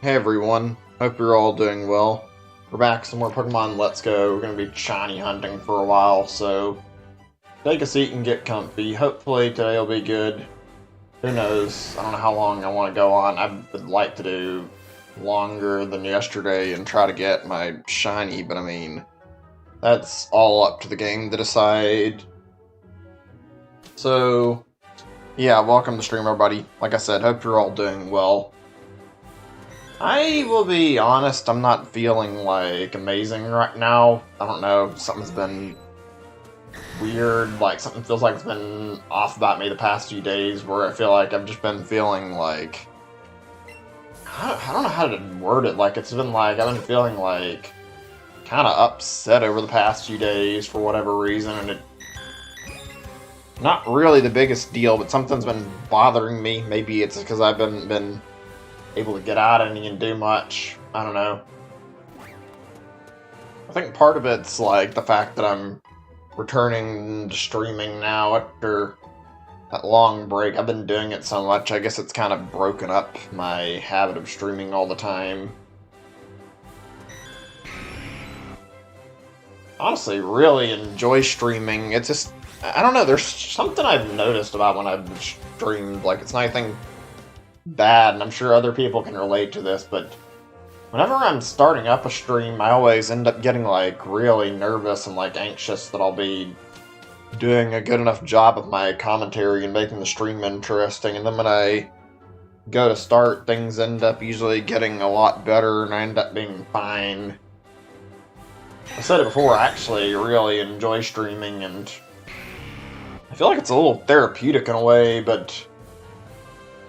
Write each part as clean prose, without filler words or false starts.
Hey everyone, hope you're all doing well. We're back some more Pokemon Let's Go. We're going to be shiny hunting for a while, so take a seat and get comfy. Hopefully today will be good. Who knows? I don't know how long I want to go on. I would like to do longer than yesterday and try to get my shiny, but I mean, that's all up to the game to decide. So, yeah, welcome to the stream everybody. Like I said, hope you're all doing well. I will be honest, I'm not feeling, like, amazing right now. I don't know, something's been weird, like, something feels like it's been off about me the past few days, where I feel like I've just been feeling, like, I don't know how to word it, like, it's been, like, I've been feeling, like, kind of upset over the past few days for whatever reason, and not really the biggest deal, but something's been bothering me. Maybe it's because I've been able to get out any and do much. I don't know. I think part of it's like the fact that I'm returning to streaming now after that long break. I've been doing it so much, I guess it's kind of broken up my habit of streaming all the time. Honestly, really enjoy streaming. It's just, I don't know, there's something I've noticed about when I've streamed. Like, it's not anything bad, and I'm sure other people can relate to this, but whenever I'm starting up a stream, I always end up getting, like, really nervous and, like, anxious that I'll be doing a good enough job of my commentary and making the stream interesting, and then when I go to start, things end up usually getting a lot better, and I end up being fine. I said it before, I actually really enjoy streaming, and I feel like it's a little therapeutic in a way, but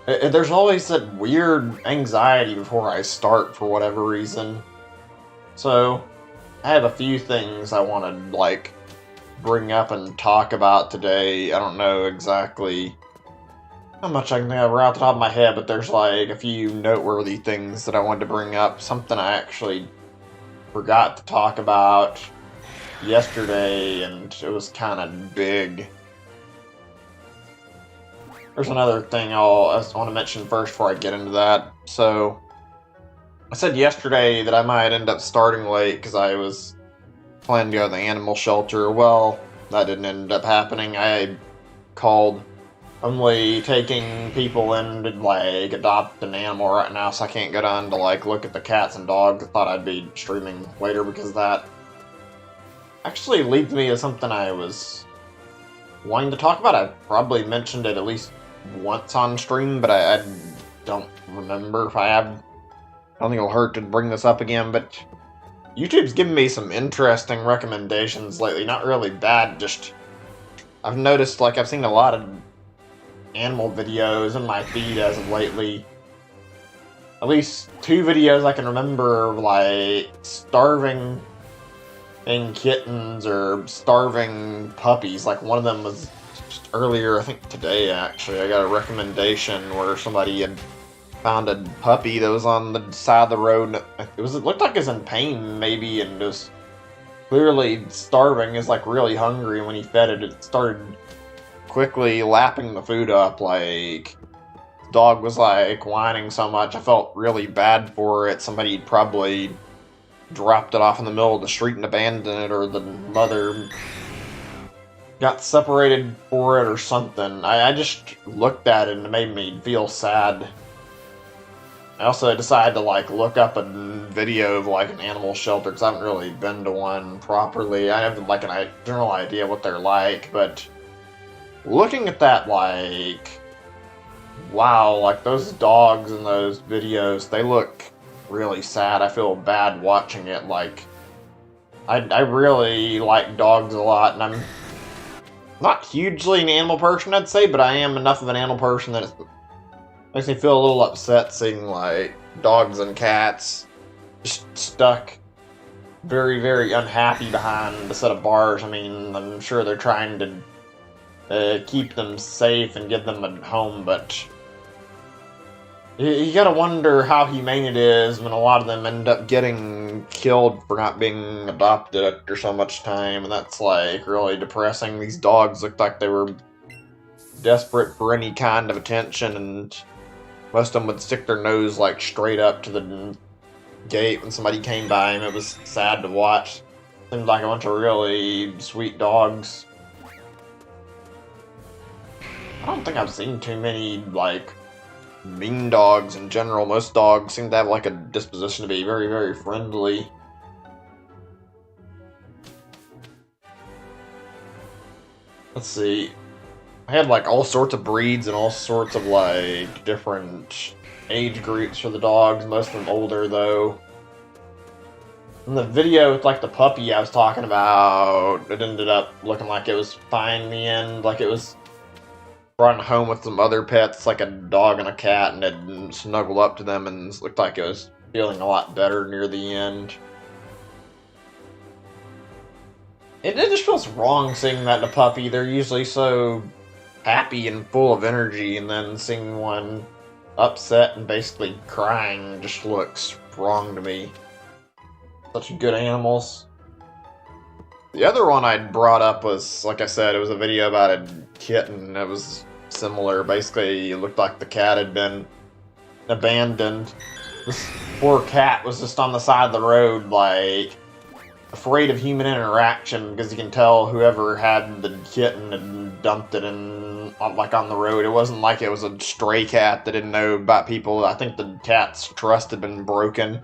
there's always that weird anxiety before I start for whatever reason. So, I have a few things I want to, like, bring up and talk about today. I don't know exactly how much I can cover out the top of my head, but there's, like, a few noteworthy things that I wanted to bring up. Something I actually forgot to talk about yesterday, and it was kind of big. There's another thing I want to mention first before I get into that. So, I said yesterday that I might end up starting late because I was planning to go to the animal shelter. Well, that didn't end up happening. I called only taking people in to, like, adopt an animal right now, so I can't go down to, like, look at the cats and dogs. I thought I'd be streaming later because that actually leads me to something I was wanting to talk about. I probably mentioned it at least once on stream, but I don't remember if I have. I don't think it'll hurt to bring this up again, but YouTube's given me some interesting recommendations lately. Not really bad, just I've noticed, like, I've seen a lot of animal videos in my feed as of lately. At least 2 videos I can remember, like, starving kittens or starving puppies. Like, one of them was just earlier, I think today actually, I got a recommendation where somebody had found a puppy that was on the side of the road. It looked like it was in pain maybe, and just clearly starving. Is like really hungry, and when he fed it, it started quickly lapping the food up. Like, the dog was like whining so much, I felt really bad for it. Somebody probably dropped it off in the middle of the street and abandoned it, or the mother got separated for it or something. I just looked at it and it made me feel sad. I also decided to, like, look up a video of, like, an animal shelter, because I haven't really been to one properly. I have, like, a general idea what they're like, but looking at that, like, wow, like, those dogs in those videos, they look really sad. I feel bad watching it. Like, I really like dogs a lot, and I'm not hugely an animal person, I'd say, but I am enough of an animal person that it makes me feel a little upset seeing, like, dogs and cats just stuck very, very unhappy behind a set of bars. I mean, I'm sure they're trying to keep them safe and give them a home, but you gotta wonder how humane it is when a lot of them end up getting killed for not being adopted after so much time, and that's, like, really depressing. These dogs looked like they were desperate for any kind of attention, and most of them would stick their nose like straight up to the gate when somebody came by, and it was sad to watch. Seemed like a bunch of really sweet dogs. I don't think I've seen too many, like, mean dogs in general. Most dogs seem to have, like, a disposition to be very, very friendly. Let's see. I had, like, all sorts of breeds and all sorts of, like, different age groups for the dogs. Most of them older, though. In the video with, like, the puppy I was talking about, it ended up looking like it was fine in the end. Like, it was brought home with some other pets, like a dog and a cat, and it snuggled up to them and looked like it was feeling a lot better near the end. It just feels wrong seeing that in a puppy. They're usually so happy and full of energy, and then seeing one upset and basically crying just looks wrong to me. Such good animals. The other one I'd brought up was, like I said, it was a video about a kitten. It was similar. Basically, it looked like the cat had been abandoned. This poor cat was just on the side of the road, like, afraid of human interaction, because you can tell whoever had the kitten had dumped it in, like, on the road. It wasn't like it was a stray cat that didn't know about people. I think the cat's trust had been broken.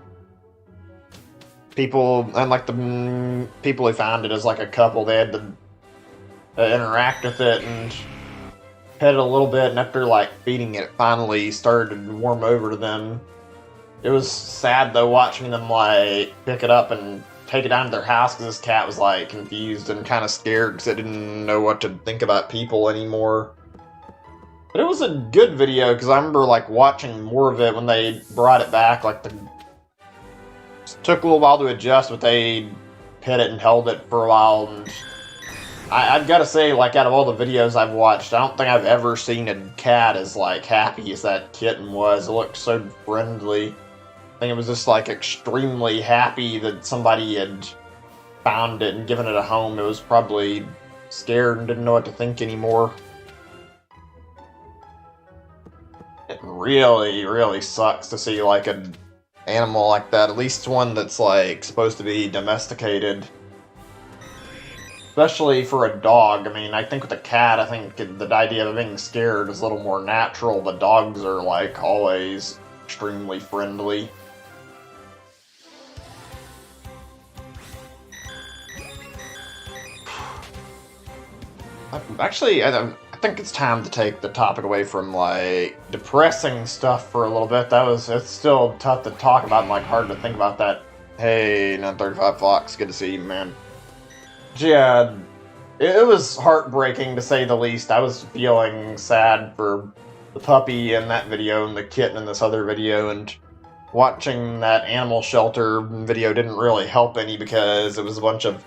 People, and like the people who found it as like a couple, they had to interact with it and pet it a little bit, and after like feeding it, finally started to warm over to them. It was sad though watching them like pick it up and take it down to their house, because this cat was like confused and kind of scared because it didn't know what to think about people anymore. But it was a good video, because I remember like watching more of it when they brought it back. Like, the took a little while to adjust, but they pet it and held it for a while, and I've got to say, like, out of all the videos I've watched, I don't think I've ever seen a cat as, like, happy as that kitten was. It looked so friendly. I think it was just, like, extremely happy that somebody had found it and given it a home. It was probably scared and didn't know what to think anymore. It really, really sucks to see, like, an animal like that, at least one that's like supposed to be domesticated, especially for a dog. I mean, I think with a cat, I think the idea of being scared is a little more natural, but dogs are like always extremely friendly. Actually, I think it's time to take the topic away from, like, depressing stuff for a little bit. It's still tough to talk about and, like, hard to think about that. Hey, 935 Fox, good to see you, man. Yeah, it was heartbreaking, to say the least. I was feeling sad for the puppy in that video and the kitten in this other video, and watching that animal shelter video didn't really help any, because it was a bunch of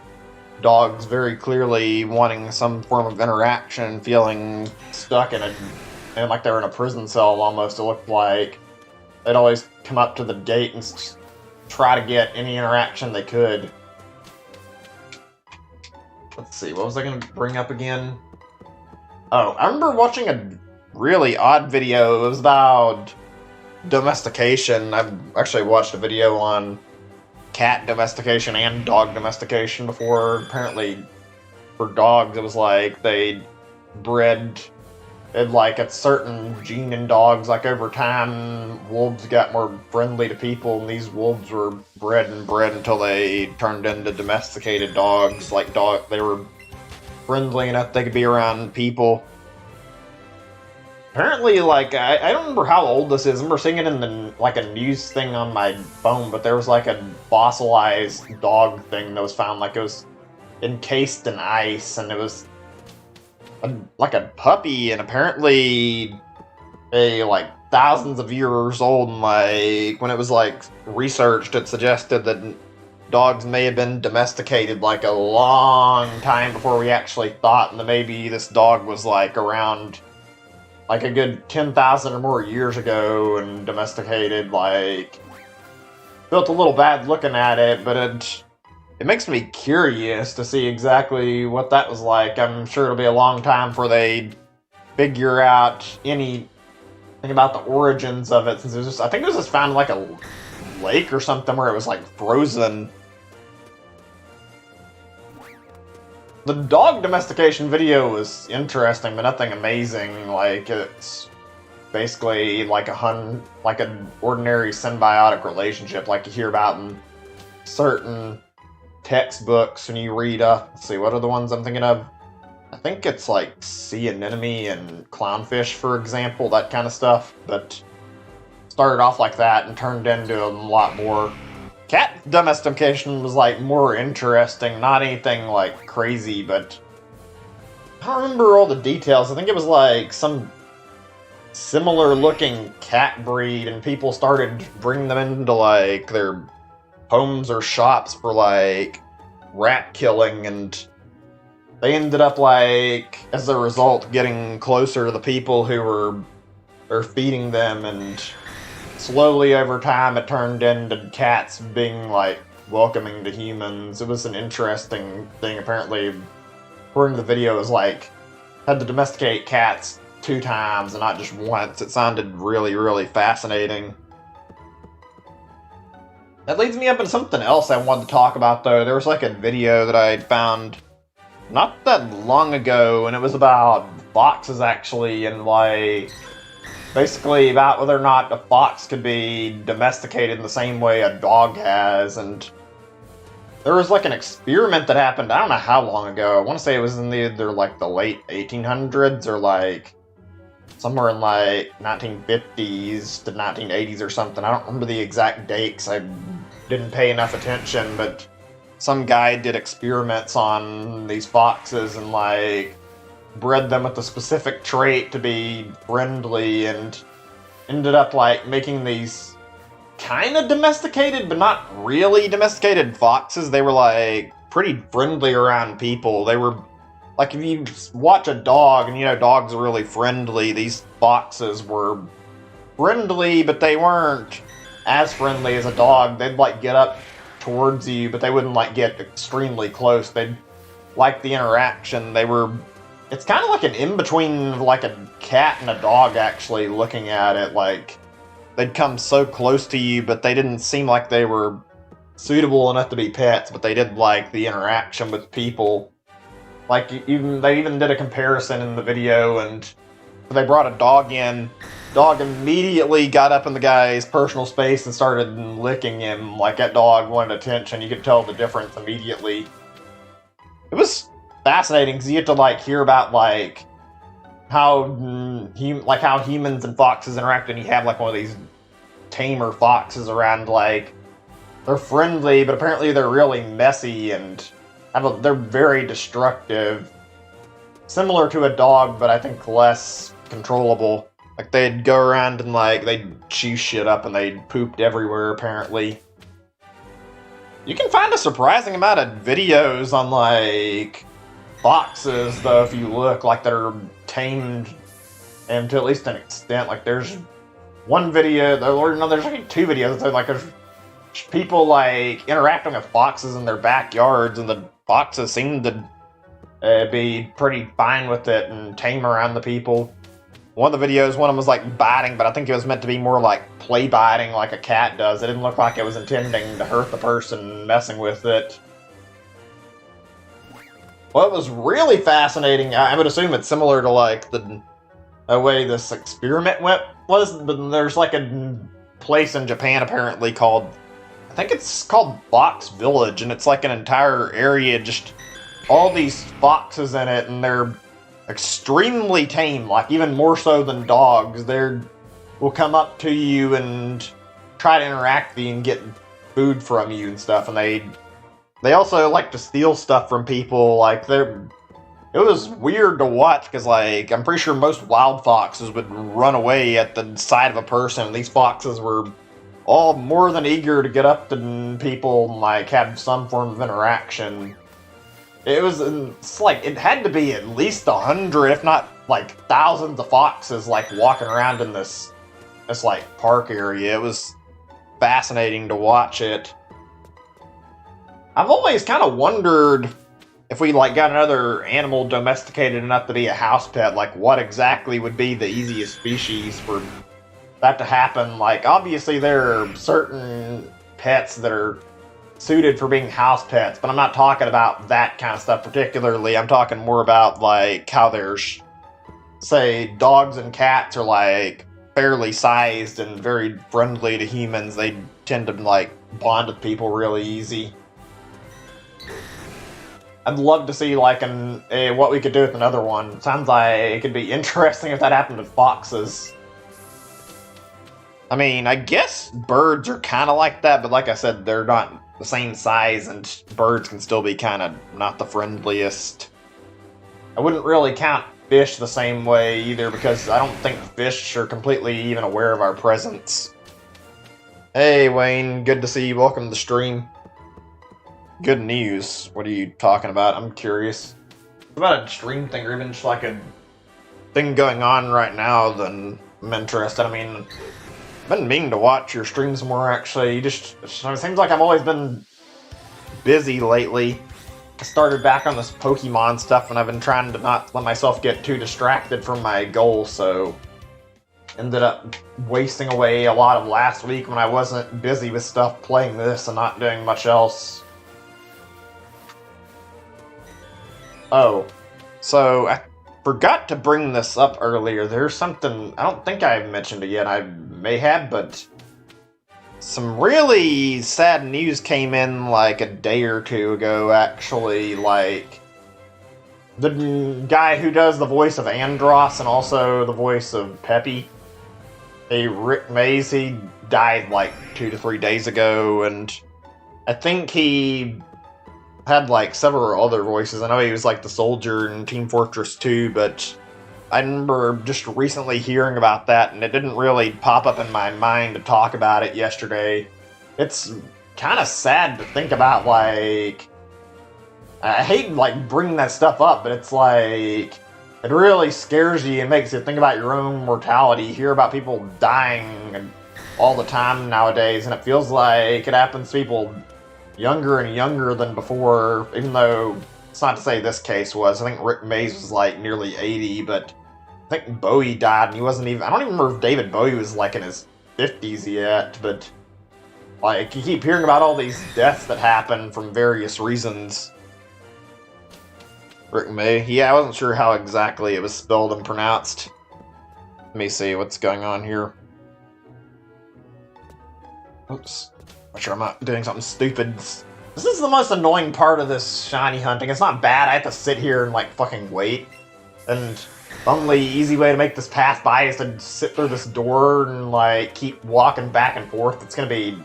dogs very clearly wanting some form of interaction, feeling stuck and like they were in a prison cell almost. It looked like they'd always come up to the gate and try to get any interaction they could. Let's see, what was I going to bring up again? Oh, I remember watching a really odd video. It was about domestication. I've actually watched a video on cat domestication and dog domestication before. Apparently, for dogs, it was like they bred it like a certain gene in dogs. Like, over time, wolves got more friendly to people, and these wolves were bred until they turned into domesticated dogs. Like, they were friendly enough they could be around people. Apparently, like, I don't remember how old this is. I remember seeing it in like a news thing on my phone, but there was like a fossilized dog thing that was found. Like, it was encased in ice, and it was like a puppy, and apparently like thousands of years old. And like, when it was like researched, it suggested that dogs may have been domesticated like a long time before we actually thought, and that maybe this dog was like around like a good 10,000 or more years ago and domesticated. Like, felt a little bad looking at it, but it makes me curious to see exactly what that was like. I'm sure it'll be a long time before they figure out any think about the origins of it, since it was just, I think it was just found in like a lake or something where it was like frozen. The dog domestication video was interesting, but nothing amazing. Like, it's basically like like an ordinary symbiotic relationship like you hear about in certain textbooks when you read, let's see, what are the ones I'm thinking of? I think it's like Sea Anemone and Clownfish, for example, that kind of stuff. But started off like that and turned into a lot more. Cat domestication was like more interesting, not anything like crazy, but I don't remember all the details. I think it was like some similar looking cat breed, and people started bringing them into like their homes or shops for like rat killing, and they ended up like, as a result, getting closer to the people who were feeding them, and slowly over time it turned into cats being like welcoming to humans. It was an interesting thing. Apparently, according to the video, it was like had to domesticate cats 2 times and not just once. It sounded really, really fascinating. That leads me up into something else I wanted to talk about, though. There was like a video that I found not that long ago, and it was about foxes, actually, and like basically about whether or not a fox could be domesticated in the same way a dog has. And there was like an experiment that happened, I don't know how long ago. I want to say it was in either like the late 1800s or like somewhere in like 1950s to 1980s or something. I don't remember the exact dates. I didn't pay enough attention, but some guy did experiments on these foxes and like bred them with a specific trait to be friendly, and ended up like making these kind of domesticated but not really domesticated foxes. They were like pretty friendly around people. They were like, if you watch a dog, and you know dogs are really friendly, these foxes were friendly, but they weren't as friendly as a dog. They'd like get up towards you, but they wouldn't like get extremely close. They'd like the interaction. It's kind of like an in-between like a cat and a dog, actually, looking at it. Like, they'd come so close to you, but they didn't seem like they were suitable enough to be pets, but they did like the interaction with people. Like, they even did a comparison in the video, and they brought a dog in. Dog immediately got up in the guy's personal space and started licking him. Like, that dog wanted attention. You could tell the difference immediately. It was fascinating, because you get to like hear about like how humans and foxes interact, and you have like one of these tamer foxes around. Like, they're friendly, but apparently they're really messy, and they're very destructive. Similar to a dog, but I think less controllable. Like, they'd go around and like they'd chew shit up, and they'd pooped everywhere, apparently. You can find a surprising amount of videos on like foxes, though, if you look, like, that are tamed, and to at least an extent. Like, there's one video, there's like 2 videos. There's people like interacting with foxes in their backyards, and the foxes seem to be pretty fine with it and tame around the people. One of the videos, one of them was like biting, but I think it was meant to be more like play biting, like a cat does. It didn't look like it was intending to hurt the person messing with it. What was really fascinating, I would assume it's similar to like the way this experiment was, but there's like a place in Japan apparently called, I think it's called Fox Village, and it's like an entire area, just all these foxes in it, and they're extremely tame, like even more so than dogs. Will come up to you and try to interact with you and get food from you and stuff, and they also like to steal stuff from people. Like, it was weird to watch, because like I'm pretty sure most wild foxes would run away at the sight of a person, and these foxes were all more than eager to get up to people and like have some form of interaction. It's like, it had to be at least 100, if not like thousands of foxes like walking around in this like park area. It was fascinating to watch it. I've always kind of wondered, if we like got another animal domesticated enough to be a house pet, like what exactly would be the easiest species for that to happen. Like, obviously there are certain pets that are suited for being house pets, but I'm not talking about that kind of stuff particularly. I'm talking more about, like, how there's, say, dogs and cats are, like, fairly sized and very friendly to humans. They tend to, like, bond with people really easy. I'd love to see, like, what we could do with another one. Sounds like it could be interesting if that happened with foxes. I mean, I guess birds are kind of like that, but like I said, they're not the same size, and birds can still be kind of not the friendliest. I wouldn't really count fish the same way either, because I don't think fish are completely even aware of our presence. Hey, Wayne, good to see you. Welcome to the stream. Good news. What are you talking about? I'm curious. What about a stream thing, or even just like a thing going on right now? Then I'm interested. I mean, I've been meaning to watch your streams more, actually. It seems like I've always been busy lately. I started back on this Pokemon stuff, and I've been trying to not let myself get too distracted from my goal, so ended up wasting away a lot of last week when I wasn't busy with stuff playing this and not doing much else. Oh, so I forgot to bring this up earlier. There's something, I don't think I mentioned it yet, I may have, but some really sad news came in like a day or two ago, actually. Like, the guy who does the voice of Andros and also the voice of Peppy, Rick Mays, he died like 2 to 3 days ago, and I think he had like several other voices. I know he was like the soldier in Team Fortress 2, but I remember just recently hearing about that, and it didn't really pop up in my mind to talk about it yesterday. It's kind of sad to think about, like, I hate like bringing that stuff up, but it's like, it really scares you and makes you think about your own mortality. You hear about people dying all the time nowadays, and it feels like it happens to people younger and younger than before, even though it's not to say this case was. I think Rick Mays was like nearly 80, but I think Bowie died and he wasn't even, I don't even remember if David Bowie was like in his 50s yet, but like, you keep hearing about all these deaths that happen from various reasons. Rick May, yeah, I wasn't sure how exactly it was spelled and pronounced. Let me see what's going on here. Oops. I'm sure I'm not doing something stupid. This is the most annoying part of this shiny hunting. It's not bad. I have to sit here and, like, fucking wait. And the only easy way to make this pass by is to sit through this door and, like, keep walking back and forth. It's gonna be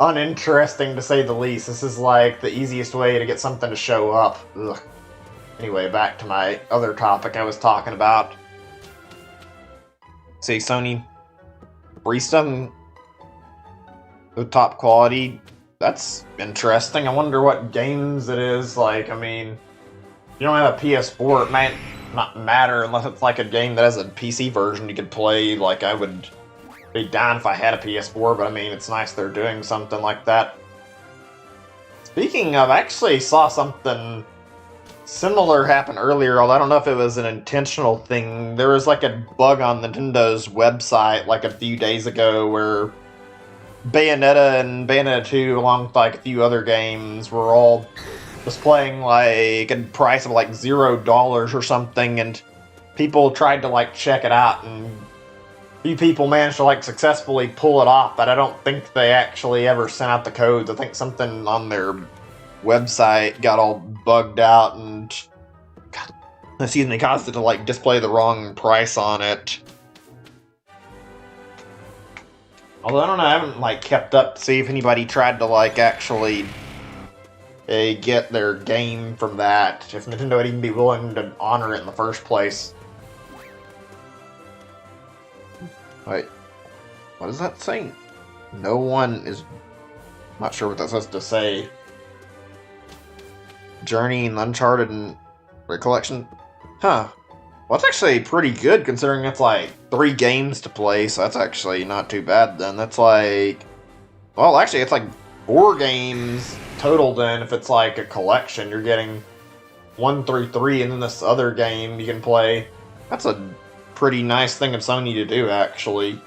uninteresting, to say the least. This is, like, the easiest way to get something to show up. Ugh. Anyway, back to my other topic I was talking about. See, Sony Freestone with top quality. That's interesting. I wonder what games it is. Like, I mean, if you don't have a PS4, it might not matter unless it's like a game that has a PC version you could play. Like, I would be down if I had a PS4, but I mean, it's nice they're doing something like that. Speaking of, I actually saw something similar happen earlier, although I don't know if it was an intentional thing. There was like a bug on Nintendo's website like a few days ago where Bayonetta and Bayonetta 2, along with like a few other games, were all displaying like a price of like $0 or something, and people tried to like check it out, and a few people managed to like successfully pull it off, but I don't think they actually ever sent out the codes. I think something on their website got all bugged out and caused it to like display the wrong price on it. Although, I don't know, I haven't, like, kept up to see if anybody tried to, like, actually get their game from that. If Nintendo would even be willing to honor it in the first place. Wait, what is that saying? No one is... I'm not sure what that's supposed to say. Journey and Uncharted and Recollection? Huh. Well, it's actually pretty good considering it's like 3 games to play, so that's actually not too bad then. That's like... Well, actually, it's like 4 games total then. If it's like a collection, you're getting 1 through 3, and then this other game you can play. That's a pretty nice thing of Sony to do, actually.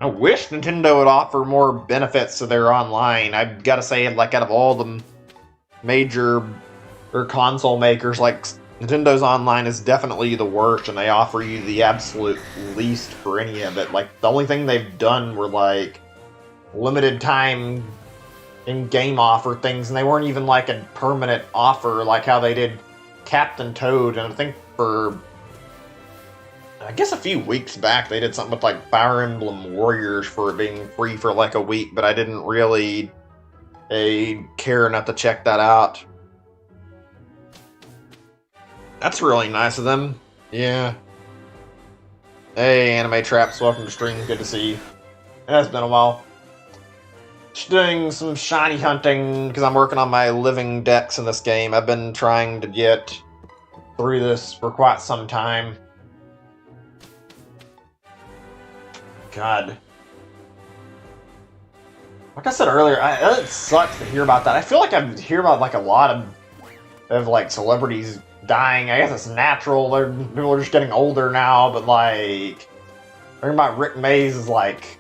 I wish Nintendo would offer more benefits to their online. I've got to say, like, out of all the major or console makers, like, Nintendo's online is definitely the worst, and they offer you the absolute least for any of it. Like, the only thing they've done were, like, limited time in-game offer things, and they weren't even, like, a permanent offer, like how they did Captain Toad, and I think for... I guess a few weeks back they did something with, like, Fire Emblem Warriors for it being free for, like, a week, but I didn't really care enough to check that out. That's really nice of them. Yeah. Hey, Anime Traps, welcome to stream. Good to see you. It has been a while. Just doing some shiny hunting, because I'm working on my living decks in this game. I've been trying to get through this for quite some time. God. Like I said earlier, it sucks to hear about that. I feel like I hear about, like, a lot of like, celebrities dying. I guess it's natural. People are just getting older now, but, like, talking about Rick Mays is like,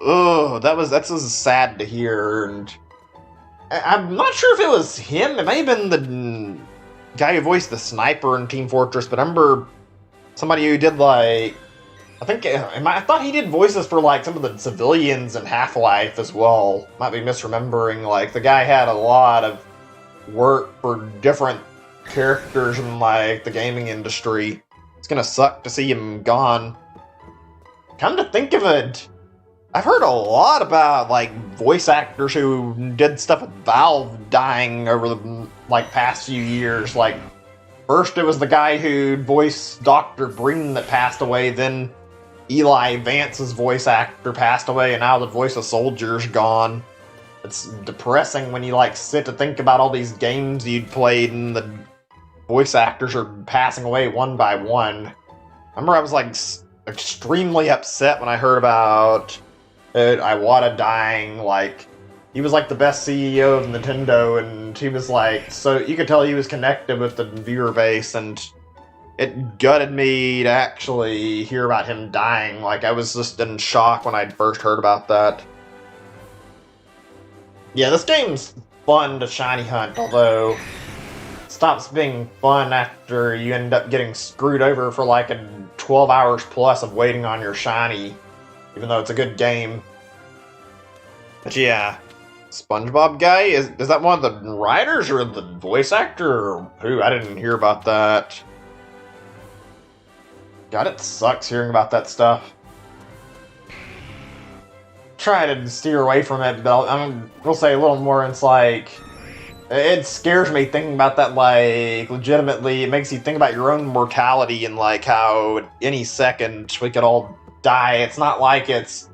ugh, that's just sad to hear. And I'm not sure if it was him. It may have been the guy who voiced the sniper in Team Fortress, but I remember somebody who did, like, I thought he did voices for, like, some of the civilians in Half-Life as well. Might be misremembering. Like, the guy had a lot of work for different characters in, like, the gaming industry. It's gonna suck to see him gone. Come to think of it, I've heard a lot about, like, voice actors who did stuff with Valve dying over the, like, past few years. Like, first it was the guy who voiced Dr. Breen that passed away, then Eli Vance's voice actor passed away, and now the voice of Soldier's gone. It's depressing when you, like, sit to think about all these games you'd played and the voice actors are passing away one by one. I remember I was, like, extremely upset when I heard about Iwata dying. Like, he was, like, the best CEO of Nintendo, and he was, like, so you could tell he was connected with the viewer base, and it gutted me to actually hear about him dying. Like, I was just in shock when I first heard about that. Yeah, this game's fun to shiny hunt, although it stops being fun after you end up getting screwed over for, like, 12 hours plus of waiting on your shiny, even though it's a good game. But yeah, SpongeBob guy, is that one of the writers or the voice actor or who? I didn't hear about that. God, it sucks hearing about that stuff. Try to steer away from it, but we'll say a little more. It's like, it scares me thinking about that. Like, legitimately, it makes you think about your own mortality and, like, how at any second we could all die. It's not like it's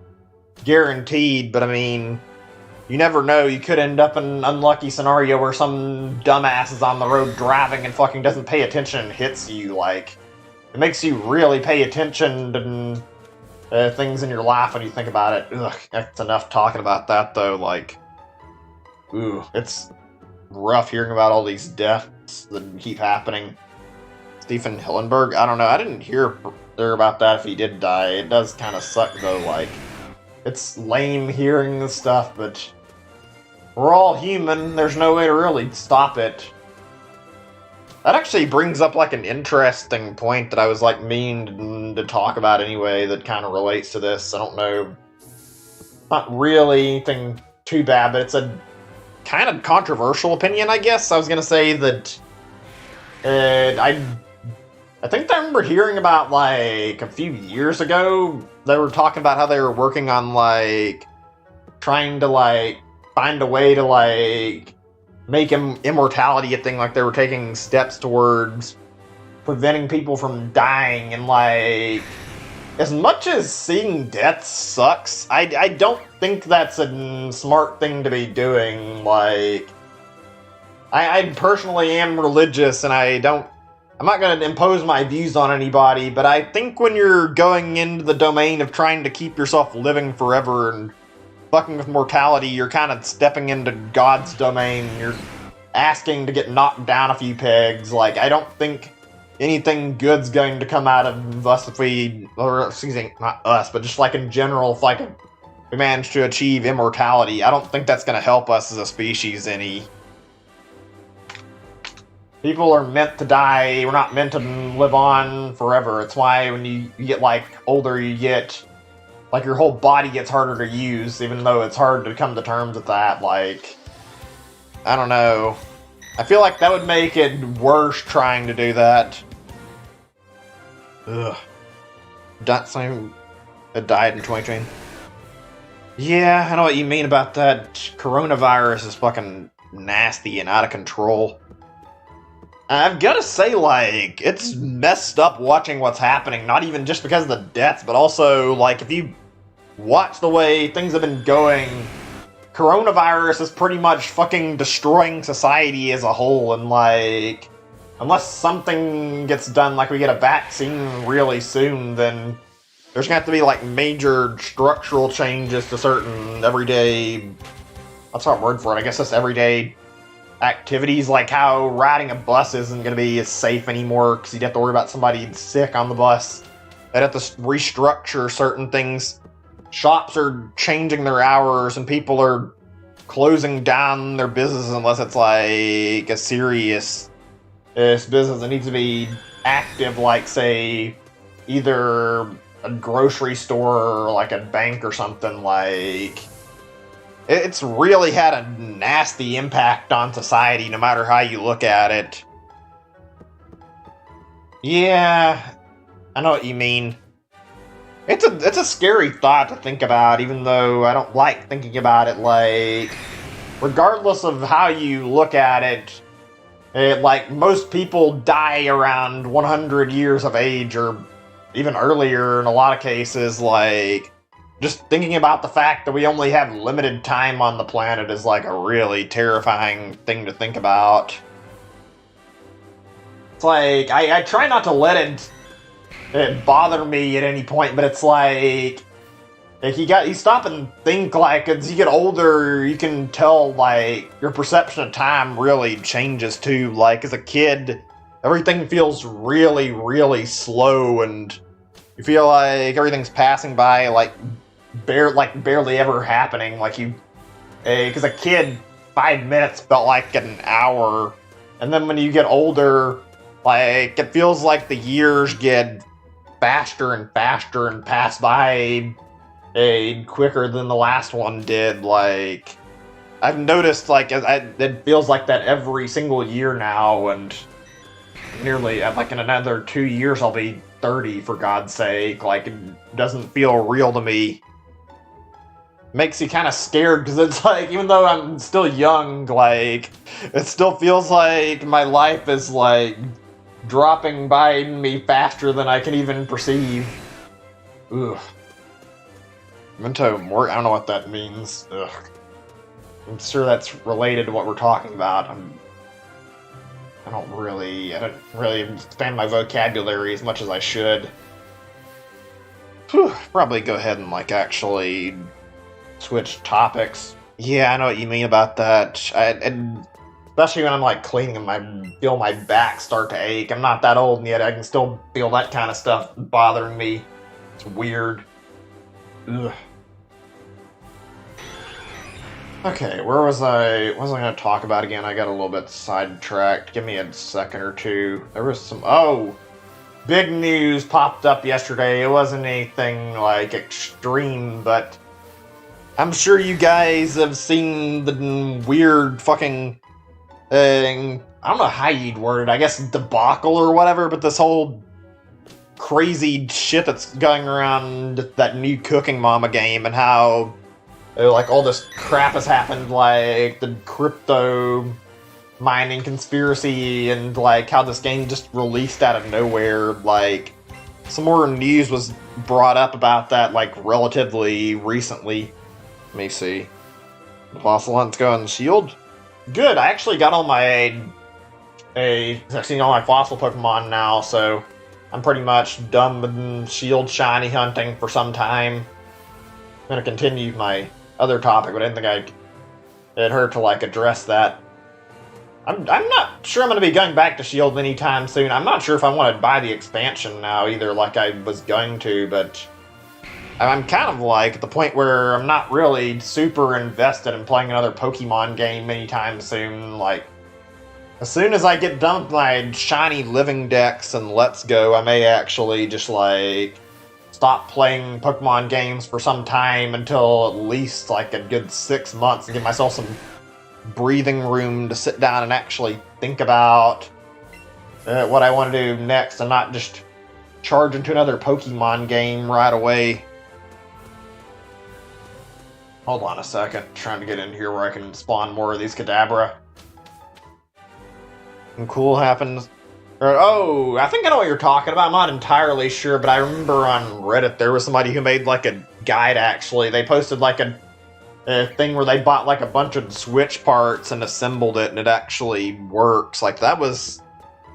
guaranteed, but I mean, you never know. You could end up in an unlucky scenario where some dumbass is on the road driving and fucking doesn't pay attention and hits you. Like, it makes you really pay attention to things in your life when you think about it. Ugh, that's enough talking about that, though. Like, ooh, it's rough hearing about all these deaths that keep happening. Stephen Hillenberg, I don't know. I didn't hear about that if he did die. It does kind of suck, though. Like, it's lame hearing this stuff, but we're all human. There's no way to really stop it. That actually brings up, like, an interesting point that I was, like, meaning to talk about anyway that kind of relates to this. I don't know. Not really anything too bad, but it's a kind of controversial opinion, I guess. I was going to say that I think I remember hearing about, like, a few years ago, they were talking about how they were working on, like, trying to, like, find a way to, like, make immortality a thing. Like, they were taking steps towards preventing people from dying, and, like, as much as seeing death sucks, I don't think that's a smart thing to be doing. Like, I personally am religious, and I'm not going to impose my views on anybody, but I think when you're going into the domain of trying to keep yourself living forever and fucking with mortality, you're kind of stepping into God's domain. You're asking to get knocked down a few pegs. Like, I don't think anything good's going to come out of us if we, or excuse me, not us, but just like in general, if like we managed to achieve immortality. I don't think that's going to help us as a species any. People are meant to die. We're not meant to live on forever. It's why when you get, like, older, you get, like, your whole body gets harder to use, even though it's hard to come to terms with that. Like, I don't know. I feel like that would make it worse trying to do that. Ugh. Something that died in 2020. Yeah, I know what you mean about that. Coronavirus is fucking nasty and out of control. I've got to say, like, it's messed up watching what's happening, not even just because of the deaths, but also, like, if you watch the way things have been going, coronavirus is pretty much fucking destroying society as a whole, and, like, unless something gets done, like we get a vaccine really soon, then there's gonna have to be, like, major structural changes to certain everyday, what's our word for it? I guess that's everyday activities, like how riding a bus isn't going to be as safe anymore because you'd have to worry about somebody sick on the bus. They'd have to restructure certain things. Shops are changing their hours and people are closing down their business unless it's like a serious business that needs to be active, like, say, either a grocery store or like a bank or something. Like, it's really had a nasty impact on society, no matter how you look at it. Yeah, I know what you mean. It's a scary thought to think about, even though I don't like thinking about it. Like, regardless of how you look at it, like, most people die around 100 years of age, or even earlier in a lot of cases. Like, just thinking about the fact that we only have limited time on the planet is, like, a really terrifying thing to think about. It's like, I try not to let it bother me at any point, but it's like you stop and think, like, as you get older, you can tell, like, your perception of time really changes too. Like, as a kid, everything feels really, really slow, and you feel like everything's passing by, like, barely ever happening. Like, because a kid, 5 minutes felt like an hour, and then when you get older, like, it feels like the years get faster and faster and pass by quicker than the last one did. Like, I've noticed, like, it feels like that every single year now, and nearly, like, in another 2 years I'll be 30, for God's sake. Like, it doesn't feel real to me. Makes you kind of scared, because it's like, even though I'm still young, like, it still feels like my life is, like, dropping by me faster than I can even perceive. Ugh. Memento Mori, I don't know what that means. Ugh. I'm sure that's related to what we're talking about. I don't really expand my vocabulary as much as I should. Whew, probably go ahead and, like, actually switch topics. Yeah, I know what you mean about that. And especially when I'm, like, cleaning and I feel my back start to ache. I'm not that old, and yet I can still feel that kind of stuff bothering me. It's weird. Ugh. Okay, where was I? What was I going to talk about again? I got a little bit sidetracked. Give me a second or two. There was some... Oh! Big news popped up yesterday. It wasn't anything, like, extreme, but I'm sure you guys have seen the weird fucking... I don't know how you'd word it. I guess debacle or whatever, but this whole crazy shit that's going around that new Cooking Mama game, and how, like, all this crap has happened, like the crypto mining conspiracy, and, like, how this game just released out of nowhere. Like, some more news was brought up about that, like, relatively recently. Let me see. The fossil hunt's going shield. Good, I actually got all my I've seen all my fossil Pokemon now, so I'm pretty much done with shield shiny hunting for some time. I'm gonna continue my other topic, but I didn't think it'd hurt to, like, address that. I'm not sure I'm gonna be going back to shield anytime soon. I'm not sure if I want to buy the expansion now either, like I was going to, but I'm kind of like at the point where I'm not really super invested in playing another Pokemon game anytime soon. Like, as soon as I get done with my shiny living dex and Let's Go, I may actually just like stop playing Pokemon games for some time until at least like a good 6 months and give myself some breathing room to sit down and actually think about what I want to do next and not just charge into another Pokemon game right away. Hold on a second, trying to get in here where I can spawn more of these Kadabra. And cool happens. Oh, I think I know what you're talking about. I'm not entirely sure, but I remember on Reddit there was somebody who made like a guide actually. They posted like a thing where they bought like a bunch of Switch parts and assembled it and it actually works. Like that was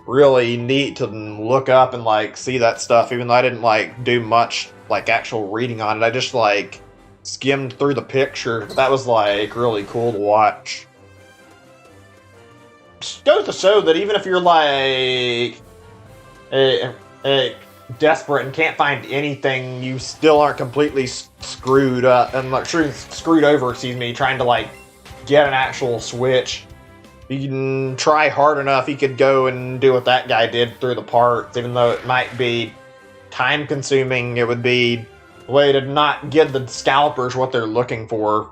really neat to look up and like see that stuff, even though I didn't like do much like actual reading on it. I just like skimmed through the picture. That was like really cool to watch. Just goes to show that even if you're like desperate and can't find anything, you still aren't completely screwed up and like screwed over, excuse me, trying to like get an actual Switch. You can try hard enough, you could go and do what that guy did through the parts, even though it might be time consuming. It would be a way to not give the scalpers what they're looking for.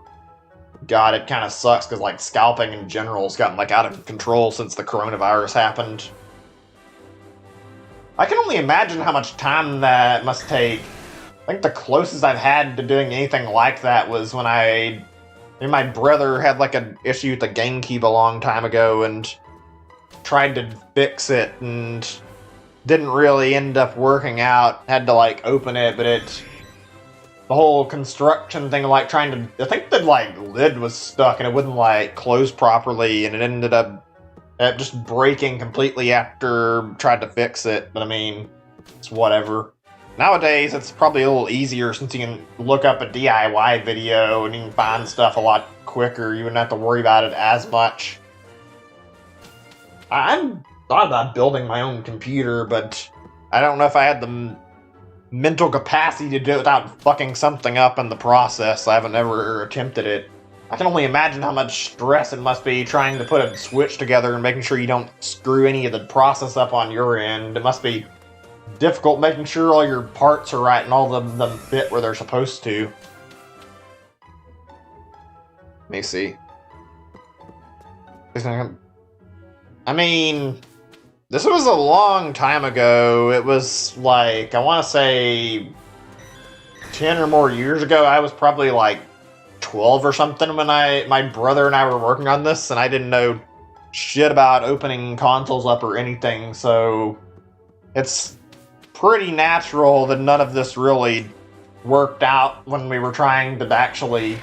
God, it kind of sucks because like scalping in general has gotten like out of control since the coronavirus happened. I can only imagine how much time that must take. I think the closest I've had to doing anything like that was when my brother had like an issue with the GameCube a long time ago and tried to fix it and didn't really end up working out. Had to like open it, but the whole construction thing, like trying to, I think the like lid was stuck and it wouldn't like close properly, and it ended up just breaking completely after tried to fix it. But I mean, it's whatever. Nowadays, it's probably a little easier since you can look up a DIY video and you can find stuff a lot quicker. You wouldn't have to worry about it as much. I thought about building my own computer, but I don't know if I had the mental capacity to do it without fucking something up in the process. I haven't ever attempted it. I can only imagine how much stress it must be trying to put a Switch together and making sure you don't screw any of the process up on your end. It must be difficult making sure all your parts are right and all of them fit where they're supposed to. Let me see. I mean, this was a long time ago. It was like, I want to say 10 or more years ago. I was probably like 12 or something when my brother and I were working on this, and I didn't know shit about opening consoles up or anything, so it's pretty natural that none of this really worked out when we were trying to actually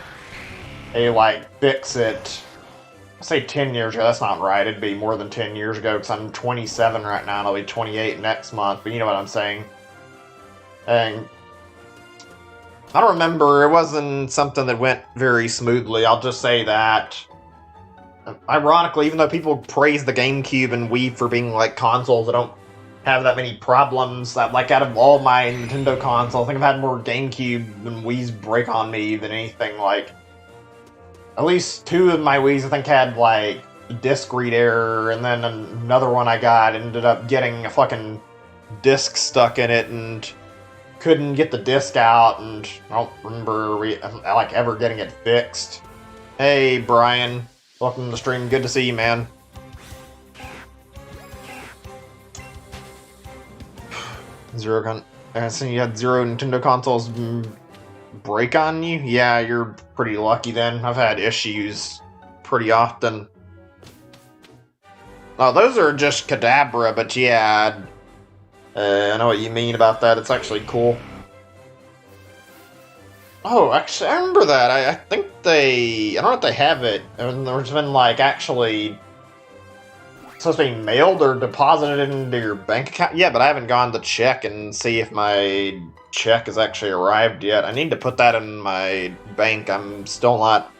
like fix it. I say 10 years ago, that's not right. It'd be more than 10 years ago because I'm 27 right now and I'll be 28 next month, but you know what I'm saying. And I don't remember, it wasn't something that went very smoothly, I'll just say that. Ironically, even though people praise the GameCube and Wii for being like consoles that don't have that many problems, that like out of all my Nintendo consoles, I think I've had more GameCube and Wii's break on me than anything. Like, at least 2 of my Wii's I think had like disc read error, and then another one I got ended up getting a fucking disc stuck in it and couldn't get the disc out, and I don't remember like ever getting it fixed. Hey Brian, welcome to the stream, good to see you, man. I see you had 0 Nintendo consoles break on you? Yeah, you're pretty lucky then. I've had issues pretty often. Oh, those are just Kadabra, but yeah, I know what you mean about that. It's actually cool. Oh, actually, I remember that. I think I don't know if they have it. And there's been, like, actually supposed to be mailed or deposited into your bank account. Yeah, but I haven't gone to check and see if my check has actually arrived yet. I need to put that in my bank. I'm still not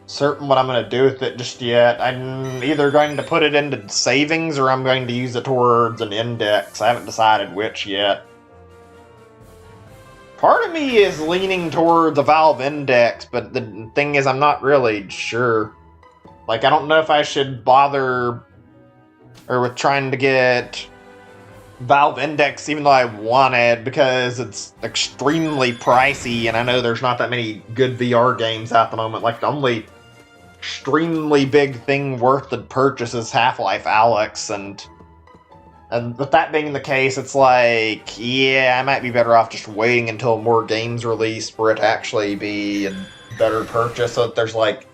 certain what I'm going to do with it just yet. I'm either going to put it into savings or I'm going to use it towards an index. I haven't decided which yet. Part of me is leaning toward the Valve Index, but the thing is, I'm not really sure. Like, I don't know if I should bother or with trying to get Valve Index, even though I wanted, because it's extremely pricey, and I know there's not that many good VR games at the moment. Like, the only extremely big thing worth the purchase is Half-Life Alyx, and with that being the case, it's like, yeah, I might be better off just waiting until more games release for it to actually be a better purchase, so that there's, like,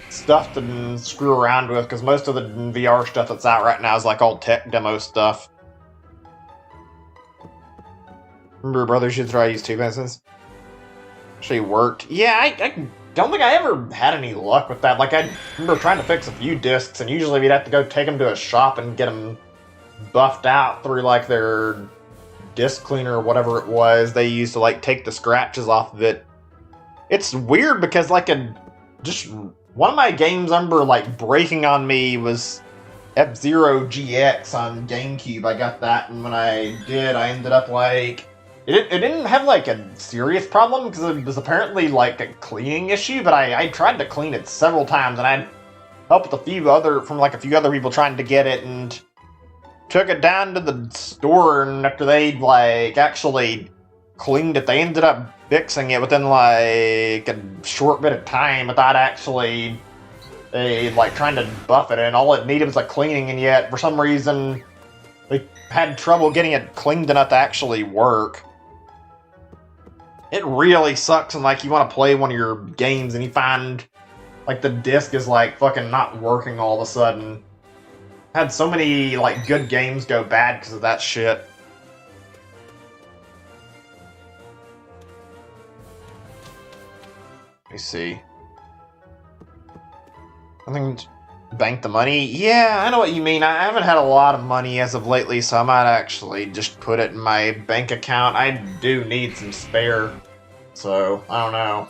stuff to screw around with, because most of the VR stuff that's out right now is, like, all tech demo stuff. Remember Brothers should try to use 2 pencils? Actually worked. Yeah, I don't think I ever had any luck with that. Like, I remember trying to fix a few discs, and usually we'd have to go take them to a shop and get them buffed out through, like, their disc cleaner or whatever it was they used to, like, take the scratches off of it. It's weird because, like, just one of my games I remember, like, breaking on me was F-Zero GX on GameCube. I got that, and when I did, I ended up, like... It didn't have, like, a serious problem, because it was apparently, like, a cleaning issue, but I tried to clean it several times, and I helped with a few other people trying to get it, and took it down to the store, and after they'd, like, actually cleaned it, they ended up fixing it within, like, a short bit of time without actually, like, trying to buff it, and all it needed was, like, cleaning, and yet, for some reason, they had trouble getting it cleaned enough to actually work. It really sucks when, like, you want to play one of your games and you find, like, the disc is, like, fucking not working all of a sudden. Had so many, like, good games go bad because of that shit. Let me see. I think bank the money? Yeah, I know what you mean. I haven't had a lot of money as of lately, so I might actually just put it in my bank account. I do need some spare, so I don't know.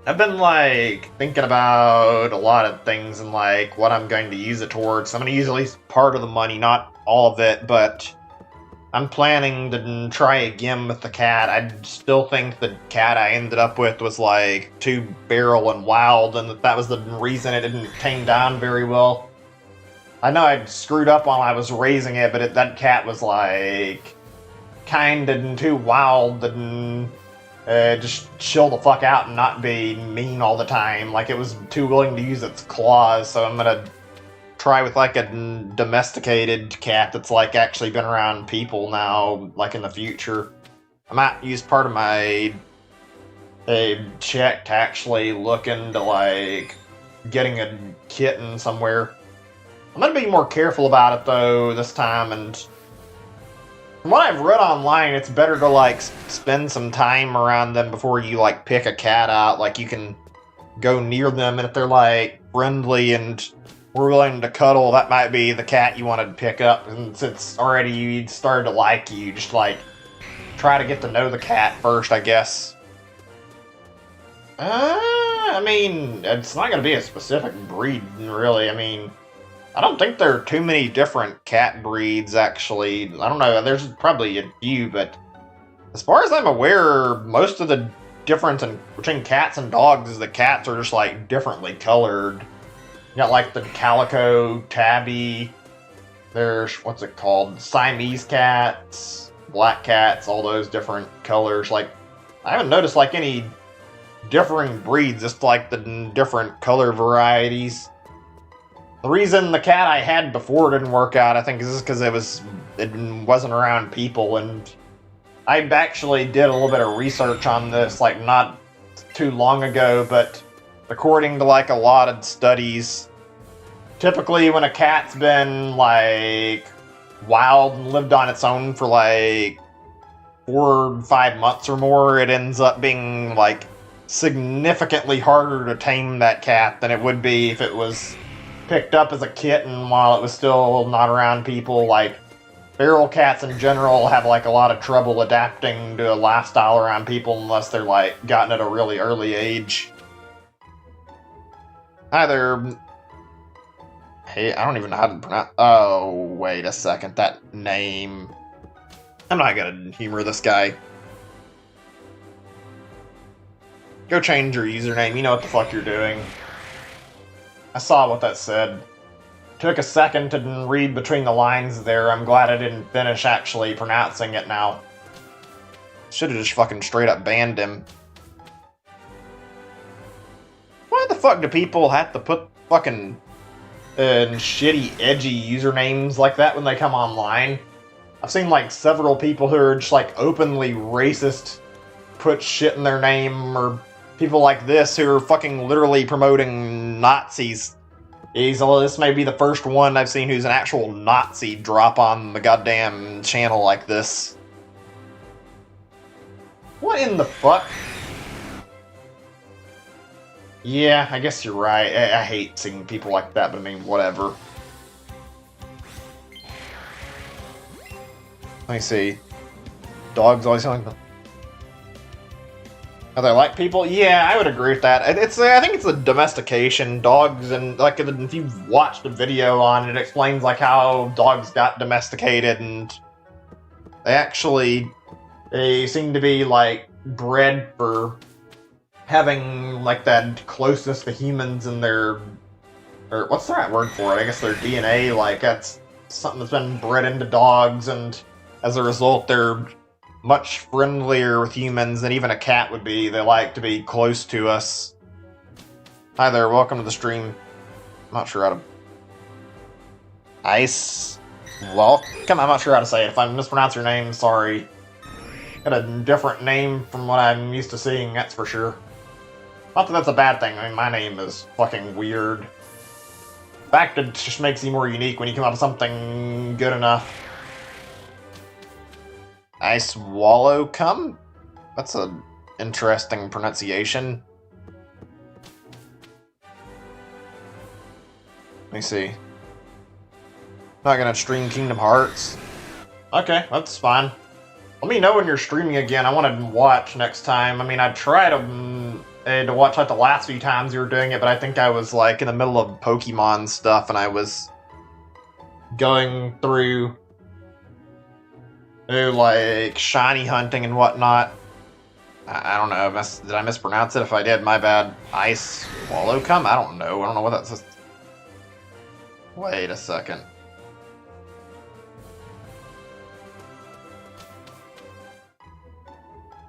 I've been, like, thinking about a lot of things and, like, what I'm going to use it towards. I'm going to use at least part of the money, not all of it, but I'm planning to try again with the cat. I still think the cat I ended up with was, like, too feral and wild, and that was the reason it didn't tame down very well. I know I screwed up while I was raising it, but that cat was, like, kind and too wild and just chill the fuck out and not be mean all the time. Like, it was too willing to use its claws, so I'm gonna try with, like, a domesticated cat that's, like, actually been around people now, like, in the future. I might use part of my check to actually look into, like, getting a kitten somewhere. I'm gonna be more careful about it, though, this time, and from what I've read online, it's better to, like, spend some time around them before you, like, pick a cat out. Like, you can go near them, and if they're, like, friendly and we're willing to cuddle, that might be the cat you want to pick up, and since already you started to like you, just, like, try to get to know the cat first, I guess. I mean, it's not going to be a specific breed, really. I mean, I don't think there are too many different cat breeds, actually. I don't know, there's probably a few, but as far as I'm aware, most of the difference between cats and dogs is the cats are just, like, differently colored. You got, like, the calico, tabby, there's, what's it called, Siamese cats, black cats, all those different colors. Like, I haven't noticed, like, any differing breeds, just, like, the different color varieties. The reason the cat I had before didn't work out, I think, is just because it wasn't around people, and I actually did a little bit of research on this, like, not too long ago, but according to, like, a lot of studies, typically when a cat's been, like, wild and lived on its own for, like, 4 or 5 months or more, it ends up being, like, significantly harder to tame that cat than it would be if it was picked up as a kitten while it was still not around people. Like, feral cats in general have, like, a lot of trouble adapting to a lifestyle around people unless they're, like, gotten at a really early age. Either... Hey, I don't even know how to pronounce... Oh, wait a second. That name... I'm not gonna humor this guy. Go change your username, you know what the fuck you're doing. I saw what that said. Took a second to read between the lines there. I'm glad I didn't finish actually pronouncing it now. Should've just fucking straight up banned him. Why the fuck do people have to put fucking shitty, edgy usernames like that when they come online? I've seen like several people who are just like openly racist put shit in their name, or people like this who are fucking literally promoting Nazis. This may be the first one I've seen who's an actual Nazi drop on the goddamn channel like this. What in the fuck? Yeah, I guess you're right. I hate seeing people like that, but I mean, whatever. Let me see. Dogs always sound like... Are they like people? Yeah, I would agree with that. I think it's a domestication. Dogs, and like if you've watched a video on it, it explains like how dogs got domesticated, and they seem to be like bred for having like that closeness to humans in their, or what's the right word for it? I guess their DNA. Like that's something that's been bred into dogs, and as a result, they're much friendlier with humans than even a cat would be. They like to be close to us. Hi there, welcome to the stream. I'm not sure how to... Ice... Welcome? I'm not sure how to say it. If I mispronounce your name, sorry. Got a different name from what I'm used to seeing, that's for sure. Not that that's a bad thing. I mean, my name is fucking weird. In fact, it just makes you more unique when you come up with something good enough. I swallow cum? That's an interesting pronunciation. Let me see. Not gonna stream Kingdom Hearts. Okay, that's fine. Let me know when you're streaming again. I want to watch next time. I mean, I tried to watch like the last few times you were doing it, but I think I was like in the middle of Pokemon stuff, and I was going through like shiny hunting and whatnot. I don't know. Did I mispronounce it? If I did, my bad. Ice swallow cum? I don't know. I don't know what that says. Wait a second.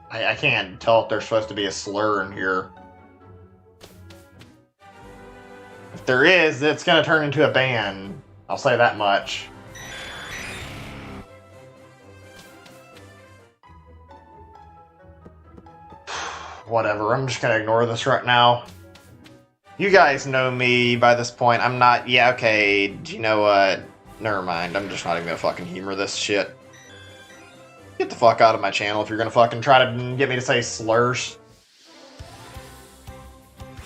I can't tell if there's supposed to be a slur in here. If there is, it's gonna turn into a ban. I'll say that much. Whatever, I'm just gonna ignore this right now. You guys know me by this point. I'm not... Yeah, okay, do you know what? Never mind, I'm just not even gonna fucking humor this shit. Get the fuck out of my channel if you're gonna fucking try to get me to say slurs.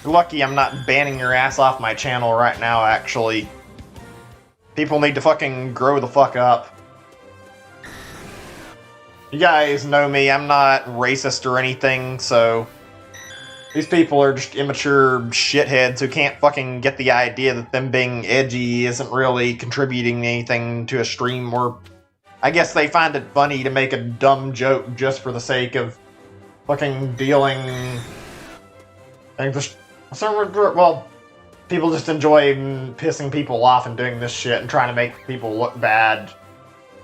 You're lucky I'm not banning your ass off my channel right now, actually. People need to fucking grow the fuck up. You guys know me, I'm not racist or anything, so... These people are just immature shitheads who can't fucking get the idea that them being edgy isn't really contributing anything to a stream, or... I guess they find it funny to make a dumb joke just for the sake of fucking dealing... Well, people just enjoy pissing people off and doing this shit and trying to make people look bad.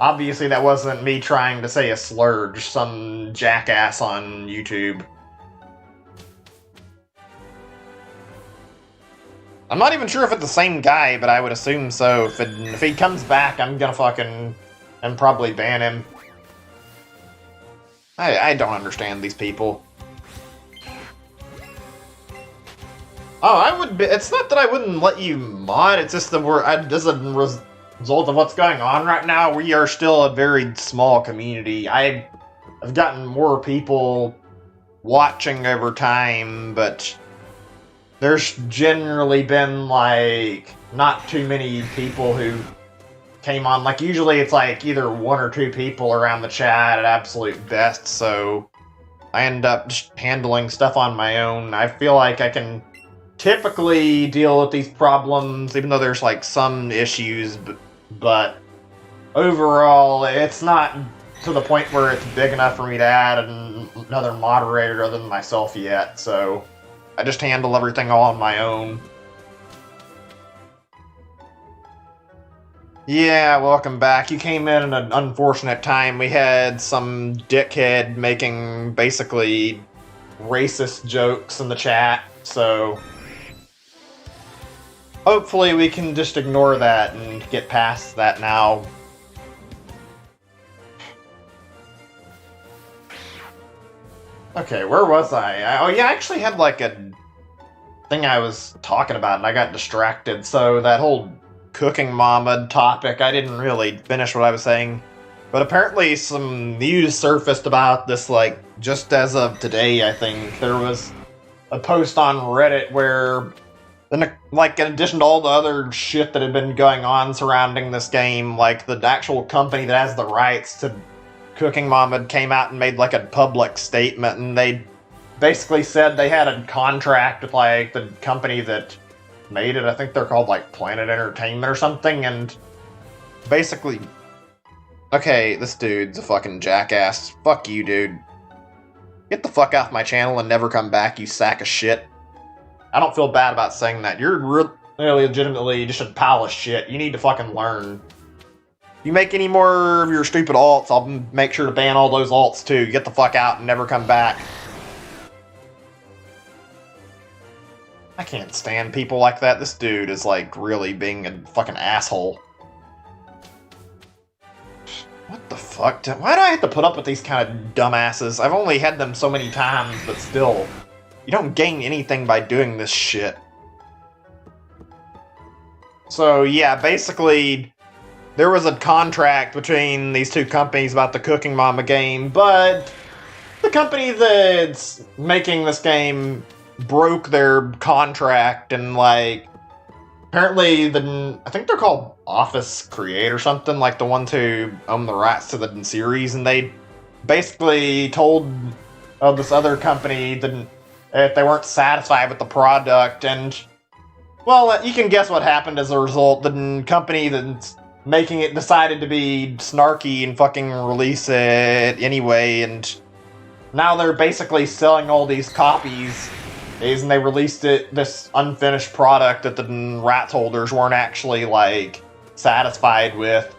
Obviously that wasn't me trying to say a slur, just some jackass on YouTube. I'm not even sure if it's the same guy, but I would assume so. If he comes back, I'm gonna fucking... and probably ban him. I don't understand these people. Oh, I would be... It's not that I wouldn't let you mod, it's just that as a result of what's going on right now, we are still a very small community. I've gotten more people watching over time, but there's generally been, like, not too many people who came on. Like, usually it's, like, either one or two people around the chat at absolute best, so I end up just handling stuff on my own. I feel like I can typically deal with these problems, even though there's, like, some issues, but overall, it's not to the point where it's big enough for me to add another moderator other than myself yet, so I just handle everything all on my own. Yeah, welcome back. You came in at an unfortunate time. We had some dickhead making basically racist jokes in the chat, so hopefully we can just ignore that and get past that now. Okay, where was I? Oh yeah, I actually had like a thing I was talking about and I got distracted, so that whole cooking mama topic, I didn't really finish what I was saying. But apparently some news surfaced about this, like, just as of today, I think. There was a post on Reddit where, like, in addition to all the other shit that had been going on surrounding this game, like, the actual company that has the rights to Cooking Mama came out and made, like, a public statement, and they basically said they had a contract with, like, the company that made it. I think they're called, like, Planet Entertainment or something, and basically... Okay, this dude's a fucking jackass. Fuck you, dude. Get the fuck off my channel and never come back, you sack of shit. I don't feel bad about saying that. You're really legitimately just a pile of shit. You need to fucking learn. If you make any more of your stupid alts, I'll make sure to ban all those alts too. Get the fuck out and never come back. I can't stand people like that. This dude is, like, really being a fucking asshole. What the fuck? Why do I have to put up with these kind of dumbasses? I've only had them so many times, but still. You don't gain anything by doing this shit. So, yeah, basically, there was a contract between these two companies about the Cooking Mama game, but the company that's making this game broke their contract and, like, apparently I think they're called Office Create or something, like the ones who own the rights to the series, and they basically told this other company that if they weren't satisfied with the product, and, well, you can guess what happened as a result. The company that's making it decided to be snarky and fucking release it anyway, and now they're basically selling all these copies, and they released this unfinished product that the rights holders weren't actually, like, satisfied with.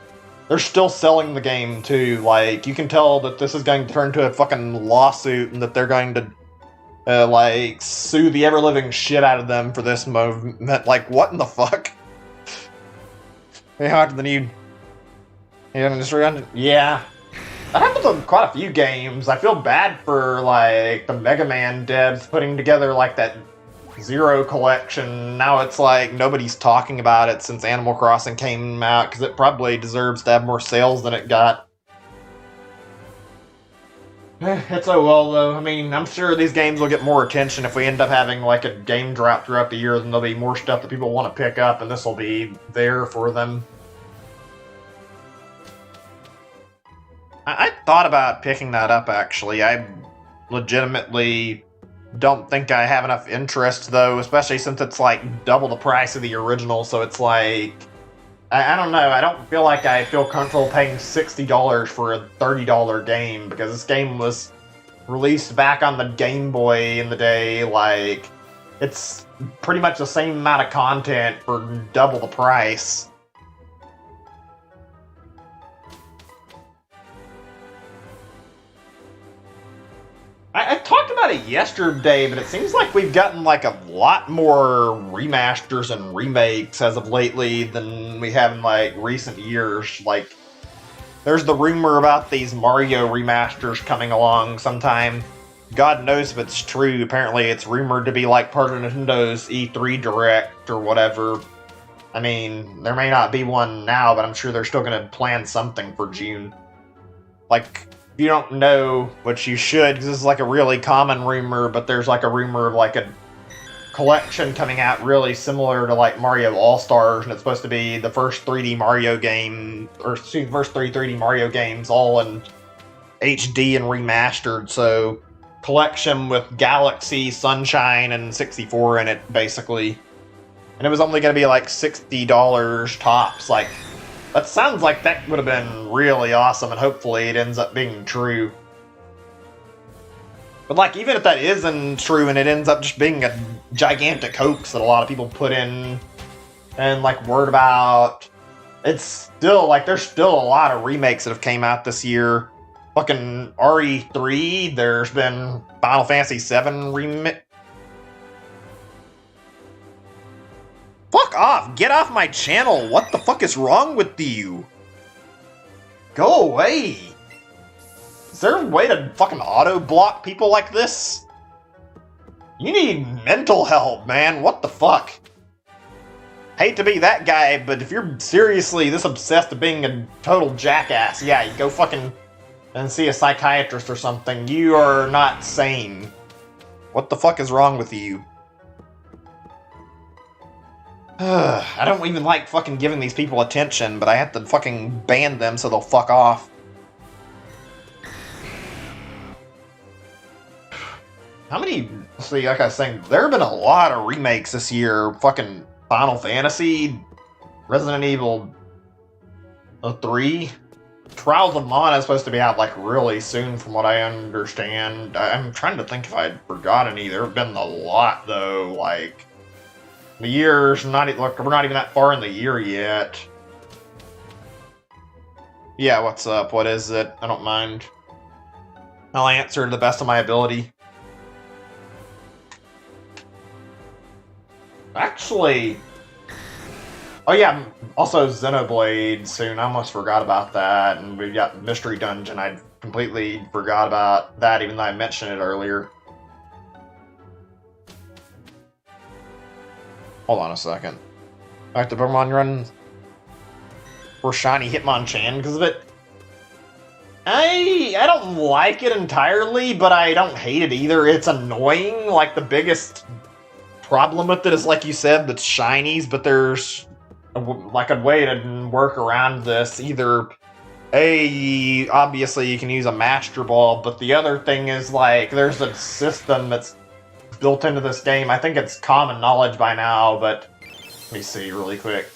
They're still selling the game, too. Like, you can tell that this is going to turn into a fucking lawsuit and that they're going to, like, sue the ever-living shit out of them for this movement. Like, what in the fuck? Yeah, the new industry. Yeah. That happens with quite a few games. I feel bad for, like, the Mega Man devs putting together, like, that Zero collection. Now it's like nobody's talking about it since Animal Crossing came out, because it probably deserves to have more sales than it got. It's oh well, though. I mean, I'm sure these games will get more attention if we end up having, like, a game drop throughout the year, then there'll be more stuff that people want to pick up, and this will be there for them. I thought about picking that up, actually. I legitimately don't think I have enough interest, though, especially since it's, like, double the price of the original, so it's like... I don't know, I don't feel like I feel comfortable paying $60 for a $30 game, because this game was released back on the Game Boy in the day. Like, it's pretty much the same amount of content for double the price. I talked about it yesterday, but it seems like we've gotten, like, a lot more remasters and remakes as of lately than we have in, like, recent years. Like, there's the rumor about these Mario remasters coming along sometime. God knows if it's true. Apparently it's rumored to be, like, part of Nintendo's E3 Direct or whatever. I mean, there may not be one now, but I'm sure they're still going to plan something for June. Like... If you don't know, which you should, because this is like a really common rumor, but there's like a rumor of like a collection coming out really similar to like Mario All-Stars, and it's supposed to be the first 3D Mario game, or the first three 3D Mario games all in HD and remastered, so collection with Galaxy, Sunshine, and 64 in it, basically. And it was only going to be like $60 tops, like That sounds like that would have been really awesome, and hopefully it ends up being true. But, like, even if that isn't true and it ends up just being a gigantic hoax that a lot of people put in and, like, word about, it's still, like, there's still a lot of remakes that have came out this year. Fucking RE3, there's been Final Fantasy VII remake. Fuck off! Get off my channel! What the fuck is wrong with you? Go away! Is there a way to fucking auto-block people like this? You need mental help, man. What the fuck? Hate to be that guy, but if you're seriously this obsessed with being a total jackass, yeah, you go fucking and see a psychiatrist or something. You are not sane. What the fuck is wrong with you? I don't even like fucking giving these people attention, but I have to fucking ban them so they'll fuck off. How many... See, like I was saying, there have been a lot of remakes this year. Fucking Final Fantasy, Resident Evil 3. Trials of Mana is supposed to be out, like, really soon, from what I understand. I'm trying to think if I'd forgotten any. There have been a lot, though, like... The year's not... Look, we're not even that far in the year yet. Yeah, what's up? What is it? I don't mind. I'll answer to the best of my ability. Actually... Oh yeah, also Xenoblade soon. I almost forgot about that. And we've got Mystery Dungeon. I completely forgot about that, even though I mentioned it earlier. Hold on a second. Back to Pokemon Run for Shiny Hitmonchan because of it. I don't like it entirely, but I don't hate it either. It's annoying. Like, the biggest problem with it is, like you said, that's shinies, but there's like a way to work around this. Either obviously you can use a Master Ball, but the other thing is, like, there's a system that's built into this game. I think it's common knowledge by now, but let me see really quick.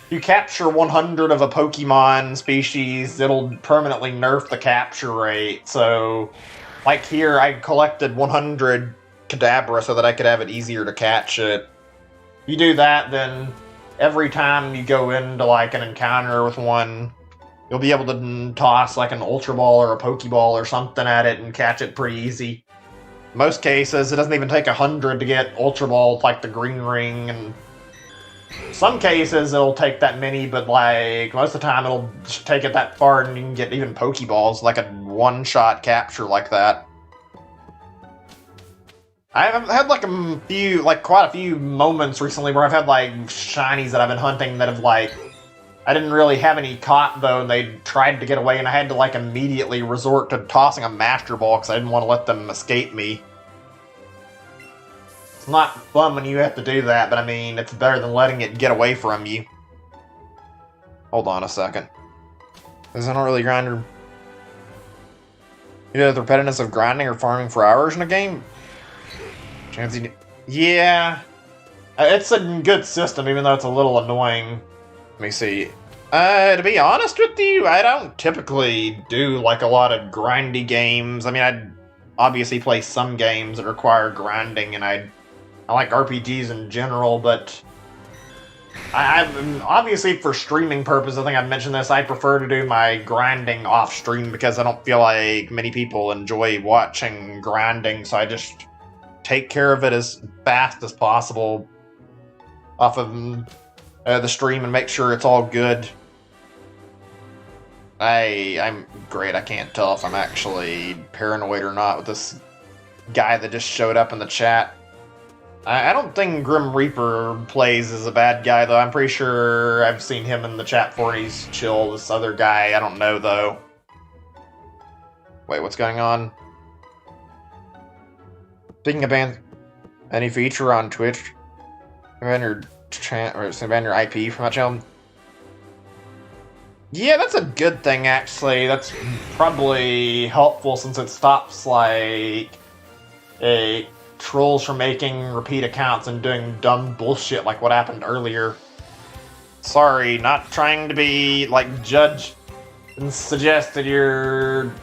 You capture 100 of a Pokemon species, it'll permanently nerf the capture rate. So, like here, I collected 100 Kadabra so that I could have it easier to catch it. If you do that, then every time you go into, like, an encounter with one, you'll be able to toss, like, an Ultra Ball or a Pokeball or something at it and catch it pretty easy. Most cases, it doesn't even take 100 to get Ultra Ball, like the Green Ring, and some cases it'll take that many, but, like, most of the time it'll take it that far and you can get even Pokeballs, like a one-shot capture like that. I've had, like, quite a few moments recently where I've had, like, shinies that I've been hunting that have, like, I didn't really have any caught, though, and they tried to get away, and I had to, like, immediately resort to tossing a Master Ball because I didn't want to let them escape me. It's not fun when you have to do that, but I mean, it's better than letting it get away from you. Hold on a second. This isn't really grinder. You know the repetitiveness of grinding or farming for hours in a game? Chansey... Yeah. It's a good system, even though it's a little annoying. Let me see. To be honest with you, I don't typically do, like, a lot of grindy games. I mean, I'd obviously play some games that require grinding, and I like RPGs in general, but I'm obviously for streaming purposes, I think I mentioned this, I prefer to do my grinding off stream because I don't feel like many people enjoy watching grinding, so I just take care of it as fast as possible off of the stream and make sure it's all good. I'm great. I can't tell if I'm actually paranoid or not with this guy that just showed up in the chat. I don't think Grim Reaper plays as a bad guy, though. I'm pretty sure I've seen him in the chat before. He's chill. This other guy, I don't know, though. Wait, what's going on? Speaking of any feature on Twitch, ban your ban your IP from that channel. Yeah, that's a good thing, actually. That's probably helpful since it stops, like, trolls from making repeat accounts and doing dumb bullshit like what happened earlier. Sorry, not trying to be, like, judge and suggest that you're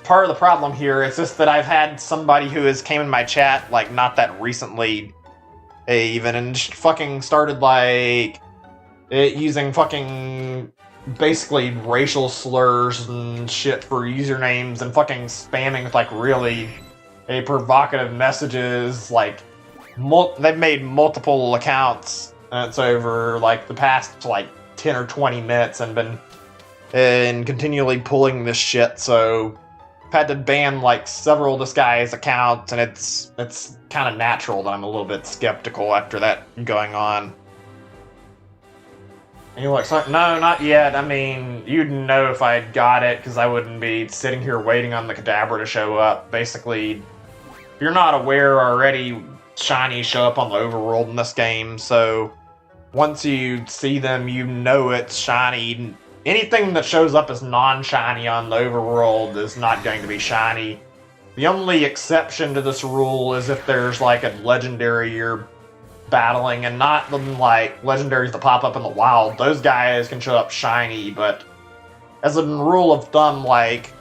part of the problem here. It's just that I've had somebody who has came in my chat, like, not that recently, even, and just fucking started, like, using fucking basically racial slurs and shit for usernames and fucking spamming with, like, really provocative messages. Like, they've made multiple accounts, and it's over, like, the past, like, 10 or 20 minutes and been continually pulling this shit, so I've had to ban, like, several of this guy's accounts, and it's kind of natural that I'm a little bit skeptical after that going on. And you're like, no, not yet. I mean, you'd know if I got it, because I wouldn't be sitting here waiting on the Kadabra to show up. Basically, if you're not aware already, shinies show up on the overworld in this game, so once you see them, you know it's shiny. Anything that shows up as non-shiny on the overworld is not going to be shiny. The only exception to this rule is if there's, like, a legendary you're battling, and not the, like, legendaries that pop up in the wild. Those guys can show up shiny, but as a rule of thumb, like,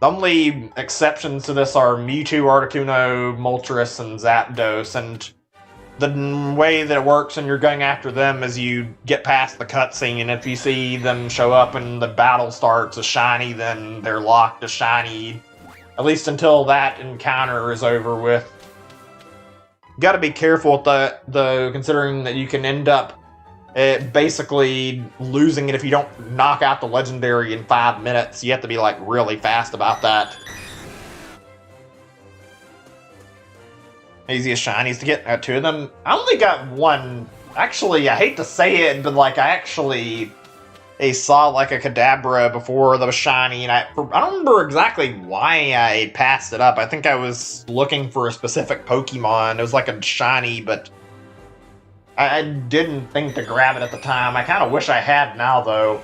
the only exceptions to this are Mewtwo, Articuno, Moltres, and Zapdos, and the way that it works when you're going after them is you get past the cutscene, and if you see them show up and the battle starts as shiny, then they're locked as shiny, at least until that encounter is over with. You gotta be careful with that, though, considering that you can end up basically losing it if you don't knock out the legendary in 5 minutes. You have to be, like, really fast about that. Easiest shinies to get, 2 of them. I only got 1. Actually, I hate to say it, but, like, I actually saw, like, a Kadabra before that was shiny, and I don't remember exactly why I passed it up. I think I was looking for a specific Pokemon. It was, like, a shiny, but I didn't think to grab it at the time. I kind of wish I had now, though.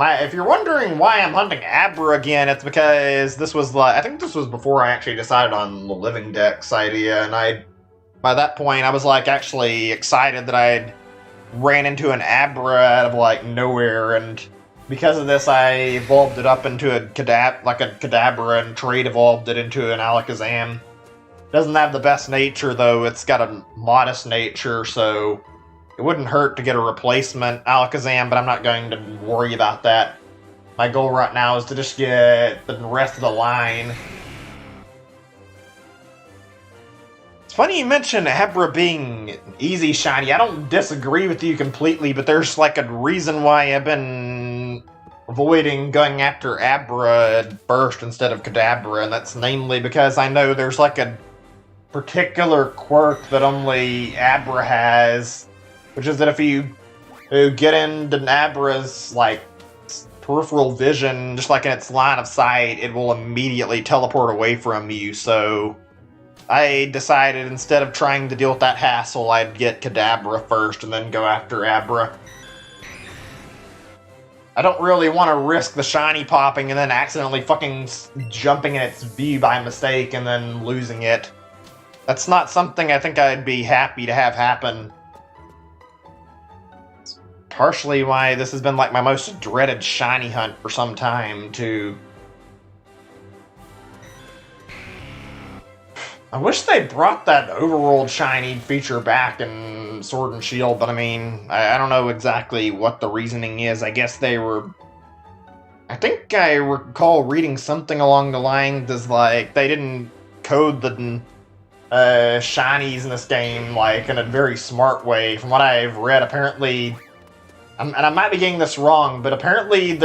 If you're wondering why I'm hunting Abra again, it's because this was, like, I think this was before I actually decided on the Living Dex idea, and by that point, I was, like, actually excited that I'd ran into an Abra out of, like, nowhere, and because of this, I evolved it up into a Kadabra, and trade evolved it into an Alakazam. It doesn't have the best nature, though. It's got a modest nature, so it wouldn't hurt to get a replacement Alakazam, but I'm not going to worry about that. My goal right now is to just get the rest of the line. It's funny you mention Abra being easy shiny. I don't disagree with you completely, but there's, like, a reason why I've been avoiding going after Abra at first instead of Kadabra, and that's namely because I know there's, like, a particular quirk that only Abra has, which is that if you get into Abra's, like, peripheral vision, just like in its line of sight, it will immediately teleport away from you, so I decided instead of trying to deal with that hassle, I'd get Kadabra first and then go after Abra. I don't really want to risk the shiny popping and then accidentally fucking jumping in its view by mistake and then losing it. That's not something I think I'd be happy to have happen. It's partially why this has been, like, my most dreaded shiny hunt for some time, too. I wish they brought that overworld shiny feature back in Sword and Shield, but I mean, I don't know exactly what the reasoning is. I guess they were... I think I recall reading something along the lines as, like, they didn't code the shinies in this game, like, in a very smart way. From what I've read, apparently... and I might be getting this wrong, but apparently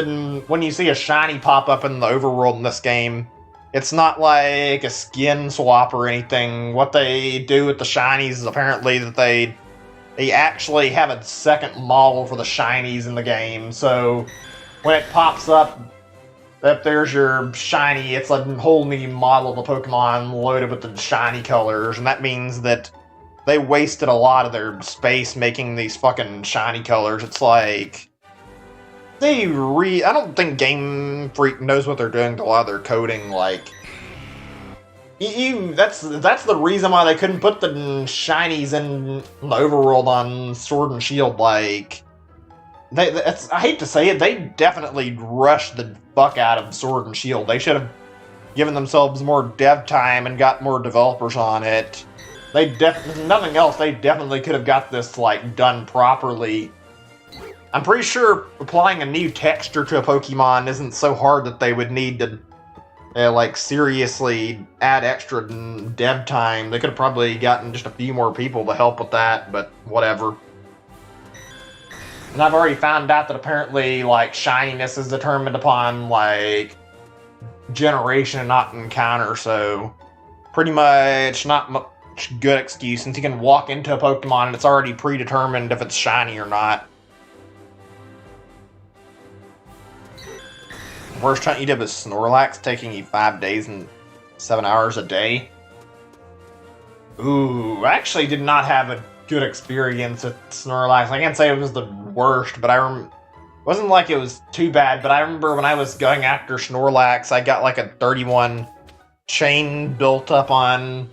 when you see a shiny pop up in the overworld in this game, it's not like a skin swap or anything. What they do with the shinies is apparently that they actually have a second model for the shinies in the game. So when it pops up, if there's your shiny, it's a whole new model of the Pokemon loaded with the shiny colors, and that means that they wasted a lot of their space making these fucking shiny colors. It's like... I don't think Game Freak knows what they're doing to a lot of their coding, like... That's the reason why they couldn't put the shinies in the overworld on Sword and Shield. Like, I hate to say it, they definitely rushed the fuck out of Sword and Shield. They should have given themselves more dev time and got more developers on it. Nothing else, they definitely could have got this, like, done properly. I'm pretty sure applying a new texture to a Pokemon isn't so hard that they would need to, like, seriously add extra dev time. They could have probably gotten just a few more people to help with that, but whatever. And I've already found out that apparently, like, shininess is determined upon, like, generation and not encounter, so pretty much not much good excuse, since you can walk into a Pokemon and it's already predetermined if it's shiny or not. Worst hunt you did was Snorlax, taking you 5 days and 7 hours a day. Ooh, I actually did not have a good experience with Snorlax. I can't say it was the worst, but it wasn't like it was too bad, but I remember when I was going after Snorlax, I got like a 31 chain built up on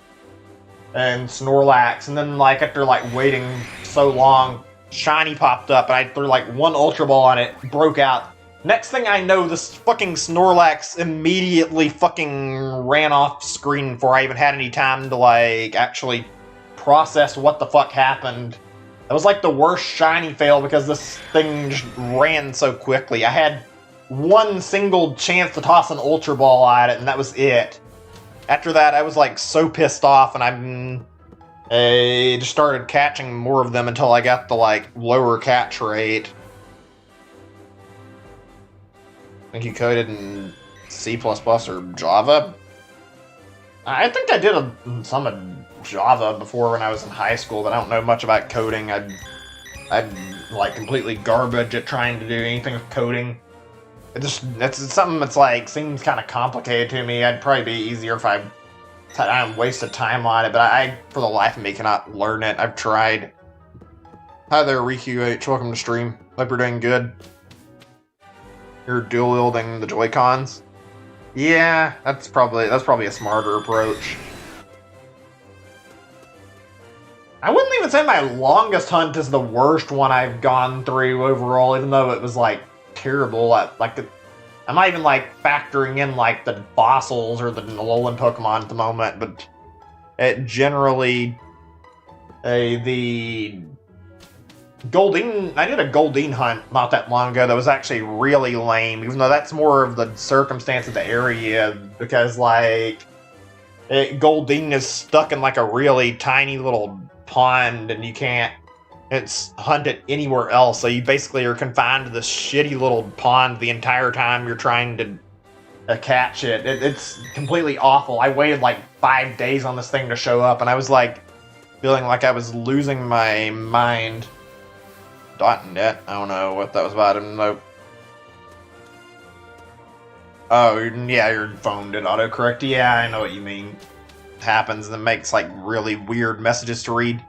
and Snorlax, and then like after like waiting so long, shiny popped up, and I threw like one Ultra Ball on it, broke out. Next thing I know, this fucking Snorlax immediately fucking ran off screen before I even had any time to like actually process what the fuck happened. That was like the worst shiny fail because this thing just ran so quickly. I had one single chance to toss an Ultra Ball at it, and that was it. After that, I was like so pissed off, and I just started catching more of them until I got the like lower catch rate. I think you coded in C++ or Java. I think I did some of Java before when I was in high school, but I don't know much about coding. I'm like completely garbage at trying to do anything with coding. It's something that's like seems kind of complicated to me. I'd probably be easier if I hadn't wasted time on it, but I for the life of me cannot learn it. I've tried. Hi there, RiQH. Welcome to stream. Hope you're doing good. You're dual wielding the Joy-Cons. Yeah, that's probably a smarter approach. I wouldn't even say my longest hunt is the worst one I've gone through overall, even though it was like terrible. I'm not even like factoring in like the fossils or the Alolan Pokemon at the moment, but it generally the Goldeen. I did a Goldeen hunt not that long ago that was actually really lame, even though that's more of the circumstance of the area, because like Goldeen is stuck in like a really tiny little pond and you can't hunt it anywhere else, so you basically are confined to this shitty little pond the entire time you're trying to catch it. It's completely awful. I waited like 5 days on this thing to show up, and I was like feeling like I was losing my mind. .net, I don't know what that was about. I don't know. Oh, yeah, your phone did autocorrect. Yeah, I know what you mean. It happens and it makes like really weird messages to read.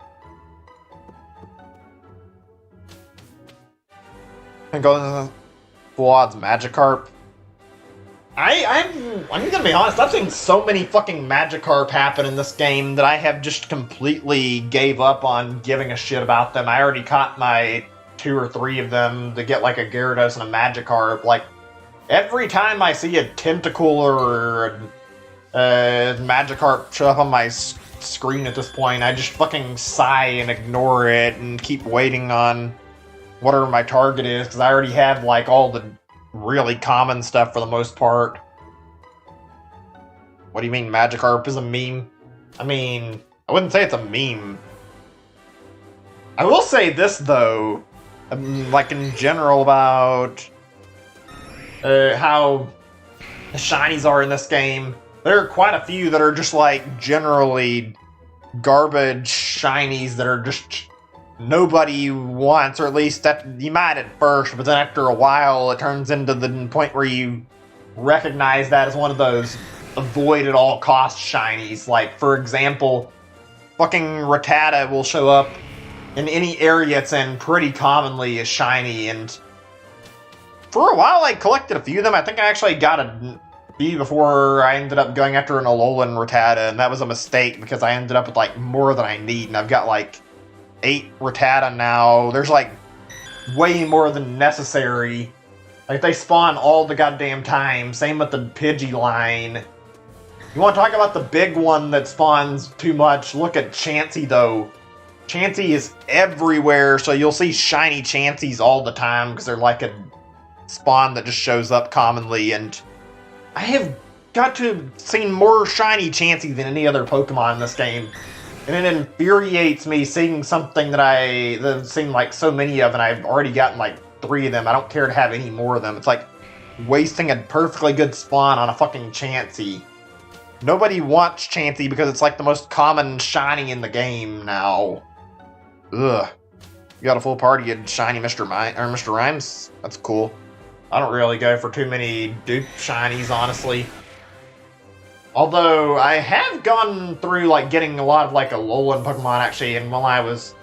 And go full odds Magikarp. I'm gonna be honest, I've seen so many fucking Magikarp happen in this game that I have just completely gave up on giving a shit about them. I already caught my 2 or 3 of them to get like a Gyarados and a Magikarp. Like, every time I see a Tentacool or a Magikarp show up on my screen at this point, I just fucking sigh and ignore it and keep waiting on whatever my target is, because I already have like all the really common stuff for the most part. What do you mean Magikarp is a meme? I mean, I wouldn't say it's a meme. I will say this though, like in general about how the shinies are in this game. There are quite a few that are just like generally garbage shinies that are just nobody wants, or at least that you might at first, but then after a while it turns into the point where you recognize that as one of those avoid at all costs shinies. Like, for example, fucking Rattata will show up in any area it's in pretty commonly as shiny, and for a while I collected a few of them. I think I actually got a be before I ended up going after an Alolan Rattata, and that was a mistake because I ended up with like more than I need, and I've got like 8 Rattata now. There's like way more than necessary. Like they spawn all the goddamn time. Same with the Pidgey line. You want to talk about the big one that spawns too much? Look at Chansey though. Chansey is everywhere, so you'll see shiny Chanseys all the time because they're like a spawn that just shows up commonly, and I have got to have seen more shiny Chansey than any other Pokemon in this game. And it infuriates me seeing something that I've seen like so many of, and I've already gotten like 3 of them. I don't care to have any more of them. It's like wasting a perfectly good spawn on a fucking Chansey. Nobody wants Chansey because it's like the most common shiny in the game now. Ugh. You got a full party of shiny Mr. Rhymes? That's cool. I don't really go for too many dupe shinies, honestly. Although, I have gone through, like, getting a lot of, like, Alolan Pokemon, actually, and while I was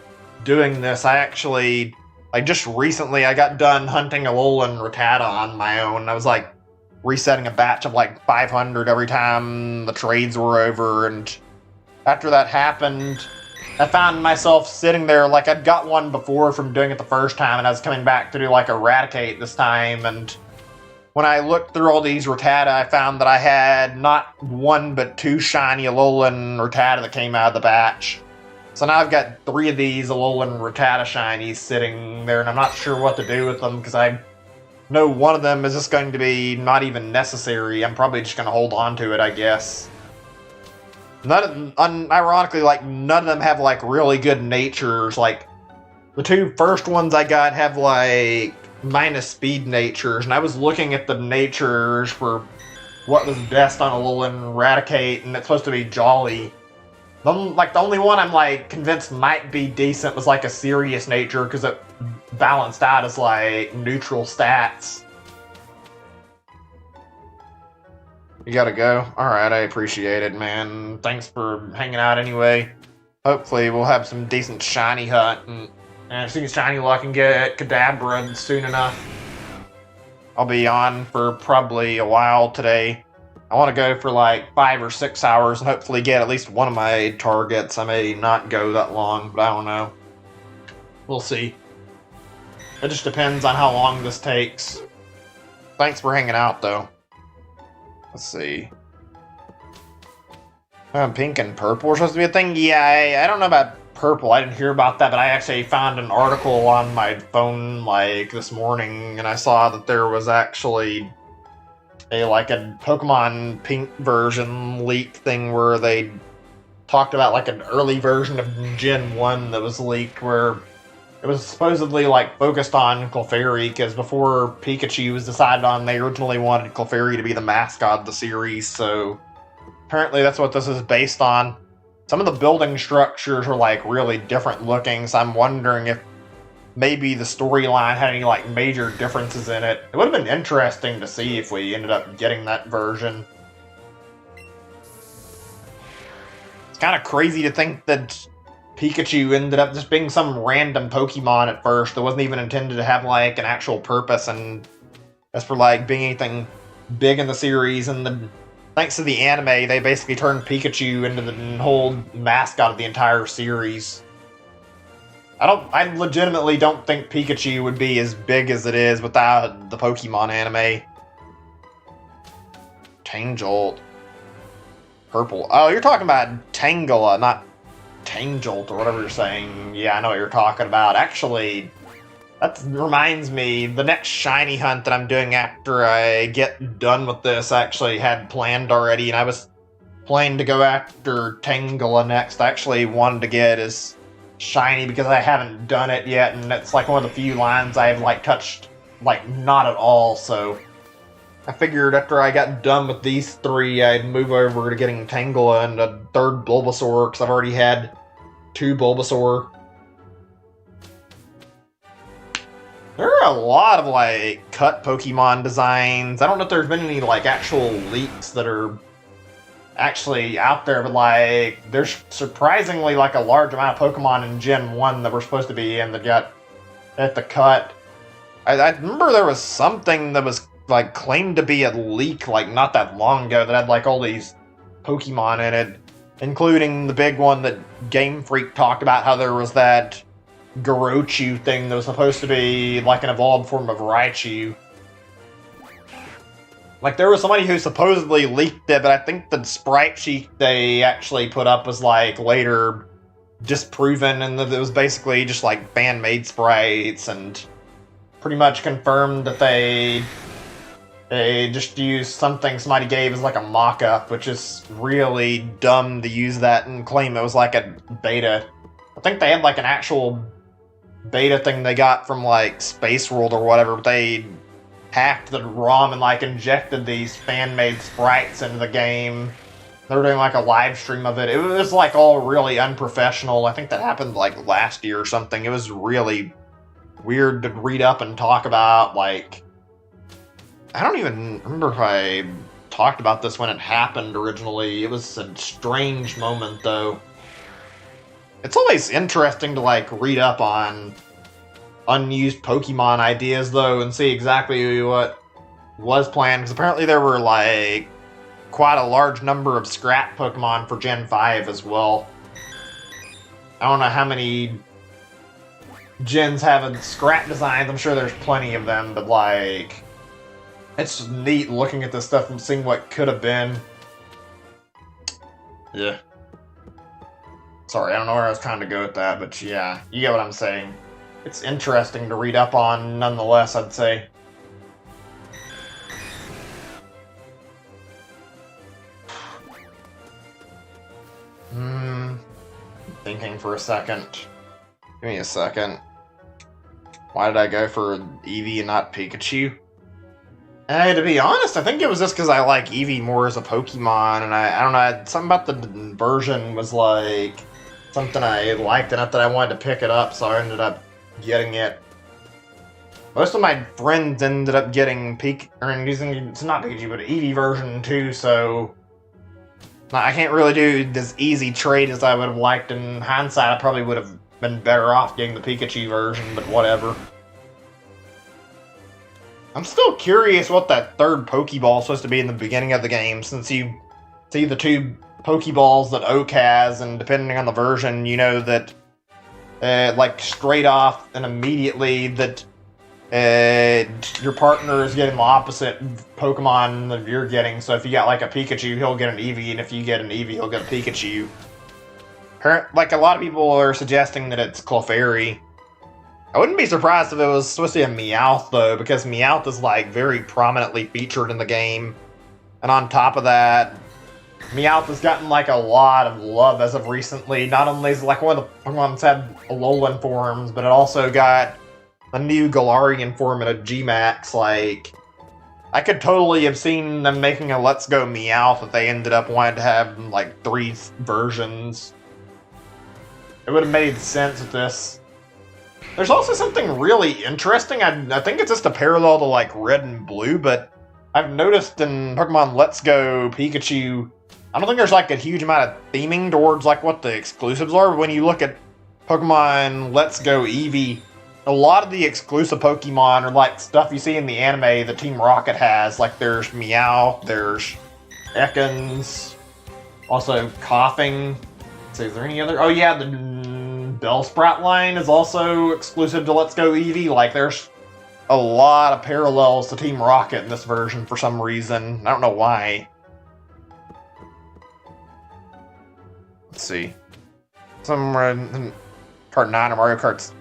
doing this, I actually, like, just recently, I got done hunting Alolan Rattata on my own. I was, like, resetting a batch of, like, 500 every time the trades were over, and after that happened, I found myself sitting there, like, I'd got one before from doing it the first time, and I was coming back to do, like, Eradicate this time, and when I looked through all these Rattata, I found that I had not 1 but 2 shiny Alolan Rattata that came out of the batch. So now I've got 3 of these Alolan Rattata shinies sitting there, and I'm not sure what to do with them, because I know one of them is just going to be not even necessary. I'm probably just going to hold on to it, I guess. Ironically, like, none of them have, like, really good natures. Like, the 2 first ones I got have, like, minus speed natures, and I was looking at the natures for what was best on Alolan Eradicate, and it's supposed to be Jolly. The only one I'm, like, convinced might be decent was, like, a serious nature, because it balanced out as, like, neutral stats. You gotta go? Alright, I appreciate it, man. Thanks for hanging out anyway. Hopefully we'll have some decent shiny hunt, and as soon as shiny luck can get Kadabra soon enough. I'll be on for probably a while today. I want to go for like 5 or 6 hours and hopefully get at least one of my targets. I may not go that long, but I don't know. We'll see. It just depends on how long this takes. Thanks for hanging out, though. Let's see. Pink and purple are supposed to be a thing? Yeah, I don't know about purple. I didn't hear about that, but I actually found an article on my phone, like, this morning, and I saw that there was actually a Pokemon Pink version leak thing where they talked about, like, an early version of Gen 1 that was leaked where it was supposedly, like, focused on Clefairy, because before Pikachu was decided on, they originally wanted Clefairy to be the mascot of the series, so apparently that's what this is based on. Some of the building structures are, like, really different looking, so I'm wondering if maybe the storyline had any, like, major differences in it. It would have been interesting to see if we ended up getting that version. It's kind of crazy to think that Pikachu ended up just being some random Pokemon at first that wasn't even intended to have, like, an actual purpose, and as for, like, being anything big in the series, and then thanks to the anime, they basically turned Pikachu into the whole mascot of the entire series. I legitimately don't think Pikachu would be as big as it is without the Pokemon anime. Tangolt. Purple. Oh, you're talking about Tangela, not Tangolt or whatever you're saying. Yeah, I know what you're talking about. Actually, that reminds me, the next shiny hunt that I'm doing after I get done with this I actually had planned already, and I was planning to go after Tangela next. I actually wanted to get his shiny because I haven't done it yet, and it's like one of the few lines I've, like, touched, like, not at all, so I figured after I got done with these 3, I'd move over to getting Tangela and a 3rd Bulbasaur, because I've already had 2 Bulbasaur. There are a lot of, like, cut Pokemon designs. I don't know if there's been any, like, actual leaks that are actually out there, but, like, there's surprisingly, like, a large amount of Pokemon in Gen 1 that were supposed to be in that got at the cut. I remember there was something that was like claimed to be a leak like not that long ago that had like all these Pokemon in it, including the big one that Game Freak talked about, how there was that Garochu thing that was supposed to be like an evolved form of Raichu. Like, there was somebody who supposedly leaked it, but I think the sprite sheet they actually put up was, like, later disproven, and that it was basically just, like, fan-made sprites, and pretty much confirmed that they just used something somebody gave as, like, a mock-up, which is really dumb to use that and claim it was, like, a beta. I think they had, like, an actual beta thing they got from, like, Space World or whatever, but they hacked the ROM and like injected these fan-made sprites into the game. They were doing like a live stream of it. It was like all really unprofessional. I think that happened like last year or something. It was really weird to read up and talk about. Like, I don't even remember if I talked about this when it happened originally. It was a strange moment though. It's always interesting to like read up on unused Pokemon ideas though and see exactly what was planned, because apparently there were like quite a large number of scrap Pokemon for Gen 5 as well. I don't know how many gens have scrap designs. I'm sure there's plenty of them, but like it's neat looking at this stuff and seeing what could have been. Yeah. Sorry, I don't know where I was trying to go with that, but yeah, you get what I'm saying. It's interesting to read up on, nonetheless, I'd say. Thinking for a second. Give me a second. Why did I go for Eevee and not Pikachu? To be honest, I think it was just because I like Eevee more as a Pokemon, and I don't know, something about the version was like something I liked enough that I wanted to pick it up, so I ended up getting it. Most of my friends ended up getting using, it's not Pikachu, but Eevee version too, so I can't really do this easy trade as I would have liked. In hindsight, I probably would have been better off getting the Pikachu version, but whatever. I'm still curious what that third Pokeball is supposed to be in the beginning of the game, since you see the two Pokeballs that Oak has, and depending on the version, you know that like straight off and immediately that your partner is getting the opposite Pokemon that you're getting. So if you got like a Pikachu, he'll get an Eevee, and if you get an Eevee, he'll get a Pikachu. Like a lot of people are suggesting that it's Clefairy. I wouldn't be surprised if it was supposed to be a Meowth though, because Meowth is like very prominently featured in the game. And on top of that, Meowth has gotten like a lot of love as of recently. Not only is it like one of the Pokemon that's had Alolan forms, but it also got a new Galarian form and a G-Max. Like, I could totally have seen them making a Let's Go Meowth if they ended up wanting to have like 3 versions. It would have made sense with this. There's also something really interesting. I think it's just a parallel to like Red and Blue, but I've noticed in Pokemon Let's Go Pikachu, I don't think there's like a huge amount of theming towards like what the exclusives are. But when you look at Pokemon Let's Go Eevee, a lot of the exclusive Pokemon are like stuff you see in the anime that Team Rocket has. Like there's Meow, there's Ekans, also Coughing. Let's see, is there any other? Oh yeah, the Bellsprout line is also exclusive to Let's Go Eevee. Like there's a lot of parallels to Team Rocket in this version for some reason. I don't know why. Let's see. Somewhere in Part 9 of Mario Kart's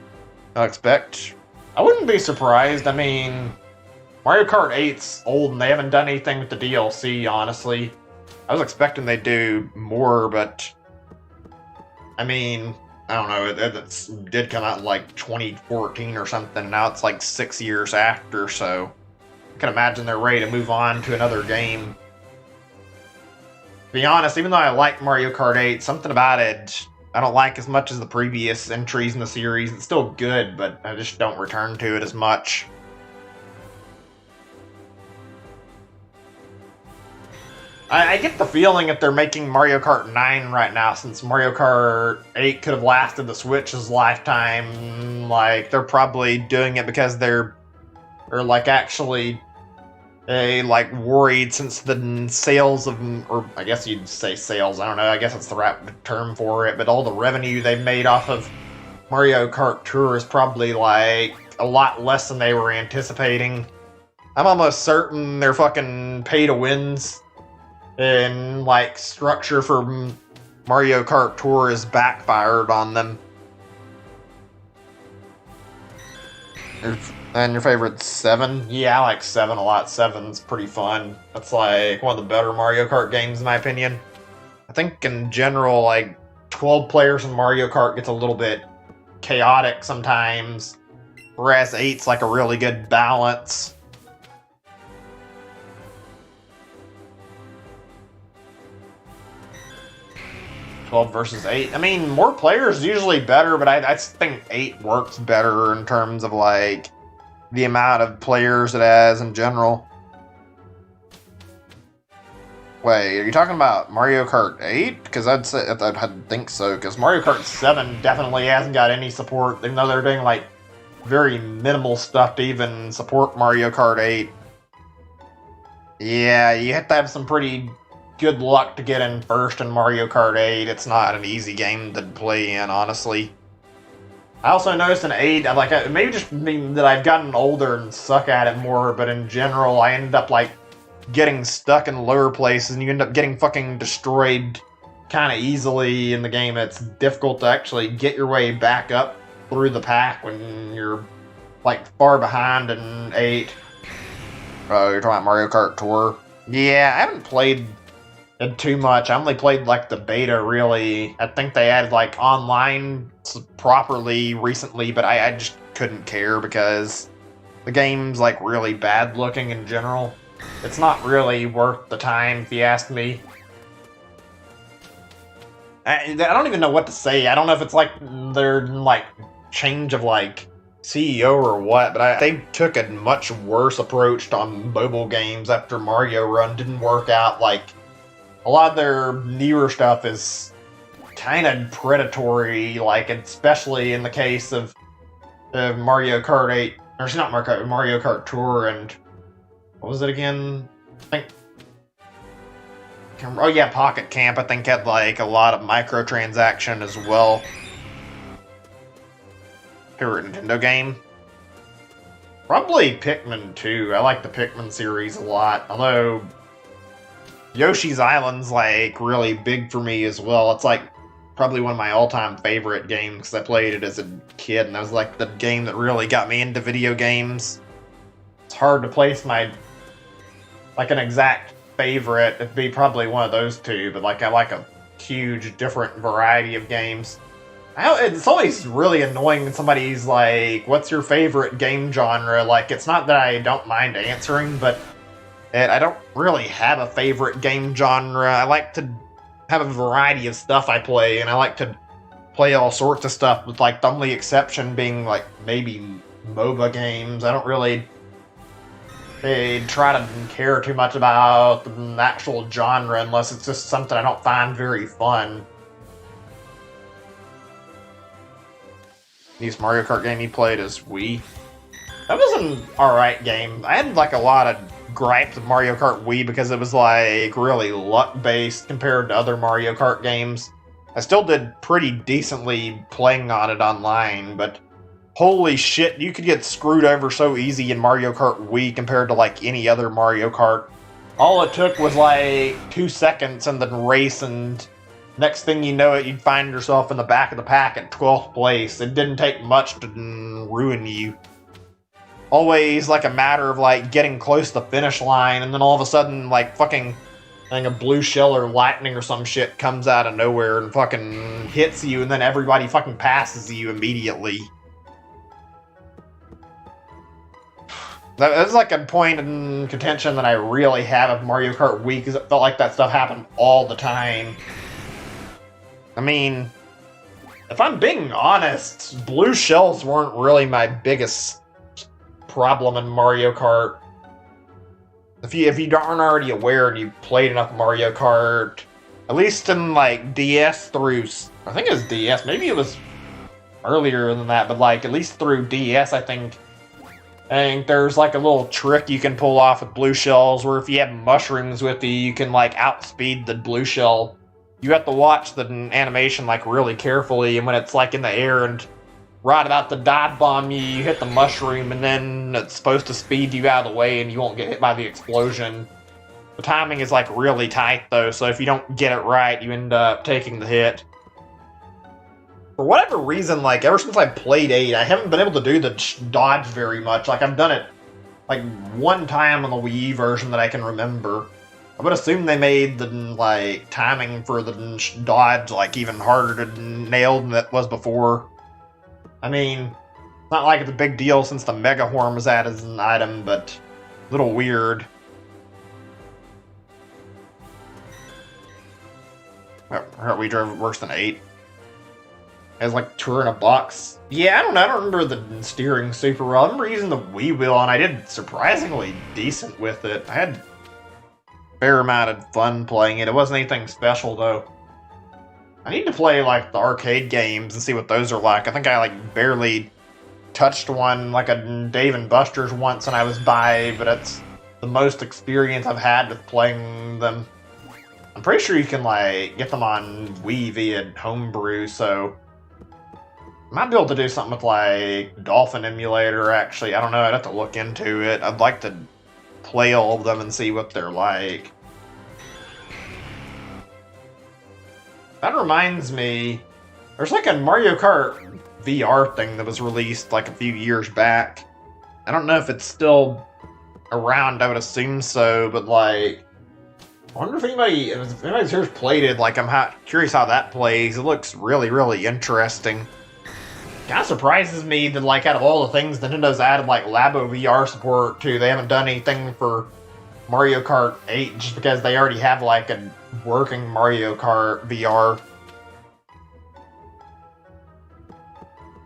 I expect. I wouldn't be surprised. I mean, Mario Kart 8's old and they haven't done anything with the DLC, honestly. I was expecting they'd do more, but I mean, I don't know, it did come out in like 2014 or something. Now it's like 6 years after, so I can imagine they're ready to move on to another game. To be honest, even though I like Mario Kart 8, something about it I don't like as much as the previous entries in the series. It's still good, but I just don't return to it as much. I get the feeling that they're making Mario Kart 9 right now, since Mario Kart 8 could have lasted the Switch's lifetime. Like, they're probably doing it because they're like actually like worried since the sales of, or I guess you'd say sales, I don't know, I guess that's the right term for it, but all the revenue they've made off of Mario Kart Tour is probably like a lot less than they were anticipating. I'm almost certain their fucking pay-to-wins and like structure for Mario Kart Tour is backfired on them. And your favorite 7? Yeah, I like 7 a lot. 7's pretty fun. That's like one of the better Mario Kart games in my opinion. I think in general, like 12 players in Mario Kart gets a little bit chaotic sometimes, whereas 8's like a really good balance. "12 versus 8. I mean, more players is usually better, but I think 8 works better in terms of like the amount of players it has in general. Wait, are you talking about Mario Kart 8? Because I'd think so, because Mario Kart 7 definitely hasn't got any support, even though they're doing like very minimal stuff to even support Mario Kart 8. Yeah, you have to have some pretty good luck to get in first in Mario Kart 8. It's not an easy game to play in, honestly. I also noticed in 8, like, maybe just mean that I've gotten older and suck at it more, but in general, I ended up, like, getting stuck in lower places, and you end up getting fucking destroyed kind of easily in the game. It's difficult to actually get your way back up through the pack when you're, like, far behind in 8. Oh, you're talking about Mario Kart Tour? Yeah, I haven't played it too much. I only played, like, the beta, really. I think they added, like, online properly recently, but I just couldn't care because the game's, like, really bad looking in general. It's not really worth the time, if you ask me. I don't even know what to say. I don't know if it's, like, their, like, change of, like, CEO or what, but they took a much worse approach on mobile games after Mario Run didn't work out. Like, a lot of their newer stuff is kind of predatory, like, especially in the case of Mario Kart 8, or it's not Mario Kart Tour, and what was it again? I think, oh yeah, Pocket Camp, I think, had, like, a lot of microtransaction as well. Favorite Nintendo game? Probably Pikmin 2. I like the Pikmin series a lot, although Yoshi's Island's, like, really big for me as well. It's, like, probably one of my all-time favorite games, because I played it as a kid, and that was, like, the game that really got me into video games. It's hard to place my, like, an exact favorite. It'd be probably one of those two, but, like, I like a huge, different variety of games. It's always really annoying when somebody's like, what's your favorite game genre? Like, it's not that I don't mind answering, but I don't really have a favorite game genre. I like to have a variety of stuff I play, and I like to play all sorts of stuff, with, like, the only exception being, like, maybe MOBA games. I don't really try to care too much about the actual genre unless it's just something I don't find very fun. This Mario Kart game you played is Wii. That was an alright game. I had, like, a lot of gripes with Mario Kart Wii because it was, like, really luck-based compared to other Mario Kart games. I still did pretty decently playing on it online, but holy shit, you could get screwed over so easy in Mario Kart Wii compared to, like, any other Mario Kart. All it took was, like, 2 seconds in the race, and next thing you know it, you'd find yourself in the back of the pack at 12th place. It didn't take much to ruin you. Always, like, a matter of, like, getting close to the finish line, and then all of a sudden, like, fucking, I think a blue shell or lightning or some shit comes out of nowhere and fucking hits you, and then everybody fucking passes you immediately. That's, like, a point in contention that I really have of Mario Kart Wii, because it felt like that stuff happened all the time. I mean, if I'm being honest, blue shells weren't really my biggest problem in Mario Kart. If you aren't already aware and you played enough Mario Kart, at least in, like, DS through, I think it was DS, maybe it was earlier than that, but, like, at least through DS, I think And there's like a little trick you can pull off with blue shells where if you have mushrooms with you, you can like outspeed the blue shell. You have to watch the animation like really carefully, and when it's like in the air and right about to dive bomb you, you hit the mushroom, and then it's supposed to speed you out of the way and you won't get hit by the explosion. The timing is like really tight though, so if you don't get it right, you end up taking the hit. For whatever reason, like, ever since I played 8, I haven't been able to do the dodge very much. Like, I've done it, like, one time on the Wii version that I can remember. I would assume they made the, like, timing for the dodge, like, even harder to nail than it was before. I mean, it's not like it's a big deal since the Mega Horn was added as an item, but a little weird. We drove worse than 8. As like touring a box. Yeah, I don't know. I don't remember the steering super well. I remember using the Wii wheel, and I did surprisingly decent with it. I had a fair amount of fun playing it. It wasn't anything special though. I need to play like the arcade games and see what those are like. I think I like barely touched one, like a Dave and Buster's once when I was by, but it's the most experience I've had with playing them. I'm pretty sure you can like get them on Wii via homebrew, so might be able to do something with, like, Dolphin Emulator, actually. I don't know, I'd have to look into it. I'd like to play all of them and see what they're like. That reminds me, there's, like, a Mario Kart VR thing that was released, like, a few years back. I don't know if it's still around, I would assume so, but, like, I wonder if anybody's here's played it. Like, I'm curious how that plays. It looks really, really interesting. Kind of surprises me that, like, out of all the things Nintendo's added, like, Labo VR support to, they haven't done anything for Mario Kart 8 just because they already have, like, a working Mario Kart VR.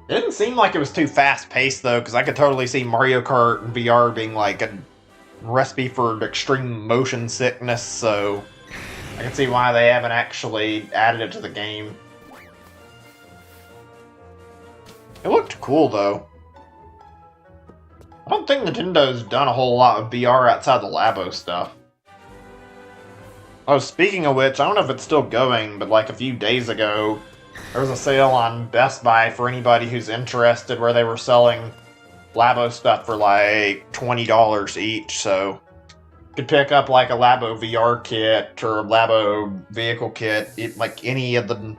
It didn't seem like it was too fast-paced, though, because I could totally see Mario Kart VR being, like, a recipe for extreme motion sickness, so I can see why they haven't actually added it to the game. It looked cool, though. I don't think Nintendo's done a whole lot of VR outside the Labo stuff. Oh, speaking of which, I don't know if it's still going, but like a few days ago, there was a sale on Best Buy for anybody who's interested where they were selling Labo stuff for like $20 each, so you could pick up like a Labo VR kit or a Labo vehicle kit, like any of the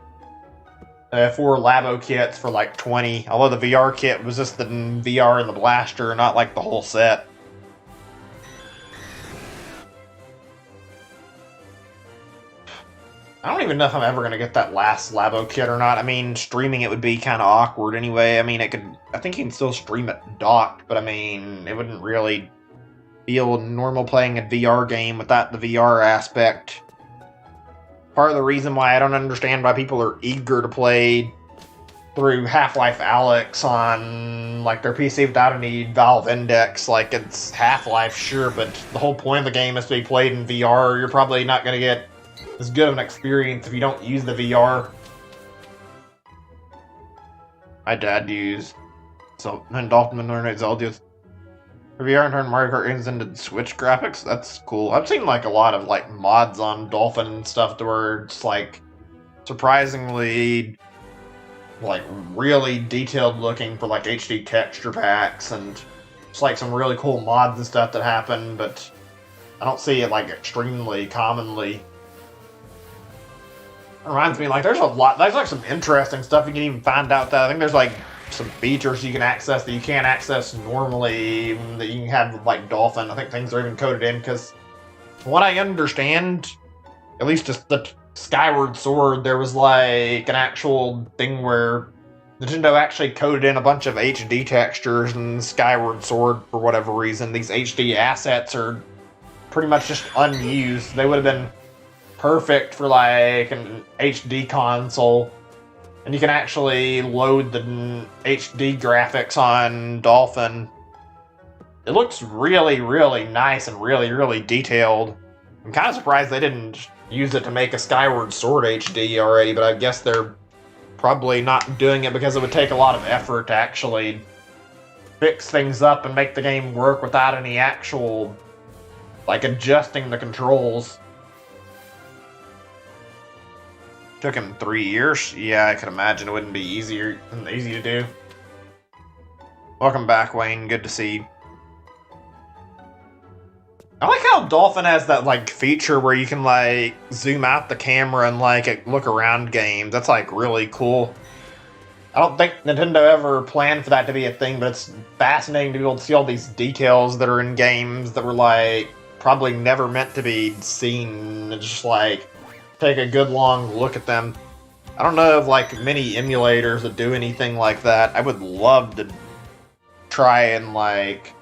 4 Labo kits for like $20, although the VR kit was just the VR and the blaster, not like the whole set. I don't even know if I'm ever going to get that last Labo kit or not. I mean, streaming it would be kind of awkward anyway. I mean, I think you can still stream it docked, but I mean, it wouldn't really feel normal playing a VR game without the VR aspect. Part of the reason why I don't understand why people are eager to play through Half-Life Alyx on like their PC without any Valve Index. Like, it's Half-Life, sure, but the whole point of the game is to be played in VR. You're probably not going to get as good of an experience if you don't use the VR. My dad used Dolphin and Zelda. VR and turned Mario Kart games into Switch graphics. That's cool. I've seen like a lot of like mods on Dolphin and stuff to where it's like surprisingly like really detailed looking for like HD texture packs and just like some really cool mods and stuff that happen, but I don't see it like extremely commonly. It reminds me, like, there's like some interesting stuff you can even find out that I think there's like some features you can access that you can't access normally that you can have with like Dolphin. I think things are even coded in because from what I understand, at least just the Skyward Sword, there was like an actual thing where Nintendo actually coded in a bunch of HD textures in Skyward Sword for whatever reason. These HD assets are pretty much just unused. They would have been perfect for like an HD console. And you can actually load the HD graphics on Dolphin. It looks really, really nice and really, really detailed. I'm kind of surprised they didn't use it to make a Skyward Sword HD already, but I guess they're probably not doing it because it would take a lot of effort to actually fix things up and make the game work without any actual, like, adjusting the controls. Took him 3 years. Yeah, I could imagine it wouldn't be easy to do. Welcome back, Wayne. Good to see you. I like how Dolphin has that, like, feature where you can, like, zoom out the camera and, like, look around games. That's, like, really cool. I don't think Nintendo ever planned for that to be a thing, but it's fascinating to be able to see all these details that are in games that were, like, probably never meant to be seen. And just, like, take a good long look at them. I don't know of, like, many emulators that do anything like that. I would love to try and, like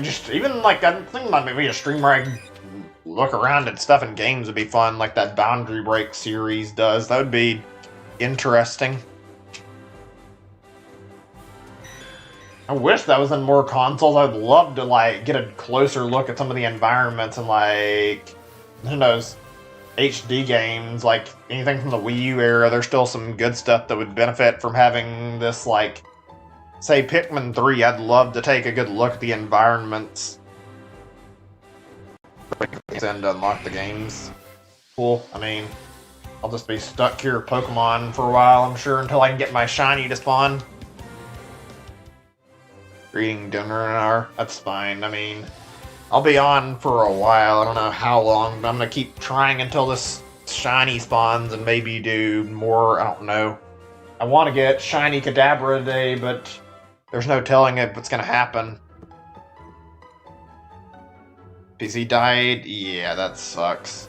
just even, like, I'm thinking about maybe a stream where I can look around at stuff in games would be fun, like that Boundary Break series does. That would be interesting. I wish that was in more consoles. I'd love to, like, get a closer look at some of the environments and, like, who knows, HD games, like anything from the Wii U era. There's still some good stuff that would benefit from having this, like, say Pikmin 3, I'd love to take a good look at the environments and unlock the games. Cool. I mean, I'll just be stuck here Pokemon for a while, I'm sure, until I can get my shiny to spawn. Eating dinner in an hour. That's fine. I mean, I'll be on for a while. I don't know how long, but I'm gonna keep trying until this shiny spawns and maybe do more. I don't know. I want to get shiny Kadabra today, but there's no telling if it's gonna happen. PC died? Yeah, that sucks.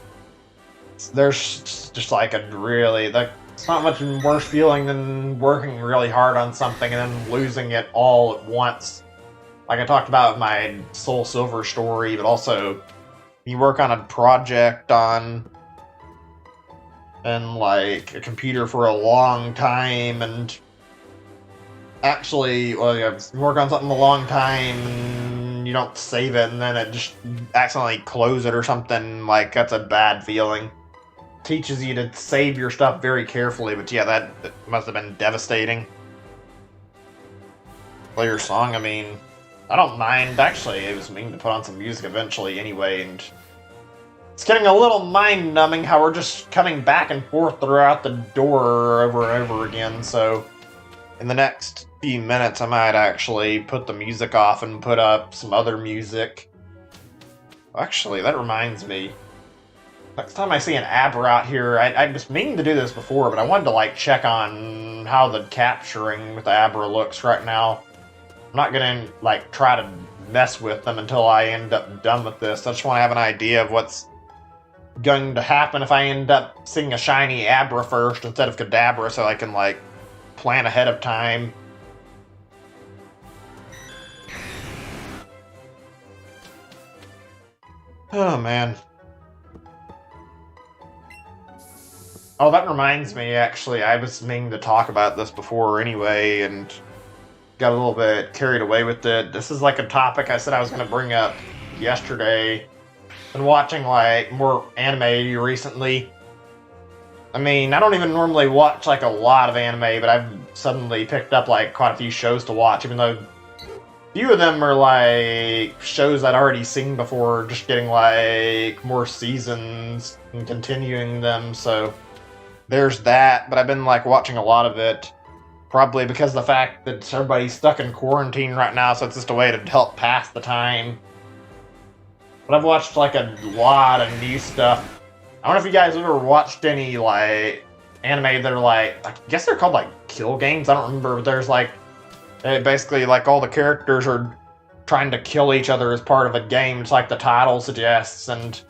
There's just like a really, like, it's not much worse feeling than working really hard on something and then losing it all at once. Like I talked about with my Soul Silver story, but also you work on a project and like a computer for a long time, and actually, well, you work on something a long time, you don't save it, and then it just accidentally close it or something. Like, that's a bad feeling. Teaches you to save your stuff very carefully, but yeah, that must have been devastating. Play your song, I mean, I don't mind. Actually, it was mean to put on some music eventually anyway, and it's getting a little mind-numbing how we're just coming back and forth throughout the door over and over again, so in the next few minutes I might actually put the music off and put up some other music. Actually, that reminds me. Next time I see an Abra out here, I was meaning to do this before, but I wanted to, like, check on how the capturing with the Abra looks right now. I'm not gonna, like, try to mess with them until I end up done with this. I just want to have an idea of what's going to happen if I end up seeing a shiny Abra first instead of Kadabra, so I can, like, plan ahead of time. Oh, man. Oh, that reminds me, actually, I was meaning to talk about this before anyway, and got a little bit carried away with it. This is, like, a topic I said I was going to bring up yesterday. Been watching, like, more anime recently. I mean, I don't even normally watch, like, a lot of anime, but I've suddenly picked up, like, quite a few shows to watch, even though a few of them are, like, shows I'd already seen before, just getting, like, more seasons and continuing them, so there's that. But I've been, like, watching a lot of it, probably because of the fact that everybody's stuck in quarantine right now, so it's just a way to help pass the time. But I've watched, like, a lot of new stuff. I don't know if you guys ever watched any, like, anime that are, like, I guess they're called, like, kill games? I don't remember, but there's, like, basically, like, all the characters are trying to kill each other as part of a game, just like the title suggests, and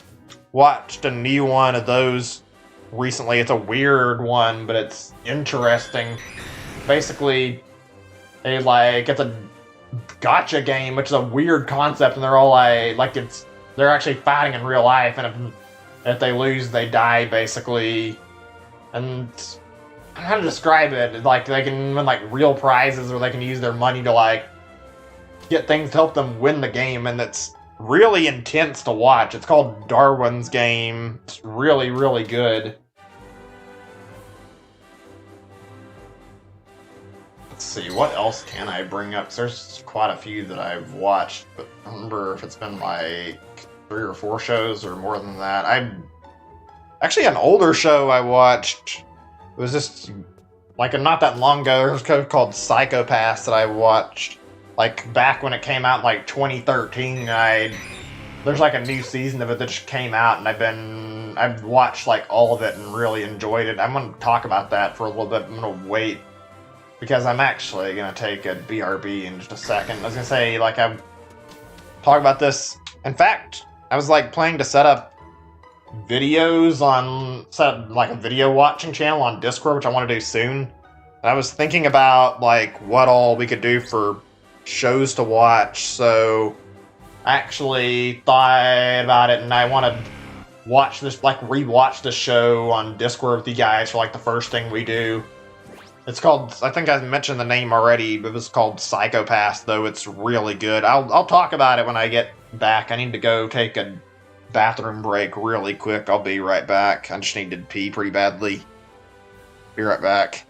watched a new one of those recently. It's a weird one, but it's interesting. Basically, it's a gacha game, which is a weird concept, and they're all they're actually fighting in real life, and if they lose, they die, basically. And I don't know how to describe it. Like, they can win, like, real prizes, or they can use their money to, like, get things to help them win the game, and it's really intense to watch. It's called Darwin's Game. It's really, really good. Let's see, what else can I bring up? 'Cause there's quite a few that I've watched, but I don't remember if it's been like 3 or 4 shows or more than that. Actually, an older show I watched. It was just like not that long ago. There was a show called Psychopaths that I watched like back when it came out in like 2013. There's like a new season of it that just came out, and I've watched like all of it and really enjoyed it. I'm gonna talk about that for a little bit. I'm gonna wait because I'm actually gonna take a BRB in just a second. I was gonna say like I'm talk about this. In fact, I was like planning to set up like a video watching channel on Discord, which I want to do soon. And I was thinking about like what all we could do for shows to watch, so I actually thought about it, and I want to watch this, like rewatch the show on Discord with you guys for like the first thing we do. It's called, I think I mentioned the name already, but it was called Psychopaths, though it's really good. I'll talk about it when I get back. I need to go take a bathroom break really quick. I'll be right back. I just need to pee pretty badly. Be right back.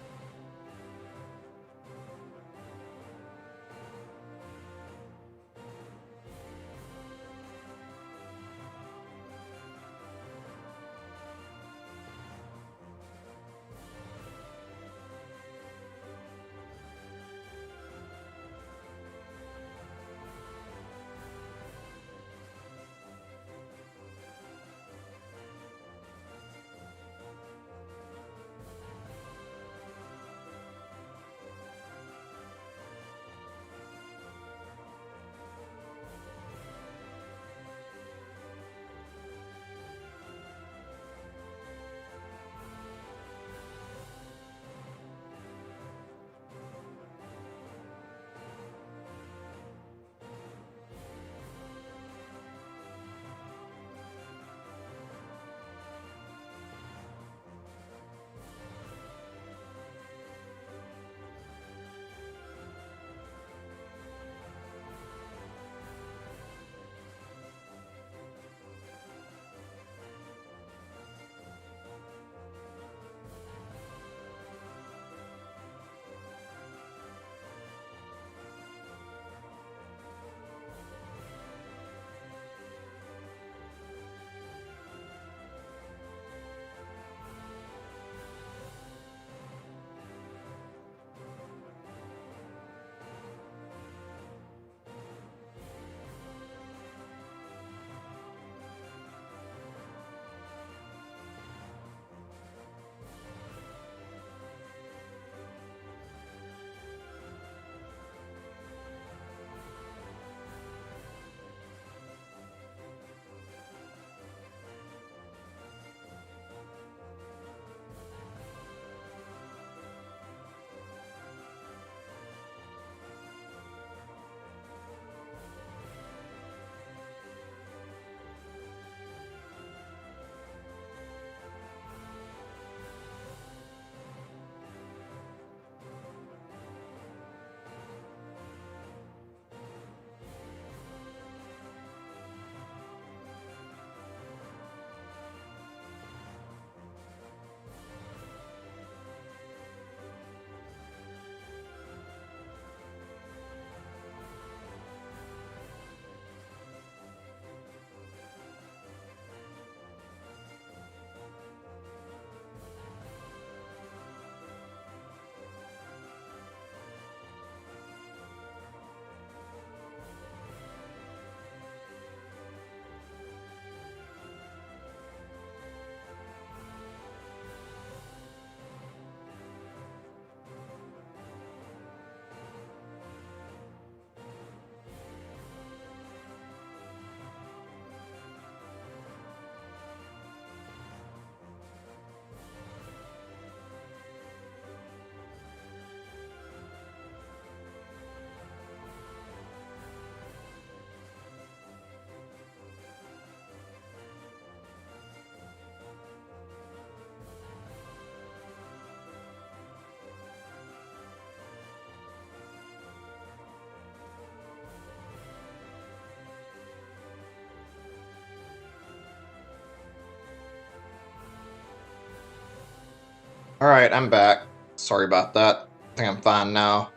Alright, I'm back. Sorry about that. I think I'm fine now.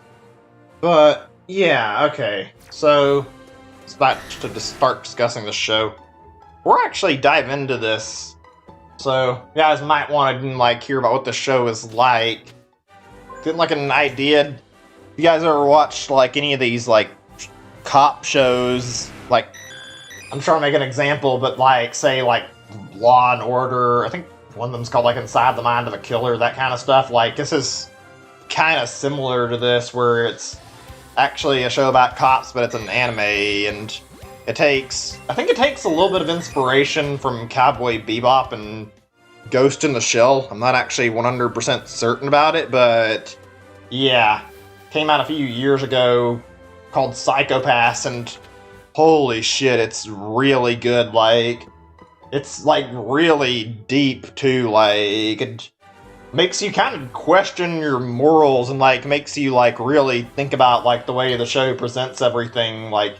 But yeah, okay. So it's about to start discussing the show. We're actually dive into this. So you guys might want to like hear about what the show is like. Get like an idea. You guys ever watched like any of these like cop shows? Like, I'm trying to make an example, but like say like Law and Order. I think one of them's called like Inside the Mind of a Killer. That kind of stuff. Like this is kind of similar to this, where it's actually a show about cops, but it's an anime, and I think it takes a little bit of inspiration from Cowboy Bebop and Ghost in the Shell. I'm not actually 100% certain about it, but yeah, came out a few years ago, called Psychopaths, and holy shit, it's really good. Like, it's like really deep too. Like, it makes you kind of question your morals, and like makes you like really think about like the way the show presents everything. Like,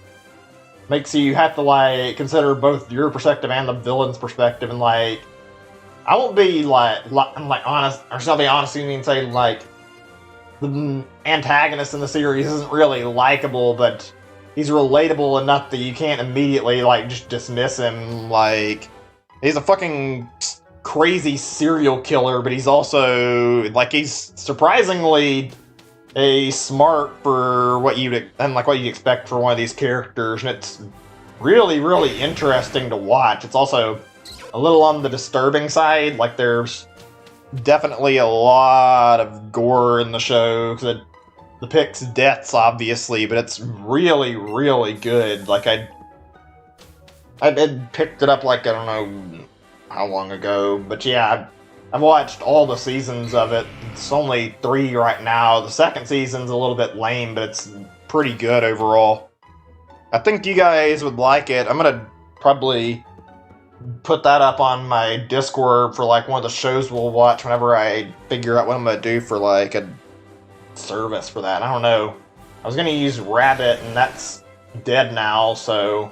makes you have to like consider both your perspective and the villain's perspective. And like, I won't be I'm like honest, or should I be honest with you and say like the antagonist in the series isn't really likable, but he's relatable enough that you can't immediately like just dismiss him. Like, he's a fucking crazy serial killer, but he's also like, he's surprisingly a smart for what you'd expect for one of these characters, and it's really, really interesting to watch. It's also a little on the disturbing side. Like, there's definitely a lot of gore in the show because it depicts deaths, obviously, but it's really, really good. Like, I picked it up like, I don't know how long ago, but yeah, I've watched all the seasons of it. It's only 3 right now. The second season's a little bit lame, but it's pretty good overall. I think you guys would like it. I'm gonna probably put that up on my Discord for like one of the shows we'll watch whenever I figure out what I'm gonna do for like a service for that. I don't know. I was gonna use Rabbit, and that's dead now, so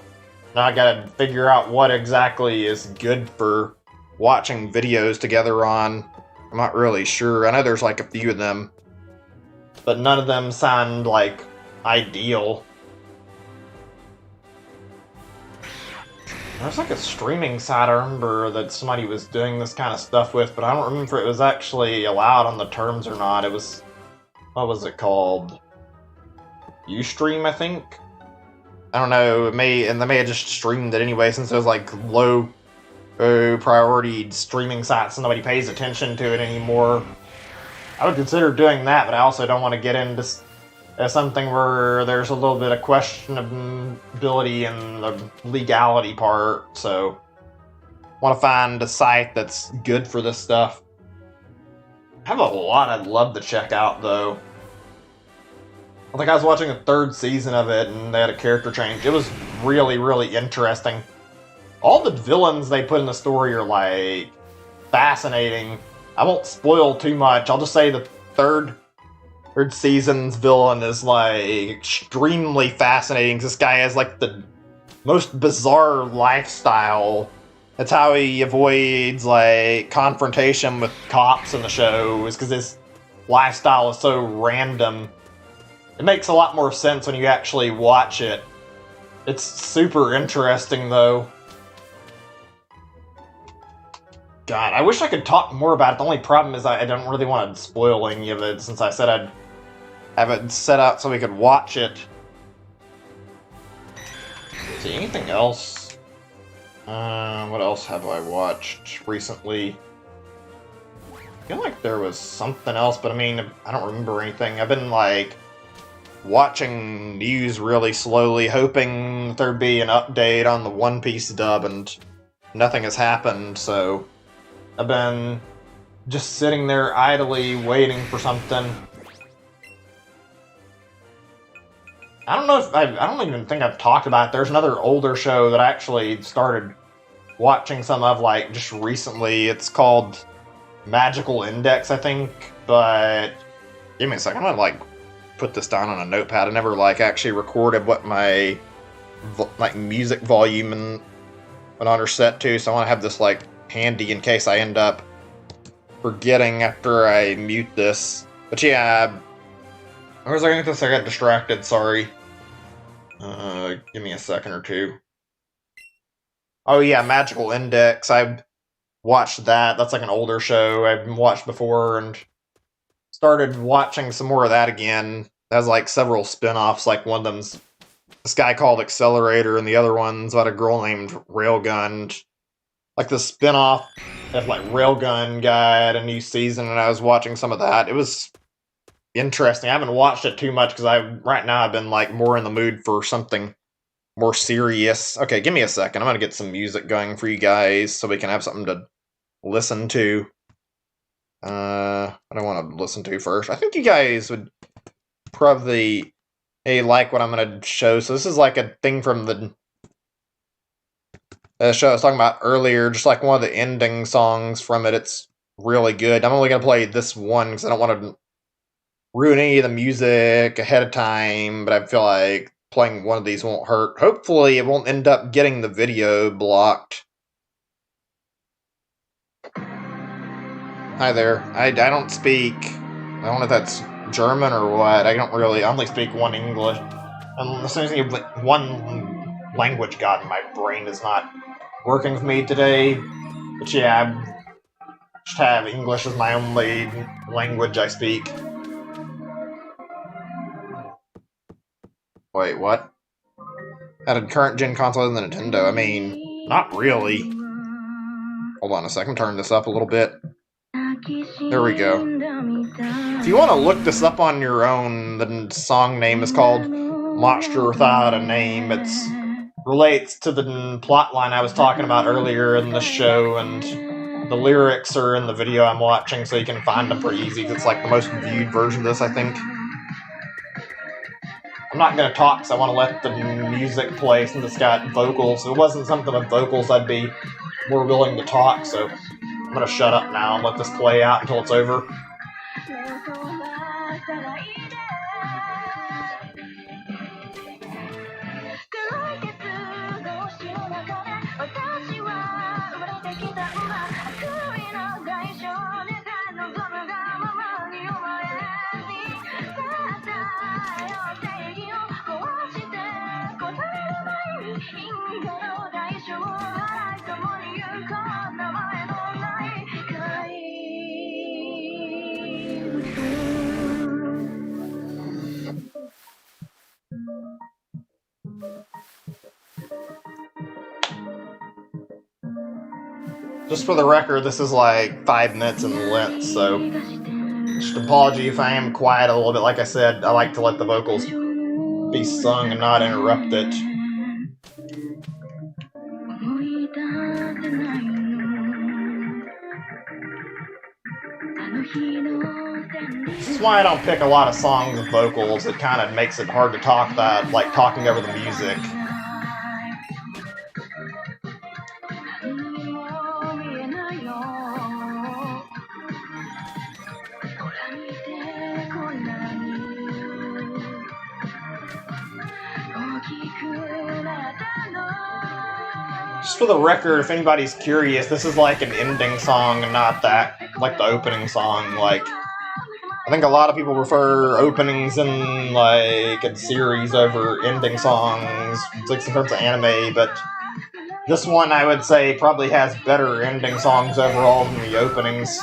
now I gotta figure out what exactly is good for watching videos together on. I'm not really sure. I know there's like a few of them, but none of them sound like ideal. There's like a streaming site I remember that somebody was doing this kind of stuff with, but I don't remember if it was actually allowed on the terms or not. It was, what was it called? Ustream, I think? I don't know, they may have just streamed it anyway, since it was like low priority streaming sites and nobody pays attention to it anymore. I would consider doing that, but I also don't want to get into something where there's a little bit of questionability in the legality part, so I want to find a site that's good for this stuff. I have a lot I'd love to check out, though. I think I was watching the 3rd season of it, and they had a character change. It was really, really interesting. All the villains they put in the story are, like, fascinating. I won't spoil too much. I'll just say the third season's villain is, like, extremely fascinating. This guy has, like, the most bizarre lifestyle. That's how he avoids, like, confrontation with cops in the show, is because his lifestyle is so random. It makes a lot more sense when you actually watch it. It's super interesting, though. God, I wish I could talk more about it. The only problem is I don't really want to spoil any of it, since I said I'd have it set out so we could watch it. Let's see, anything else? What else have I watched recently? I feel like there was something else, but I mean, I don't remember anything. I've been, like, watching news really slowly, hoping there'd be an update on the One Piece dub, and nothing has happened, so I've been just sitting there idly waiting for something. I don't know if I don't even think I've talked about it. There's another older show that I actually started watching some of, like, just recently. It's called Magical Index, I think, but give me a second. I'm gonna, like, put this down on a notepad. I never, like, actually recorded what my like music volume and went on or set to, so I want to have this, like, handy in case I end up forgetting after I mute this. But yeah, Where was I going to this? I got distracted, sorry. Give me a second or two. Oh yeah, Magical Index. I've watched that. That's like an older show I've watched before, and started watching some more of that again. It has like several spin-offs, like one of them's this guy called Accelerator, and the other one's about a girl named Railgun. Like the spin-off of like Railgun guy had a new season, and I was watching some of that. It was interesting. I haven't watched it too much because right now I've been like more in the mood for something more serious. Okay, give me a second. I'm gonna get some music going for you guys so we can have something to listen to. I don't want to listen to first. I think you guys would probably like what I'm gonna show. So this is like a thing from the show I was talking about earlier, just like one of the ending songs from it. It's really good. I'm only gonna play this one because I don't want to ruin any of the music ahead of time, but I feel like playing one of these won't hurt. Hopefully it won't end up getting the video blocked. Hi there. I don't speak, I don't know if that's German or what. I only speak one English. And as soon as you have one language, God, my brain is not working with me today. But yeah, I just have English as my only language I speak. Wait, what? At a current gen console than the Nintendo? I mean, not really. Hold on a second, turn this up a little bit. There we go. If you want to look this up on your own, the song name is called Monster Without a Name. It relates to the plot line I was talking about earlier in the show, and the lyrics are in the video I'm watching, so you can find them pretty easy. It's like the most viewed version of this, I think. I'm not going to talk because I want to let the music play since it's got vocals. If it wasn't something with vocals, I'd be more willing to talk, so I'm going to shut up now and let this play out until it's over. Just for the record, this is like 5 minutes in length, so just apology if I am quiet a little bit. Like I said, I like to let the vocals be sung and not interrupt it. This is why I don't pick a lot of songs with vocals. It kind of makes it hard to talk that, like talking over the music. Just for the record, if anybody's curious, this is like an ending song and not that, like the opening song. Like, I think a lot of people prefer openings in like a series over ending songs, like in terms of anime, but this one I would say probably has better ending songs overall than the openings.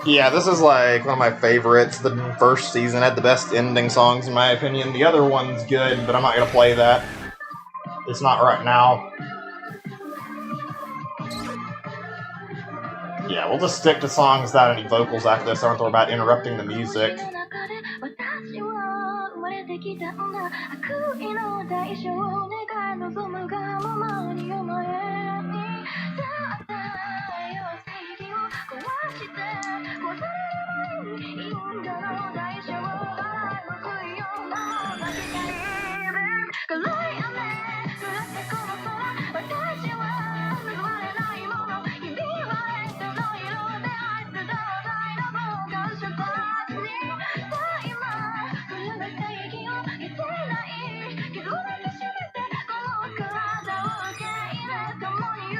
Yeah, this is like one of my favorites. The first season had the best ending songs in my opinion. The other one's good, but I'm not going to play that. It's not right now. Yeah, we'll just stick to songs without any vocals after this. I don't worry about interrupting the music.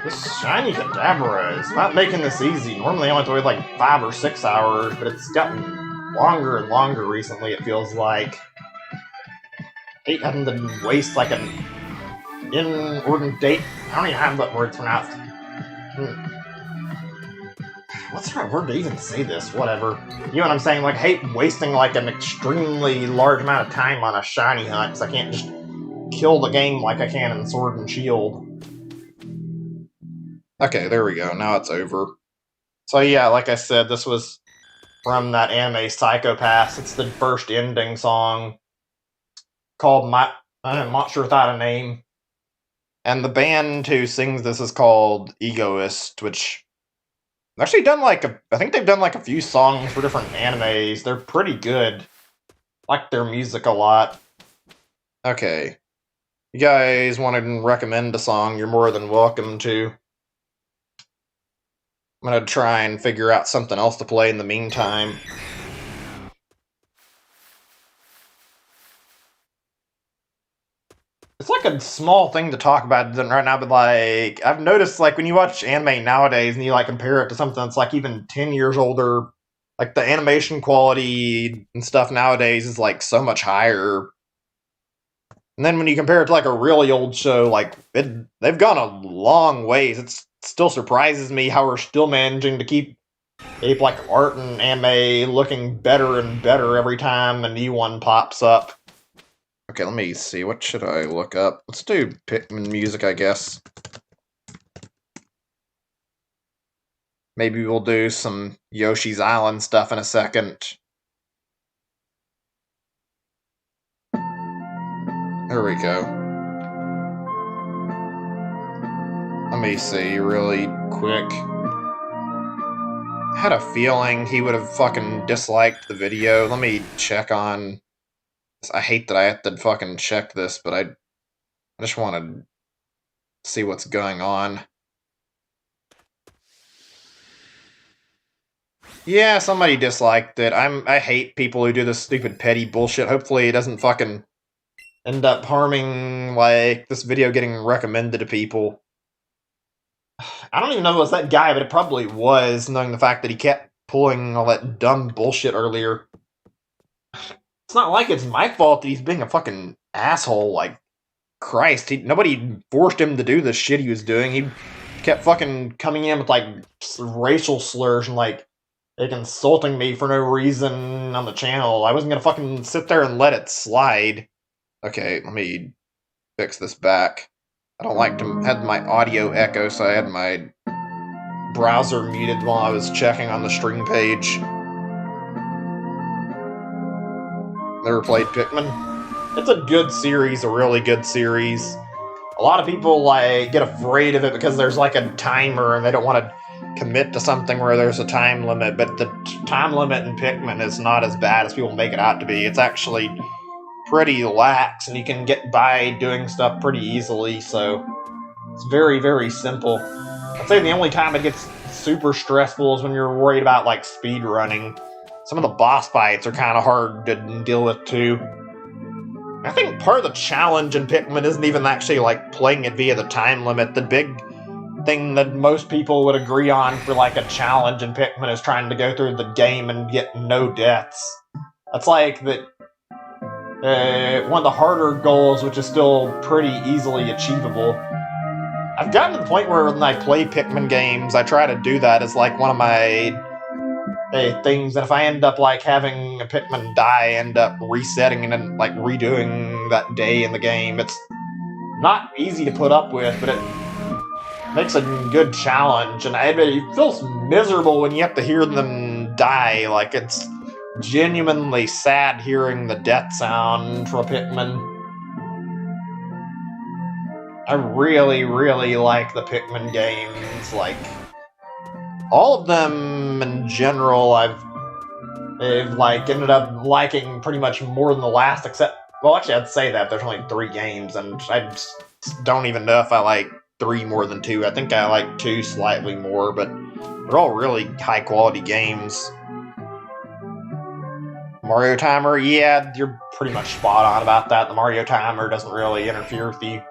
This shiny Kadabra is not making this easy. Normally I only have to wait like 5 or 6 hours, but it's gotten longer and longer recently, it feels like. I hate having to waste like an inordinate date. I don't even have that word pronounced. What's the right word to even say this? Whatever. You know what I'm saying? Like, I hate wasting like an extremely large amount of time on a shiny hunt, because I can't just kill the game like I can in Sword and Shield. Okay, there we go. Now it's over. So yeah, like I said, this was from that anime Psycho-Pass. It's the first ending song called Monster Without a Name. And the band who sings this is called Egoist, which I've actually done I think they've done like a few songs for different animes. They're pretty good. I like their music a lot. Okay. You guys want to recommend a song, you're more than welcome to. I'm gonna try and figure out something else to play in the meantime. It's like a small thing to talk about right now, but like, I've noticed like when you watch anime nowadays and you like compare it to something that's like even 10 years older, like the animation quality and stuff nowadays is like so much higher. And then when you compare it to like a really old show, like they've gone a long ways. It still surprises me how we're still managing to keep like art and anime looking better and better every time a new one pops up. Okay, let me see. What should I look up? Let's do Pikmin music, I guess. Maybe we'll do some Yoshi's Island stuff in a second. There we go. Let me see really quick. I had a feeling he would have fucking disliked the video. Let me check on... I hate that I have to fucking check this, but I just want to see what's going on. Yeah, somebody disliked it. I hate people who do this stupid petty bullshit. Hopefully it doesn't fucking end up harming, like, this video getting recommended to people. I don't even know if it was that guy, but it probably was, knowing the fact that he kept pulling all that dumb bullshit earlier. It's not like it's my fault that he's being a fucking asshole, like, Christ. Nobody forced him to do the shit he was doing. He kept fucking coming in with, like, racial slurs and, like insulting me for no reason on the channel. I wasn't gonna fucking sit there and let it slide. Okay, let me fix this back. I don't like to have my audio echo, so I had my browser muted while I was checking on the stream page. Never played Pikmin. It's a good series, a really good series. A lot of people like get afraid of it because there's like a timer and they don't want to commit to something where there's a time limit, but the time limit in Pikmin is not as bad as people make it out to be. It's actually pretty lax, and you can get by doing stuff pretty easily, so it's very, very simple. I'd say the only time it gets super stressful is when you're worried about, like, speed running. Some of the boss fights are kind of hard to deal with, too. I think part of the challenge in Pikmin isn't even actually, like, playing it via the time limit. The big thing that most people would agree on for, like, a challenge in Pikmin is trying to go through the game and get no deaths. That's like one of the harder goals, which is still pretty easily achievable. I've gotten to the point where when I play Pikmin games, I try to do that as, like, one of my things, and if I end up, like, having a Pikmin die, I end up resetting and then, like, redoing that day in the game. It's not easy to put up with, but makes a good challenge, and it feels miserable when you have to hear them die. Like, it's genuinely sad hearing the death sound from a Pikmin. I really, really like the Pikmin games. Like, all of them in general, I've like ended up liking pretty much more than the last, except, well, actually, I'd say that there's only 3 games, and I just don't even know if I like 3 more than 2. I think I like 2 slightly more, but they're all really high quality games. Mario Timer, yeah, you're pretty much spot on about that. The Mario Timer doesn't really interfere with you.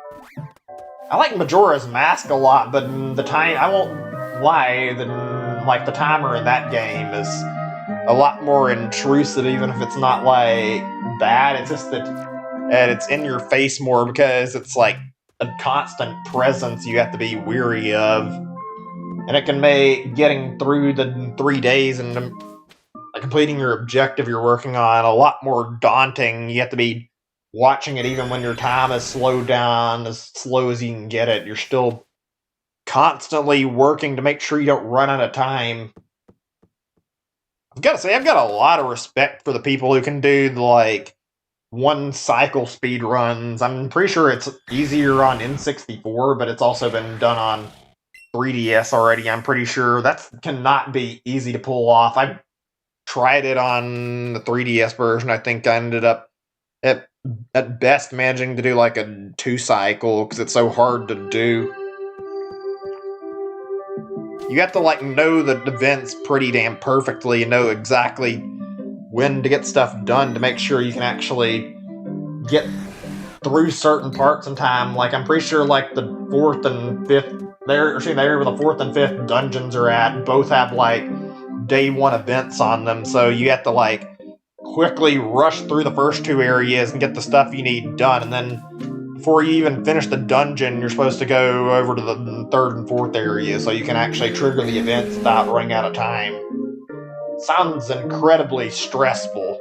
I like Majora's Mask a lot, but the time, I won't lie, like the timer in that game is a lot more intrusive, even if it's not like bad. It's just that it's in your face more because it's like a constant presence you have to be weary of, and it can make getting through the 3 days and completing your objective you're working on a lot more daunting. You have to be watching it even when your time is slowed down as slow as you can get it. You're still constantly working to make sure you don't run out of time. I've got to say, I've got a lot of respect for the people who can do the, like, 1 cycle speed runs. I'm pretty sure it's easier on N64, but it's also been done on 3DS already. I'm pretty sure that cannot be easy to pull off. I tried it on the 3DS version. I think I ended up at best managing to do like a 2 cycle because it's so hard to do. You have to like know the events pretty damn perfectly and know exactly when to get stuff done to make sure you can actually get through certain parts in time. Like, I'm pretty sure like the 4th and 5th there where the 4th and 5th dungeons are at both have like day 1 events on them, so you have to like quickly rush through the first 2 areas and get the stuff you need done, and then before you even finish the dungeon you're supposed to go over to the 3rd and 4th area so you can actually trigger the events without running out of time. Sounds incredibly stressful.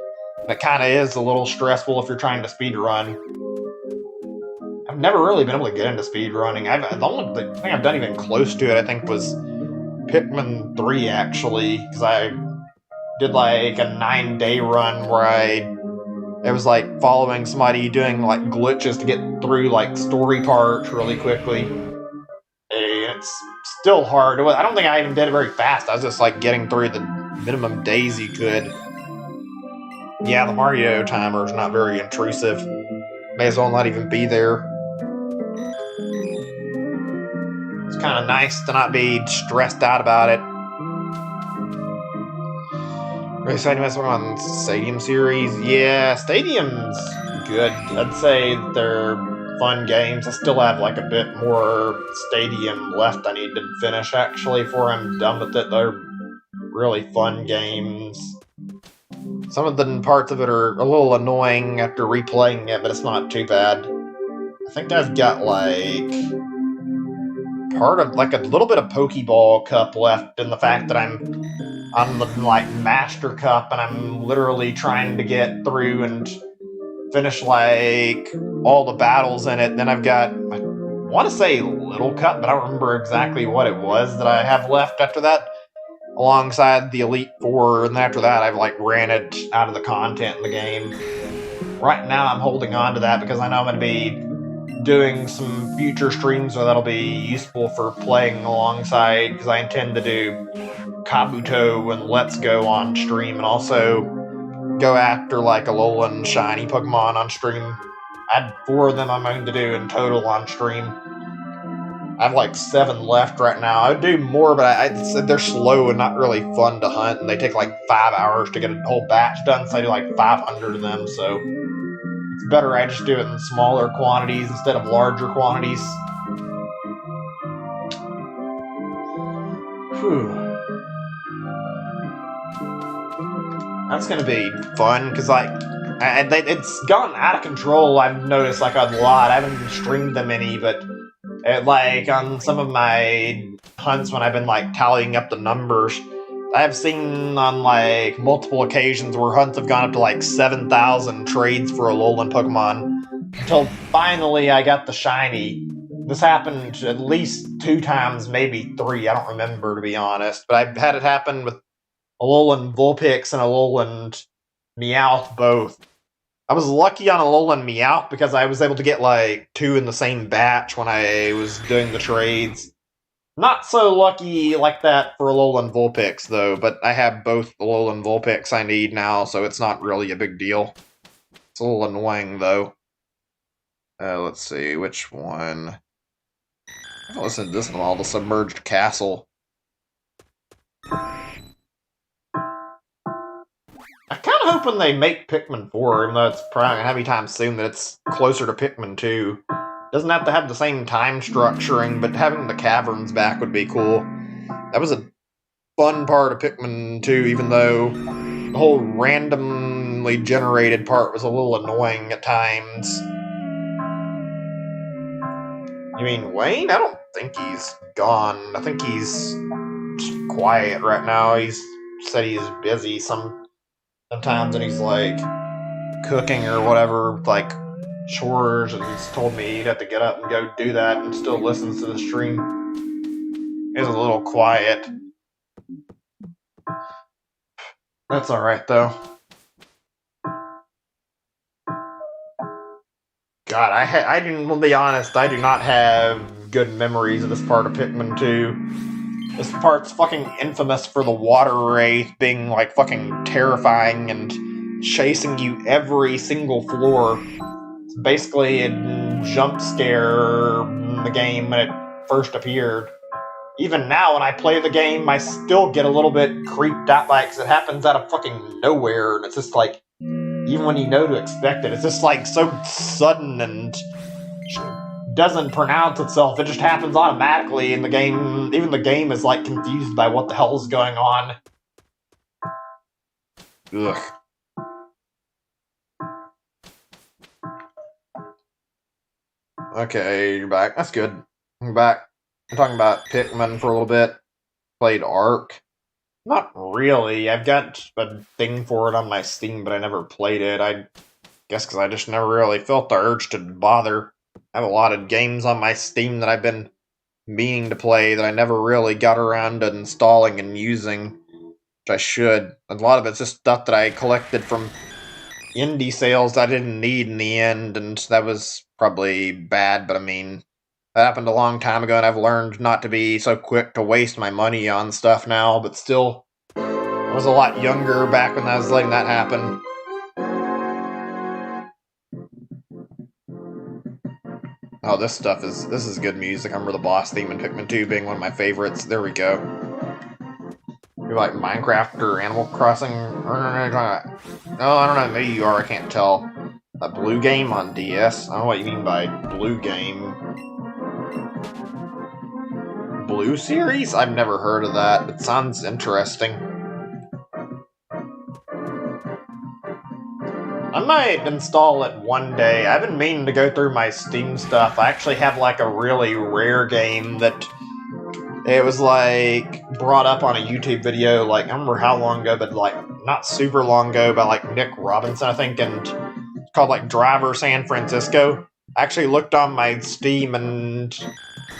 It kind of is a little stressful if you're trying to speedrun. I've never really been able to get into speedrunning. The only thing I've done even close to it, I think, was Pikmin 3, actually, because I did like a 9-day run where it was like following somebody doing like glitches to get through like story parts really quickly. And it's still hard. I don't think I even did it very fast. I was just like getting through the minimum days you could. Yeah, the Mario timer is not very intrusive. May as well not even be there. It's kind of nice to not be stressed out about it. Are you excited to on Stadium series? Yeah, Stadium's good. I'd say they're fun games. I still have like a bit more Stadium left I need to finish actually before I'm done with it. They're really fun games. Some of the parts of it are a little annoying after replaying it, but it's not too bad. I think I've got like part of like a little bit of Pokeball Cup left in the fact that I'm on the like Master Cup and I'm literally trying to get through and finish like all the battles in it. Then I've got, I want to say Little Cup, but I don't remember exactly what it was that I have left after that, alongside the Elite Four, and after that I've like ran it out of the content in the game. Right now I'm holding on to that because I know I'm going to be doing some future streams where that'll be useful for playing alongside, because I intend to do Kabuto and Let's Go on stream, and also go after like Alolan shiny Pokemon on stream. I had 4 of them I'm going to do in total on stream. I have like 7 left right now. I would do more, but they're slow and not really fun to hunt, and they take like 5 hours to get a whole batch done, so I do like 500 of them, so it's better I just do it in smaller quantities instead of larger quantities. Whew. That's gonna be fun, because like, it's gone out of control, I've noticed, like, a lot. I haven't even streamed them any, but like, on some of my hunts when I've been, like, tallying up the numbers, I've seen on, like, multiple occasions where hunts have gone up to, like, 7,000 trades for Alolan Pokemon, until finally I got the shiny, this happened at least 2 times, maybe 3. I don't remember, to be honest. But I've had it happen with Alolan Vulpix and Alolan Meowth both. I was lucky on Alolan Meowth because I was able to get like 2 in the same batch when I was doing the trades. Not so lucky like that for Alolan Vulpix, though, but I have both Alolan Vulpix I need now, so it's not really a big deal. It's a little annoying, though. Let's see, which one? I'll listen to this one, the Submerged Castle. I'm kind of hoping they make Pikmin 4, even though it's probably going to have anytime soon, that it's closer to Pikmin 2. Doesn't have to have the same time structuring, but having the caverns back would be cool. That was a fun part of Pikmin 2, even though the whole randomly generated part was a little annoying at times. You mean Wayne? I don't think he's gone. I think he's just quiet right now. He's said he's busy sometimes, and he's like cooking or whatever, like chores, and he's told me he'd have to get up and go do that, and still listens to the stream. He's a little quiet. That's alright, though. God, I didn't, we'll be honest, I do not have good memories of this part of Pikmin 2. This part's fucking infamous for the water wraith being, like, fucking terrifying and chasing you every single floor. It's basically a jump scare in the game when it first appeared. Even now, when I play the game, I still get a little bit creeped out by it, because it happens out of fucking nowhere, and it's just like, even when you know to expect it, it's just like so sudden and doesn't pronounce itself. It just happens automatically in the game. Even the game is like confused by what the hell is going on. Ugh. Okay, you're back. That's good. I'm back. I'm talking about Pikmin for a little bit. Played Ark. Not really. I've got a thing for it on my Steam, but I never played it. I guess because I just never really felt the urge to bother. I have a lot of games on my Steam that I've been meaning to play that I never really got around to installing and using, which I should. A lot of it's just stuff that I collected from indie sales I didn't need in the end, and that was probably bad, but I mean, that happened a long time ago, and I've learned not to be so quick to waste my money on stuff now, but still, I was a lot younger back when I was letting that happen. Oh, this is good music. I remember the boss theme in Pikmin 2 being one of my favorites. There we go. You like Minecraft or Animal Crossing? No, I don't know. Maybe you are. I can't tell. A blue game on DS? I don't know what you mean by blue game. Blue series? I've never heard of that. It sounds interesting. I might install it one day. I've been meaning to go through my Steam stuff. I actually have like a really rare game that it was like brought up on a YouTube video, like I don't remember how long ago, but like not super long ago, by like Nick Robinson, I think, and it's called like Driver San Francisco. I actually looked on my Steam and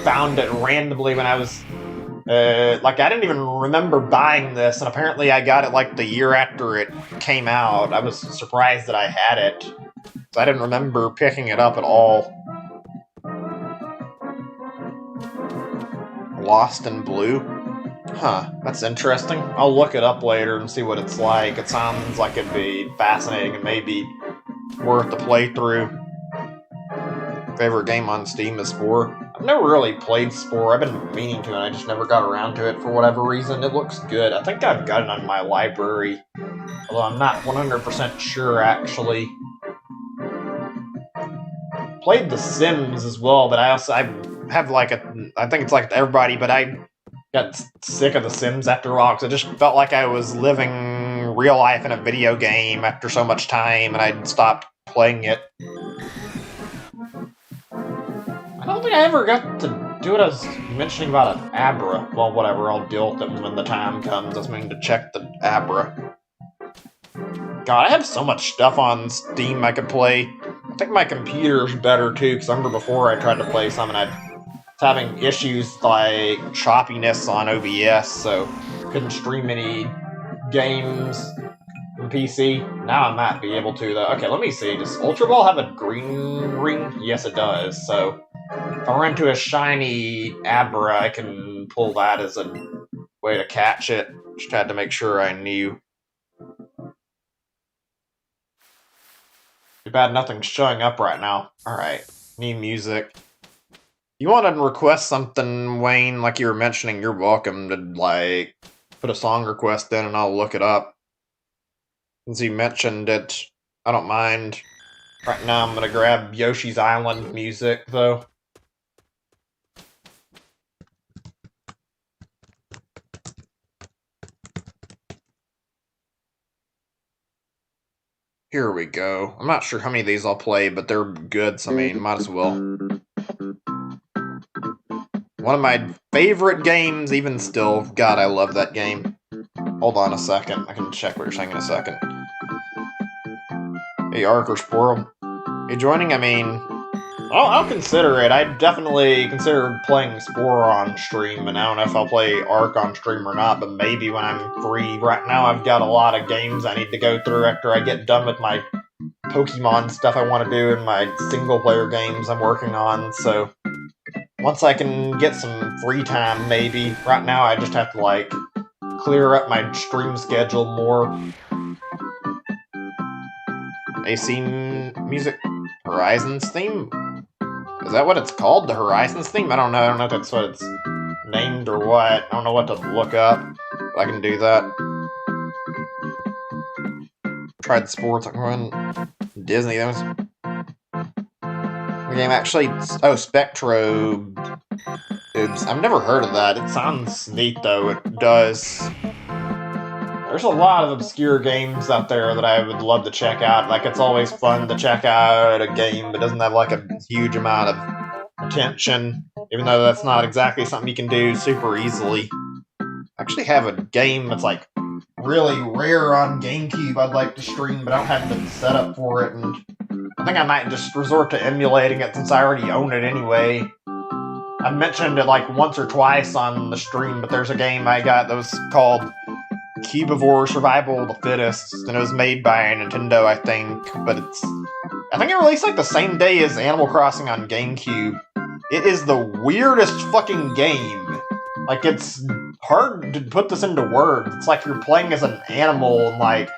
found it randomly when I was like I didn't even remember buying this, and apparently I got it like the year after it came out. I was surprised that I had it, so I didn't remember picking it up at all. Lost in Blue? Huh, that's interesting. I'll look it up later and see what it's like. It sounds like it'd be fascinating and maybe worth the playthrough. Favorite game on Steam is Spore. I've never really played Spore. I've been meaning to, and I just never got around to it for whatever reason. It looks good. I think I've got it on my library, although I'm not 100% sure, actually. Played The Sims as well, but I have like I think it's like everybody, but I got sick of The Sims after a while, because it just felt like I was living real life in a video game after so much time, and I'd stopped playing it. I don't think I ever got to do what I was mentioning about an Abra. Well, whatever, I'll deal with it when the time comes. I was meaning to check the Abra. God, I have so much stuff on Steam I could play. I think my computer's better, too, because I remember before I tried to play some and I'd having issues like choppiness on OBS, so couldn't stream any games on PC. Now I might be able to, though. Okay, let me see. Does Ultra Ball have a green ring? Yes, it does. So if I run into a shiny Abra, I can pull that as a way to catch it. Just had to make sure I knew. Too bad nothing's showing up right now. Alright, need music. You want to request something, Wayne, like you were mentioning, you're welcome to, like, put a song request in and I'll look it up. Since you mentioned it, I don't mind. Right now I'm gonna grab Yoshi's Island music, though. Here we go. I'm not sure how many of these I'll play, but they're good, so I mean, might as well. One of my favorite games, even still. God, I love that game. Hold on a second. I can check what you're saying in a second. Hey, Ark or Squirrel. You joining? I mean, I'll consider it. I'd definitely consider playing Spore on stream, and I don't know if I'll play Ark on stream or not, but maybe when I'm free. Right now I've got a lot of games I need to go through after I get done with my Pokemon stuff I want to do and my single-player games I'm working on, so once I can get some free time, maybe. Right now I just have to, like, clear up my stream schedule more. AC music. Horizons theme? Is that what it's called? The Horizons theme? I don't know. I don't know if that's what it's named or what. I don't know what to look up. But I can do that. Tried sports. I can run Disney. That was... The game actually... Oh, Spectro... Oops. I've never heard of that. It sounds neat, though. It does. There's a lot of obscure games out there that I would love to check out. Like, it's always fun to check out a game that doesn't have, like, a huge amount of attention, even though that's not exactly something you can do super easily. I actually have a game that's, like, really rare on GameCube I'd like to stream, but I don't have the setup for it, and I think I might just resort to emulating it since I already own it anyway. I've mentioned it, like, once or twice on the stream, but there's a game I got that was called Cubivore Survival of the Fittest, and it was made by Nintendo, I think, but I think it released like the same day as Animal Crossing on GameCube. It is the weirdest fucking game. Like, it's hard to put this into words. It's like you're playing as an animal and, like,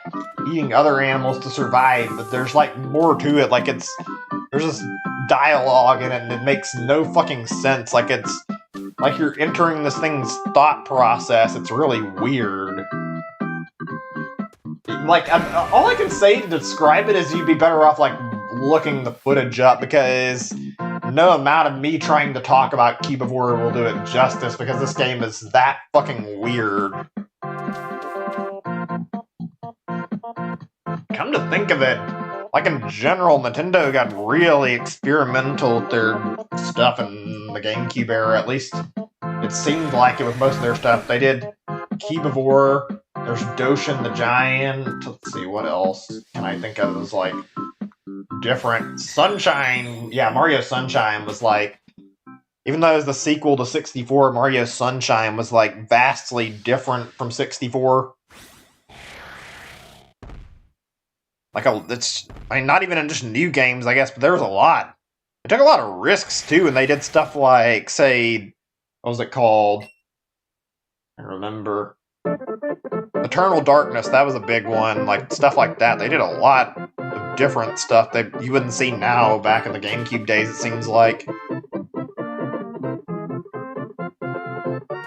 eating other animals to survive, but there's, like, more to it. Like, there's this dialogue in it, and it makes no fucking sense. Like, it's like you're entering this thing's thought process. It's really weird. Like, all I can say to describe it is you'd be better off, like, looking the footage up, because no amount of me trying to talk about Cubivore will do it justice, because this game is that fucking weird. Come to think of it, like, in general, Nintendo got really experimental with their stuff in the GameCube era, at least it seemed like it with most of their stuff. They did Cubivore, there's Doshin the Giant, let's see, what else can I think of as, like, different? Sunshine, yeah, Mario Sunshine was, like, even though it was the sequel to 64, Mario Sunshine was, like, vastly different from 64. Like, it's, I mean, not even in just new games, I guess, but there was a lot. They took a lot of risks, too, and they did stuff like, say, what was it called? I remember. Eternal Darkness, that was a big one, like, stuff like that. They did a lot of different stuff that you wouldn't see now back in the GameCube days, it seems like.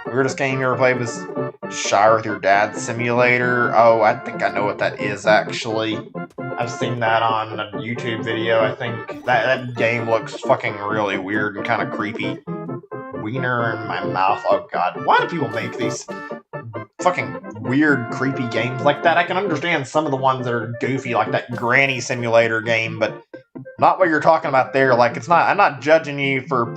Weirdest game you ever played was Shower with Your Dad Simulator. Oh, I think I know what that is, actually. I've seen that on a YouTube video, I think. That game looks fucking really weird and kind of creepy. Wiener in my mouth, oh god. Why do people make these fucking weird, creepy games like that? I can understand some of the ones that are goofy, like that Granny Simulator game, but not what you're talking about there. Like, it's not, I'm not judging you for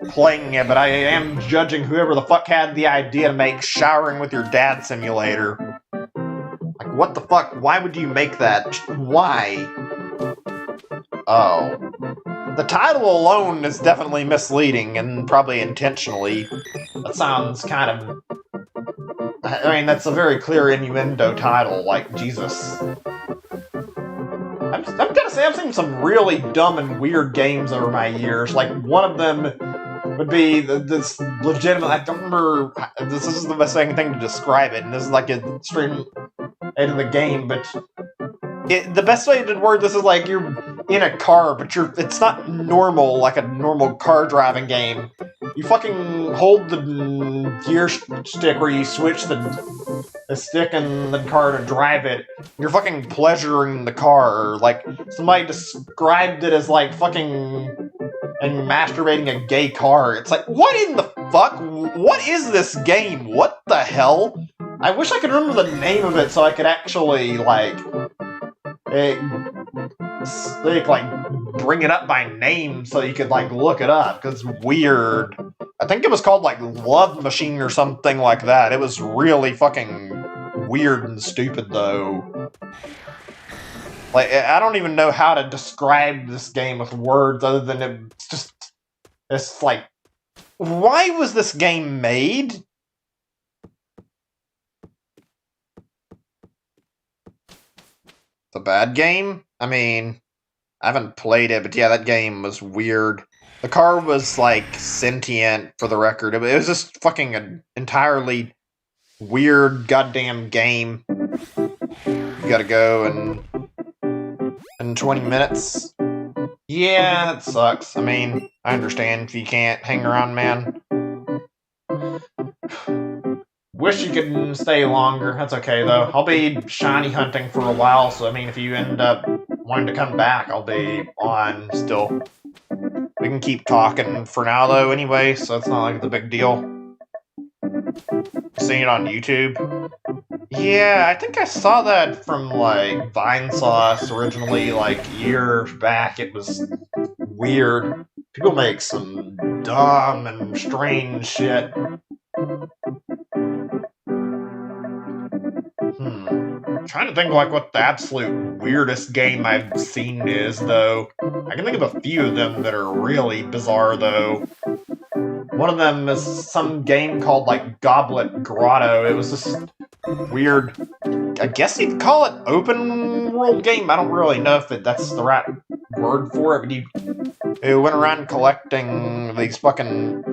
playing it, but I am judging whoever the fuck had the idea to make Showering with Your Dad Simulator. Like, what the fuck? Why would you make that? Why? Oh. The title alone is definitely misleading, and probably intentionally. That sounds kind of... I mean, that's a very clear innuendo title, like, Jesus. I'm gotta say, I've seen some really dumb and weird games over my years. Like, one of them would be this legitimate... I don't remember... This is the best thing to describe it, and this is like a extreme end of the game, but... the best way to word this is like you're in a car, but it's not normal, like a normal car driving game. You fucking hold the gear stick where you switch the stick in the car to drive it. You're fucking pleasuring the car. Like, somebody described it as like fucking and masturbating a gay car. It's like, what in the fuck? What is this game? What the hell? I wish I could remember the name of it so I could actually, like, bring it up by name so you could, like, look it up, because it's weird. I think it was called, like, Love Machine or something like that. It was really fucking weird and stupid, though. Like, I don't even know how to describe this game with words other than it's like, why was this game made? It's a bad game? I mean, I haven't played it, but yeah, that game was weird. The car was, like, sentient, for the record. It was just fucking an entirely weird goddamn game. You gotta go in 20 minutes. Yeah, that sucks. I mean, I understand if you can't hang around, man. Wish you could stay longer. That's okay, though. I'll be shiny hunting for a while, so I mean, if you end up wanting to come back, I'll be on still. We can keep talking for now, though, anyway, so it's not like the big deal. Seeing it on YouTube? Yeah, I think I saw that from, like, Vine Sauce originally, like, years back. It was weird. People make some dumb and strange shit. Trying to think, like, what the absolute weirdest game I've seen is, though. I can think of a few of them that are really bizarre, though. One of them is some game called, like, Goblet Grotto. It was just weird. I guess you'd call it open world game. I don't really know if that's the right word for it, but you went around collecting these fucking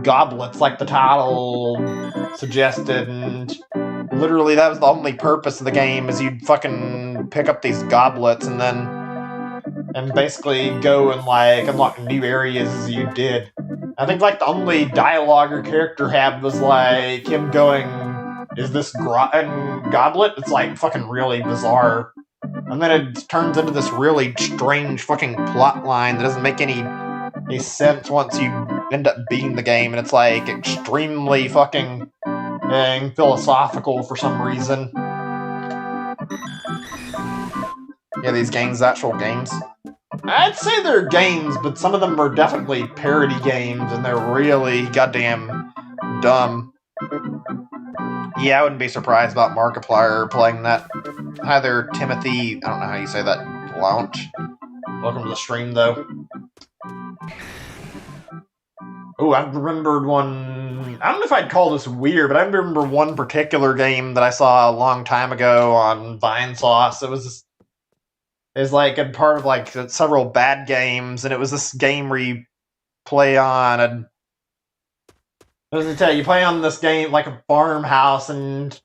goblets, like the title suggested, and literally that was the only purpose of the game, is you'd fucking pick up these goblets and basically go and, like, unlock new areas as you did. I think, like, the only dialogue your character had was, like, him going, is this goblet? It's, like, fucking really bizarre. And then it turns into this really strange fucking plot line that doesn't make any sense once you end up beating the game, and it's, like, extremely fucking philosophical for some reason. Yeah, these games, actual games. I'd say they're games, but some of them are definitely parody games, and they're really goddamn dumb. Yeah, I wouldn't be surprised about Markiplier playing that. Hi there, Timothy. I don't know how you say that. Blount. Welcome to the stream, though. Oh, I remembered one... I don't know if I'd call this weird, but I remember one particular game that I saw a long time ago on Vine Sauce. It was like a part of, like, several bad games, and it was this game where you play on a... I was gonna tell you, you play on this game, like a farmhouse, and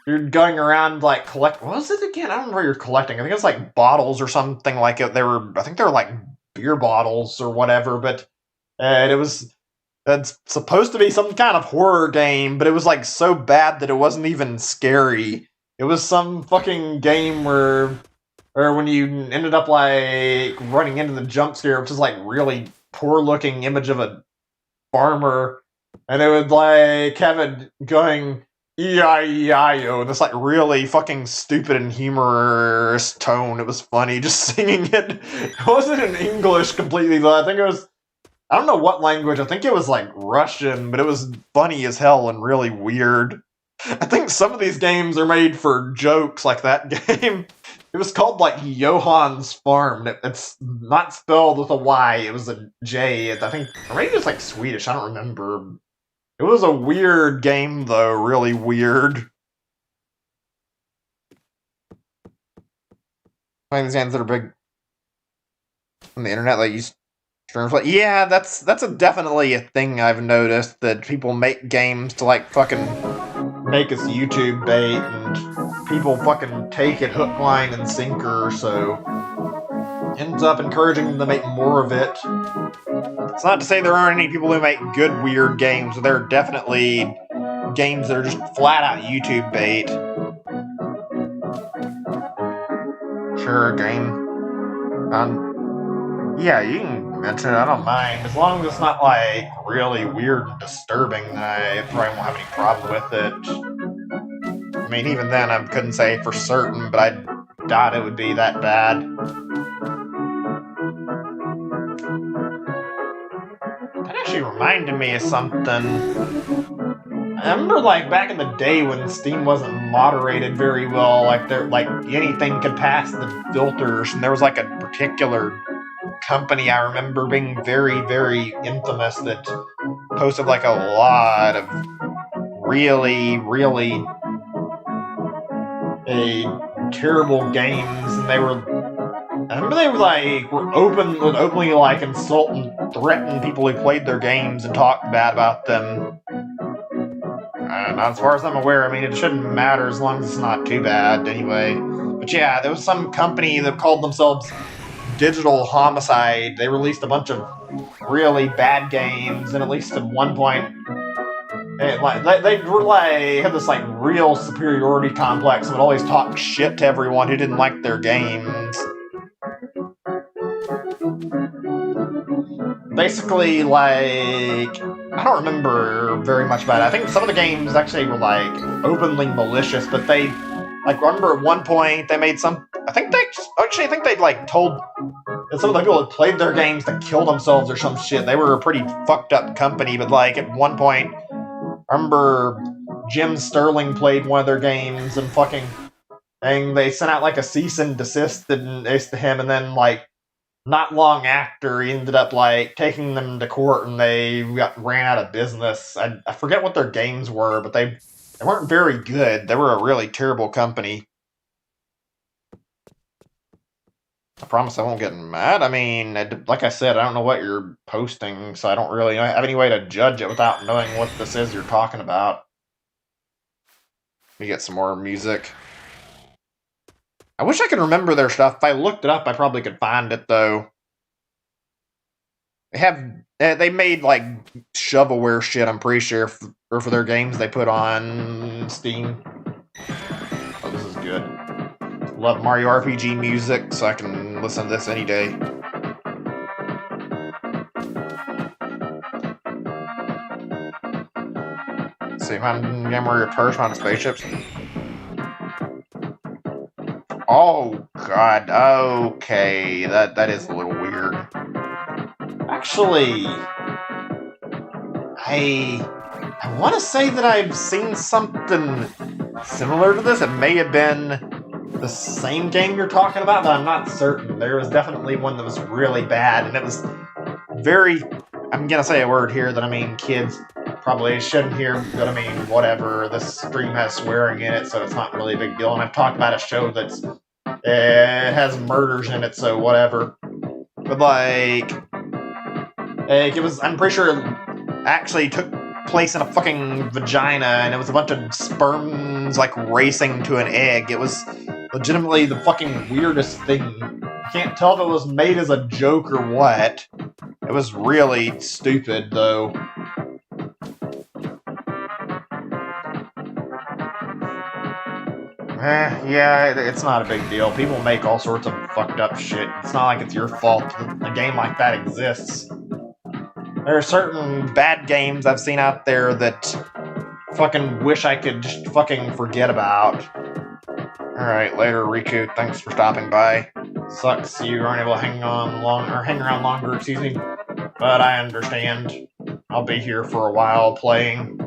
you're going around, like, what was it again? I don't remember what you're collecting. I think it was, like, bottles or something like it. I think they were, like, beer bottles or whatever, but it's supposed to be some kind of horror game, but it was, like, so bad that it wasn't even scary. It was some fucking game where when you ended up, like, running into the jump scare, which is, like, really poor-looking image of a farmer, and it would, like, have it going, E-I-E-I-O, this, like, really fucking stupid and humorous tone. It was funny just singing it. It wasn't in English completely, though. I think it was... I don't know what language. I think it was, like, Russian, but it was funny as hell and really weird. I think some of these games are made for jokes, like that game. It was called like Johann's Farm. It's not spelled with a Y. It was a J. I think, or maybe it's like Swedish. I don't remember. It was a weird game though. Really weird. Playing these games that are big on the internet, like use terms like, yeah, that's definitely a thing I've noticed, that people make games to like fucking make us YouTube bait, and people fucking take it hook, line, and sinker, so ends up encouraging them to make more of it. It's not to say there aren't any people who make good weird games, but there are definitely games that are just flat out YouTube bait. Sure, game. Yeah, you can mention it, I don't mind. As long as it's not like really weird and disturbing, then I probably won't have any problem with it. I mean, even then, I couldn't say for certain, but I doubt it would be that bad. That actually reminded me of something. I remember, like, back in the day when Steam wasn't moderated very well, like anything could pass the filters, and there was like a particular company I remember being very, very infamous that posted like a lot of really, really terrible games, and I remember they were openly like insult and threaten people who played their games and talked bad about them. Not as far as I'm aware. I mean, it shouldn't matter as long as it's not too bad anyway. But yeah, there was some company that called themselves Digital Homicide. They released a bunch of really bad games, and at least at one point, they were like had this like real superiority complex and would always talk shit to everyone who didn't like their games. Basically, like, I don't remember very much about it. I think some of the games actually were like openly malicious, but I remember at one point they made some. I think they like told some of the people that played their games to kill themselves or some shit. They were a pretty fucked up company, but like at one point, I remember Jim Sterling played one of their games and they sent out like a cease and desist to him, and then like not long after, he ended up like taking them to court, and they ran out of business. I forget what their games were, but they weren't very good. They were a really terrible company. I promise I won't get mad. I mean, like I said, I don't know what you're posting, so I don't really have any way to judge it without knowing what this is you're talking about. Let me get some more music. I wish I could remember their stuff. If I looked it up, I probably could find it, though. They made, like, shovelware shit, I'm pretty sure, for their games they put on Steam. Oh, this is good. Love Mario RPG music, so I can listen to this any day. Let's see, game where you're first on spaceships. Oh, God, okay, that is a little weird. Actually, I want to say that I've seen something similar to this. It may have been the same game you're talking about, but I'm not certain. There was definitely one that was really bad, and it was very... I'm gonna say a word here that, I mean, kids probably shouldn't hear, but I mean, whatever. This stream has swearing in it, so it's not really a big deal. And I've talked about a show it has murders in it, so whatever. But like it was, I'm pretty sure it actually took place in a fucking vagina, and it was a bunch of sperms like racing to an egg. It was legitimately the fucking weirdest thing. I can't tell if it was made as a joke or what. It was really stupid, though. Yeah, it's not a big deal. People make all sorts of fucked up shit. It's not like it's your fault a game like that exists. There are certain bad games I've seen out there that fucking wish I could just fucking forget about. Alright, later, Riku. Thanks for stopping by. Sucks you aren't able to hang around longer, excuse me. But I understand. I'll be here for a while playing.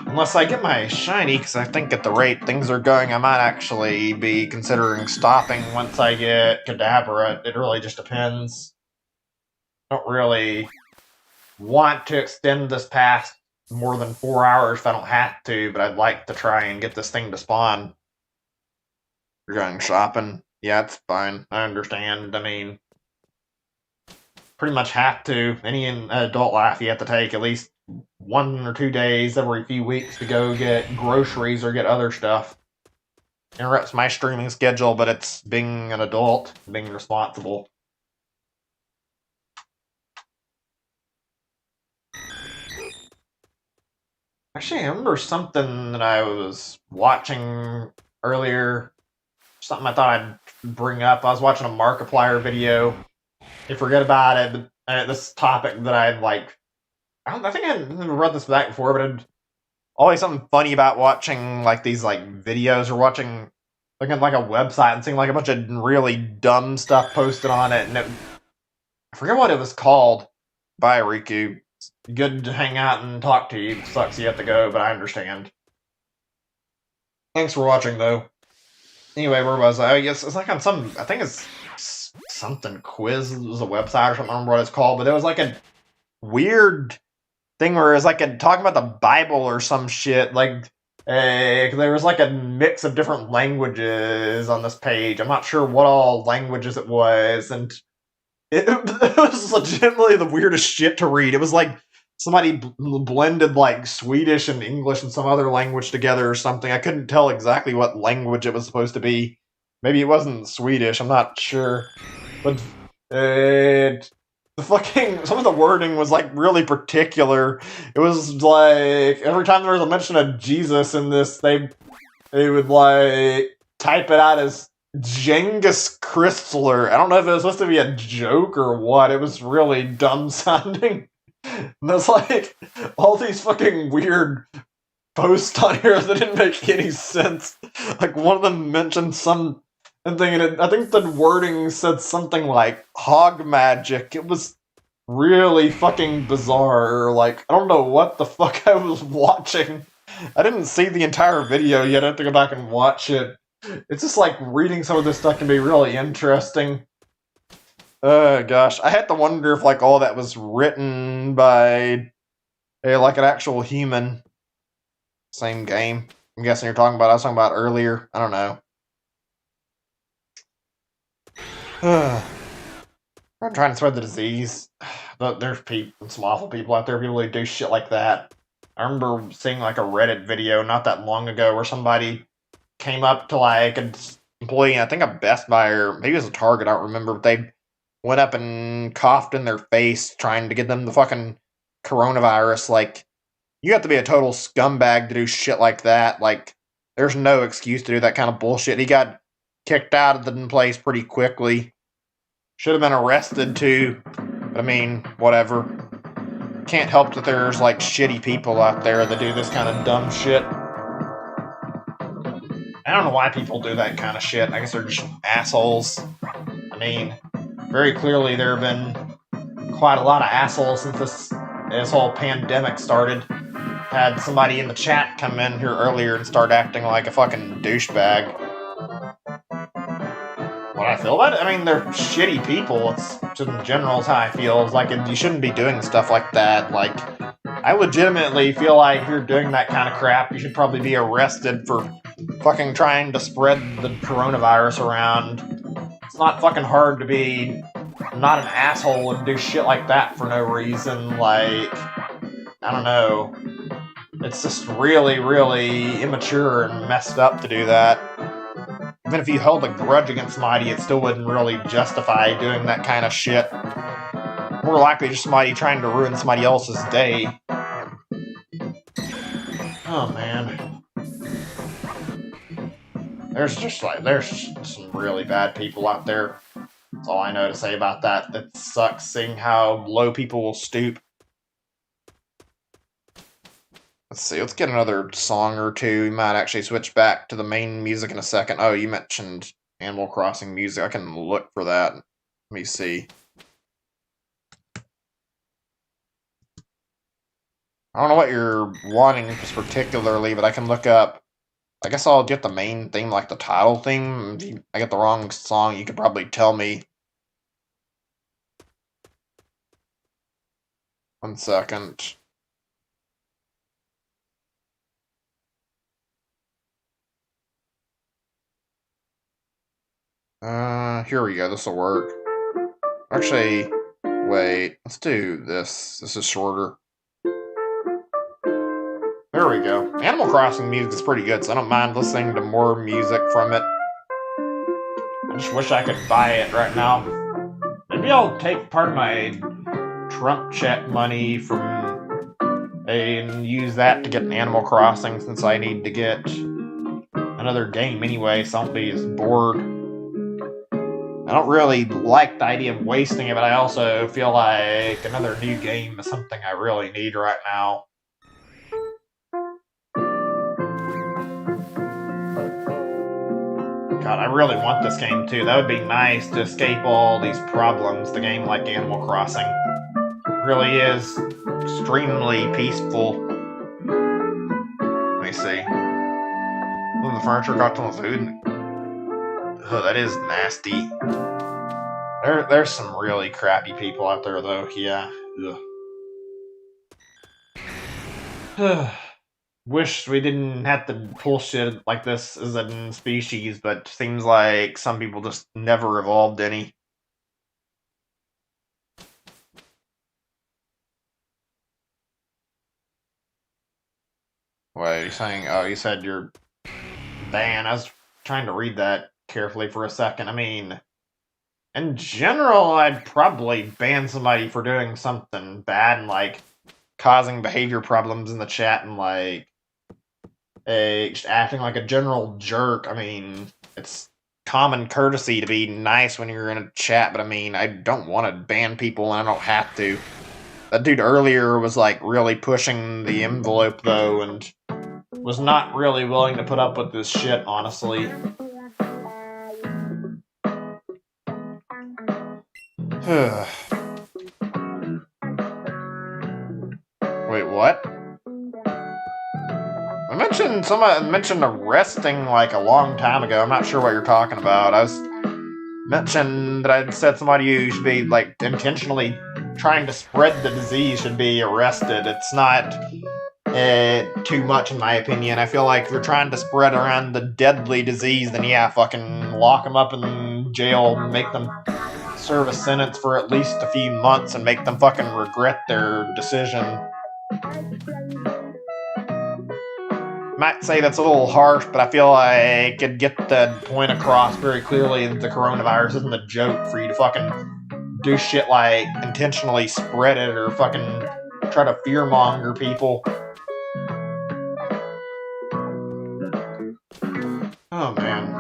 Unless I get my shiny, because I think at the rate things are going, I might actually be considering stopping once I get Kadabra. It really just depends. I don't really want to extend this past more than 4 hours if I don't have to, but I'd like to try and get this thing to spawn. You're going shopping. Yeah, it's fine. I understand. I mean, pretty much have to. Any adult life, you have to take at least 1 or 2 days every few weeks to go get groceries or get other stuff. Interrupts my streaming schedule, but it's being an adult, being responsible. Actually, I remember something that I was watching earlier. Something I thought I'd bring up. I was watching a Markiplier video. You forget about it, but this topic that I'd like. I think I never read this back before, but it'd always something funny about watching like these like videos or watching looking at like a website and seeing like a bunch of really dumb stuff posted on it, and I forget what it was called. Bye, Riku. It's good to hang out and talk to you. It sucks you have to go, but I understand. Thanks for watching, though. Anyway, where was I? I guess it's like on some. I think it's something quiz. It was a website or something. I don't remember what it's called, but there was like a weird thing where it was like talking about the Bible or some shit. Like there was like a mix of different languages on this page. I'm not sure what all languages it was, and it was legitimately the weirdest shit to read. It was like somebody blended like Swedish and English and some other language together or something. I couldn't tell exactly what language it was supposed to be. Maybe it wasn't Swedish. I'm not sure, but the fucking some of the wording was like really particular. It was like every time there was a mention of Jesus in this, they would like type it out as Genghis Chrysler. I don't know if it was supposed to be a joke or what. It was really dumb sounding. And there's like all these fucking weird posts on here that didn't make any sense. Like one of them mentioned some thing, and I think the wording said something like hog magic. It was really fucking bizarre. Like, I don't know what the fuck I was watching. I didn't see the entire video yet. I have to go back and watch it. It's just like reading some of this stuff can be really interesting. Gosh, I had to wonder if like all that was written by like an actual human. Same game. I'm guessing you're talking about. I was talking about earlier. I don't know. I'm trying to spread the disease, but there's some awful people out there. People who do shit like that. I remember seeing like a Reddit video not that long ago where somebody came up to like an employee, I think a Best Buy or maybe it was a Target, I don't remember, but they went up and coughed in their face trying to get them the fucking coronavirus. Like, you have to be a total scumbag to do shit like that. Like, there's no excuse to do that kind of bullshit. He got kicked out of the place pretty quickly. Should have been arrested too. But I mean, whatever. Can't help that there's like shitty people out there that do this kind of dumb shit. I don't know why people do that kind of shit. I guess they're just assholes. I mean, very clearly there have been quite a lot of assholes since this whole pandemic started. Had somebody in the chat come in here earlier and start acting like a fucking douchebag. What I feel about it? I mean, they're shitty people. It's just in general is how I feel. It's like you shouldn't be doing stuff like that. Like, I legitimately feel like if you're doing that kind of crap, you should probably be arrested for fucking trying to spread the coronavirus around. It's not fucking hard to be not an asshole and do shit like that for no reason. Like, I don't know. It's just really, really immature and messed up to do that. Even if you held a grudge against somebody, it still wouldn't really justify doing that kind of shit. More likely just somebody trying to ruin somebody else's day. Oh, man. There's some really bad people out there. That's all I know to say about that. It sucks seeing how low people will stoop. Let's see, let's get another song or two. We might actually switch back to the main music in a second. Oh, you mentioned Animal Crossing music. I can look for that. Let me see. I don't know what you're wanting particularly, but I can look up. I guess I'll get the main theme, like the title theme. If I get the wrong song, you could probably tell me. 1 second. Here we go. This will work. Actually, wait. Let's do this. This is shorter. There we go. Animal Crossing music is pretty good, so I don't mind listening to more music from it. I just wish I could buy it right now. Maybe I'll take part of my Trump check money from and use that to get an Animal Crossing, since I need to get another game anyway, so I won't be as bored. I don't really like the idea of wasting it, but I also feel like another new game is something I really need right now. God, I really want this game too. That would be nice to escape all these problems the game like Animal Crossing really is extremely peaceful. Let me see. Oh, the furniture got to the food. Oh, that is nasty. There's some really crappy people out there, though. Yeah. Wish we didn't have to pull shit like this as a species, but seems like some people just never evolved any. Wait, you're saying? Oh, you said you're banned. I was trying to read that carefully for a second. I mean, in general, I'd probably ban somebody for doing something bad and like causing behavior problems in the chat and like just acting like a general jerk. I mean, it's common courtesy to be nice when you're in a chat, but I mean, I don't want to ban people and I don't have to. That dude earlier was like really pushing the envelope though, and was not really willing to put up with this shit, honestly. Wait, what? Someone mentioned arresting like a long time ago. I'm not sure what you're talking about. I was mentioned that I'd said somebody who should be like intentionally trying to spread the disease should be arrested. It's not too much in my opinion. I feel like if you're trying to spread around the deadly disease, then yeah, fucking lock them up in jail, make them serve a sentence for at least a few months, and make them fucking regret their decision. Might say that's a little harsh, but I feel like I could get the point across very clearly that the coronavirus isn't a joke for you to fucking do shit like intentionally spread it or fucking try to fearmonger people. Oh man.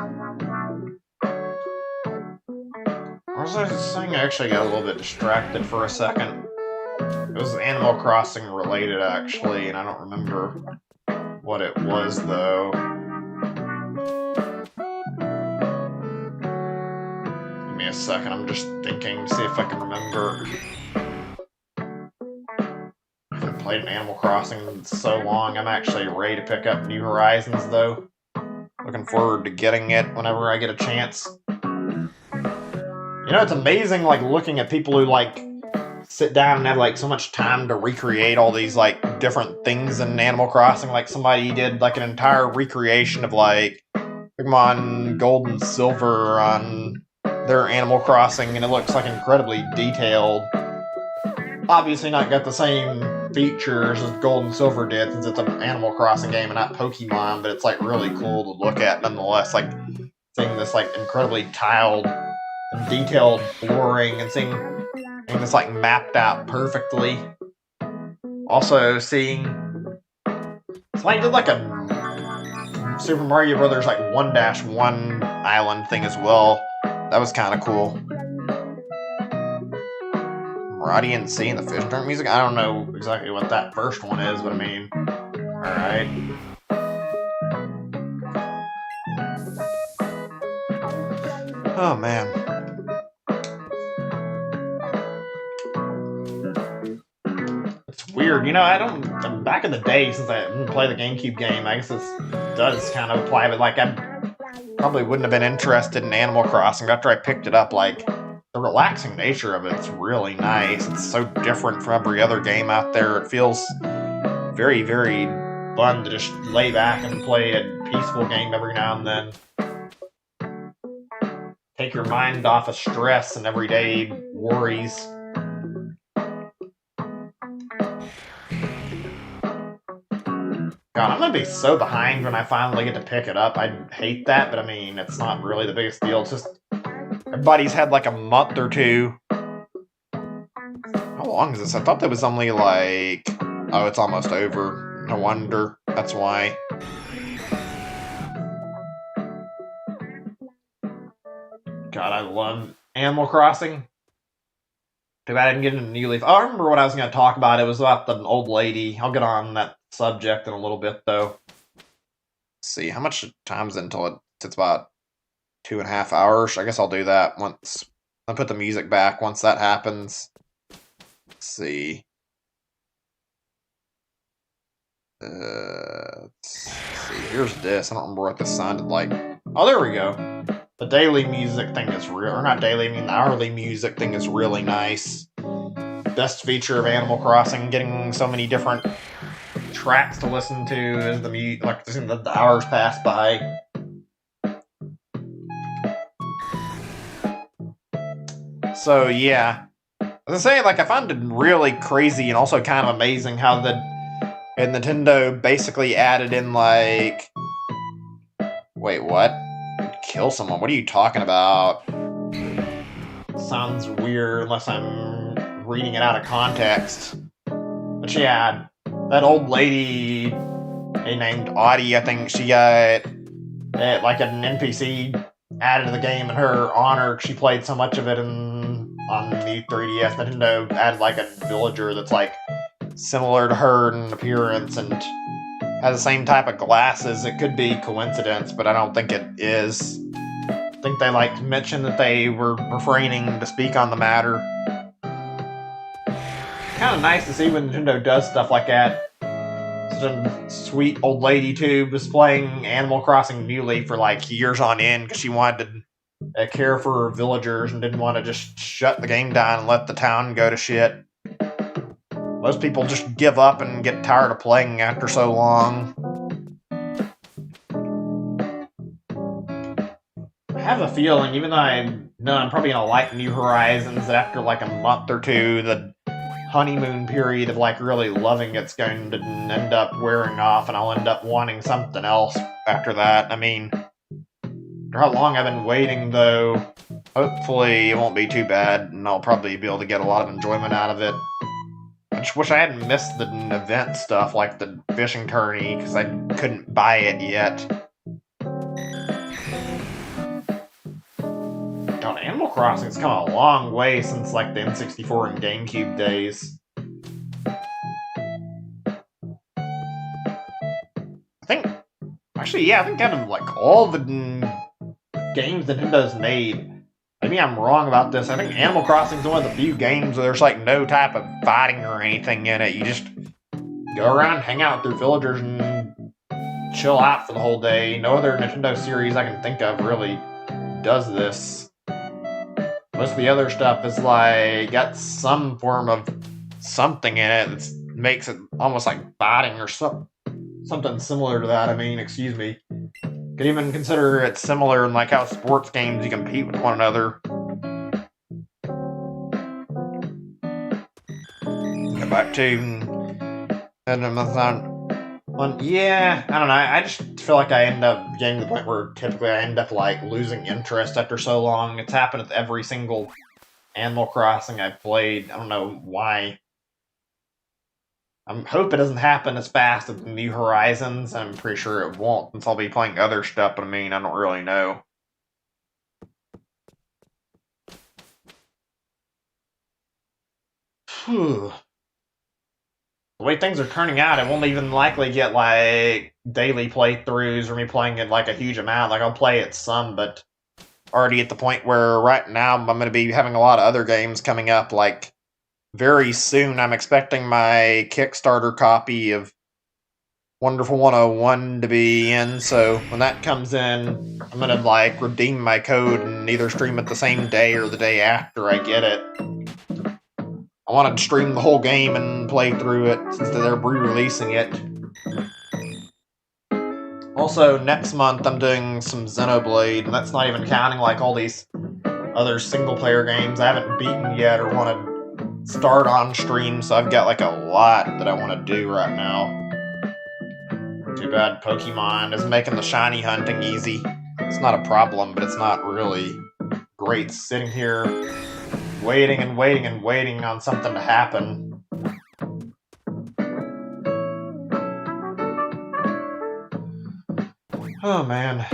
What was I saying? I actually got a little bit distracted for a second. It was Animal Crossing related actually, and I don't remember what it was though. Give me a second, I'm just thinking, see if I can remember. I haven't played an Animal Crossing in so long. I'm actually ready to pick up New Horizons though. Looking forward to getting it whenever I get a chance. You know, it's amazing like looking at people who like sit down and have like so much time to recreate all these like different things in Animal Crossing. Like somebody did like an entire recreation of like Pokemon Gold and Silver on their Animal Crossing, and it looks like incredibly detailed. Obviously not got the same features as Gold and Silver did, since it's an Animal Crossing game and not Pokemon, but it's like really cool to look at nonetheless, like seeing this like incredibly tiled and detailed flooring and seeing this like mapped out perfectly. Also seeing somebody did like a Super Mario Brothers like 1-1 island thing as well. That was kind of cool. Radiant Sea and the Fish Drink music? I don't know exactly what that first one is, but I mean, alright. Oh man. It's weird. You know, I don't. Back in the day, since I didn't play the GameCube game, I guess this does kind of apply. But like, I probably wouldn't have been interested in Animal Crossing after I picked it up. Like, the relaxing nature of it's really nice. It's so different from every other game out there. It feels very, very fun to just lay back and play a peaceful game every now and then. Take your mind off of stress and everyday worries. God, I'm gonna be so behind when I finally get to pick it up. I hate that, but I mean, it's not really the biggest deal. It's just everybody's had like a month or two. How long is this? I thought that was only like... Oh, it's almost over. No wonder. That's why. God, I love Animal Crossing. Too bad I didn't get into New Leaf. Oh, I remember what I was going to talk about. It was about the old lady. I'll get on that subject in a little bit, though. Let's see, how much time's until it's about 2.5 hours? I guess I'll do that once. I'll put the music back once that happens. Let's see. Let's see. Here's this. I don't remember what this sounded like. Oh, there we go. The daily music thing is real. Or not daily, I mean the hourly music thing is really nice. Best feature of Animal Crossing, getting so many different tracks to listen to as the hours pass by. So yeah, as I say, like I found it really crazy and also kind of amazing how Nintendo basically added in like, wait, what? Kill someone? What are you talking about? Sounds weird unless I'm reading it out of context. But yeah, that old lady named Audie, I think she got like an NPC added to the game in her honor. She played so much of it on the 3DS. Nintendo added like a villager that's like similar to her in appearance and has the same type of glasses. It could be coincidence, but I don't think it is. I think they like mentioned that they were refraining to speak on the matter. Kind of nice to see when Nintendo does stuff like that. Such a sweet old lady too was playing Animal Crossing New Leaf for like years on end because she wanted to care for her villagers and didn't want to just shut the game down and let the town go to shit. Most people just give up and get tired of playing after so long. I have a feeling, even though I know I'm probably gonna like New Horizons, that after like a month or two, the honeymoon period of like really loving it's going to end up wearing off, and I'll end up wanting something else after that. I mean, for how long I've been waiting, though, hopefully it won't be too bad, and I'll probably be able to get a lot of enjoyment out of it. I just wish I hadn't missed the event stuff, like the fishing tourney, because I couldn't buy it yet. God, Animal Crossing's come a long way since, like, the N64 and GameCube days. I think out of, like, all the games Nintendo's made, maybe I'm wrong about this, I think Animal Crossing's one of the few games where there's, like, no type of fighting or anything in it. You just go around, hang out with your villagers, and chill out for the whole day. No other Nintendo series I can think of really does this. Most of the other stuff is, like, got some form of something in it that makes it almost like fighting or something similar to that. I mean, excuse me. Could even consider it similar in, like, how sports games you compete with one another. Go back to... Yeah, I don't know. I just feel like I end up getting to the point where typically I end up, like, losing interest after so long. It's happened with every single Animal Crossing I've played. I don't know why. I hope it doesn't happen as fast with New Horizons. I'm pretty sure it won't, since I'll be playing other stuff, but I mean, I don't really know. Phew. The way things are turning out, I won't even likely get, like, daily playthroughs or me playing it, like, a huge amount. Like, I'll play it some, but already at the point where right now I'm going to be having a lot of other games coming up, like very soon. I'm expecting my Kickstarter copy of Wonderful 101 to be in, so when that comes in, I'm gonna like redeem my code and either stream it the same day or the day after I get it. I wanted to stream the whole game and play through it since they're re-releasing it. Also, next month I'm doing some Xenoblade, and that's not even counting like all these other single-player games I haven't beaten yet or want to start on stream, so I've got like a lot that I want to do right now. Too bad Pokemon is making the shiny hunting easy. It's not a problem, but it's not really great sitting here waiting and waiting and waiting on something to happen. Oh man.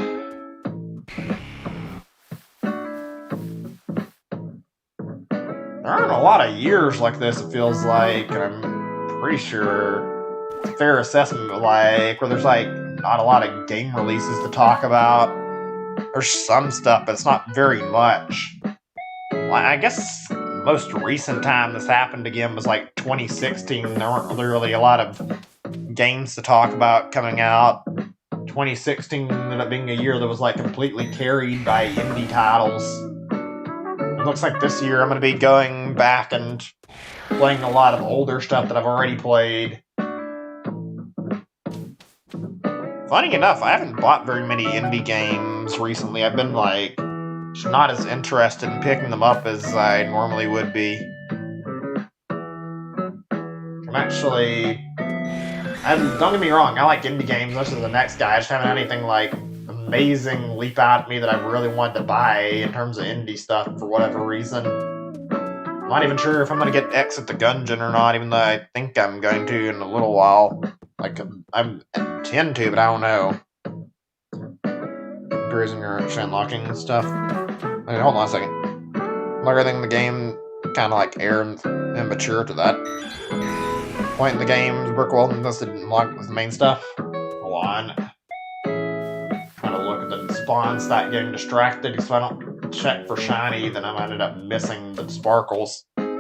There aren't a lot of years like this, it feels like, and I'm pretty sure it's a fair assessment, like, where there's like not a lot of game releases to talk about. There's some stuff, but it's not very much. I guess the most recent time this happened again was like 2016. There weren't really a lot of games to talk about coming out. 2016 ended up being a year that was like completely carried by indie titles. It looks like this year I'm going to be going back and playing a lot of older stuff that I've already played. Funny enough, I haven't bought very many indie games recently. I've been like not as interested in picking them up as I normally would be. I'm actually... don't get me wrong, I like indie games much as the next guy. I just haven't had anything like amazing leap out at me that I really wanted to buy in terms of indie stuff for whatever reason. I'm not even sure if I'm going to get Exit the Gungeon or not, even though I think I'm going to in a little while. Like, I intend to, but I don't know. Cruising or unlocking stuff. Okay, hold on a second. Like everything in the game, kind of like air and immature to that. Point in the game's brick wall listed unlocked with the main stuff. Hold on. Trying to look at the spawn stat, getting distracted because if I don't check for shiny, then I might end up missing the sparkles. Point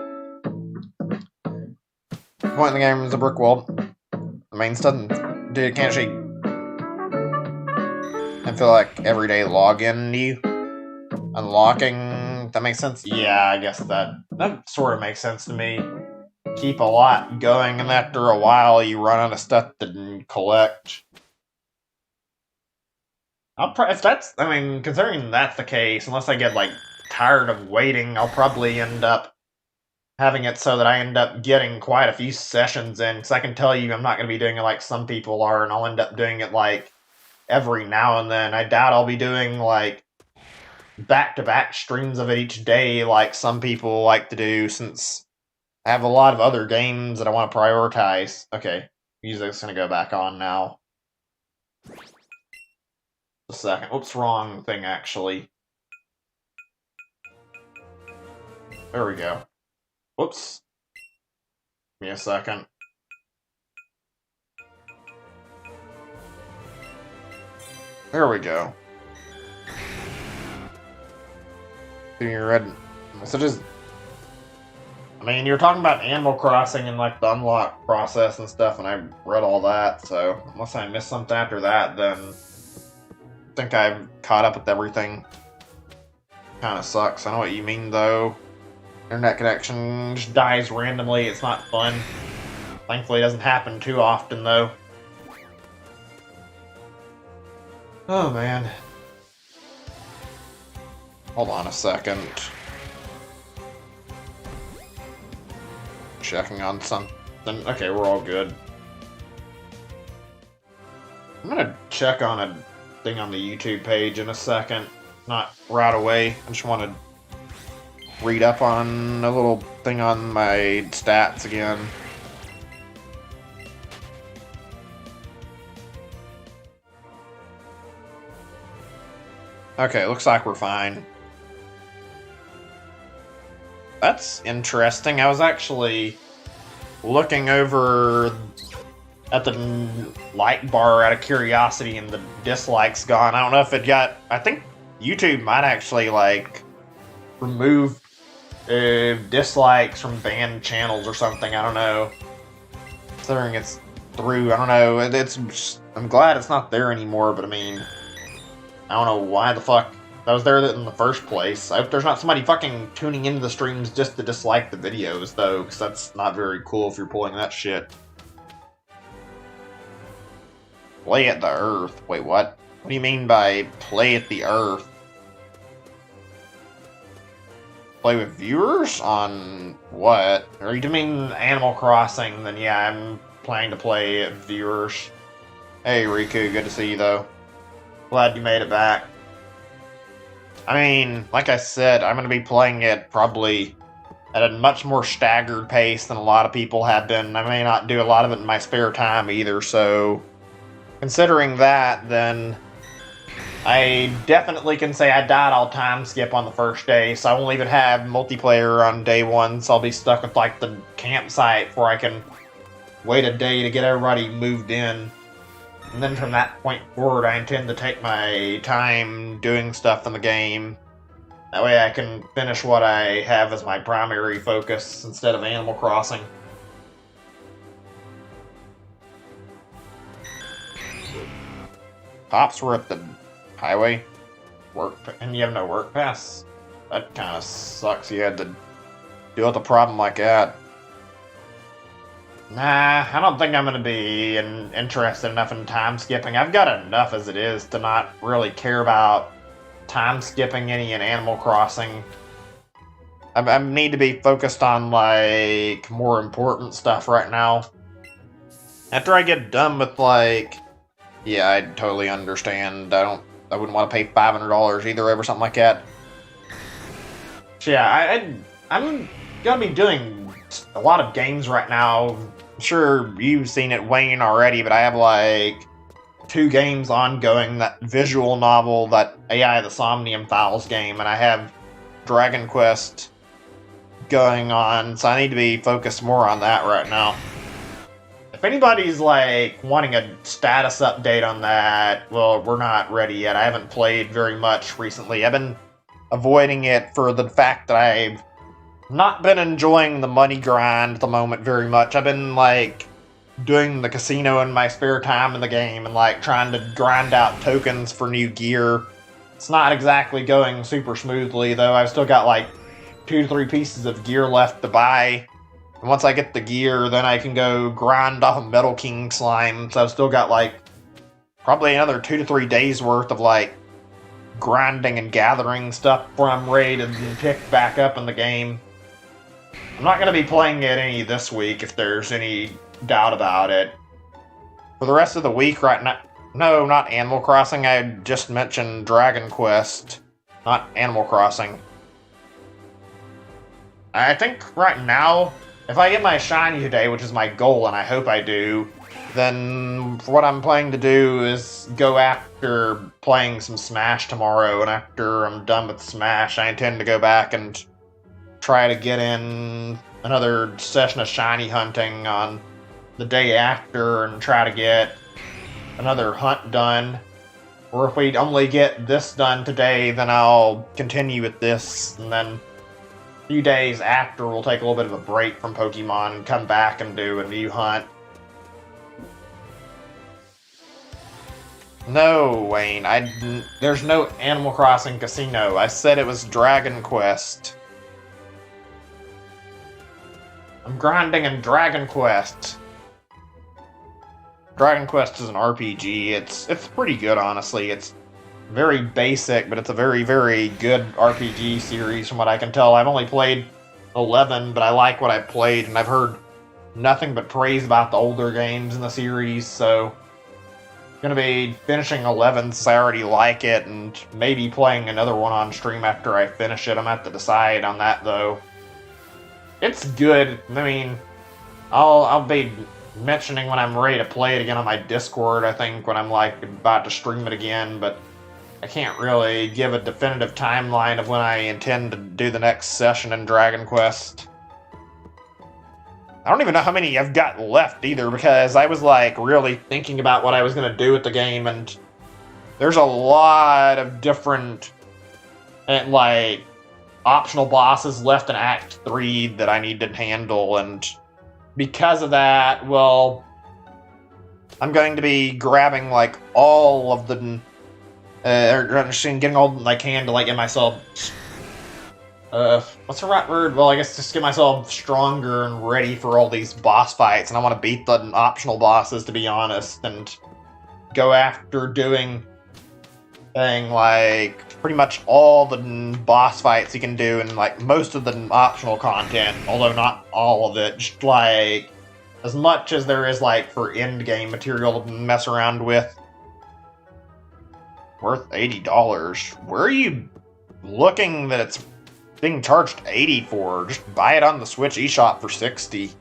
in the game is a brick wall. The main stuff, dude, can't she? I feel like everyday login you unlocking. That makes sense. Yeah, I guess that sort of makes sense to me. Keep a lot going, and after a while, you run out of stuff to collect. If that's, I mean, considering that's the case, unless I get like tired of waiting, I'll probably end up having it so that I end up getting quite a few sessions in, because I can tell you I'm not going to be doing it like some people are, and I'll end up doing it like every now and then. I doubt I'll be doing like back-to-back streams of it each day like some people like to do, since I have a lot of other games that I want to prioritize. Okay, music's going to go back on now. A second. Oops, wrong thing actually. There we go. Whoops. Give me a second. There we go. You read messages. I mean, you're talking about Animal Crossing and like the unlock process and stuff, and I read all that, so unless I missed something after that, then I think I've caught up with everything. Kinda sucks. I know what you mean, though. Internet connection just dies randomly. It's not fun. Thankfully, it doesn't happen too often, though. Oh, man. Hold on a second. Checking on something. Okay, we're all good. I'm gonna check on a thing on the YouTube page in a second. Not right away. I just want to read up on a little thing on my stats again. Okay, looks like we're fine. That's interesting. I was actually looking over at the like bar out of curiosity, and the dislikes gone. I don't know if it got... I think YouTube might actually, like, remove dislikes from banned channels or something. I don't know. Considering it's through, I don't know. I'm glad it's not there anymore, but I mean, I don't know why the fuck that was there in the first place. I hope there's not somebody fucking tuning into the streams just to dislike the videos, though, because that's not very cool if you're pulling that shit. Play at the Earth. Wait, what? What do you mean by play at the Earth? Play with viewers? On what? Or you mean Animal Crossing? Then yeah, I'm planning to play at viewers. Hey Riku, good to see you though. Glad you made it back. I mean, like I said, I'm going to be playing it probably at a much more staggered pace than a lot of people have been. I may not do a lot of it in my spare time either, so considering that, then I definitely can say I died all time skip on the first day, so I won't even have multiplayer on day one, so I'll be stuck with like the campsite before I can wait a day to get everybody moved in. And then from that point forward, I intend to take my time doing stuff in the game. That way I can finish what I have as my primary focus instead of Animal Crossing. Cops were at the highway. And you have no work pass. That kind of sucks. You had to deal with a problem like that. Nah, I don't think I'm going to be interested enough in time skipping. I've got enough as it is to not really care about time skipping any in Animal Crossing. I need to be focused on, like, more important stuff right now. After I get done with, like... Yeah, I totally understand. I wouldn't want to pay $500 either over something like that. So yeah, I'm going to be doing a lot of games right now. I'm sure you've seen it, Wayne, already, but I have, like, 2 games ongoing. That visual novel, that AI the Somnium Files game, and I have Dragon Quest going on, so I need to be focused more on that right now. If anybody's, like, wanting a status update on that, well, we're not ready yet. I haven't played very much recently. I've been avoiding it for the fact that I've not been enjoying the money grind at the moment very much. I've been, like, doing the casino in my spare time in the game and, like, trying to grind out tokens for new gear. It's not exactly going super smoothly, though. I've still got, like, 2 to 3 pieces of gear left to buy. And once I get the gear, then I can go grind off of Metal King slime. So I've still got, like, probably another 2 to 3 days worth of, like, grinding and gathering stuff before I'm ready to pick back up in the game. I'm not going to be playing it any this week, if there's any doubt about it. For the rest of the week right now... No, not Animal Crossing. I just mentioned Dragon Quest, not Animal Crossing. I think right now, if I get my shiny today, which is my goal, and I hope I do, then what I'm planning to do is go after playing some Smash tomorrow, and after I'm done with Smash, I intend to go back and try to get in another session of shiny hunting on the day after and try to get another hunt done. Or if we only get this done today, then I'll continue with this, and then a few days after we'll take a little bit of a break from Pokemon and come back and do a new hunt. No, Wayne, there's no Animal Crossing Casino. I said it was Dragon Quest. I'm grinding in Dragon Quest. Dragon Quest is an RPG. It's pretty good, honestly. It's very basic, but it's a very, very good RPG series from what I can tell. I've only played 11, but I like what I've played, and I've heard nothing but praise about the older games in the series, so I'm going to be finishing 11 since I already like it, and maybe playing another one on stream after I finish it. I'm going to have to decide on that, though. It's good. I mean, I'll be mentioning when I'm ready to play it again on my Discord, I think, when I'm, like, about to stream it again, but I can't really give a definitive timeline of when I intend to do the next session in Dragon Quest. I don't even know how many I've got left either, because I was, like, really thinking about what I was going to do with the game, and there's a lot of different, like, optional bosses left in Act 3 that I need to handle, and because of that, well, I'm going to be grabbing, like, all of the, getting all I can to, like, get myself, what's the right word? Well, I guess just get myself stronger and ready for all these boss fights, and I want to beat the optional bosses, to be honest, and go after doing like pretty much all the boss fights you can do and like most of the optional content, although not all of it, just like as much as there is like for end game material to mess around with. Worth $80. Where are you looking that it's being charged $80 for? Just buy it on the Switch eShop for $60.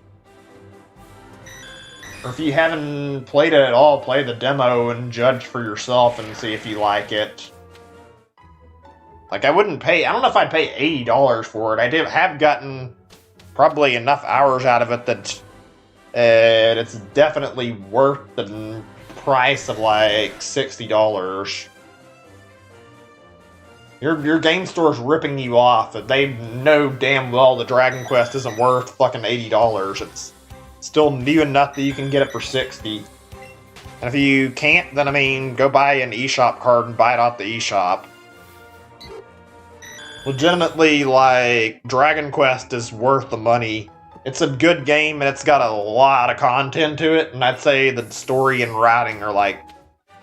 Or if you haven't played it at all, play the demo and judge for yourself and see if you like it. Like, I don't know if I'd pay $80 for it. I have gotten probably enough hours out of it that it's definitely worth the price of like $60. Your game store's ripping you off. They know damn well the Dragon Quest isn't worth fucking $80. It's still new enough that you can get it for $60. And if you can't, then I mean, go buy an eShop card and buy it off the eShop. Legitimately, like, Dragon Quest is worth the money. It's a good game and it's got a lot of content to it, and I'd say the story and writing are like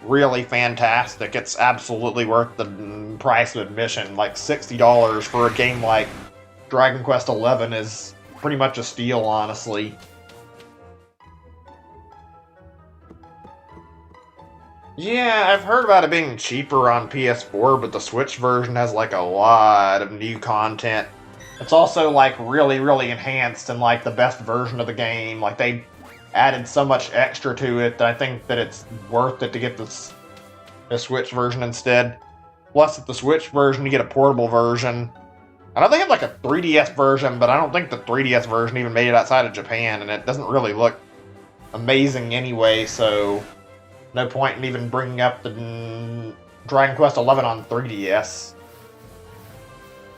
really fantastic. It's absolutely worth the price of admission. Like $60 for a game like Dragon Quest XI is pretty much a steal, honestly. Yeah, I've heard about it being cheaper on PS4, but the Switch version has like a lot of new content. It's also like really, really enhanced and like the best version of the game. Like they added so much extra to it that I think that it's worth it to get the Switch version instead. Plus, at the Switch version, you get a portable version. I know they have like a 3DS version, but I don't think the 3DS version even made it outside of Japan, and it doesn't really look amazing anyway, so no point in even bringing up the Dragon Quest XI on 3DS.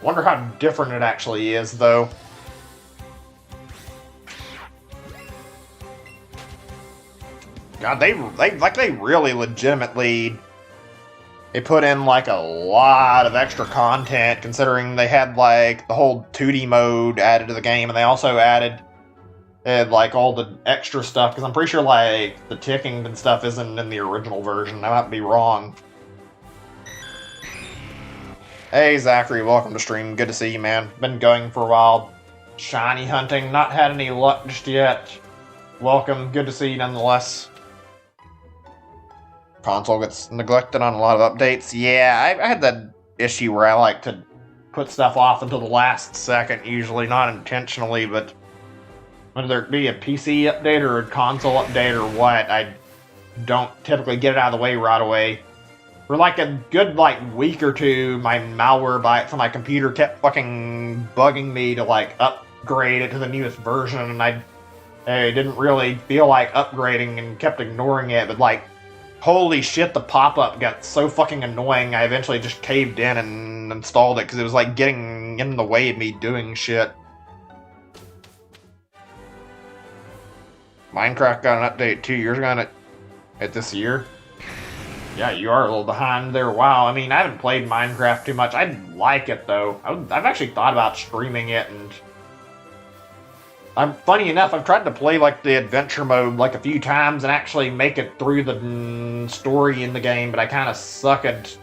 Wonder how different it actually is, though. God, they really legitimately they put in like a lot of extra content, considering they had like the whole 2D mode added to the game, and they also added like all the extra stuff, because I'm pretty sure like the ticking and stuff isn't in the original version. I might be wrong. Hey Zachary, welcome to stream. Good to see you, man. Been going for a while. Shiny hunting, not had any luck just yet. Welcome, good to see you nonetheless. Console gets neglected on a lot of updates. Yeah, I had that issue where I like to put stuff off until the last second, usually, not intentionally, but whether it be a PC update or a console update or what, I don't typically get it out of the way right away. For like a good like week or two, my malware bytes on my computer kept fucking bugging me to like upgrade it to the newest version, and I didn't really feel like upgrading and kept ignoring it, but like, holy shit, the pop-up got so fucking annoying, I eventually just caved in and installed it, because it was like getting in the way of me doing shit. Minecraft got an update 2 years ago at this year. Yeah, you are a little behind there. Wow, I mean, I haven't played Minecraft too much. I like it, though. I've actually thought about streaming it, and funny enough, I've tried to play like the adventure mode like a few times and actually make it through the story in the game, but I kind of suck at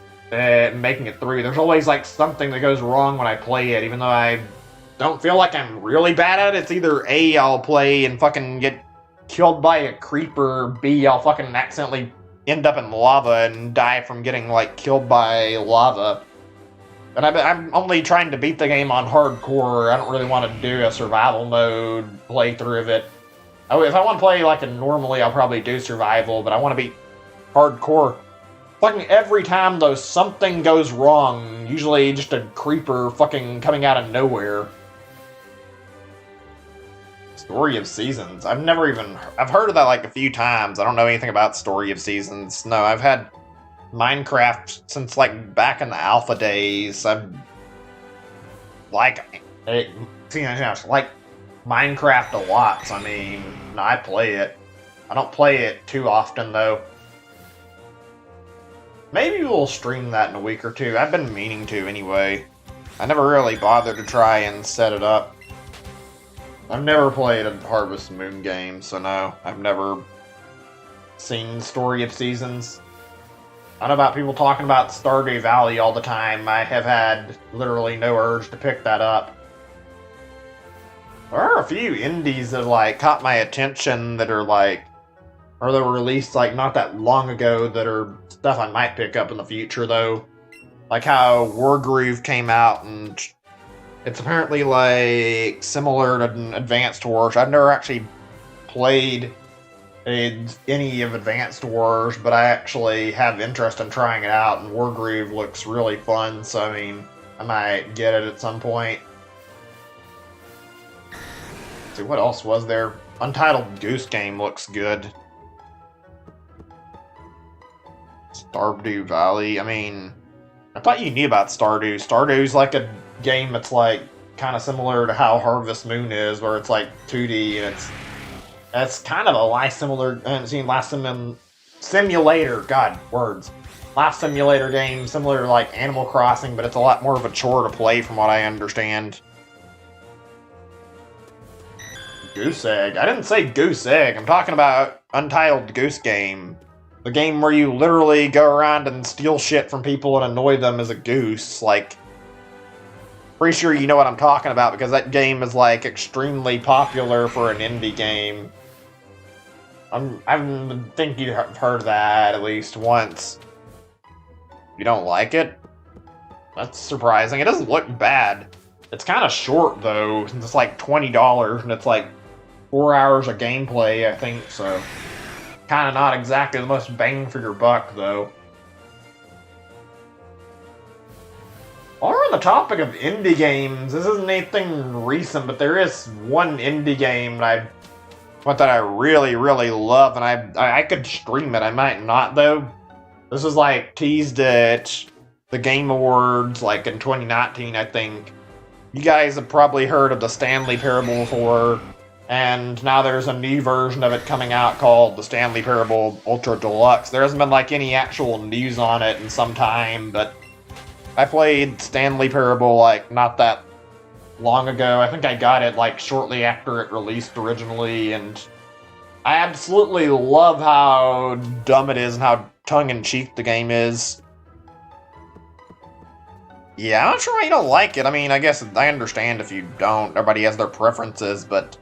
making it through. There's always like something that goes wrong when I play it, even though I don't feel like I'm really bad at it. It's either A, I'll play and fucking get killed by a creeper, or B, I'll fucking accidentally end up in lava and die from getting like killed by lava. And I'm only trying to beat the game on hardcore. I don't really want to do a survival mode playthrough of it. If I want to play like a normally, I'll probably do survival, but I want to beat hardcore. Fucking every time, though, something goes wrong. Usually just a creeper fucking coming out of nowhere. Story of Seasons. I've heard of that like a few times. I don't know anything about Story of Seasons. No, I've had Minecraft since like back in the alpha days. like it. Like Minecraft a lot. So, I mean, I play it. I don't play it too often though. Maybe we'll stream that in a week or two. I've been meaning to anyway. I never really bothered to try and set it up. I've never played a Harvest Moon game, so no, I've never seen Story of Seasons. I know about people talking about Stardew Valley all the time. I have had literally no urge to pick that up. There are a few indies that like caught my attention that are like, or that were released like not that long ago that are stuff I might pick up in the future though. Like how Wargroove came out and it's apparently like similar to Advanced Wars. I've never actually played any of Advanced Wars, but I actually have interest in trying it out, and Wargroove looks really fun, so I mean, I might get it at some point. Let's see, what else was there? Untitled Goose Game looks good. Stardew Valley, I mean, I thought you knew about Stardew. Stardew's like a game that's like kind of similar to how Harvest Moon is, where it's like 2D and it's kind of a life similar. I haven't seen simulator. God, words. Life simulator game similar to like Animal Crossing, but it's a lot more of a chore to play, from what I understand. Goose Egg. I didn't say Goose Egg. I'm talking about Untitled Goose Game. The game where you literally go around and steal shit from people and annoy them as a goose. Like, pretty sure you know what I'm talking about because that game is like extremely popular for an indie game. I think you've heard that at least once. You don't like it? That's surprising. It doesn't look bad. It's kind of short though. It's like $20 and it's like 4 hours of gameplay, I think, so kind of not exactly the most bang for your buck though. While we're on the topic of indie games, this isn't anything recent, but there is one indie game that I really, really love, and I could stream it. I might not though. This was like teased at the Game Awards like in 2019, I think. You guys have probably heard of the Stanley Parable before, and now there's a new version of it coming out called the Stanley Parable Ultra Deluxe. There hasn't been like any actual news on it in some time, but I played Stanley Parable like not that long ago. I think I got it like shortly after it released originally, and I absolutely love how dumb it is and how tongue-in-cheek the game is. Yeah, I'm not sure why you don't like it. I mean, I guess I understand if you don't. Everybody has their preferences, but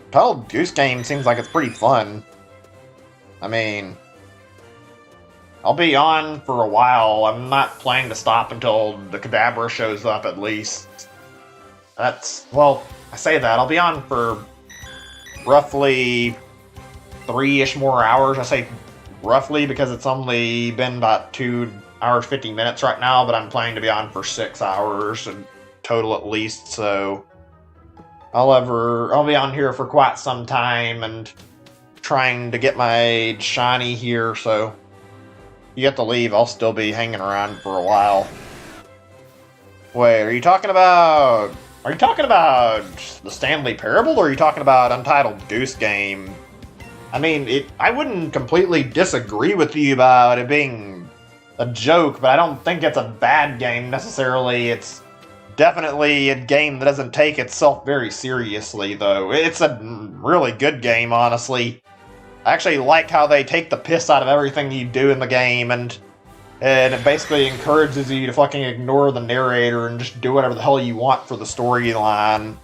Untitled Goose Game seems like it's pretty fun. I mean, I'll be on for a while. I'm not planning to stop until the Kadabra shows up, at least. Well, I say that. I'll be on for roughly 3-ish more hours. I say roughly because it's only been about 2 hours, 50 minutes right now, but I'm planning to be on for 6 hours in total at least, so I'll be on here for quite some time and trying to get my shiny here, so you have to leave, I'll still be hanging around for a while. Wait, are you talking about the Stanley Parable, or are you talking about Untitled Goose Game? I mean, I wouldn't completely disagree with you about it being a joke, but I don't think it's a bad game necessarily. It's definitely a game that doesn't take itself very seriously, though. It's a really good game, honestly. I actually like how they take the piss out of everything you do in the game, and it basically encourages you to fucking ignore the narrator and just do whatever the hell you want for the storyline.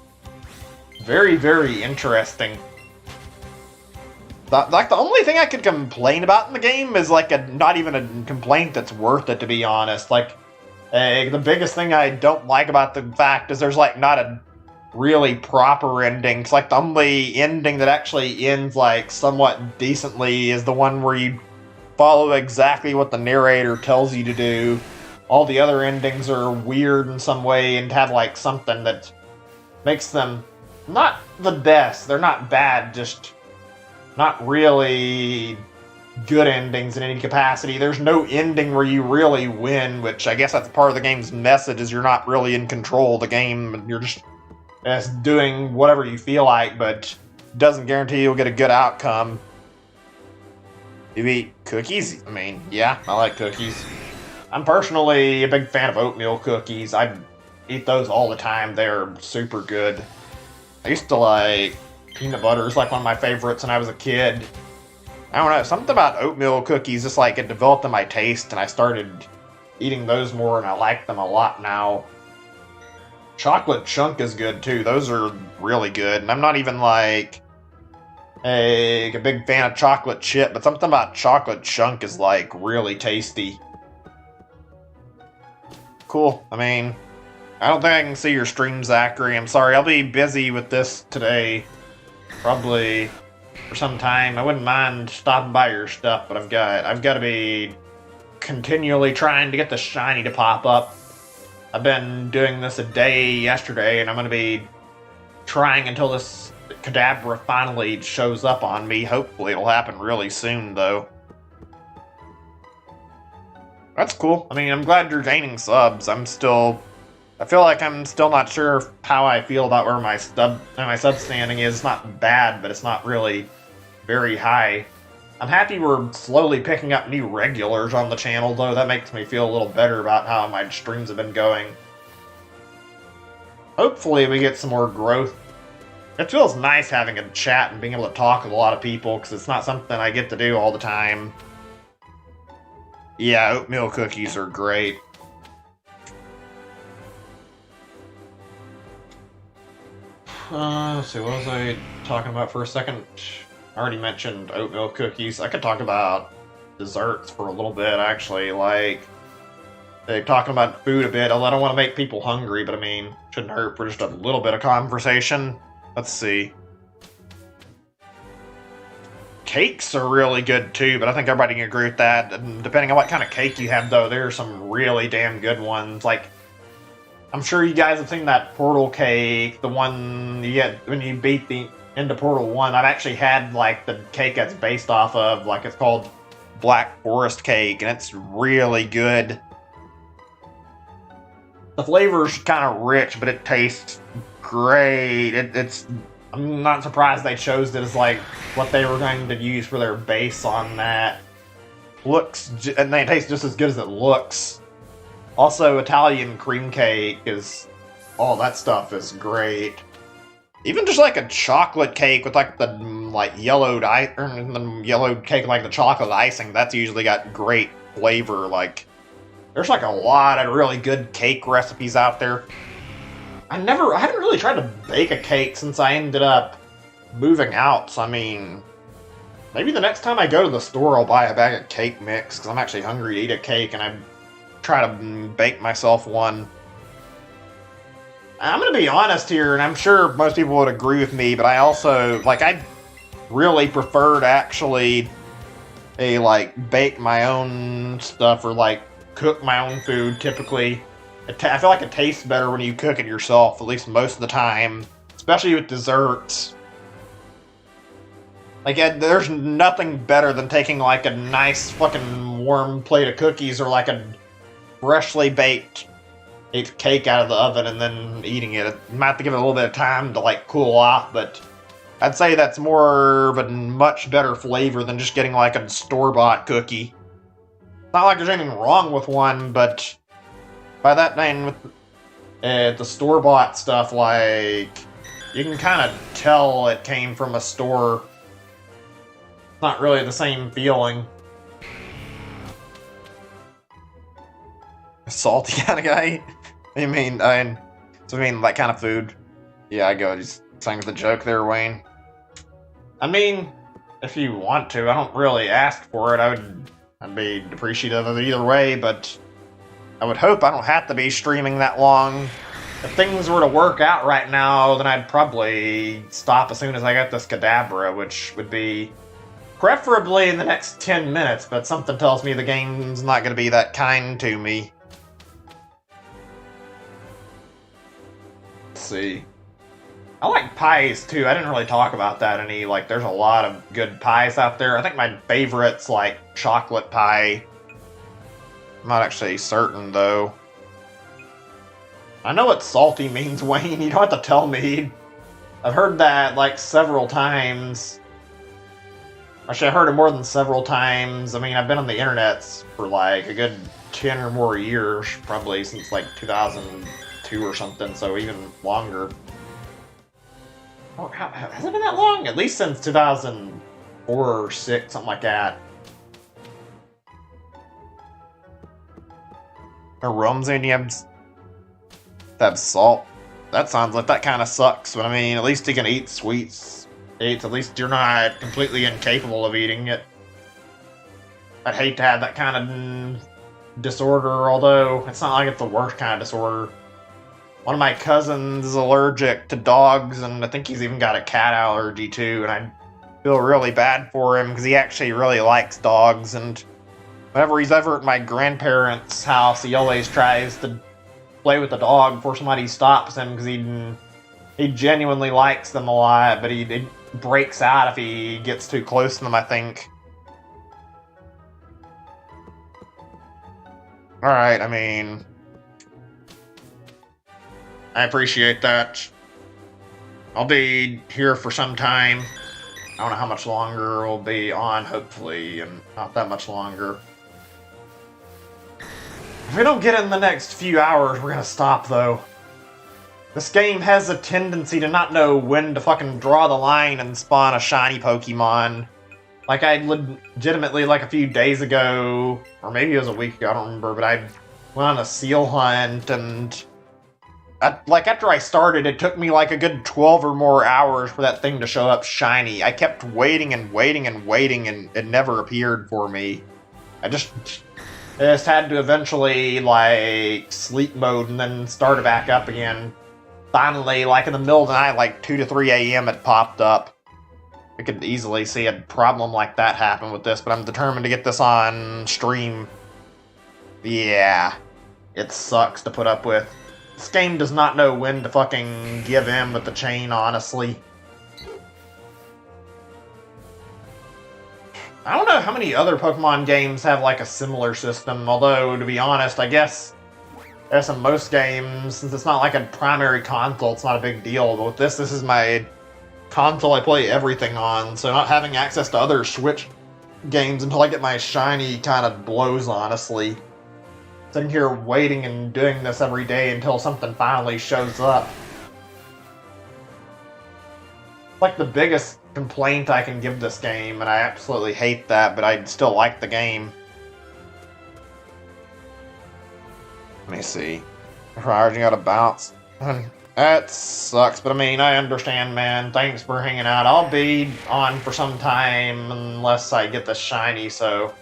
Very, very interesting. Like, the only thing I could complain about in the game is, like, not even a complaint that's worth it, to be honest. Like, the biggest thing I don't like about the fact is there's, like, not a really proper ending. It's like the only ending that actually ends, like, somewhat decently is the one where you follow exactly what the narrator tells you to do. All the other endings are weird in some way and have, like, something that makes them not the best. They're not bad, just not really good endings in any capacity. There's no ending where you really win, which I guess that's part of the game's message, is you're not really in control of the game, and you're just doing whatever you feel like, but doesn't guarantee you'll get a good outcome. You eat cookies? I mean, yeah, I like cookies. I'm personally a big fan of oatmeal cookies. I eat those all the time. They're super good. I used to like peanut butter. It's like one of my favorites when I was a kid. I don't know, something about oatmeal cookies, just like it developed in my taste, and I started eating those more, and I like them a lot now. Chocolate chunk is good too. Those are really good, and I'm not even like a big fan of chocolate chip, but something about chocolate chunk is like really tasty. Cool. I mean, I don't think I can see your stream, Zachary. I'm sorry, I'll be busy with this today. Probably for some time. I wouldn't mind stopping by your stuff, but I've got to be continually trying to get the shiny to pop up. I've been doing this a day yesterday, and I'm going to be trying until this Kadabra finally shows up on me. Hopefully it'll happen really soon, though. That's cool. I mean, I'm glad you're gaining subs. I feel like I'm still not sure how I feel about where my sub standing is. It's not bad, but it's not really very high. I'm happy we're slowly picking up new regulars on the channel, though. That makes me feel a little better about how my streams have been going. Hopefully we get some more growth. It feels nice having a chat and being able to talk with a lot of people, because it's not something I get to do all the time. Yeah, oatmeal cookies are great. Let's see, what was I talking about for a second? I already mentioned oatmeal cookies. I could talk about desserts for a little bit, actually. Like, they're talking about food a bit. I don't want to make people hungry, but I mean, shouldn't hurt for just a little bit of conversation. Let's see. Cakes are really good too, but I think everybody can agree with that. And depending on what kind of cake you have, though, there are some really damn good ones. Like, I'm sure you guys have seen that Portal cake, the one you get when you beat the into Portal 1. I've actually had, like, the cake that's based off of, like, it's called Black Forest Cake, and it's really good. The flavor's kind of rich, but it tastes great. I'm not surprised they chose it as, like, what they were going to use for their base on that. And they taste just as good as it looks. Also, Italian cream cake is... all that stuff is great. Even just like a chocolate cake with like the yellowed cake, like the chocolate icing, that's usually got great flavor. Like, there's like a lot of really good cake recipes out there. I haven't really tried to bake a cake since I ended up moving out. So I mean, maybe the next time I go to the store, I'll buy a bag of cake mix, because I'm actually hungry to eat a cake, and I try to bake myself one. I'm going to be honest here, and I'm sure most people would agree with me, but I also, like, I really prefer to actually, bake my own stuff, or, like, cook my own food, typically. I feel like it tastes better when you cook it yourself, at least most of the time, especially with desserts. Like, there's nothing better than taking, like, a nice fucking warm plate of cookies, or, like, a freshly baked cake out of the oven and then eating it. You might have to give it a little bit of time to, like, cool off, but I'd say that's more of a much better flavor than just getting, like, a store-bought cookie. Not like there's anything wrong with one, but by that name, with the store-bought stuff, like, you can kind of tell it came from a store. It's not really the same feeling. A salty kind of guy? I mean, that kind of food? Yeah, I go just saying the joke there, Wayne. I mean, if you want to, I don't really ask for it. I'd be appreciative of it either way, but I would hope I don't have to be streaming that long. If things were to work out right now, then I'd probably stop as soon as I got this Kadabra, which would be preferably in the next 10 minutes, but something tells me the game's not going to be that kind to me. Let's see. I like pies too. I didn't really talk about that any. Like, there's a lot of good pies out there. I think my favorite's like chocolate pie. I'm not actually certain though. I know what salty means, Wayne. You don't have to tell me. I've heard that like several times. Actually, I heard it more than several times. I mean, I've been on the internet for like a good 10 or more years, probably since like 2002 or something, so even longer. Oh, has it been that long? At least since 2004 or 6, something like that. Or rums and you have salt. That sounds like that kind of sucks, but I mean, at least you can eat sweets. At least you're not completely incapable of eating it. I'd hate to have that kind of disorder, although it's not like it's the worst kind of disorder. One of my cousins is allergic to dogs, and I think he's even got a cat allergy too, and I feel really bad for him because he actually really likes dogs, and whenever he's ever at my grandparents' house, he always tries to play with the dog before somebody stops him because he genuinely likes them a lot, but he breaks out if he gets too close to them, I think. Alright, I mean, I appreciate that. I'll be here for some time. I don't know how much longer we'll be on, hopefully, and not that much longer. If we don't get in the next few hours, we're gonna stop, though. This game has a tendency to not know when to fucking draw the line and spawn a shiny Pokemon. Like, I legitimately, like a few days ago, or maybe it was a week ago, I don't remember, but I went on a seal hunt, and after I started, it took me like a good 12 or more hours for that thing to show up shiny. I kept waiting and waiting and waiting, and it never appeared for me. I just had to eventually, like, sleep mode and then start it back up again. Finally, like in the middle of the night, like 2 to 3 a.m., it popped up. I could easily see a problem like that happen with this, but I'm determined to get this on stream. Yeah, it sucks to put up with. This game does not know when to fucking give in with the chain, honestly. I don't know how many other Pokemon games have like a similar system, although, to be honest, I guess as in most games, since it's not like a primary console, it's not a big deal, but with this is my console I play everything on, so not having access to other Switch games until I get my shiny kind of blows, honestly. Sitting here waiting and doing this every day until something finally shows up. It's like the biggest complaint I can give this game, and I absolutely hate that, but I still like the game. Let me see. Charging out of bounce. That sucks, but I mean, I understand, man. Thanks for hanging out. I'll be on for some time unless I get the shiny, so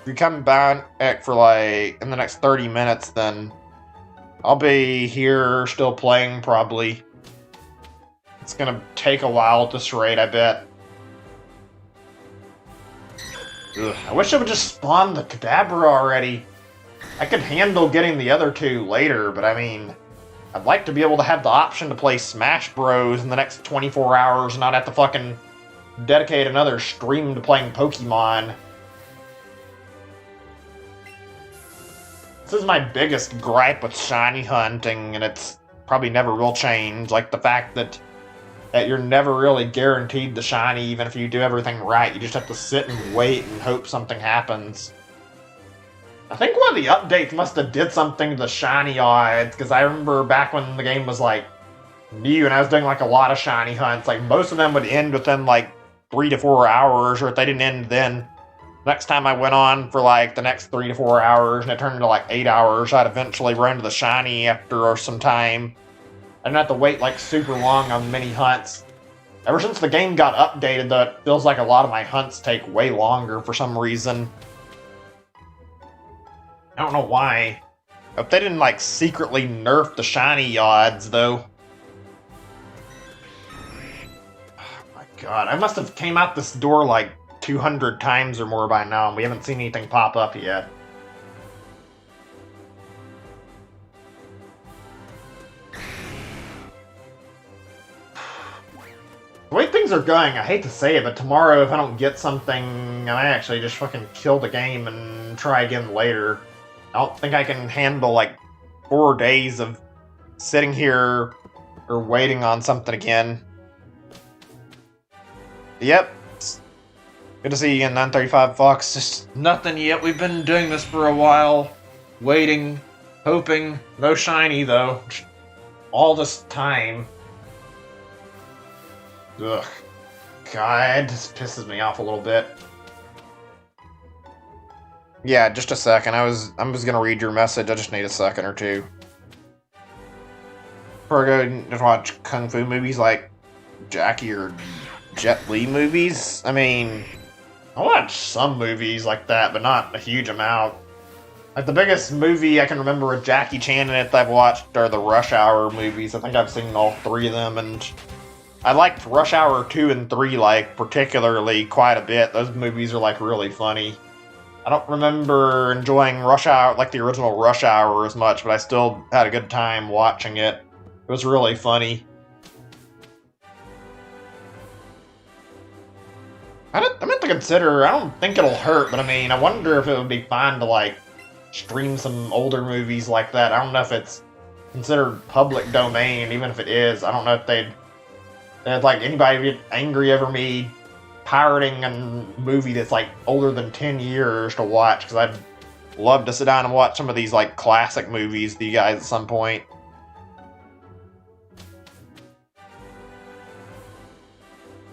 if you come back for like in the next 30 minutes, then I'll be here still playing probably. It's gonna take a while at this rate, I bet. Ugh, I wish I would just spawn the Kadabra already. I could handle getting the other two later, but I mean, I'd like to be able to have the option to play Smash Bros. In the next 24 hours and not have to fucking dedicate another stream to playing Pokemon. This is my biggest gripe with shiny hunting, and it's probably never will change. Like the fact that you're never really guaranteed the shiny, even if you do everything right. You just have to sit and wait and hope something happens. I think one of the updates must have did something to the shiny odds, because I remember back when the game was like new and I was doing like a lot of shiny hunts, like most of them would end within like 3 to 4 hours, or if they didn't end then, next time I went on for like the next 3 to 4 hours and it turned into like 8 hours, I'd eventually run to the shiny after some time. I didn't have to wait like super long on many hunts. Ever since the game got updated, though, it feels like a lot of my hunts take way longer for some reason. I don't know why. If they didn't, like, secretly nerf the shiny odds, though. Oh my god, I must have came out this door, like, 200 times or more by now, and we haven't seen anything pop up yet. are going, I hate to say it, but tomorrow if I don't get something, I might actually just fucking kill the game and try again later. I don't think I can handle, like, 4 days of sitting here or waiting on something again. Yep. Good to see you again, 935 Fox. Just nothing yet. We've been doing this for a while. Waiting. Hoping. No shiny, though. All this time. Ugh. God, this pisses me off a little bit. Yeah, just a second. I'm just gonna read your message. I just need a second or two. Before I go to watch kung fu movies like Jackie or Jet Li movies, I mean, I watch some movies like that, but not a huge amount. Like, the biggest movie I can remember with Jackie Chan in it that I've watched are the Rush Hour movies. I think I've seen all 3 of them, and I liked Rush Hour 2 and 3, like, particularly quite a bit. Those movies are, like, really funny. I don't remember enjoying Rush Hour, like the original Rush Hour, as much, but I still had a good time watching it. It was really funny. I meant to consider, I don't think it'll hurt, but I mean, I wonder if it would be fine to, like, stream some older movies like that. I don't know if it's considered public domain, even if it is. I don't know if they'd like, anybody get angry over me pirating a movie that's, like, older than 10 years to watch, because I'd love to sit down and watch some of these, like, classic movies with you guys at some point.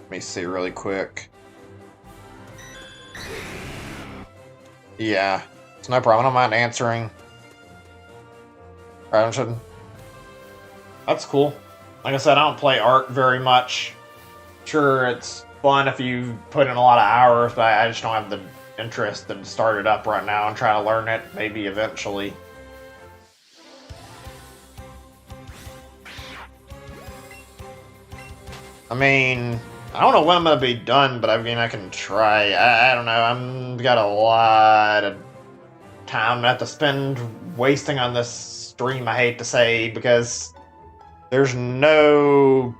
Let me see really quick. Yeah, it's no problem. I don't mind answering. Alright, that's cool. Like I said, I don't play Ark very much. Sure, it's fun if you put in a lot of hours, but I just don't have the interest to start it up right now and try to learn it, maybe eventually. I mean, I don't know when I'm gonna be done, but I mean, I can try. I don't know. I'm got a lot of time I have to spend wasting on this stream, I hate to say, because there's no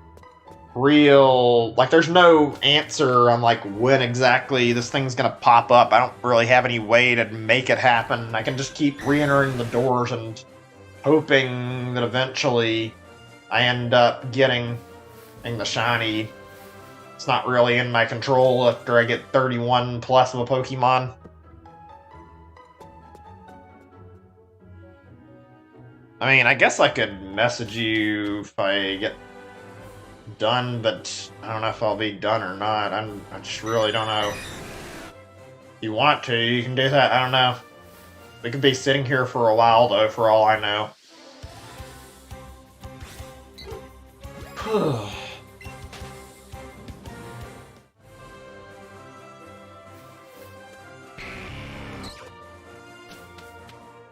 real, like, there's no answer on, like, when exactly this thing's gonna pop up. I don't really have any way to make it happen. I can just keep re-entering the doors and hoping that eventually I end up getting the shiny. It's not really in my control after I get 31 plus of a Pokemon. I mean, I guess I could message you if I get done, but I don't know if I'll be done or not. I just really don't know. If you want to, you can do that. I don't know. We could be sitting here for a while, though, for all I know.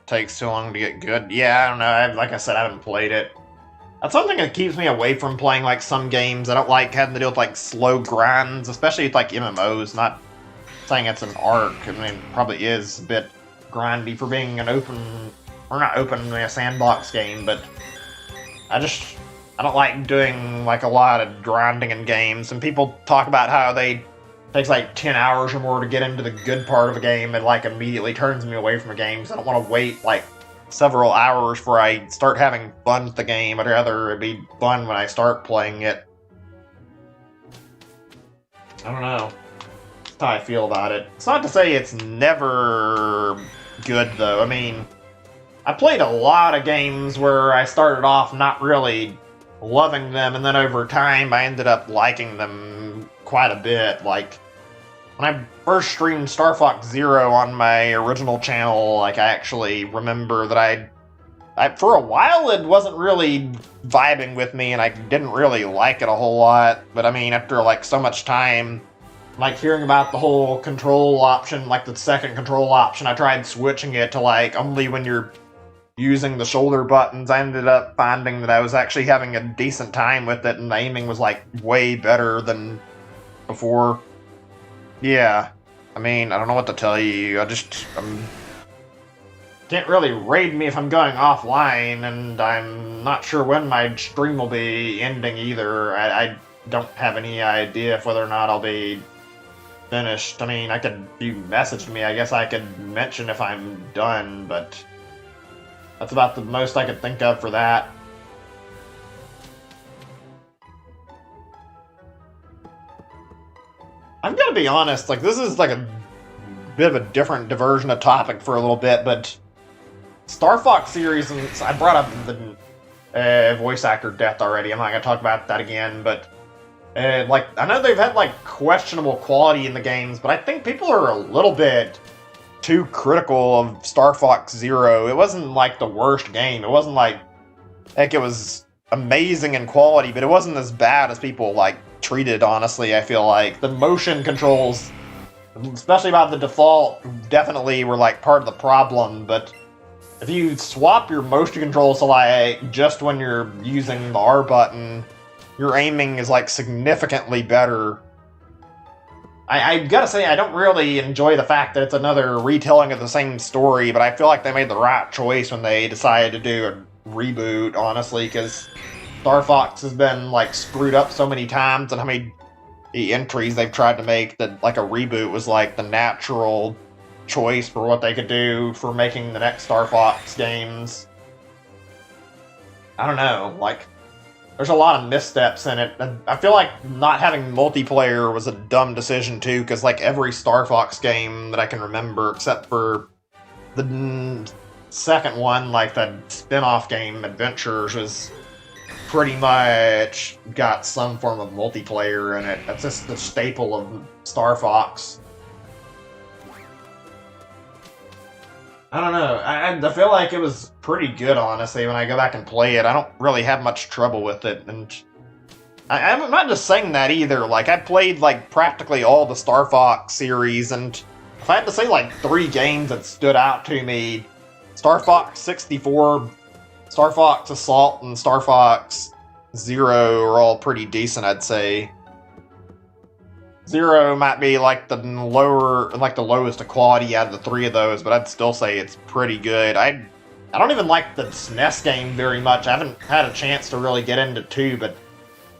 Takes too long to get good. Yeah, I don't know. Like I said, I haven't played it. That's something that keeps me away from playing, like, some games. I don't like having to deal with, like, slow grinds, especially with, like, MMOs. Not saying it's an Ark. I mean, it probably is a bit grindy for being an open, or not open, a sandbox game, but I don't like doing, like, a lot of grinding in games. And people talk about how it takes like 10 hours or more to get into the good part of a game, and, like, immediately turns me away from a game, so I don't want to wait, like, several hours before I start having fun with the game. I'd rather it be fun when I start playing it. I don't know. That's how I feel about it. It's not to say it's never good, though. I mean, I played a lot of games where I started off not really loving them, and then over time I ended up liking them quite a bit. Like, when I first streamed Star Fox Zero on my original channel, like, I actually remember that I for a while it wasn't really vibing with me, and I didn't really like it a whole lot. But I mean, after, like, so much time, like, hearing about the whole control option, like the second control option, I tried switching it to, like, only when you're using the shoulder buttons. I ended up finding that I was actually having a decent time with it, and the aiming was, like, way better than before. Yeah, I mean, I don't know what to tell you. Can't really raid me if I'm going offline, and I'm not sure when my stream will be ending either. I don't have any idea of whether or not I'll be finished. I mean, if you messaged me, I guess I could mention if I'm done, but that's about the most I could think of for that. I'm gonna be honest, like, this is like a bit of a different diversion of topic for a little bit, but Star Fox series, and I brought up the voice actor death already, I'm not gonna talk about that again, but like, I know they've had like questionable quality in the games, but I think people are a little bit too critical of Star Fox Zero. It wasn't like the worst game. It wasn't like, heck, it was amazing in quality, but it wasn't as bad as people like treated, honestly. I feel like the motion controls, especially about the default, definitely were like part of the problem, but if you swap your motion controls to like just when you're using the R button, your aiming is like significantly better. I gotta say, I don't really enjoy the fact that it's another retelling of the same story, but I feel like they made the right choice when they decided to do a reboot, honestly, because Star Fox has been like screwed up so many times, and how many entries they've tried to make that like a reboot was like the natural choice for what they could do for making the next Star Fox games. I don't know, like, there's a lot of missteps in it. I feel like not having multiplayer was a dumb decision too, because like every Star Fox game that I can remember, except for the second one, like the spin-off game Adventures, was pretty much got some form of multiplayer in it. That's just the staple of Star Fox. I don't know. I feel like it was pretty good, honestly, when I go back and play it. I don't really have much trouble with it, and I'm not just saying that either. Like, I played, like, practically all the Star Fox series, and if I had to say, like, 3 games that stood out to me, Star Fox 64, Star Fox Assault, and Star Fox Zero are all pretty decent, I'd say. Zero might be like the lowest quality out of the 3 of those, but I'd still say it's pretty good. I don't even like the SNES game very much. I haven't had a chance to really get into 2, but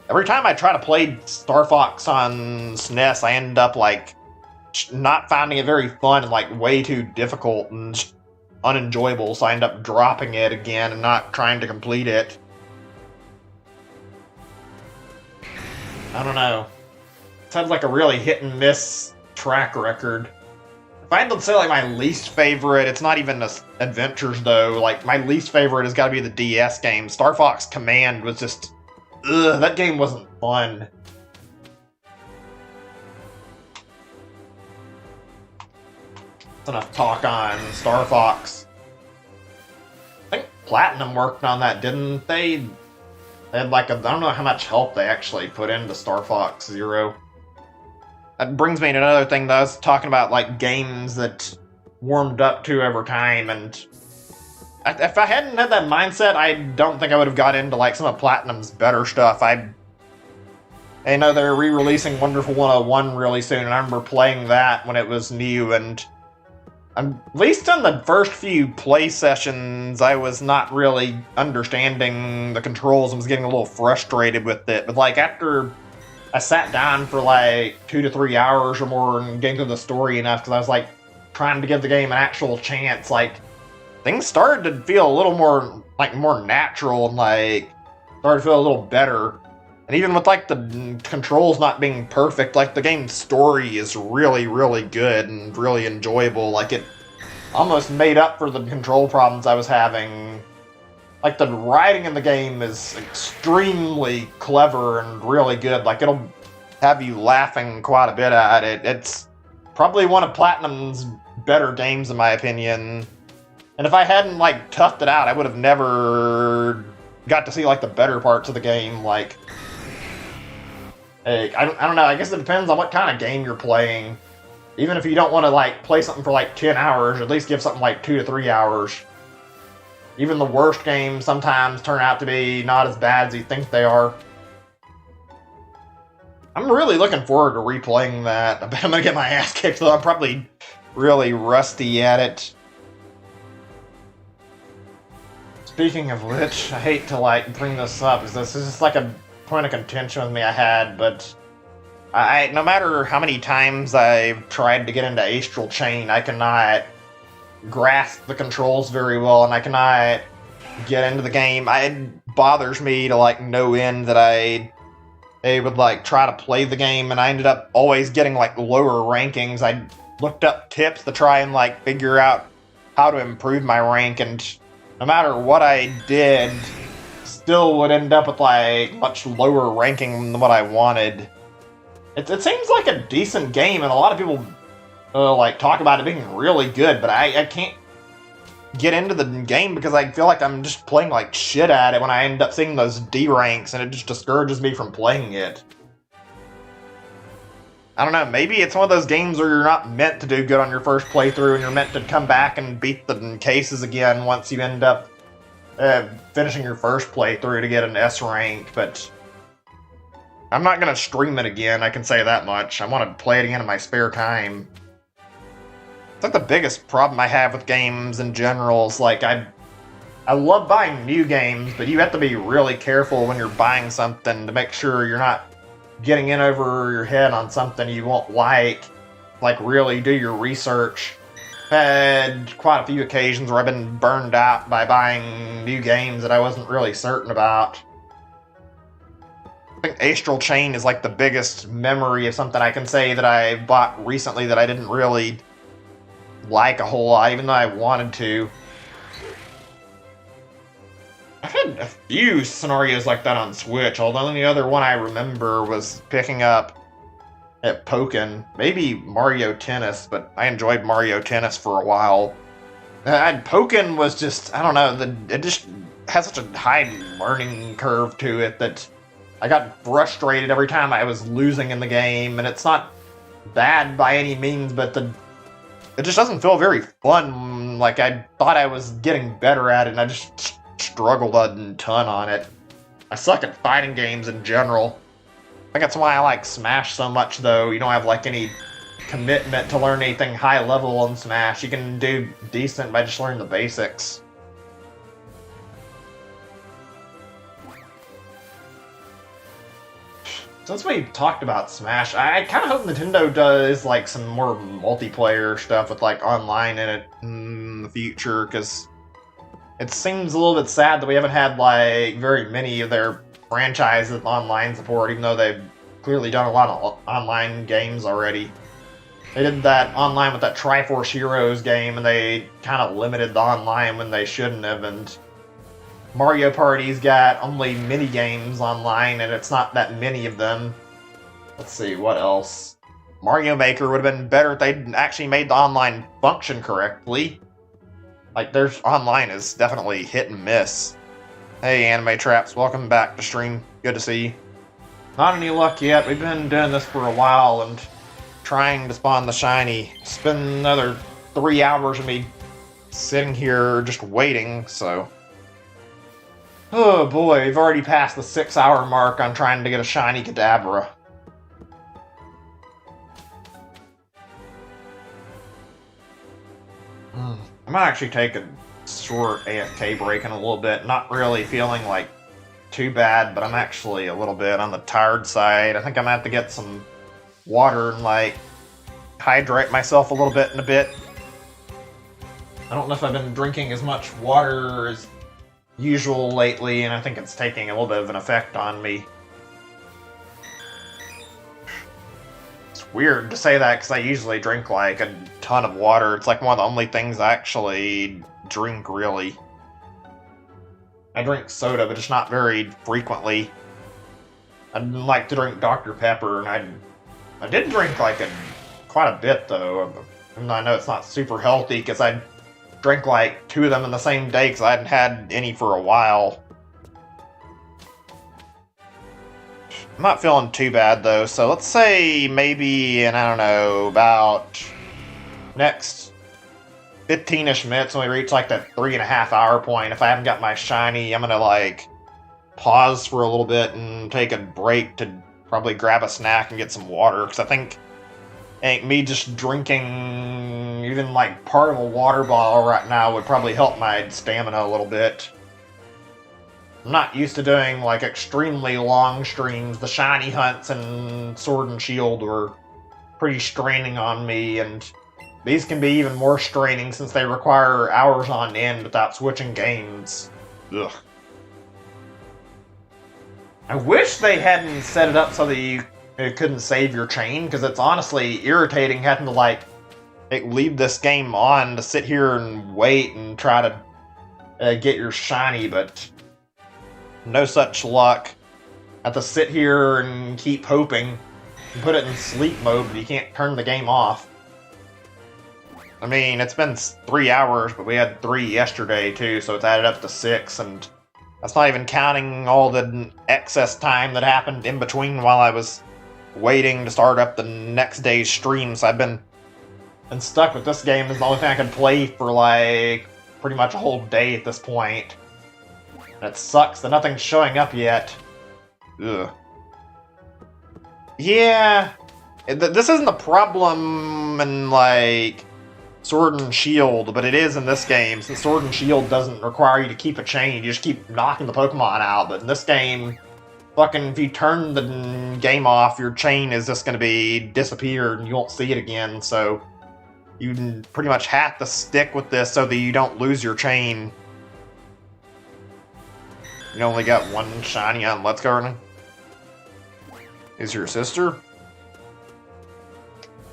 every time I try to play Star Fox on SNES, I end up like not finding it very fun and like way too difficult and unenjoyable, so I end up dropping it again and not trying to complete it. I don't know. It's had like a really hit and miss track record. If I had to say like my least favorite, it's not even Adventures though. Like, my least favorite has got to be the DS game. Star Fox Command was just, that game wasn't fun. That's enough talk on Star Fox. I think Platinum worked on that, didn't they? They had like I don't know how much help they actually put into Star Fox Zero. That brings me to another thing that I was talking about, like, games that warmed up to over time, and if I hadn't had that mindset, I don't think I would have got into, like, some of Platinum's better stuff. I know they're re-releasing Wonderful 101 really soon, and I remember playing that when it was new, and at least in the first few play sessions, I was not really understanding the controls and was getting a little frustrated with it, but, like, after I sat down for like 2 to 3 hours or more and getting through the story enough, because I was like trying to give the game an actual chance, like, things started to feel a little more natural and like started to feel a little better. And even with like the controls not being perfect, like, the game's story is really, really good and really enjoyable. Like, it almost made up for the control problems I was having. Like, the writing in the game is extremely clever and really good. Like, it'll have you laughing quite a bit at it. It's probably one of Platinum's better games, in my opinion. And if I hadn't, like, toughed it out, I would have never got to see, like, the better parts of the game. Like, I don't know. I guess it depends on what kind of game you're playing. Even if you don't want to, like, play something for, like, 10 hours, at least give something, like, 2 to 3 hours. Even the worst games sometimes turn out to be not as bad as you think they are. I'm really looking forward to replaying that. I bet I'm gonna get my ass kicked, though. I'm probably really rusty at it. Speaking of which, I hate to, like, bring this up, because this is just like a point of contention with me I had, but no matter how many times I've tried to get into Astral Chain, I cannot grasp the controls very well, and I cannot get into the game. It bothers me to like no end that I would like try to play the game, and I ended up always getting like lower rankings. I looked up tips to try and like figure out how to improve my rank, and no matter what I did, still would end up with like much lower ranking than what I wanted. It seems like a decent game, and a lot of people like talk about it being really good, but I can't get into the game because I feel like I'm just playing like shit at it when I end up seeing those D ranks, and it just discourages me from playing it. I don't know, maybe it's one of those games where you're not meant to do good on your first playthrough, and you're meant to come back and beat the cases again once you end up finishing your first playthrough to get an S rank, but I'm not going to stream it again, I can say that much. I want to play it again in my spare time. It's like the biggest problem I have with games in general is like I love buying new games, but you have to be really careful when you're buying something to make sure you're not getting in over your head on something you won't like really do your research. Had quite a few occasions where I've been burned out by buying new games that I wasn't really certain about. I think Astral Chain is like the biggest memory of something I can say that I bought recently that I didn't really like a whole lot, even though I wanted to. I've had a few scenarios like that on Switch, although the only other one I remember was picking up at Pokken, maybe Mario Tennis, but I enjoyed Mario Tennis for a while. Pokken was just, I don't know, it just has such a high learning curve to it that I got frustrated every time I was losing in the game, and it's not bad by any means, but it just doesn't feel very fun. Like, I thought I was getting better at it, and I just struggled a ton on it. I suck at fighting games in general. I think that's why I like Smash so much, though. You don't have, like, any commitment to learn anything high level in Smash. You can do decent by just learning the basics. Since we talked about Smash, I kind of hope Nintendo does, like, some more multiplayer stuff with, like, online in it in the future, because it seems a little bit sad that we haven't had, like, very many of their franchises with online support, even though they've clearly done a lot of online games already. They did that online with that Triforce Heroes game, and they kind of limited the online when they shouldn't have, and Mario Party's got only mini-games online, and it's not that many of them. Let's see, what else? Mario Maker would have been better if they'd actually made the online function correctly. Like, their online is definitely hit and miss. Hey, Anime Traps, welcome back to stream. Good to see you. Not any luck yet. We've been doing this for a while and trying to spawn the shiny. It's been another 3 hours of me sitting here just waiting, so... Oh boy, we've already passed the 6-hour mark on trying to get a shiny Kadabra. I might actually take a short AFK break in a little bit. Not really feeling like too bad, but I'm actually a little bit on the tired side. I think I'm gonna have to get some water and like hydrate myself a little bit in a bit. I don't know if I've been drinking as much water as usual lately, and I think it's taking a little bit of an effect on me. It's weird to say that because I usually drink like a ton of water. It's like one of the only things I actually drink, really. I drink soda, but it's not very frequently. I'd like to drink Dr. Pepper, and I did drink like quite a bit, though. And I know it's not super healthy because I drank like 2 of them in the same day because I hadn't had any for a while. I'm not feeling too bad, though, so let's say maybe in, I don't know, about next 15-ish minutes when we reach like that 3.5 hour point, if I haven't got my shiny, I'm gonna like pause for a little bit and take a break to probably grab a snack and get some water, because I think me just drinking even like part of a water bottle right now would probably help my stamina a little bit. I'm not used to doing, like, extremely long streams. The shiny hunts and Sword and Shield were pretty straining on me, and these can be even more straining since they require hours on end without switching games. Ugh. I wish they hadn't set it up so that you couldn't save your chain, because it's honestly irritating having to, like, leave this game on to sit here and wait and try to get your shiny, but no such luck. I have to sit here and keep hoping and put it in sleep mode, but you can't turn the game off. I mean, it's been 3 hours, but we had 3 yesterday too, so it's added up to 6, and that's not even counting all the excess time that happened in between while I was waiting to start up the next day's stream. So I've been stuck with this game as the only thing I could play for, like, pretty much a whole day at this point. And it sucks that nothing's showing up yet. Ugh. Yeah, this isn't a problem in, like, Sword and Shield, but it is in this game, since Sword and Shield doesn't require you to keep a chain, you just keep knocking the Pokemon out. But in this game, fucking, if you turn the game off, your chain is just going to be disappeared and you won't see it again, so you pretty much have to stick with this so that you don't lose your chain. You only got one shiny on Let's Garden? Is your sister?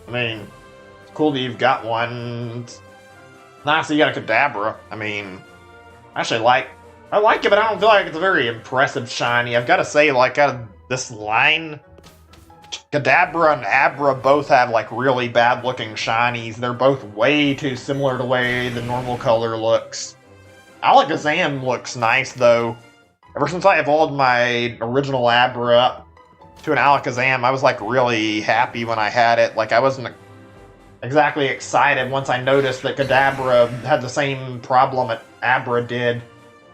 I mean, it's cool that you've got one. It's nice that you got a Kadabra. I mean, I like it, but I don't feel like it's a very impressive shiny. I've got to say, like, out of this line, Kadabra and Abra both have, like, really bad-looking shinies. They're both way too similar to the way the normal color looks. Alakazam looks nice, though. Ever since I evolved my original Abra up to an Alakazam, I was, like, really happy when I had it. Like, I wasn't exactly excited once I noticed that Kadabra had the same problem that Abra did.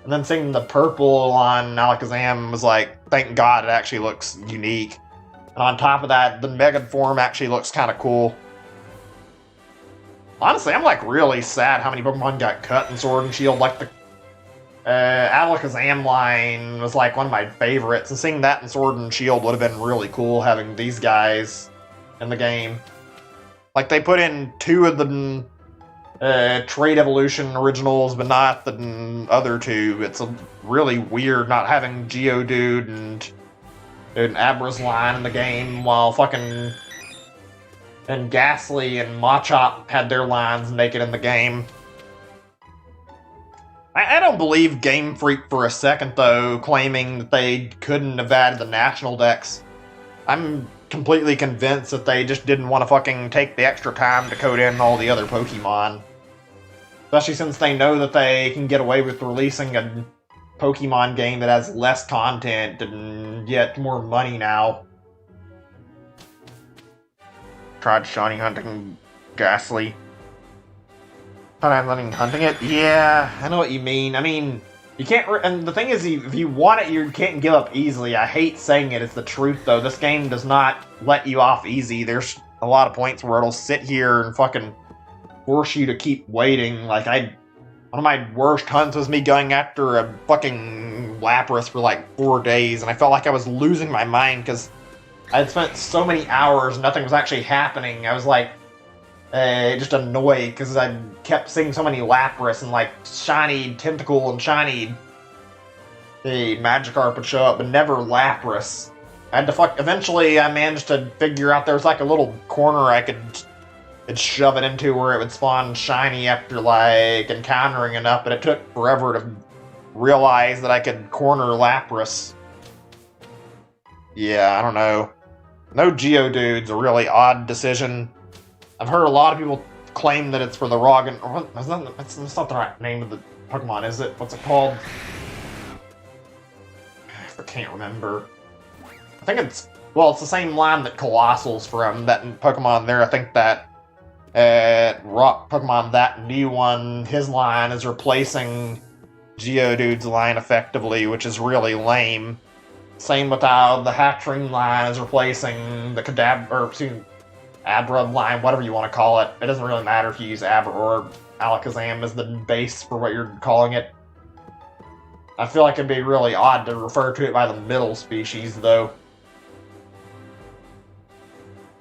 And then seeing the purple on Alakazam was like, thank God it actually looks unique. And on top of that, the Mega form actually looks kind of cool. Honestly, I'm, like, really sad how many Pokemon got cut in Sword and Shield. Like, the Alakazam line was, like, one of my favorites, and seeing that in Sword and Shield would have been really cool, having these guys in the game. Like, they put in 2 of the Trade Evolution originals, but not the other 2. It's really weird not having Geodude and Abra's line in the game, while fucking and Gastly and Machop had their lines make it in the game. I don't believe Game Freak for a second, though, claiming that they couldn't have added the national decks. I'm completely convinced that they just didn't want to fucking take the extra time to code in all the other Pokemon. Especially since they know that they can get away with releasing a Pokemon game that has less content and yet more money now. Tried shiny hunting Gastly. Thought I'm letting hunting it? Yeah, I know what you mean. I mean, you can't, and the thing is, if you want it, you can't give up easily. I hate saying it, it's the truth, though. This game does not let you off easy. There's a lot of points where it'll sit here and fucking force you to keep waiting. Like, one of my worst hunts was me going after a fucking Lapras for, like, 4 days, and I felt like I was losing my mind, because I had spent so many hours, nothing was actually happening. I was, like, just annoyed, because I kept seeing so many Lapras, and, like, shiny Tentacle and shiny Magikarp would show up, but never Lapras. I had to eventually I managed to figure out there was, like, a little corner I could shove it into where it would spawn shiny after, like, encountering enough, but it took forever to realize that I could corner Lapras. Yeah, I don't know. No Geodude's a really odd decision. I've heard a lot of people claim that it's for the Rogan. That's not the right name of the Pokemon, is it? What's it called? I can't remember. I think it's the same line that Colossal's from. That Pokemon there, I think that Rock Pokemon, that new one, his line is replacing Geodude's line effectively, which is really lame. Same with how the Hatchling line is replacing the Kadabra, Abra line, whatever you want to call it. It doesn't really matter if you use Abra or Alakazam as the base for what you're calling it. I feel like it'd be really odd to refer to it by the middle species, though.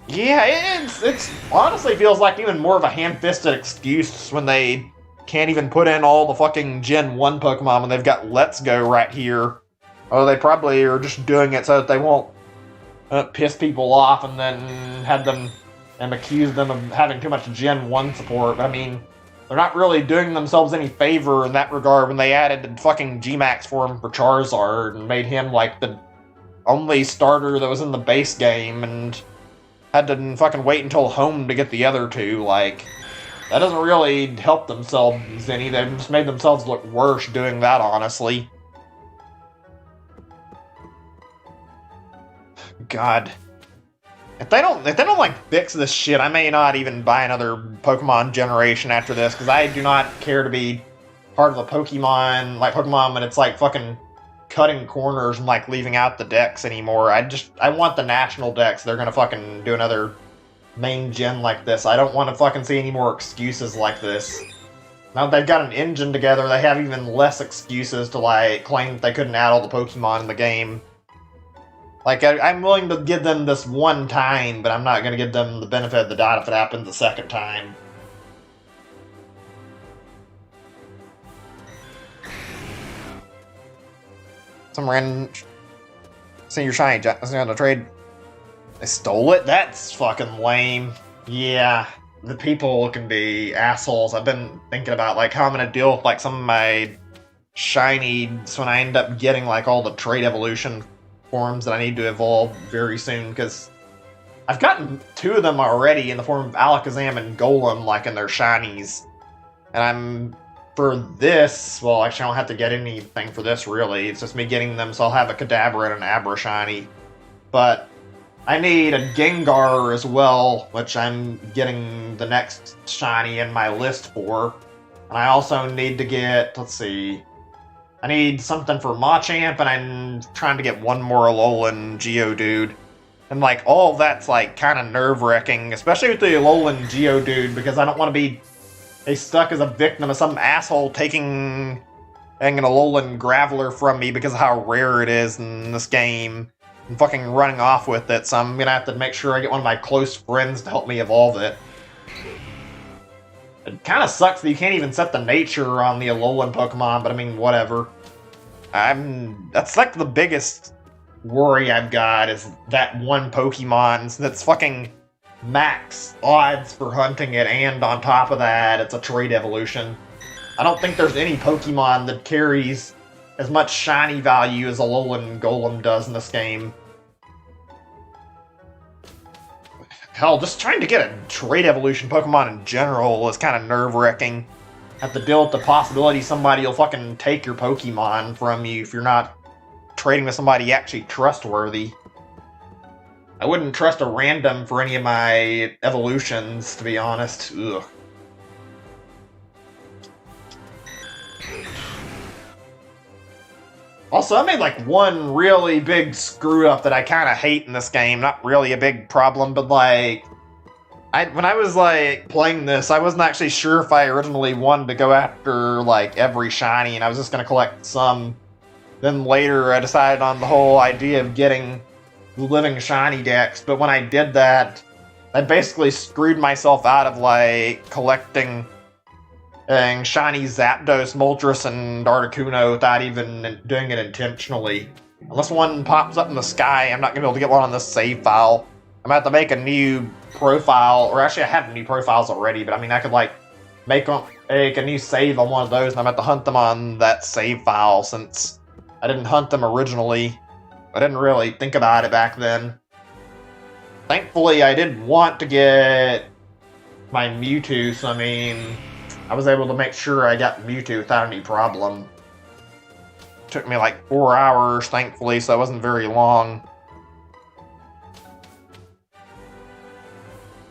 Yeah, it's honestly feels like even more of a ham-fisted excuse when they can't even put in all the fucking Gen 1 Pokemon when they've got Let's Go right here. Oh, they probably are just doing it so that they won't piss people off and then have them and accuse them of having too much Gen 1 support. I mean, they're not really doing themselves any favor in that regard when they added the fucking G-Max form for Charizard and made him like the only starter that was in the base game and had to fucking wait until home to get the other two. Like, that doesn't really help themselves any. They've just made themselves look worse doing that, honestly. God. If they don't like fix this shit, I may not even buy another Pokemon generation after this, because I do not care to be part of a Pokemon when it's like fucking cutting corners and like leaving out the decks anymore. I want the national decks. They're gonna fucking do another main gen like this. I don't want to fucking see any more excuses like this. Now that they've got an engine together, they have even less excuses to like claim that they couldn't add all the Pokemon in the game. Like, I'm willing to give them this one time, but I'm not going to give them the benefit of the doubt if it happens the second time. Some random senior shiny is on the trade. They stole it? That's fucking lame. Yeah, the people can be assholes. I've been thinking about, like, how I'm going to deal with, like, some of my shinies when I end up getting, like, all the trade evolution forms that I need to evolve very soon, because I've gotten 2 of them already in the form of Alakazam and Golem, like in their shinies. And for this, well, actually I don't have to get anything for this really, it's just me getting them, so I'll have a Kadabra and an Abra shiny. But I need a Gengar as well, which I'm getting the next shiny in my list for. And I also need to get, let's see, I need something for Machamp, and I'm trying to get one more Alolan Geodude. And, like, all of that's, like, kind of nerve-wracking, especially with the Alolan Geodude, because I don't want to be stuck as a victim of some asshole taking an Alolan Graveler from me because of how rare it is in this game, and fucking running off with it, so I'm gonna have to make sure I get one of my close friends to help me evolve it. It kind of sucks that you can't even set the nature on the Alolan Pokemon, but I mean, whatever. That's like the biggest worry I've got, is that one Pokemon that's fucking max odds for hunting it, and on top of that, it's a trade evolution. I don't think there's any Pokemon that carries as much shiny value as Alolan Golem does in this game. Hell, just trying to get a trade evolution Pokemon in general is kind of nerve-wracking. Have to deal with the possibility somebody will fucking take your Pokemon from you if you're not trading with somebody actually trustworthy. I wouldn't trust a random for any of my evolutions, to be honest. Ugh. Also, I made like one really big screw up that I kind of hate in this game. Not really a big problem, but like, when I was like playing this, I wasn't actually sure if I originally wanted to go after like every shiny, and I was just gonna collect some. Then later, I decided on the whole idea of getting the living shiny decks. But when I did that, I basically screwed myself out of like collecting shiny Zapdos, Moltres, and Articuno without even doing it intentionally. Unless one pops up in the sky, I'm not going to be able to get one on this save file. I'm going to have to make a new profile, or actually I have new profiles already, but I mean I could like make a new save on one of those, and I'm going to have to hunt them on that save file since I didn't hunt them originally. I didn't really think about it back then. Thankfully, I did want to get my Mewtwo, so I mean, I was able to make sure I got Mewtwo without any problem. It took me like 4 hours, thankfully, so it wasn't very long.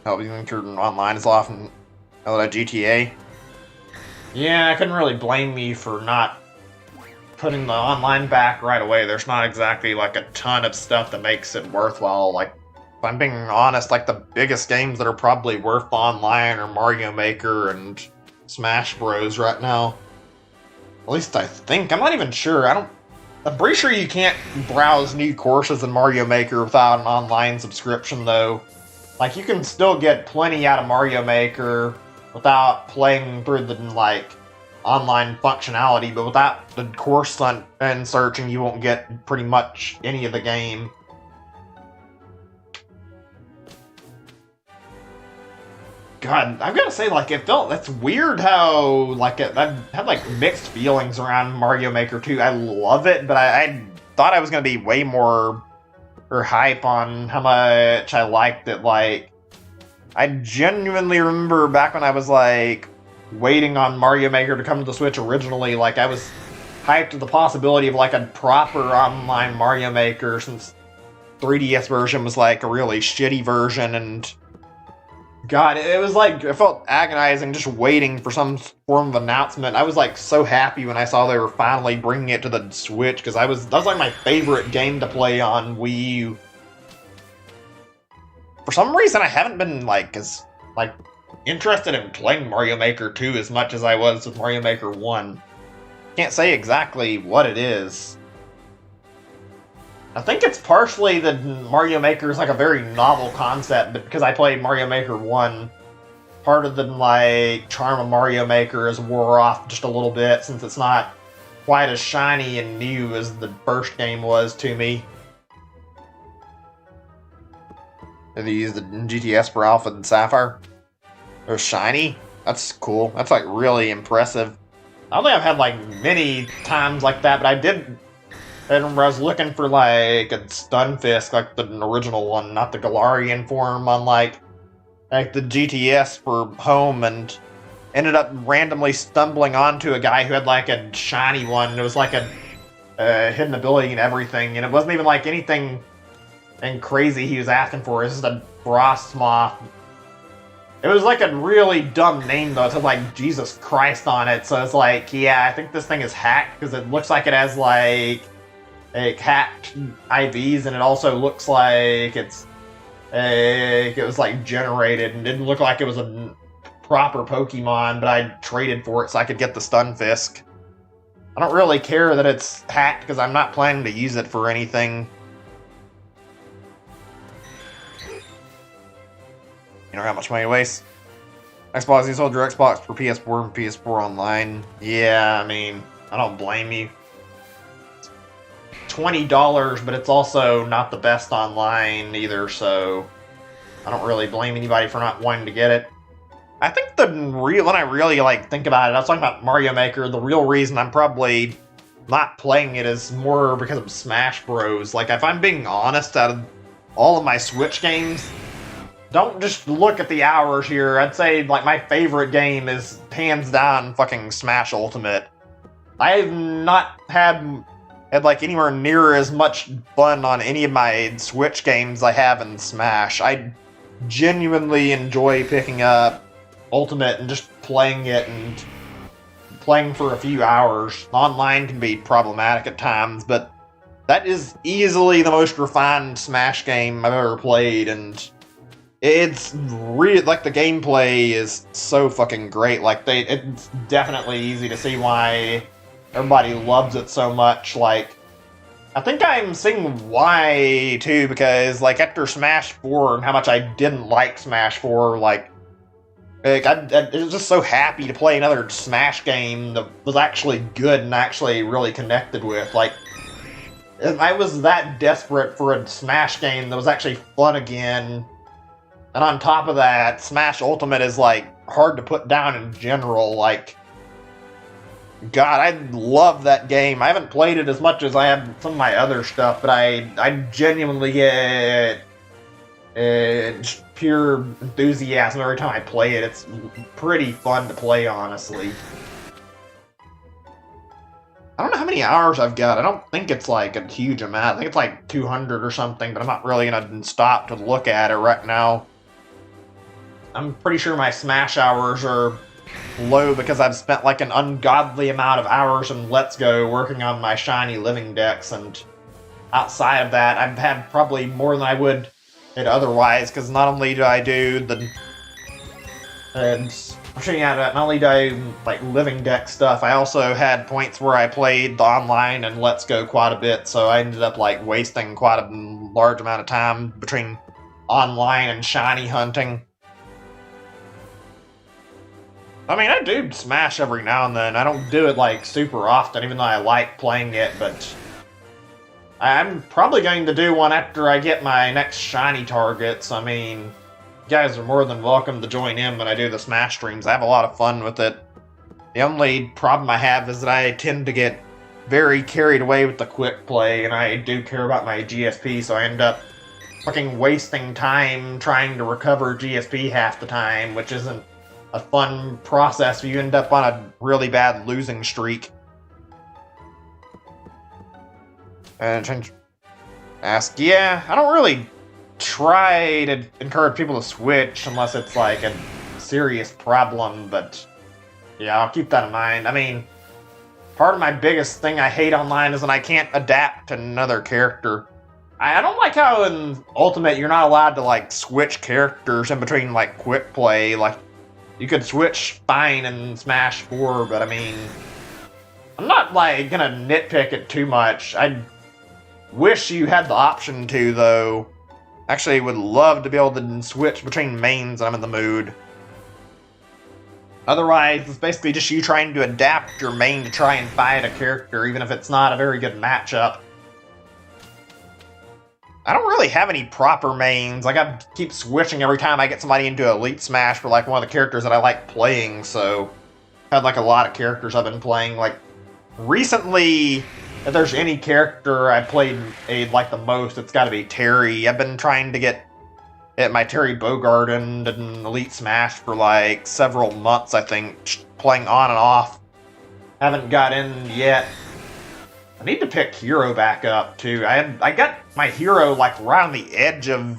Oh, you think your online is off in GTA? Yeah, I couldn't really blame me for not putting the online back right away. There's not exactly like a ton of stuff that makes it worthwhile. Like, if I'm being honest, like the biggest games that are probably worth online are Mario Maker and Smash Bros right now. At least I think. I'm not even sure. I'm pretty sure you can't browse new courses in Mario Maker without an online subscription, though. Like, you can still get plenty out of Mario Maker without playing through the, like, online functionality, but without the course and searching, you won't get pretty much any of the game. God, I've got to say, like, that's weird how, like, I've had, like, mixed feelings around Mario Maker 2. I love it, but I thought I was going to be way more or hype on how much I liked it. Like, I genuinely remember back when I was, like, waiting on Mario Maker to come to the Switch originally, like, I was hyped at the possibility of, like, a proper online Mario Maker, since 3DS version was, like, a really shitty version, and God, it was like, it felt agonizing just waiting for some form of announcement. I was like so happy when I saw they were finally bringing it to the Switch, because that was like my favorite game to play on Wii U. For some reason, I haven't been like as interested in playing Mario Maker 2 as much as I was with Mario Maker 1. Can't say exactly what it is. I think it's partially that Mario Maker is like a very novel concept, but because I played Mario Maker 1, part of the like charm of Mario Maker has wore off just a little bit, since it's not quite as shiny and new as the first game was to me. Did they use the GTS for Alpha and Sapphire? They're shiny? That's cool. That's like really impressive. I don't think I've had like many times like that, but I did. I remember I was looking for like a Stunfisk, like the original one, not the Galarian form, on like the GTS for home, and ended up randomly stumbling onto a guy who had like a shiny one. It was like a hidden ability and everything, and it wasn't even like anything and crazy he was asking for. It's just a Frostmoth. It was like a really dumb name though. It had like Jesus Christ on it, so it's like, yeah, I think this thing is hacked because it looks like it has like hacked IVs, and it also looks like it was like generated and didn't look like it was a proper Pokemon, but I traded for it so I could get the Stunfisk. I don't really care that it's hacked because I'm not planning to use it for anything. You know how much money it wastes? Xbox, you sold your Xbox for PS4 and PS4 Online. Yeah, I mean, I don't blame you. $20, but it's also not the best online either, so I don't really blame anybody for not wanting to get it. I think when I really like think about it, I was talking about Mario Maker, the real reason I'm probably not playing it is more because of Smash Bros. Like, if I'm being honest, out of all of my Switch games, don't just look at the hours here. I'd say, like, my favorite game is hands down fucking Smash Ultimate. I have not had like anywhere near as much fun on any of my Switch games I have in Smash. I genuinely enjoy picking up Ultimate and just playing it and playing for a few hours. Online can be problematic at times, but that is easily the most refined Smash game I've ever played, and it's really, like, the gameplay is so fucking great. Like, it's definitely easy to see why everybody loves it so much. Like, I think I'm seeing why, too, because, like, after Smash 4 and how much I didn't like Smash 4, I was just so happy to play another Smash game that was actually good and actually really connected with. Like, I was that desperate for a Smash game that was actually fun again. And on top of that, Smash Ultimate is, like, hard to put down in general. Like, God, I love that game. I haven't played it as much as I have some of my other stuff, but I genuinely get just pure enthusiasm every time I play it. It's pretty fun to play, honestly. I don't know how many hours I've got. I don't think it's like a huge amount. I think it's like 200 or something, but I'm not really going to stop to look at it right now. I'm pretty sure my Smash hours are low because I've spent like an ungodly amount of hours in Let's Go working on my shiny living decks, and outside of that, I've had probably more than I would otherwise, because not only do I do the Actually, yeah, not only do I like living deck stuff, I also had points where I played the online and Let's Go quite a bit, so I ended up like wasting quite a large amount of time between online and shiny hunting. I mean, I do Smash every now and then. I don't do it like super often, even though I like playing it, but I'm probably going to do one after I get my next shiny targets. I mean, you guys are more than welcome to join in when I do the Smash streams. I have a lot of fun with it. The only problem I have is that I tend to get very carried away with the quick play, and I do care about my GSP, so I end up fucking wasting time trying to recover GSP half the time, which isn't a fun process. You end up on a really bad losing streak. And ask, yeah, I don't really try to encourage people to switch unless it's like a serious problem, but yeah, I'll keep that in mind. I mean, part of my biggest thing I hate online is when I can't adapt to another character. I don't like how in Ultimate you're not allowed to like switch characters in between like quick play. Like, you could switch fine in Smash 4, but I mean, I'm not like gonna nitpick it too much. I wish you had the option to, though. Actually, would love to be able to switch between mains when I'm in the mood. Otherwise, it's basically just you trying to adapt your main to try and fight a character, even if it's not a very good matchup. I don't really have any proper mains. Like, I keep switching every time I get somebody into Elite Smash for, like, one of the characters that I like playing, so I've had, like, a lot of characters I've been playing. Like, recently, if there's any character I played like the most, it's gotta be Terry. I've been trying to get my Terry Bogarden in Elite Smash for like several months, I think, playing on and off. Haven't got in yet. I need to pick Hero back up too. I got my Hero like right on the edge of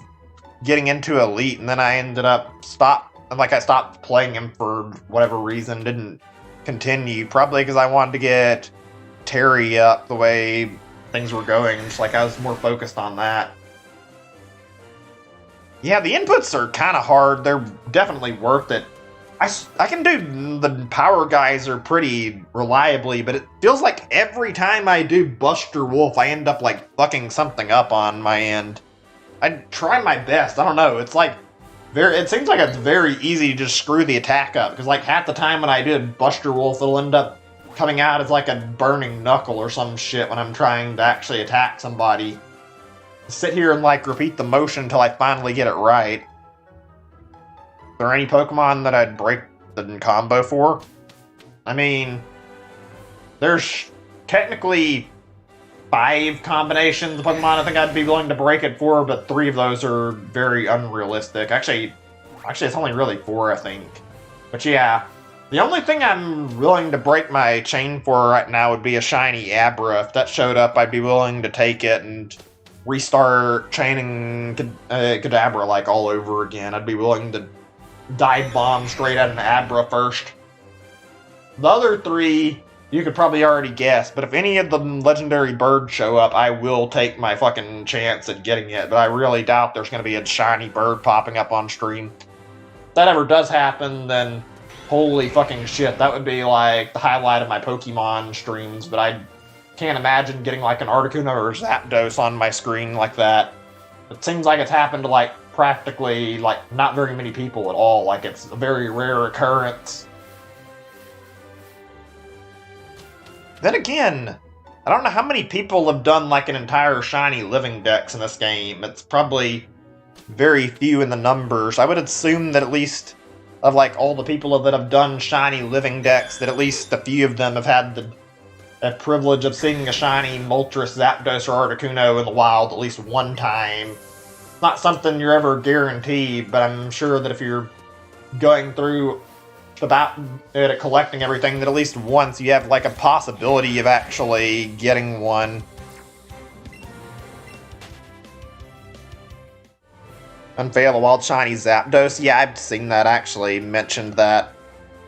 getting into Elite, and then I ended up I stopped playing him for whatever reason, didn't continue, probably because I wanted to get Terry up the way things were going, just like I was more focused on that. Yeah, the inputs are kind of hard. They're definitely worth it. I can do the power guys are pretty reliably, but it feels like every time I do Buster Wolf, I end up like fucking something up on my end. I try my best. I don't know. It's like it seems like it's very easy to just screw the attack up, because like half the time when I do Buster Wolf, it'll end up coming out as like a burning knuckle or some shit when I'm trying to actually attack somebody. Sit here and like repeat the motion until I finally get it right. Are there any Pokemon that I'd break the combo for? I mean, there's technically 5 combinations of Pokemon I think I'd be willing to break it for, but 3 of those are very unrealistic. Actually, it's only really 4, I think. But yeah, the only thing I'm willing to break my chain for right now would be a shiny Abra. If that showed up, I'd be willing to take it and restart chaining Kadabra like all over again. I'd be willing to dive bomb straight at an Abra first. The other 3, you could probably already guess, but if any of the legendary birds show up, I will take my fucking chance at getting it, but I really doubt there's going to be a shiny bird popping up on stream. If that ever does happen, then holy fucking shit, that would be like the highlight of my Pokemon streams, but I can't imagine getting like an Articuno or Zapdos on my screen like that. It seems like it's happened to like practically like not very many people at all. Like, it's a very rare occurrence. Then again, I don't know how many people have done like an entire shiny living dex in this game. It's probably very few in the numbers. I would assume that at least of like all the people that have done shiny living decks, that at least a few of them have had the privilege of seeing a shiny Moltres, Zapdos, or Articuno in the wild at least one time. Not something you're ever guaranteed, but I'm sure that if you're going through about collecting everything, that at least once you have like a possibility of actually getting one. Unveil a wild shiny Zapdos. Yeah, I've seen that, actually mentioned that.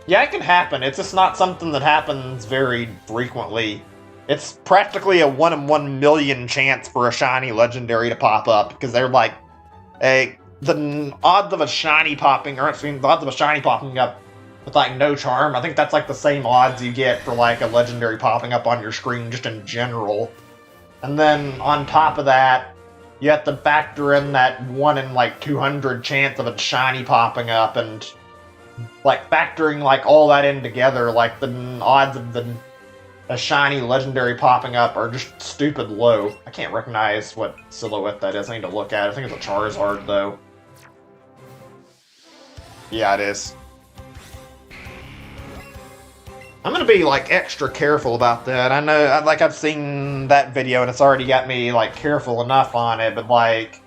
Yeah, it can happen. It's just not something that happens very frequently. It's practically a 1 in 1 million chance for a shiny legendary to pop up, because they're like, the odds of a shiny popping up with like no charm. I think that's like the same odds you get for like a legendary popping up on your screen just in general. And then on top of that, you have to factor in that 1 in like 200 chance of a shiny popping up, and like factoring like all that in together, like the odds of a shiny legendary popping up are just stupid low. I can't recognize what silhouette that is. I need to look at it. I think it's a Charizard though. Yeah, it is. I'm gonna be like extra careful about that. I know, like, I've seen that video and it's already got me like careful enough on it, but like,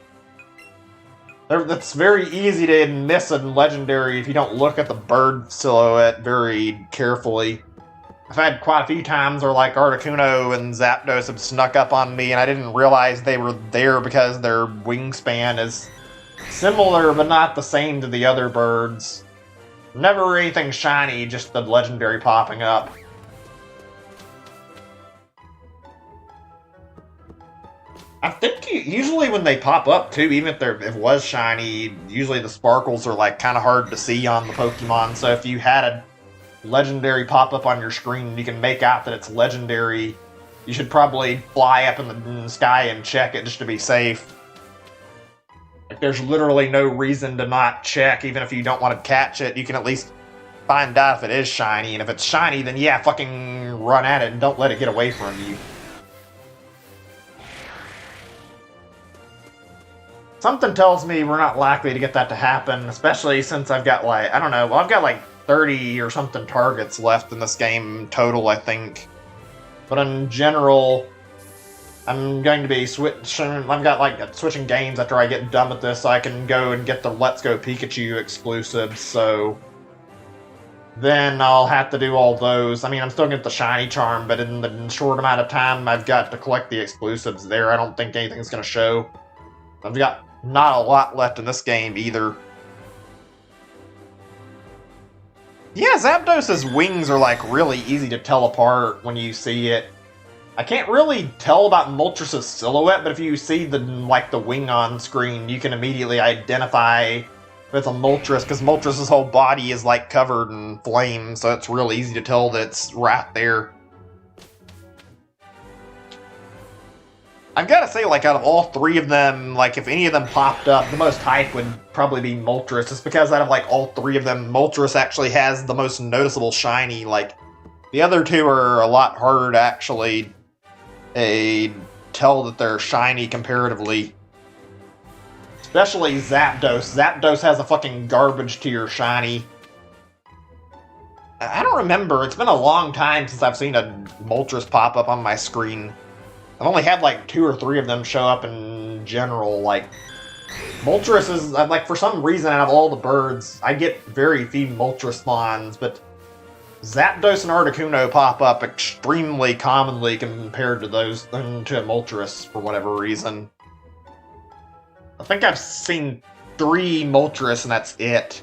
it's very easy to miss a legendary if you don't look at the bird silhouette very carefully. I've had quite a few times where like Articuno and Zapdos have snuck up on me and I didn't realize they were there because their wingspan is similar but not the same to the other birds. Never anything shiny, just the legendary popping up. I think usually when they pop up too, even if it was shiny, usually the sparkles are like kind of hard to see on the Pokemon. So if you had a legendary pop up on your screen, you can make out that it's legendary. You should probably fly up in the sky and check it just to be safe. Like, there's literally no reason to not check, even if you don't want to catch it. You can at least find out if it is shiny, and if it's shiny, then yeah, fucking run at it and don't let it get away from you. Something tells me we're not likely to get that to happen, especially since I've got like, I don't know, well, I've got like 30 or something targets left in this game total, I think. But in general, I'm going to be switching. I've got like switching games after I get done with this, so I can go and get the Let's Go Pikachu exclusives. So then I'll have to do all those. I mean, I'm still gonna get the shiny charm, but in the short amount of time I've got to collect the exclusives there, I don't think anything's gonna show. I've got not a lot left in this game either. Yeah, Zapdos's wings are like really easy to tell apart when you see it. I can't really tell about Moltres' silhouette, but if you see the wing on screen, you can immediately identify if it's a Moltres, because Moltres' whole body is like covered in flames, so it's real easy to tell that it's right there. I've got to say, like, out of all three of them, like, if any of them popped up, the most hype would probably be Moltres, just because out of, like, all three of them, Moltres actually has the most noticeable shiny. Like, the other two are a lot harder to actually tell that they're shiny comparatively. Especially Zapdos. Zapdos has a fucking garbage tier shiny. I don't remember. It's been a long time since I've seen a Moltres pop up on my screen. I've only had like 2 or 3 of them show up in general. Like, Moltres is, like, for some reason out of all the birds, I get very few Moltres spawns, but Zapdos and Articuno pop up extremely commonly compared to those, to Moltres for whatever reason. I think I've seen 3 Moltres and that's it.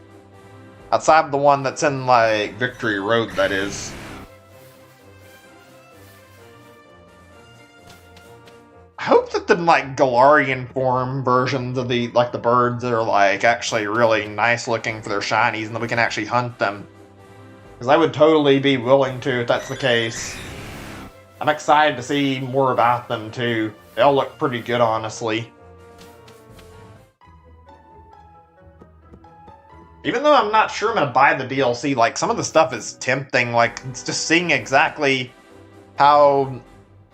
Outside the one that's in, like, Victory Road, that is. I hope that the, like, Galarian form versions of the, like, the birds that are, like, actually really nice looking for their shinies and that we can actually hunt them. Because I would totally be willing to if that's the case. I'm excited to see more about them too. They all look pretty good, honestly. Even though I'm not sure I'm going to buy the DLC, like, some of the stuff is tempting. Like, it's just seeing exactly how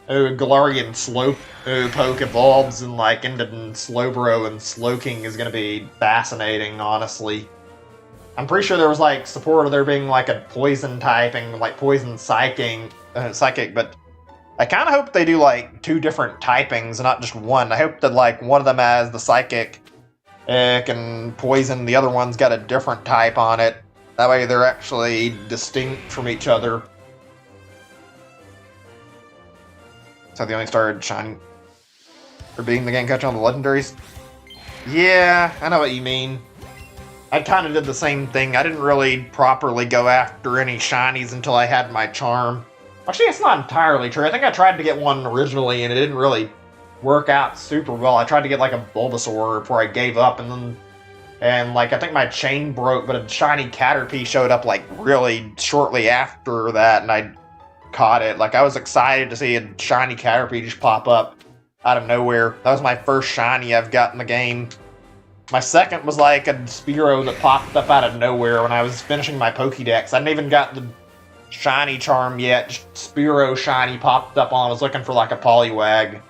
Galarian Slowpoke evolves and, like, into Slowbro and Slowking is going to be fascinating, honestly. I'm pretty sure there was, like, support of there being, like, a poison typing, like, poison psychic, but I kind of hope they do, like, 2 different typings and not just one. I hope that, like, one of them has the psychic and poison, the other one's got a different type on it. That way they're actually distinct from each other. So they only started shining for being the game catcher on the legendaries? Yeah, I know what you mean. I kind of did the same thing. I didn't really properly go after any shinies until I had my charm. Actually, it's not entirely true. I think I tried to get one originally and it didn't really work out super well. I tried to get like a Bulbasaur before I gave up, and then And, like, I think my chain broke, but a shiny Caterpie showed up, like, really shortly after that, and I caught it. Like, I was excited to see a shiny Caterpie just pop up out of nowhere. That was my first shiny I've got in the game. My second was, like, a Spearow that popped up out of nowhere when I was finishing my Pokédex. I hadn't even got the shiny charm yet. Just Spearow shiny popped up while I was looking for, like, a Poliwag.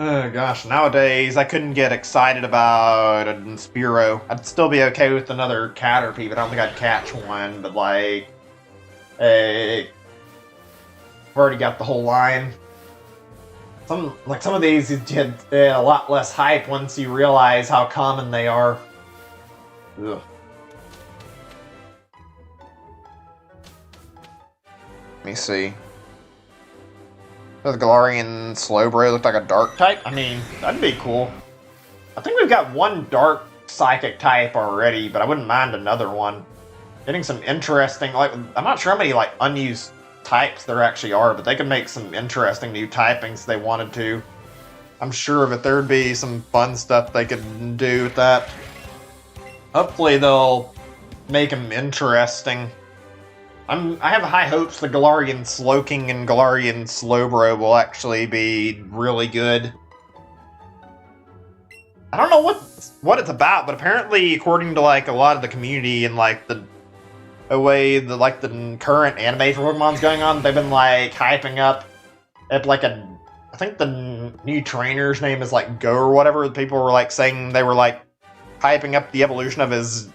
Oh gosh, nowadays I couldn't get excited about a Spearow. I'd still be okay with another Caterpie, but I don't think I'd catch one. But like, I've already got the whole line. Some of these you get a lot less hype once you realize how common they are. Ugh. Let me see. The Galarian Slowbro looked like a dark type? I mean, that'd be cool. I think we've got one dark psychic type already, but I wouldn't mind another one. Getting some interesting, like, I'm not sure how many, like, unused types there actually are, but they could make some interesting new typings if they wanted to. I'm sure that there'd be some fun stuff they could do with that. Hopefully they'll make them interesting. I have high hopes the Galarian Slowking and Galarian Slowbro will actually be really good. I don't know what it's about, but apparently, according to like a lot of the community and like the way the current anime for Pokemon's going on, they've been like hyping up at like I think the new trainer's name is like Go or whatever. People were like saying they were like hyping up the evolution of his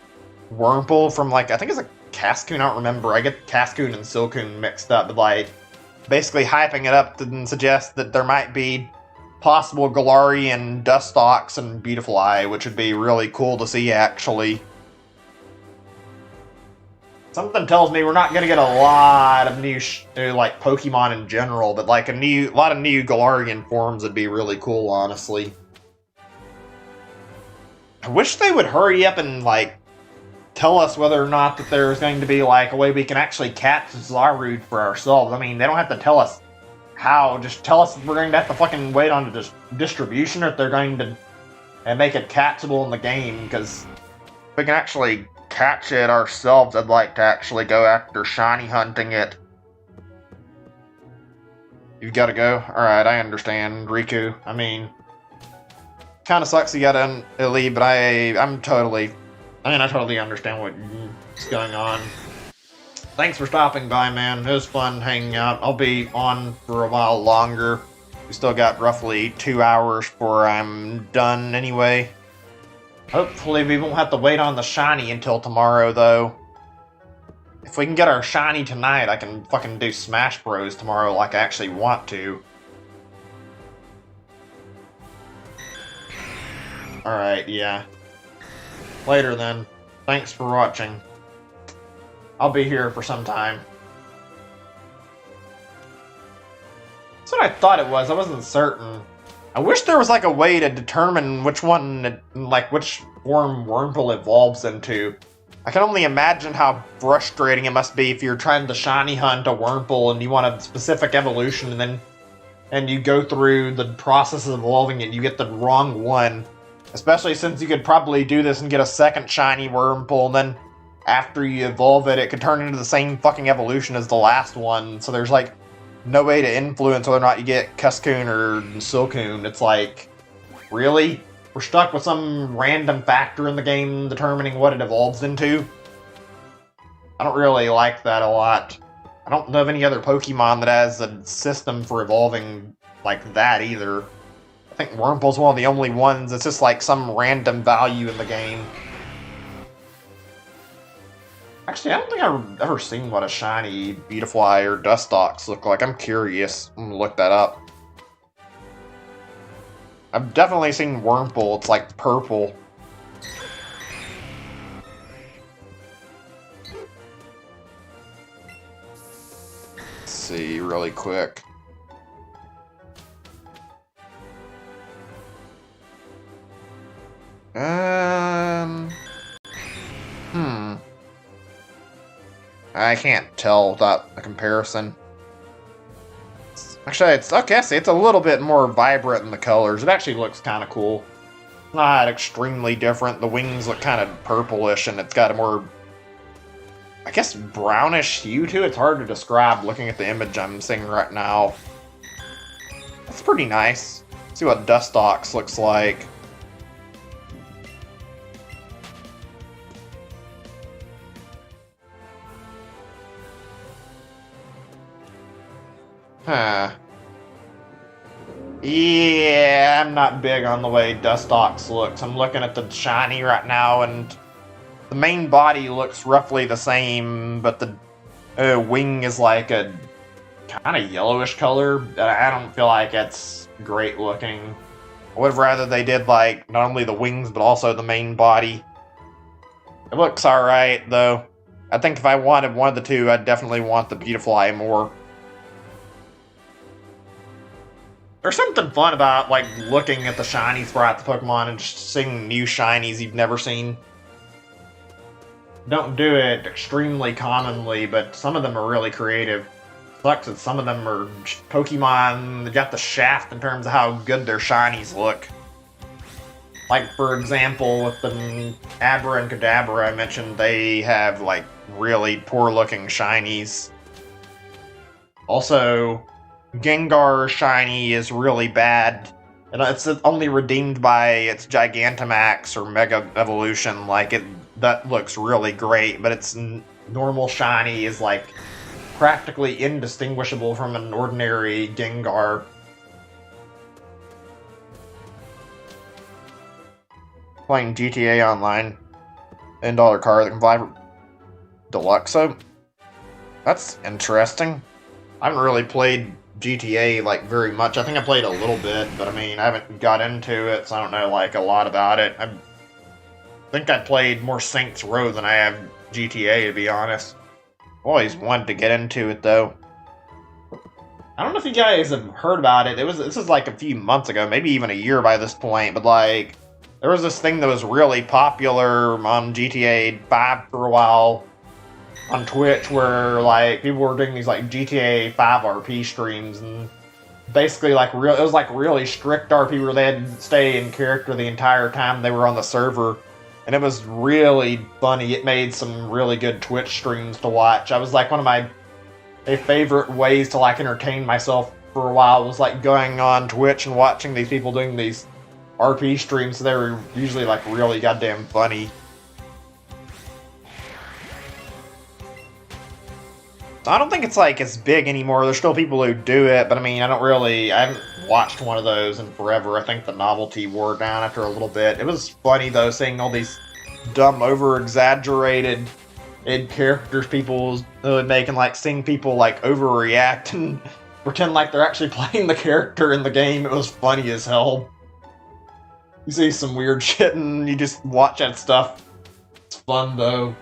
Wurmple from like I think it's a Cascoon, I don't remember. I get Cascoon and Silcoon mixed up, but like basically hyping it up to suggest that there might be possible Galarian Dustox and Beautifly, which would be really cool to see actually. Something tells me we're not going to get a lot of new like Pokemon in general, but like a lot of new Galarian forms would be really cool, honestly. I wish they would hurry up and like tell us whether or not that there's going to be like a way we can actually catch Zarude for ourselves. I mean, they don't have to tell us how. Just tell us if we're going to have to fucking wait on the distribution or if they're going to make it catchable in the game. Because if we can actually catch it ourselves, I'd like to actually go after shiny hunting it. You've got to go? Alright, I understand, Riku. I mean, kind of sucks you gotta leave, but I totally understand what's going on. Thanks for stopping by, man. It was fun hanging out. I'll be on for a while longer. We still got roughly 2 hours before I'm done anyway. Hopefully we won't have to wait on the shiny until tomorrow, though. If we can get our shiny tonight, I can fucking do Smash Bros. Tomorrow like I actually want to. Alright, yeah. Later then. Thanks for watching. I'll be here for some time. That's what I thought it was. I wasn't certain. I wish there was like a way to determine which one, like which form Wurmple evolves into. I can only imagine how frustrating it must be if you're trying to shiny hunt a Wurmple and you want a specific evolution and you go through the process of evolving it and you get the wrong one. Especially since you could probably do this and get a second shiny Wurmple, and then after you evolve it, it could turn into the same fucking evolution as the last one. So there's like no way to influence whether or not you get Cascoon or Silcoon. It's like, really? We're stuck with some random factor in the game determining what it evolves into? I don't really like that a lot. I don't know of any other Pokemon that has a system for evolving like that either. I think Wurmple's one of the only ones that's just like some random value in the game. Actually, I don't think I've ever seen what a shiny Beautifly or Dustox look like. I'm curious. I'm gonna look that up. I've definitely seen Wurmple. It's like purple. Let's see really quick. I can't tell without a comparison. Actually, it's okay. I see. It's a little bit more vibrant in the colors. It actually looks kind of cool. Not extremely different. The wings look kind of purplish, and it's got a more, I guess, brownish hue to it. It's hard to describe looking at the image I'm seeing right now. It's pretty nice. Let's see what Dustox looks like. Huh. Yeah, I'm not big on the way Dustox looks. I'm looking at the shiny right now, and the main body looks roughly the same, but the wing is like a kind of yellowish color. I don't feel like it's great looking. I would have rather they did like not only the wings, but also the main body. It looks alright, though. I think if I wanted one of the two, I'd definitely want the Beautifly more. There's something fun about, like, looking at the shinies throughout the Pokemon and just seeing new shinies you've never seen. Don't do it extremely commonly, but some of them are really creative. Sucks that some of them are Pokemon that got the shaft in terms of how good their shinies look. Like, for example, with the Abra and Kadabra I mentioned, they have, like, really poor-looking shinies. Also, Gengar shiny is really bad, and it's only redeemed by its Gigantamax or Mega Evolution. Like, that looks really great, but its normal shiny is, like, practically indistinguishable from an ordinary Gengar. Playing GTA Online, $10 car that can fly Deluxo. That's interesting. I haven't really played GTA like very much. I think I played a little bit, but I mean, I haven't got into it, so I don't know like a lot about it. I think I played more Saints Row than I have GTA, to be honest. Always wanted to get into it though. I don't know if you guys have heard about it. This is like a few months ago, maybe even a year by this point, but like there was this thing that was really popular on GTA 5 for a while on Twitch where like people were doing these like GTA 5 RP streams, and basically like it was like really strict RP where they had to stay in character the entire time they were on the server, and it was really funny. It made some really good Twitch streams to watch. I was like one of my favorite ways to like entertain myself for a while was like going on Twitch and watching these people doing these RP streams. So they were usually like really goddamn funny. I don't think it's like as big anymore. There's still people who do it, but I mean, I haven't watched one of those in forever. I think the novelty wore down after a little bit. It was funny though, seeing all these dumb, over-exaggerated characters people would make, and like seeing people like overreact and pretend like they're actually playing the character in the game. It was funny as hell. You see some weird shit and you just watch that stuff. It's fun though.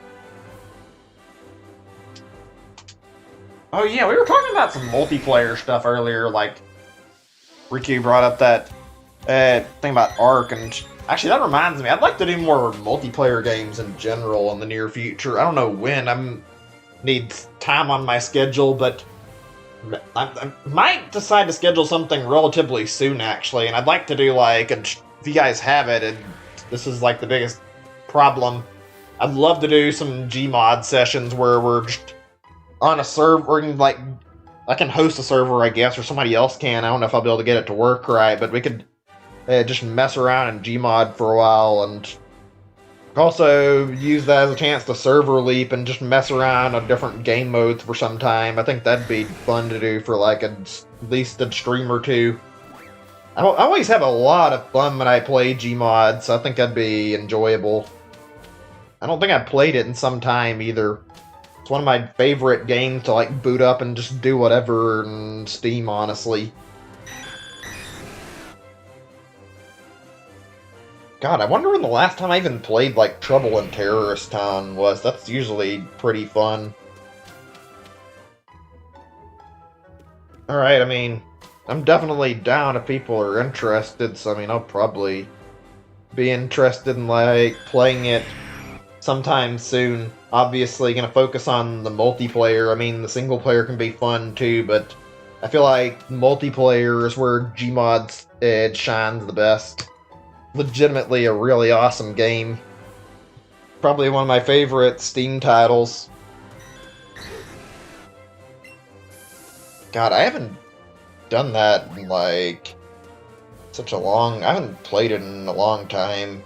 Oh yeah, we were talking about some multiplayer stuff earlier, like Ricky brought up that thing about Ark, and actually that reminds me, I'd like to do more multiplayer games in general in the near future. I don't know when. I need time on my schedule, but I might decide to schedule something relatively soon actually, and I'd like to do like, and if you guys have it, and this is like the biggest problem, I'd love to do some Gmod sessions where we're just on a server, like, I can host a server, I guess, or somebody else can. I don't know if I'll be able to get it to work right, but we could just mess around in Gmod for a while, and also use that as a chance to server leap and just mess around on different game modes for some time. I think that'd be fun to do for, like, at least a stream or two. I always have a lot of fun when I play Gmod, so I think that'd be enjoyable. I don't think I've played it in some time, either. It's one of my favorite games to like boot up and just do whatever in Steam, honestly. God, I wonder when the last time I even played like Trouble in Terrorist Town was. That's usually pretty fun. Alright, I mean, I'm definitely down if people are interested, so I mean, I'll probably be interested in like playing it sometime soon. Obviously gonna focus on the multiplayer. I mean, the single player can be fun too, but I feel like multiplayer is where Gmod shines the best. Legitimately a really awesome game. Probably one of my favorite Steam titles. God, I haven't done that in like such a long... I haven't played it in a long time.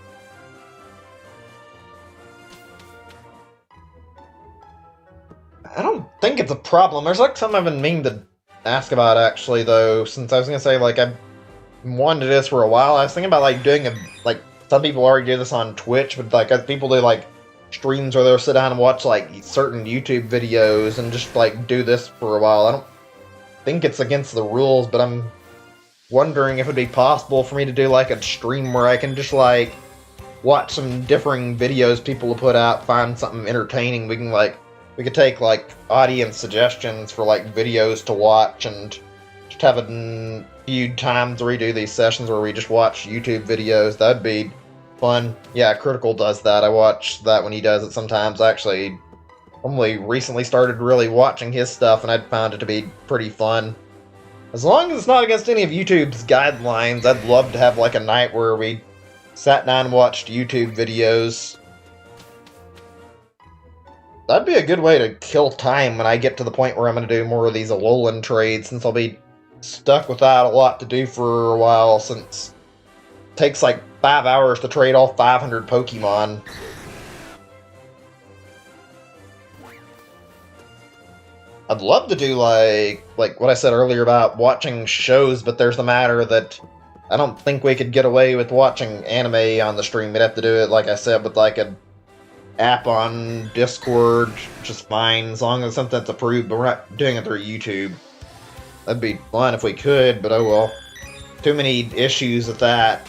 I don't think it's a problem. There's like something I've been meaning to ask about actually, though, since I was gonna say like I've wanted to do this for a while. I was thinking about like doing like some people already do this on Twitch, but like as people do like streams where they'll sit down and watch like certain YouTube videos and just like do this for a while. I don't think it's against the rules, but I'm wondering if it'd be possible for me to do like a stream where I can just like watch some differing videos people will put out, find something entertaining. We could take like audience suggestions for like videos to watch and just have a few times where we do these sessions where we just watch YouTube videos. That'd be fun. Yeah, Critical does that. I watch that when he does it sometimes. I actually only recently started really watching his stuff, and I'd found it to be pretty fun. As long as it's not against any of YouTube's guidelines, I'd love to have like a night where we sat down and watched YouTube videos. That'd be a good way to kill time when I get to the point where I'm going to do more of these Alolan trades, since I'll be stuck without a lot to do for a while, since it takes like 5 hours to trade all 500 Pokemon. I'd love to do like what I said earlier about watching shows, but there's the matter that I don't think we could get away with watching anime on the stream. We'd have to do it, like I said, with like an app on Discord, which is fine, as long as it's something that's approved, but we're not doing it through YouTube. That'd be fun if we could, but oh well. Too many issues with that.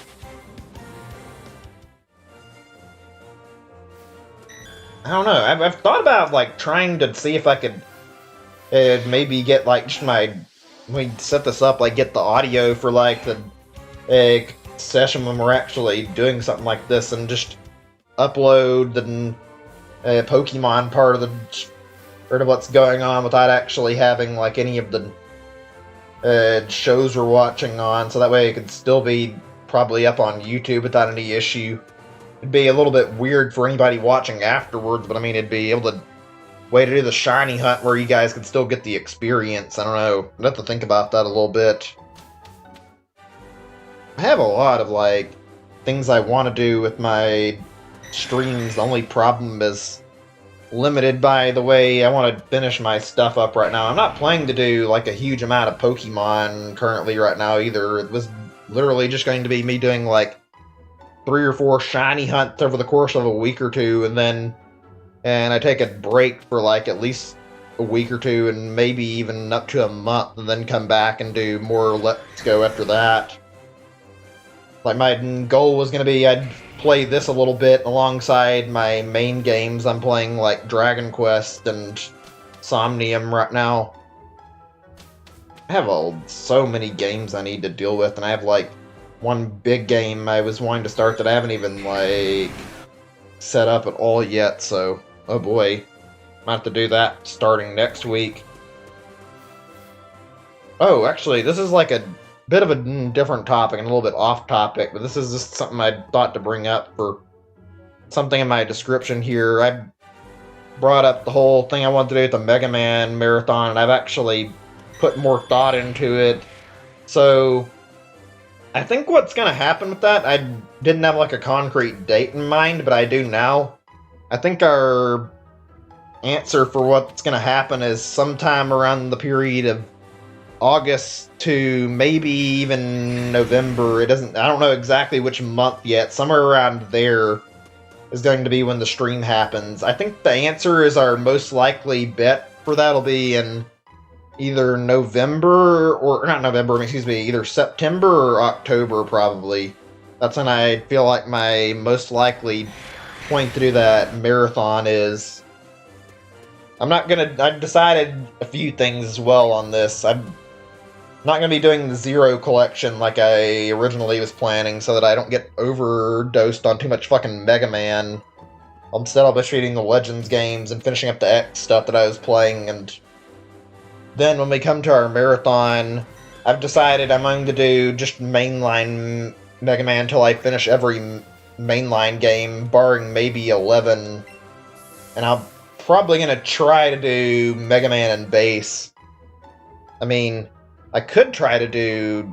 I don't know, I've thought about like trying to see if I could maybe get like just we set this up, like get the audio for like the session when we're actually doing something like this, and just upload the Pokemon part of what's going on without actually having like any of the shows we're watching on, so that way it could still be probably up on YouTube without any issue. It'd be a little bit weird for anybody watching afterwards, but I mean, it'd be able to way to do the shiny hunt where you guys could still get the experience. I don't know. I'd have to think about that a little bit. I have a lot of like things I want to do with my streams. The only problem is limited by the way I want to finish my stuff up right now. I'm not planning to do like a huge amount of Pokemon currently right now either. It was literally just going to be me doing like 3 or 4 shiny hunts over the course of a week or two, and I take a break for like at least a week or two, and maybe even up to a month, and then come back and do more Let's Go after that. Like, my goal was going to be I'd play this a little bit alongside my main games. I'm playing like Dragon Quest and Somnium right now. I have so many games I need to deal with, and I have like one big game I was wanting to start that I haven't even like set up at all yet, so oh boy. Might have to do that starting next week. Oh, actually, this is like a bit of a different topic and a little bit off topic, but this is just something I thought to bring up for something in my description here. I brought up the whole thing I wanted to do with the Mega Man marathon, and I've actually put more thought into it. So I think what's going to happen with that, I didn't have like a concrete date in mind, but I do now. I think our answer for what's going to happen is sometime around the period of August to maybe even November. I don't know exactly which month yet. Somewhere around there is going to be when the stream happens. I think the answer is our most likely bet for that'll be in either November, or not November, excuse me, either September or October probably. That's when I feel like my most likely point to do that marathon is. I decided a few things as well on this. I'm not going to be doing the Zero collection like I originally was planning, so that I don't get overdosed on too much fucking Mega Man. Instead, I'll be shooting the Legends games and finishing up the X stuff that I was playing, and then when we come to our marathon, I've decided I'm going to do just mainline Mega Man until I finish every mainline game, barring maybe 11. And I'm probably going to try to do Mega Man and Bass. I mean, I could try to do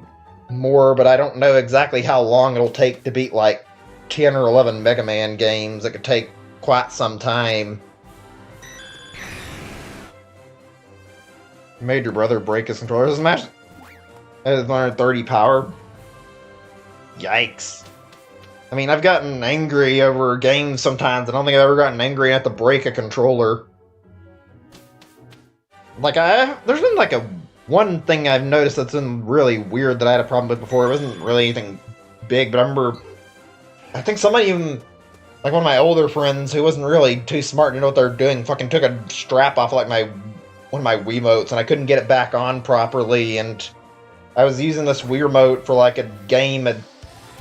more, but I don't know exactly how long it'll take to beat like 10 or 11 Mega Man games. It could take quite some time. Made your brother break his controller. Doesn't matter. That is 130 power. Yikes. I mean, I've gotten angry over games sometimes. I don't think I've ever gotten angry enough to break a controller. Like, there's been like one thing I've noticed that's been really weird that I had a problem with before. It wasn't really anything big, but I remember, I think somebody even, like one of my older friends who wasn't really too smart to know what they're doing, fucking took a strap off like one of my Wiimotes, and I couldn't get it back on properly, and I was using this Wiimote for like a game at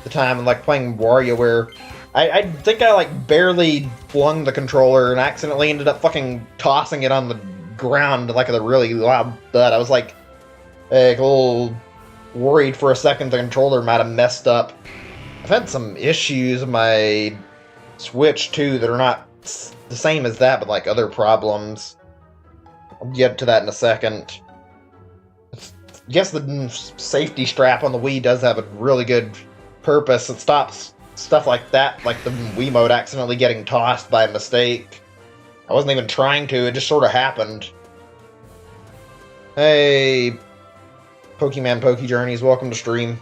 the time, and like playing WarioWare. I think I like barely flung the controller and accidentally ended up fucking tossing it on the ground like a really loud thud. I was like a little worried for a second the controller might have messed up. I've had some issues with my Switch too that are not the same as that, but like other problems. I'll get to that in a second. I guess the safety strap on the Wii does have a really good purpose. It stops stuff like that, like the Wiimote accidentally getting tossed by mistake. I wasn't even trying to, it just sort of happened. Hey, Pokemon Poke Journeys, welcome to stream.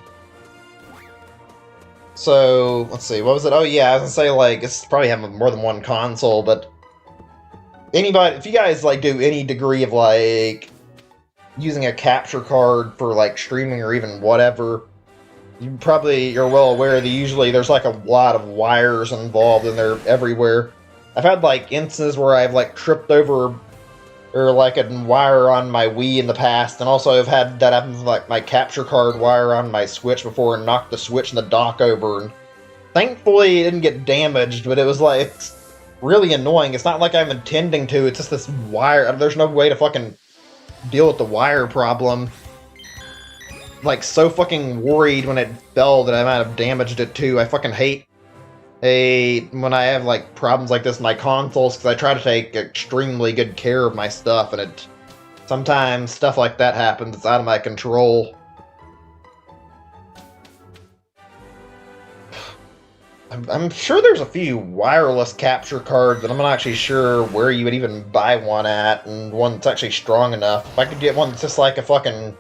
So, let's see, what was it? Oh yeah, I was gonna say, like, it's probably having more than one console, but anybody, if you guys, like, do any degree of, like, using a capture card for, like, streaming or even whatever, you're well aware that usually there's, like, a lot of wires involved and they're everywhere. I've had, like, instances where I've, like, tripped over or, like, a wire on my Wii in the past, and also I've had that happen with, like, my capture card wire on my Switch before and knocked the Switch and the dock over, and thankfully it didn't get damaged, but it was, like, really annoying. It's not like I'm intending to, it's just this wire. There's no way to fucking deal with the wire problem. Like, so fucking worried when it fell that I might have damaged it too. I fucking hate when I have, like, problems like this in my consoles, because I try to take extremely good care of my stuff, and sometimes stuff like that happens. It's out of my control. I'm sure there's a few wireless capture cards, and I'm not actually sure where you would even buy one at, and one that's actually strong enough. If I could get one that's just like a fucking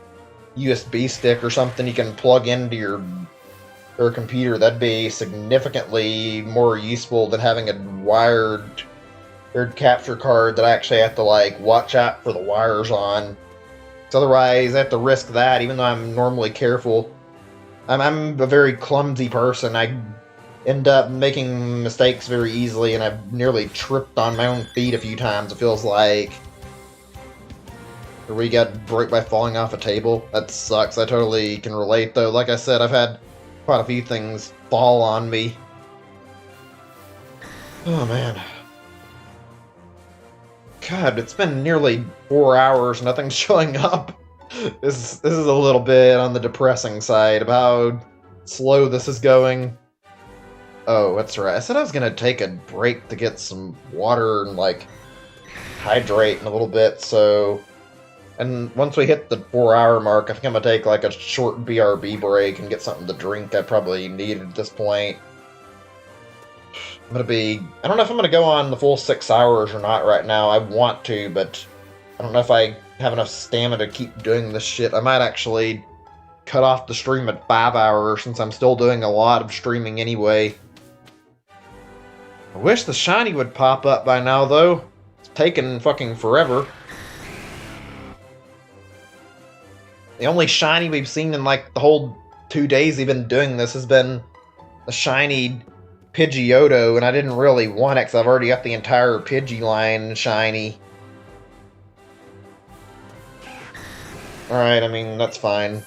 USB stick or something you can plug into your computer, that'd be significantly more useful than having a wired capture card that I actually have to, like, watch out for the wires on. Because otherwise I have to risk that, even though I'm normally careful. I'm a very clumsy person. I end up making mistakes very easily, and I've nearly tripped on my own feet a few times, it feels like. Or we got broke by falling off a table. That sucks. I totally can relate, though. Like I said, I've had quite a few things fall on me. Oh, man. God, it's been nearly 4 hours, nothing's showing up. This is a little bit on the depressing side of how slow this is going. Oh, that's right. I said I was gonna take a break to get some water and, like, hydrate in a little bit, so... And once we hit the 4-hour mark, I think I'm gonna take, like, a short BRB break and get something to drink I probably needed at this point. I don't know if I'm gonna go on the full 6 hours or not right now. I want to, but I don't know if I have enough stamina to keep doing this shit. I might actually cut off the stream at 5 hours, since I'm still doing a lot of streaming anyway. I wish the shiny would pop up by now, though. It's taking fucking forever. The only shiny we've seen in, like, the whole 2 days we've been doing this has been the shiny Pidgeotto, and I didn't really want it because I've already got the entire Pidgey line shiny. Alright, I mean, that's fine.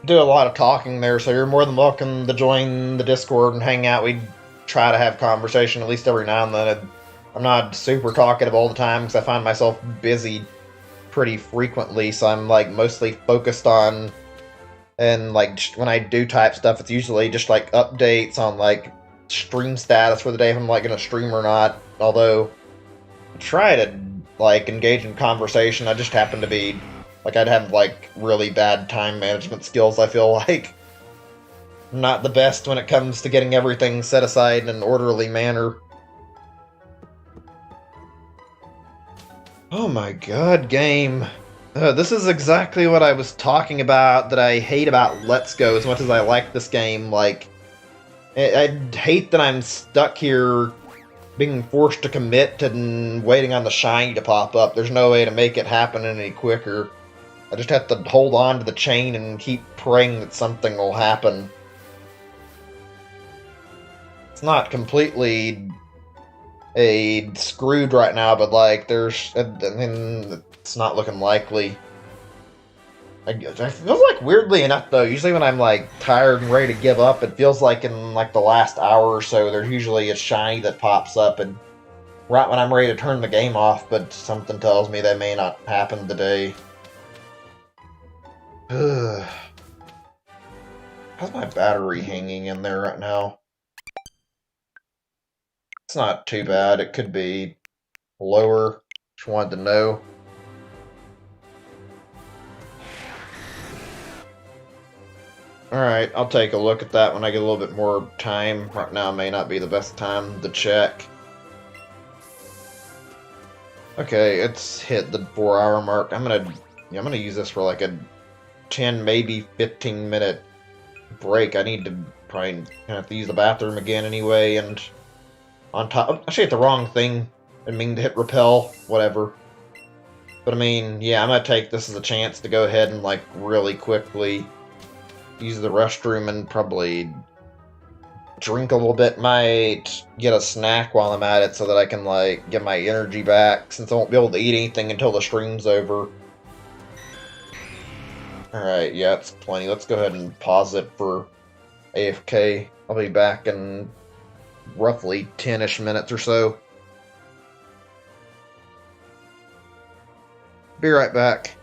Do a lot of talking there, so you're more than welcome to join the Discord and hang out. We try to have conversation at least every now and then. I'm not super talkative all the time because I find myself busy pretty frequently, so I'm like mostly focused on, and like when I do type stuff, it's usually just like updates on like stream status for the day, if I'm like gonna stream or not. Although I try to like engage in conversation, I just happen to be like I'd have like really bad time management skills. I feel like not the best when it comes to getting everything set aside in an orderly manner. Oh my god, game. This is exactly what I was talking about that I hate about Let's Go as much as I like this game. Like, I hate that I'm stuck here being forced to commit and waiting on the shiny to pop up. There's no way to make it happen any quicker. I just have to hold on to the chain and keep praying that something will happen. It's not completely screwed right now, but like, it's not looking likely. I feel like weirdly enough though, usually when I'm like tired and ready to give up, it feels like in like the last hour or so, there's usually a shiny that pops up, and right when I'm ready to turn the game off, but something tells me that may not happen today. How's my battery hanging in there right now? It's not too bad. It could be lower. Just wanted to know. Alright, I'll take a look at that when I get a little bit more time. Right now may not be the best time to check. Okay, it's hit the 4-hour mark. I'm gonna use this for like a 10, maybe 15-minute break. I need to probably have to use the bathroom again anyway, and on top, I hit the wrong thing. I didn't mean to hit repel, whatever. But I mean, yeah, I'm gonna take this as a chance to go ahead and like really quickly use the restroom and probably drink a little bit. Might get a snack while I'm at it so that I can like get my energy back, since I won't be able to eat anything until the stream's over. Alright, yeah, it's plenty. Let's go ahead and pause it for AFK. I'll be back in roughly 10-ish minutes or so. Be right back.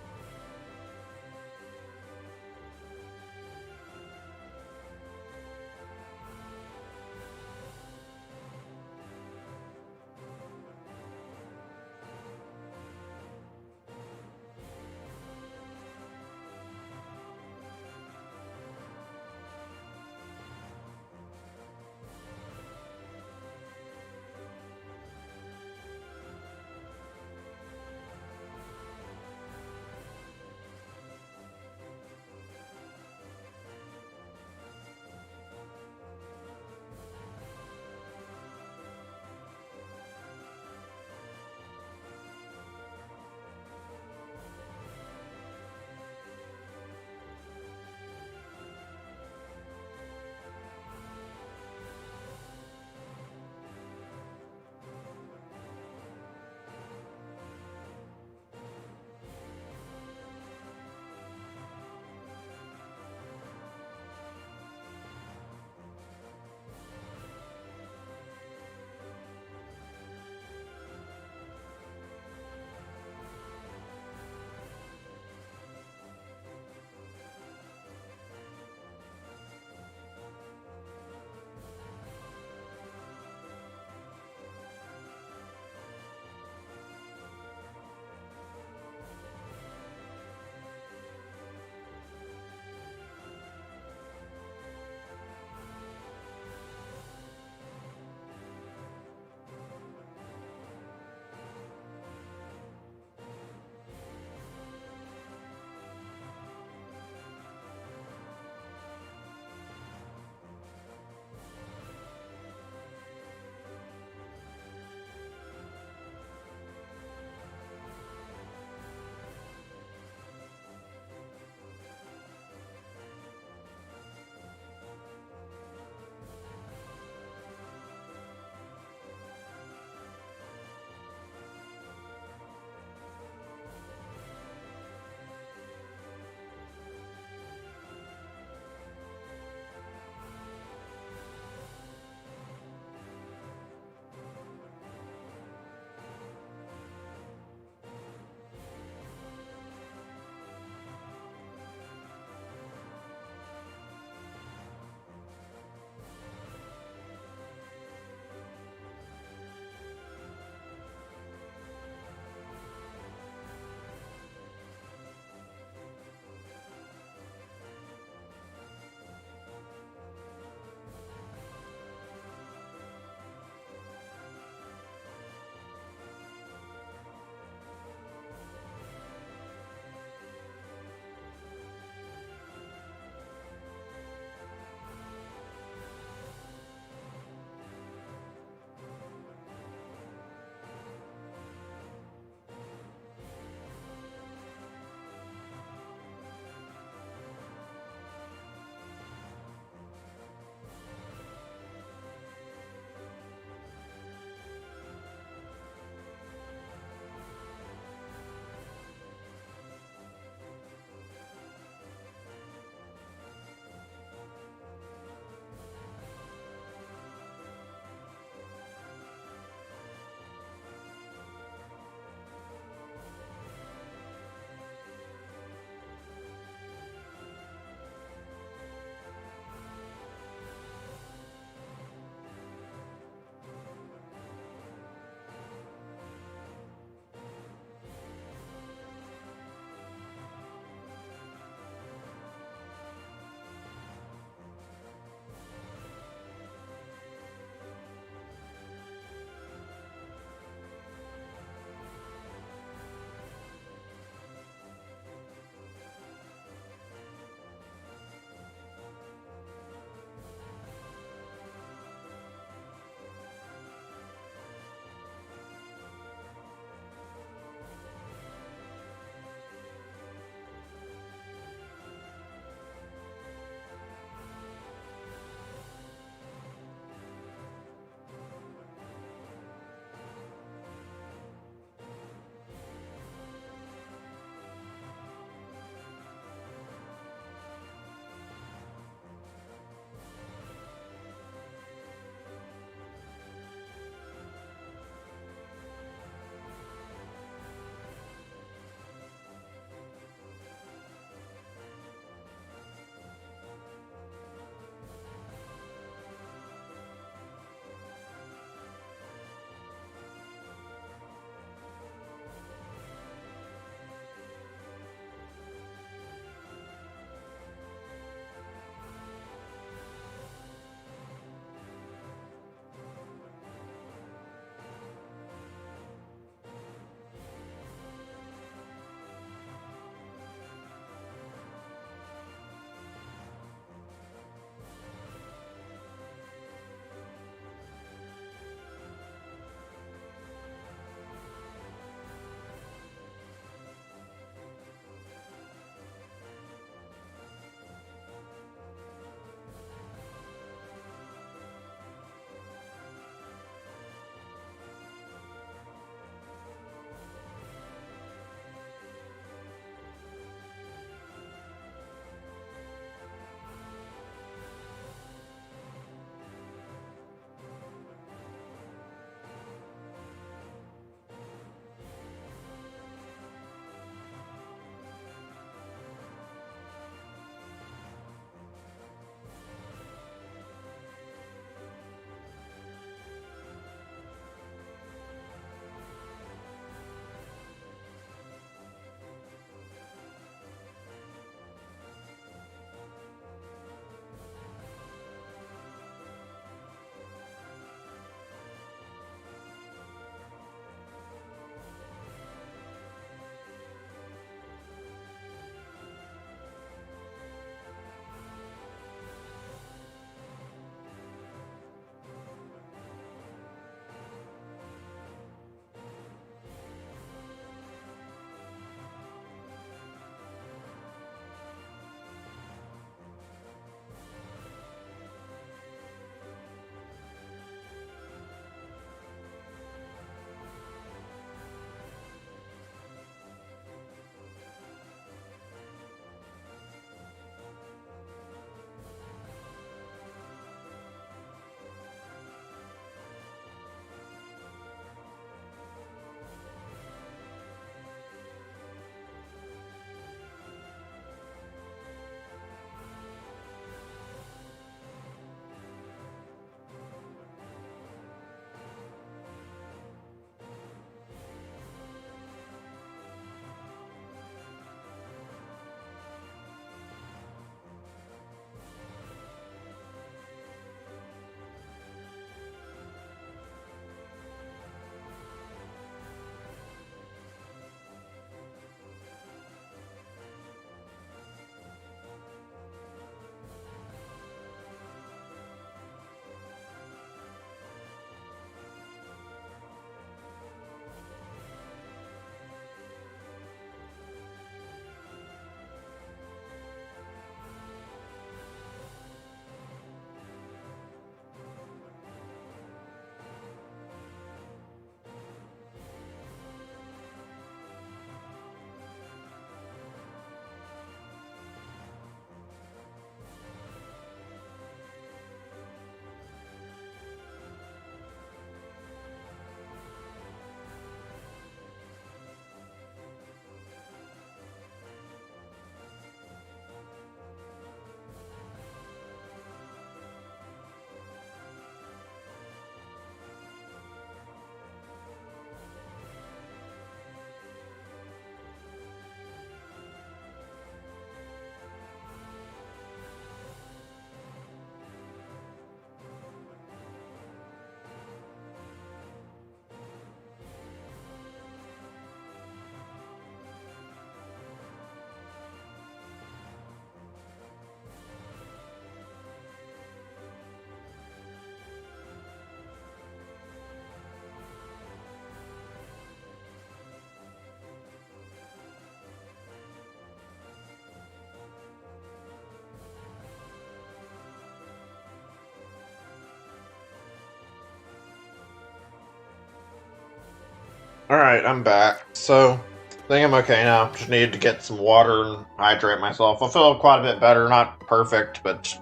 Alright, I'm back. So, I think I'm okay now. Just needed to get some water and hydrate myself. I feel quite a bit better. Not perfect, but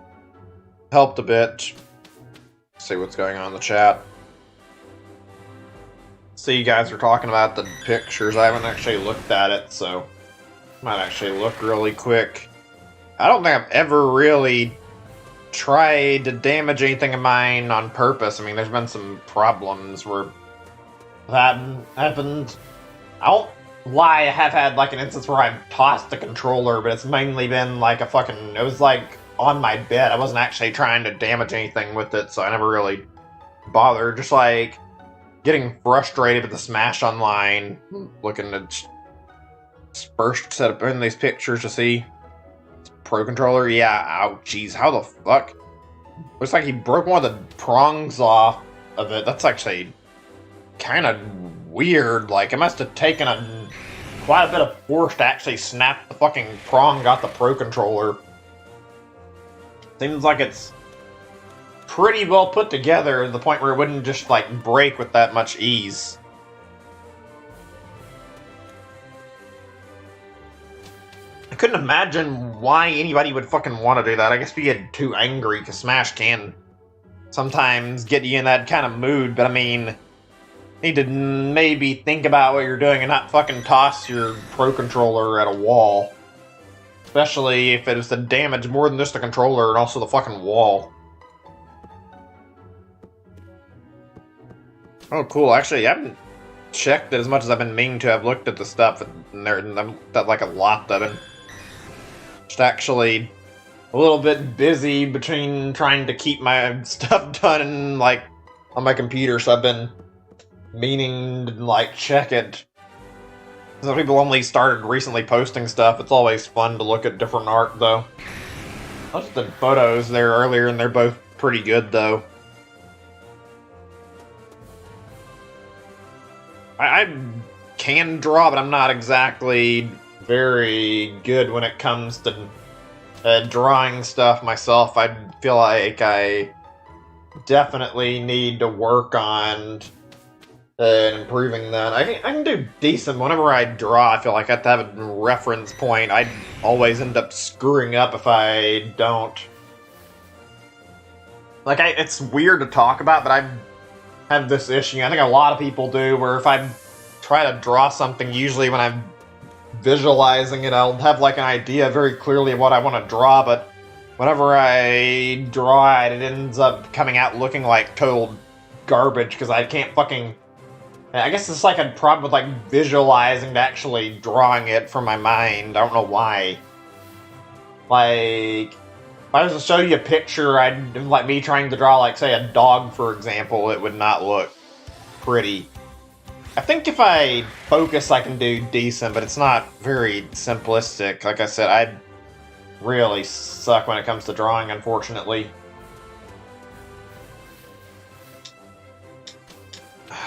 helped a bit. See what's going on in the chat. See, you guys are talking about the pictures. I haven't actually looked at it, so might actually look really quick. I don't think I've ever really tried to damage anything of mine on purpose. I mean, there's been some problems where that happened. I won't lie, I have had like an instance where I've tossed the controller, but it's mainly been like it was like on my bed. I wasn't actually trying to damage anything with it, so I never really bothered. Just like getting frustrated with the Smash Online, looking at first set up in these pictures to see Pro Controller. Yeah, ouch, jeez, how the fuck? Looks like he broke one of the prongs off of it. That's actually kind of weird. Like, it must have taken quite a bit of force to actually snap the fucking prong got the Pro Controller. Seems like it's pretty well put together to the point where it wouldn't just, like, break with that much ease. I couldn't imagine why anybody would fucking want to do that. I guess if you get too angry, because Smash can sometimes get you in that kind of mood, but I mean, need to maybe think about what you're doing and not fucking toss your Pro Controller at a wall. Especially if it was to damage more than just the controller and also the fucking wall. Oh, cool. Actually, I haven't checked it as much as I've been meaning to. I've looked at the stuff, and I've got like a lot that I've been just actually a little bit busy between trying to keep my stuff done and like on my computer, so I've been meaning to like check it. Some people only started recently posting stuff. It's always fun to look at different art, though. I looked at photos there earlier, and they're both pretty good, though. I can draw, but I'm not exactly very good when it comes to drawing stuff myself. I feel like I definitely need to work on improving that. I can do decent. Whenever I draw, I feel like I have to have a reference point. I always end up screwing up if I don't. Like, it's weird to talk about, but I have this issue. I think a lot of people do, where if I try to draw something, usually when I'm visualizing it, I'll have like an idea very clearly of what I want to draw, but whenever I draw it, it ends up coming out looking like total garbage, because I can't fucking... I guess it's like a problem with like visualizing to actually drawing it from my mind. I don't know why. Like, if I was to show you a picture, like me trying to draw, like, say, a dog, for example, it would not look pretty. I think if I focus, I can do decent, but it's not very simplistic. Like I said, I really suck when it comes to drawing, unfortunately.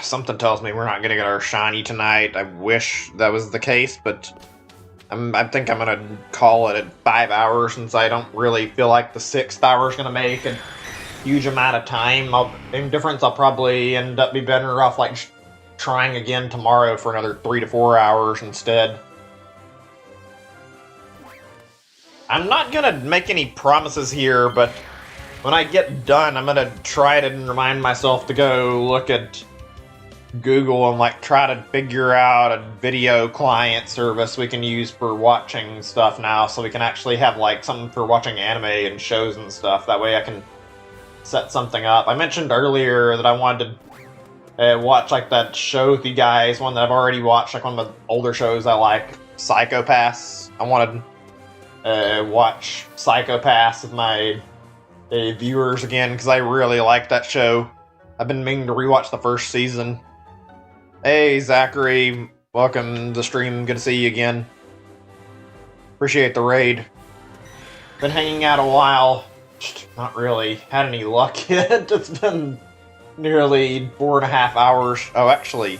Something tells me we're not going to get our shiny tonight. I wish that was the case, but I think I'm going to call it at 5 hours, since I don't really feel like the 6th hour is going to make a huge amount of time. In difference, I'll probably end up be better off like trying again tomorrow for another 3 to 4 hours instead. I'm not going to make any promises here, but when I get done, I'm going to try to remind myself to go look at Google and like try to figure out a video client service we can use for watching stuff now, so we can actually have like something for watching anime and shows and stuff. That way I can set something up. I mentioned earlier that I wanted to watch like that show with you guys, one that I've already watched, like one of the older shows I like, Psychopaths. I wanted to watch Psychopaths with my viewers again, because I really like that show. I've been meaning to rewatch the first season. Hey, Zachary. Welcome to the stream. Good to see you again. Appreciate the raid. Been hanging out a while. Just not really had any luck yet. It's been nearly 4.5 hours. Oh, actually,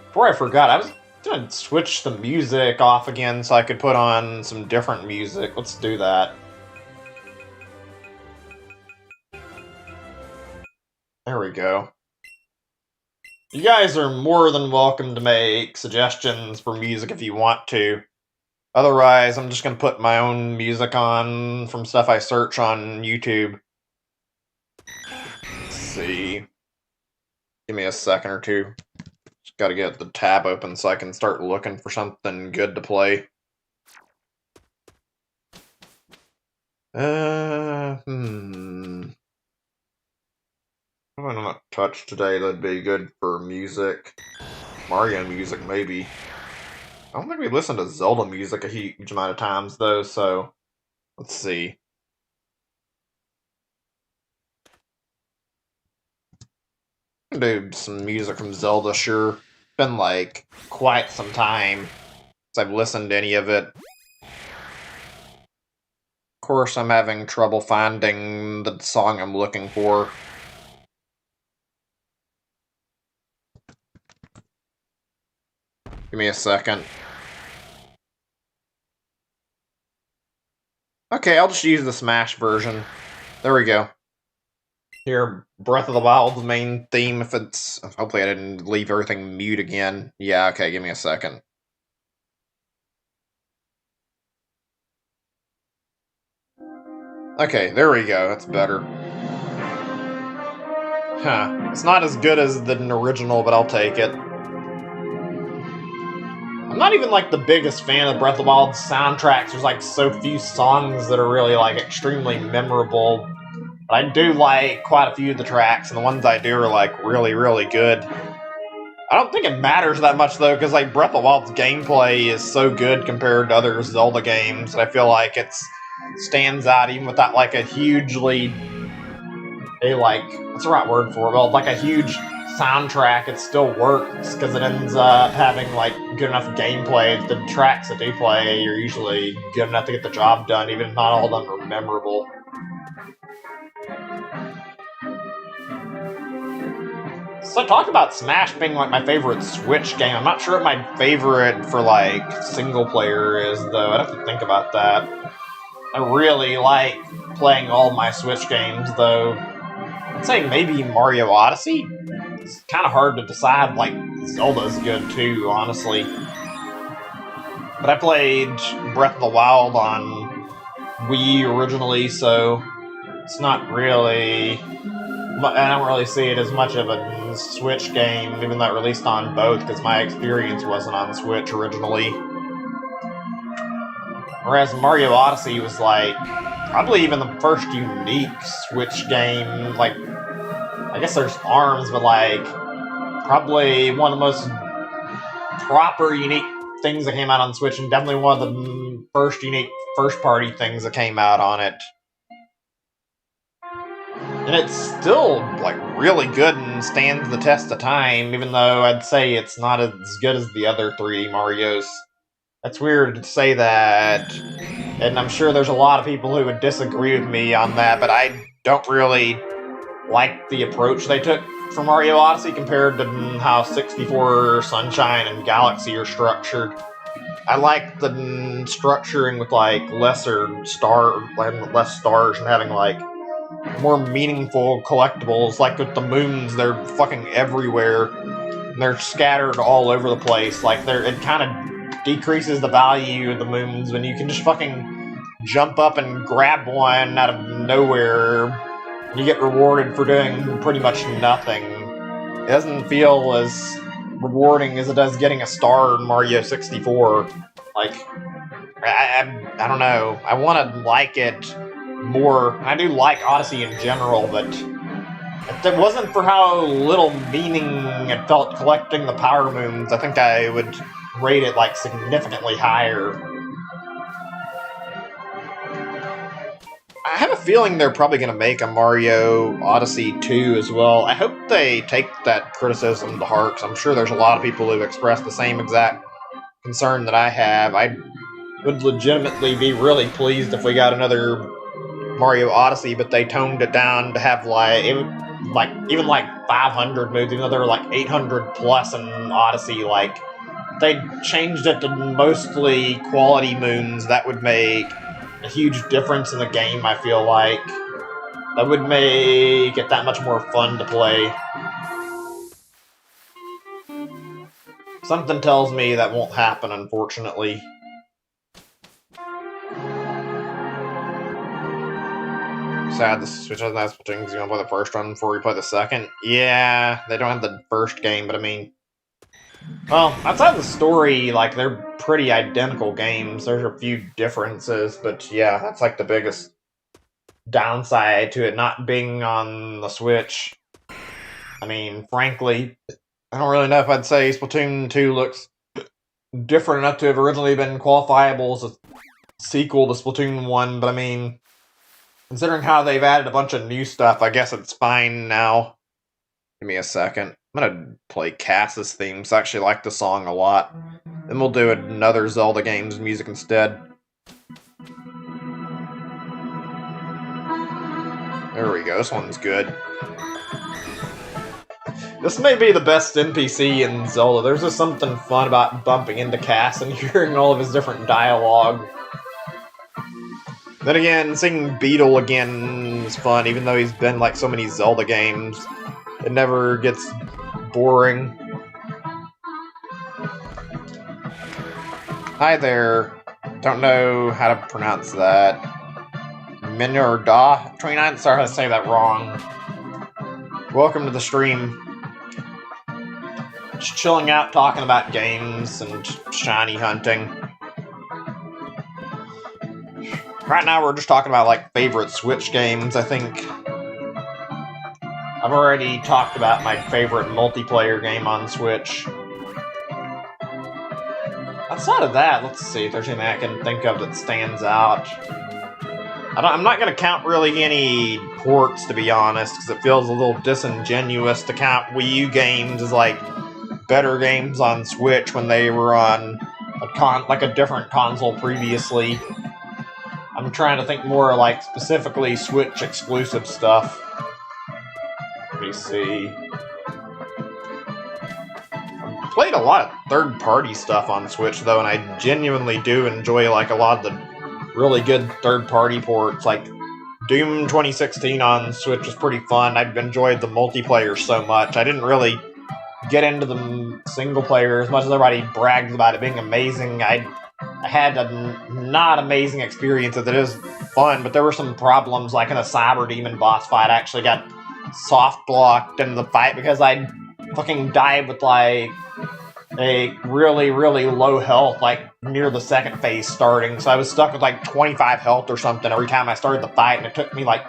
before I forgot, I was going to switch the music off again so I could put on some different music. Let's do that. There we go. You guys are more than welcome to make suggestions for music if you want to. Otherwise, I'm just gonna put my own music on from stuff I search on YouTube. Let's see. Give me a second or two. Just gotta get the tab open so I can start looking for something good to play. I'm not touch today that'd be good for music. Mario music, maybe. I don't think we listened to Zelda music a huge amount of times, though, so... Let's see. Do some music from Zelda, sure. Been, like, quite some time since I've listened to any of it. Of course, I'm having trouble finding the song I'm looking for. Give me a second. Okay, I'll just use the Smash version. There we go. Hear Breath of the Wild's main theme if it's... Hopefully I didn't leave everything mute again. Yeah, okay, give me a second. Okay, there we go, that's better. Huh. It's not as good as the original, but I'll take it. I'm not even, like, the biggest fan of Breath of the Wild's soundtracks. There's, like, so few songs that are really, like, extremely memorable. But I do like quite a few of the tracks, and the ones I do are, like, really, really good. I don't think it matters that much, though, because, like, Breath of the Wild's gameplay is so good compared to other Zelda games that I feel like it stands out even without, like, a hugely... what's the right word for it? Well, like, a huge soundtrack, it still works, because it ends up having, like, good enough gameplay. The tracks that do play are usually good enough to get the job done, even if not all of them are memorable. So I talked about Smash being, like, my favorite Switch game. I'm not sure what my favorite for, like, single player is, though. I'd have to think about that. I really like playing all my Switch games, though. I'd say maybe Mario Odyssey? It's kind of hard to decide, like, Zelda's good, too, honestly. But I played Breath of the Wild on Wii originally, so it's not really... I don't really see it as much of a Switch game, even though it released on both, because my experience wasn't on Switch originally. Whereas Mario Odyssey was, like, probably even the first unique Switch game. Like, I guess there's ARMS, but, like, probably one of the most proper unique things that came out on Switch, and definitely one of the first unique first-party things that came out on it. And it's still, like, really good and stands the test of time, even though I'd say it's not as good as the other 3D Marios. That's weird to say that, and I'm sure there's a lot of people who would disagree with me on that, but I don't really like the approach they took for Mario Odyssey compared to how 64, Sunshine, and Galaxy are structured. I like the structuring with, like, less stars and having, like, more meaningful collectibles. Like with the moons, they're fucking everywhere. And they're scattered all over the place. Like, it kind of decreases the value of the moons when you can just fucking jump up and grab one out of nowhere. And you get rewarded for doing pretty much nothing. It doesn't feel as rewarding as it does getting a star in Mario 64. Like, I don't know. I want to like it more. I do like Odyssey in general, but if it wasn't for how little meaning it felt collecting the power moons, I think I would rate it, like, significantly higher. I have a feeling they're probably going to make a Mario Odyssey 2 as well. I hope they take that criticism to heart, because I'm sure there's a lot of people who've expressed the same exact concern that I have. I would legitimately be really pleased if we got another Mario Odyssey, but they toned it down to have, like, even 500 moves, even though there were, like, 800 plus in Odyssey. Like, they changed it to mostly quality moons. That would make a huge difference in the game, I feel like. That would make it that much more fun to play. Something tells me that won't happen, unfortunately. Sad the Switch doesn't have Splatoon because you want to play the first one before you play the second. Yeah, they don't have the first game, but I mean... Well, outside the story, like, they're pretty identical games. There's a few differences, but yeah, that's like the biggest downside to it not being on the Switch. I mean, frankly, I don't really know if I'd say Splatoon 2 looks different enough to have originally been qualifiable as a sequel to Splatoon 1, but I mean... Considering how they've added a bunch of new stuff, I guess it's fine now. Give me a second. I'm gonna play Cass's theme, because I actually like the song a lot. Then we'll do another Zelda game's music instead. There we go, this one's good. This may be the best NPC in Zelda. There's just something fun about bumping into Cass and hearing all of his different dialogue. Then again, seeing Beetle again is fun, even though he's been like so many Zelda games. It never gets boring. Hi there. Don't know how to pronounce that. Minorda? 29? Sorry if I say that wrong. Welcome to the stream. Just chilling out, talking about games and shiny hunting. Right now we're just talking about, like, favorite Switch games, I think. I've already talked about my favorite multiplayer game on Switch. Outside of that, let's see if there's anything I can think of that stands out. I'm not going to count really any ports, to be honest, because it feels a little disingenuous to count Wii U games as, like, better games on Switch when they were on a different console previously. I'm trying to think more like specifically Switch exclusive stuff. Let me see. I've played a lot of third-party stuff on Switch though, and I genuinely do enjoy like a lot of the really good third-party ports. Like Doom 2016 on Switch was pretty fun. I've enjoyed the multiplayer so much. I didn't really get into the single player as much as everybody bragged about it being amazing. I had a not amazing experience with it. It was fun, but there were some problems, like in a Cyber Demon boss fight. I actually got soft blocked in the fight because I fucking died with like a really, really low health, like near the second phase starting. So I was stuck with like 25 health or something every time I started the fight, and it took me like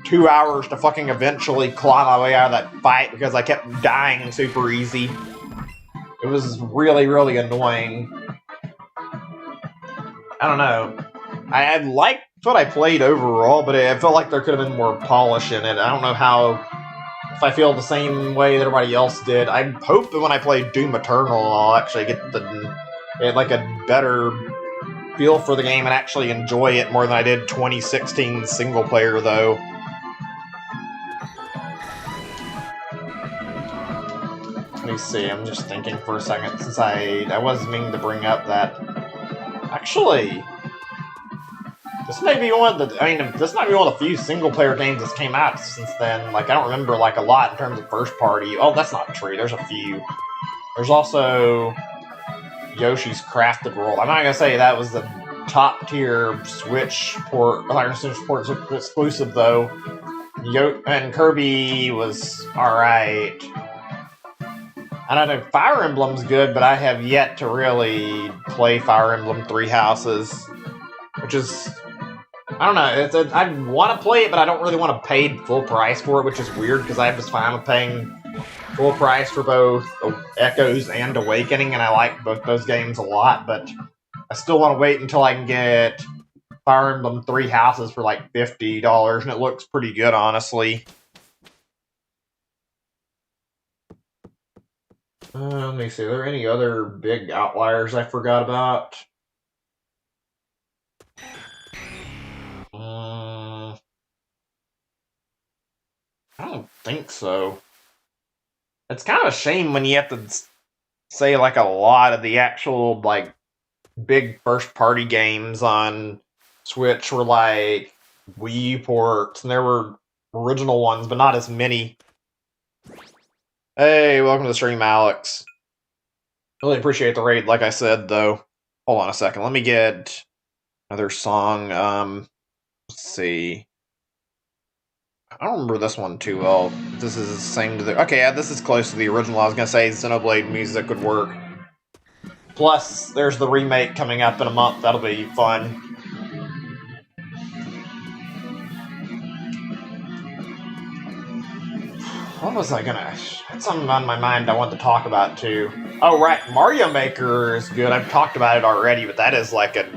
2 hours to fucking eventually claw my way out of that fight because I kept dying super easy. It was really, really annoying. I don't know. I liked what I played overall, but I felt like there could have been more polish in it. I don't know if I feel the same way that everybody else did. I hope that when I play Doom Eternal, I'll actually get like a better feel for the game and actually enjoy it more than I did 2016 single player, though. Let me see, I'm just thinking for a second, since I was meaning to bring up that. Actually, this may be one of the few single-player games that's came out since then. Like, I don't remember, like, a lot in terms of first-party. Oh, that's not true. There's a few. There's also Yoshi's Crafted World. I'm not gonna say that was the top-tier Switch port, exclusive, though. And Kirby was alright. I don't know, Fire Emblem's good, but I have yet to really play Fire Emblem Three Houses, which is, I don't know, I want to play it, but I don't really want to pay full price for it, which is weird, because I have this fine with paying full price for both Echoes and Awakening, and I like both those games a lot, but I still want to wait until I can get Fire Emblem Three Houses for like $50, and it looks pretty good, honestly. Let me see, are there any other big outliers I forgot about? I don't think so. It's kind of a shame when you have to say, like, a lot of the actual, like, big first-party games on Switch were, like, Wii U ports, and there were original ones, but not as many. Hey, welcome to the stream, Alex. Really appreciate the raid, like I said, though. Hold on a second. Let me get another song. Let's see. I don't remember this one too well. This is the same to the... Okay, yeah, this is close to the original. I was going to say Xenoblade music would work. Plus, there's the remake coming up in a month. That'll be fun. What was I gonna... I had something on my mind I want to talk about, too. Oh, right. Mario Maker is good. I've talked about it already, but that is like a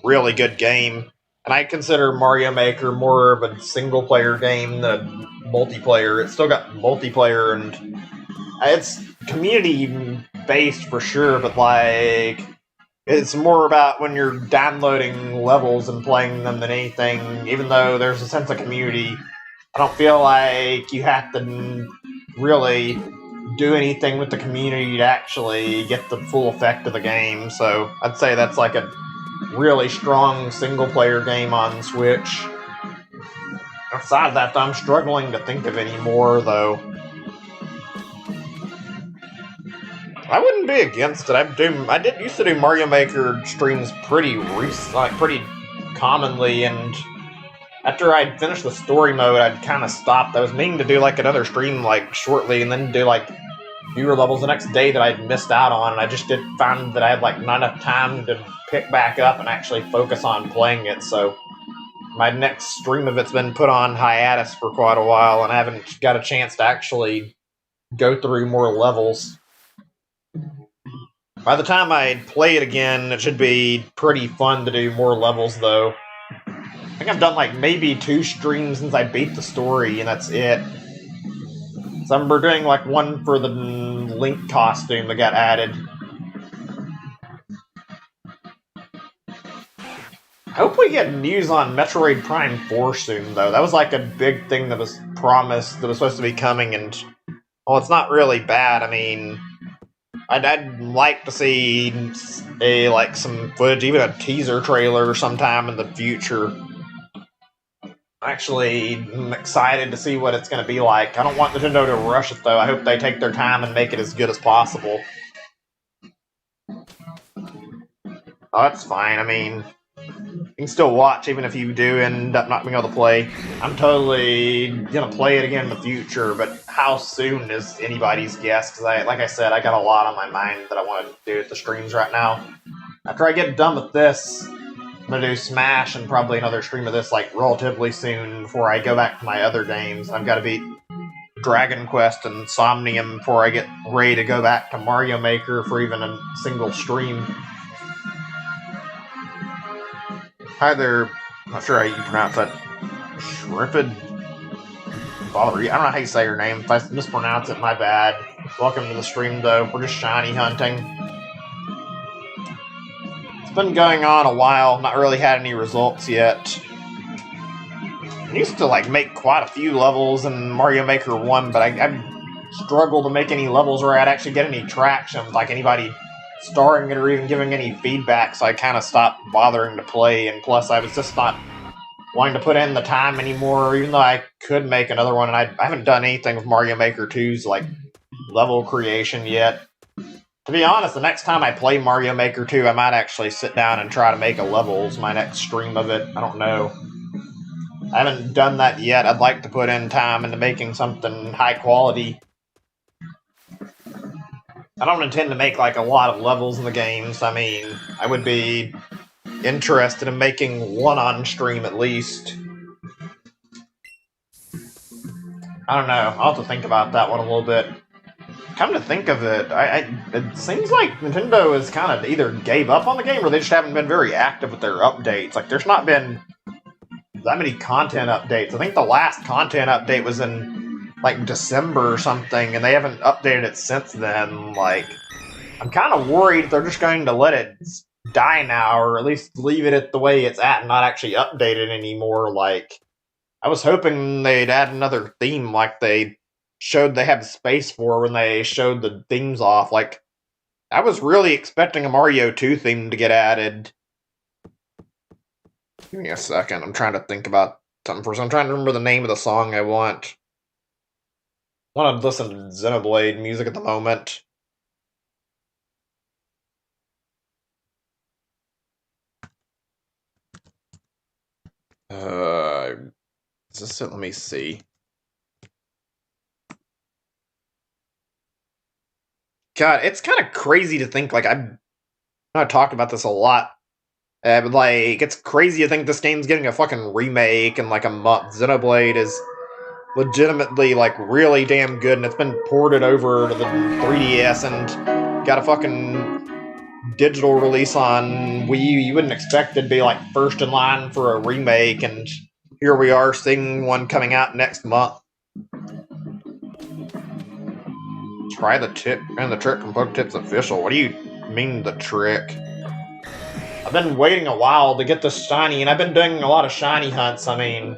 really good game. And I consider Mario Maker more of a single-player game than multiplayer. It's still got multiplayer, and it's community-based for sure, but, like... It's more about when you're downloading levels and playing them than anything, even though there's a sense of community. I don't feel like you have to really do anything with the community to actually get the full effect of the game, so I'd say that's like a really strong single-player game on Switch. Outside of that, I'm struggling to think of any more, though. I wouldn't be against it. I did used to do Mario Maker streams pretty commonly, and after I'd finished the story mode, I'd kind of stopped. I was meaning to do like another stream like shortly, and then do like fewer levels the next day that I'd missed out on. And I just found that I had like not enough time to pick back up and actually focus on playing it. So my next stream of it's been put on hiatus for quite a while, and I haven't got a chance to actually go through more levels. By the time I play it again, it should be pretty fun to do more levels, though. I think I've done like maybe 2 streams since I beat the story, and that's it. So we're doing like one for the Link costume that got added. I hope we get news on Metroid Prime 4 soon, though. That was like a big thing that was promised, that was supposed to be coming, and well, it's not really bad. I mean, I'd like to see like some footage, even a teaser trailer sometime in the future. Actually, I'm excited to see what it's going to be like. I don't want Nintendo to rush it, though. I hope they take their time and make it as good as possible. Oh, that's fine. I mean, you can still watch even if you do end up not being able to play. I'm totally going to play it again in the future, but how soon is anybody's guess? Because, like I said, I got a lot on my mind that I want to do with the streams right now. After I get done with this, I'm going to do Smash and probably another stream of this like relatively soon before I go back to my other games. I've got to beat Dragon Quest and Somnium before I get ready to go back to Mario Maker for even a single stream. Hi there, I'm not sure how you pronounce that. Shrifted Valerie. I don't know how you say your name. If I mispronounce it, my bad. Welcome to the stream, though. We're just shiny hunting. It's been going on a while, not really had any results yet. I used to like make quite a few levels in Mario Maker 1, but I struggled to make any levels where I'd actually get any traction with like anybody starring it or even giving any feedback, so I kind of stopped bothering to play, and plus I was just not wanting to put in the time anymore, even though I could make another one, and I haven't done anything with Mario Maker 2's like level creation yet. To be honest, the next time I play Mario Maker 2, I might actually sit down and try to make a levels my next stream of it. I don't know. I haven't done that yet. I'd like to put in time into making something high quality. I don't intend to make like a lot of levels in the games. I mean, I would be interested in making one on stream at least. I don't know. I'll have to think about that one a little bit. Come to think of it, it seems like Nintendo has kind of either gave up on the game or they just haven't been very active with their updates. Like, there's not been that many content updates. I think the last content update was in like December or something, and they haven't updated it since then. Like, I'm kind of worried they're just going to let it die now, or at least leave it at the way it's at and not actually update it anymore. Like, I was hoping they'd add another theme like they showed they had space for when they showed the themes off. Like, I was really expecting a Mario 2 theme to get added. Give me a second. I'm trying to think about something first. I'm trying to remember the name of the song I want. I want to listen to Xenoblade music at the moment. Is this it? Let me see. God, it's kind of crazy to think, like, I've talked about this a lot, but, like, it's crazy to think this game's getting a fucking remake in, like, a month. Xenoblade is legitimately, like, really damn good, and it's been ported over to the 3DS and got a fucking digital release on Wii U. You wouldn't expect it to be, like, first in line for a remake, and here we are seeing one coming out next month. Try the tip and the trick from Poke Tips Official. What do you mean the trick? I've been waiting a while to get this shiny, and I've been doing a lot of shiny hunts. I mean,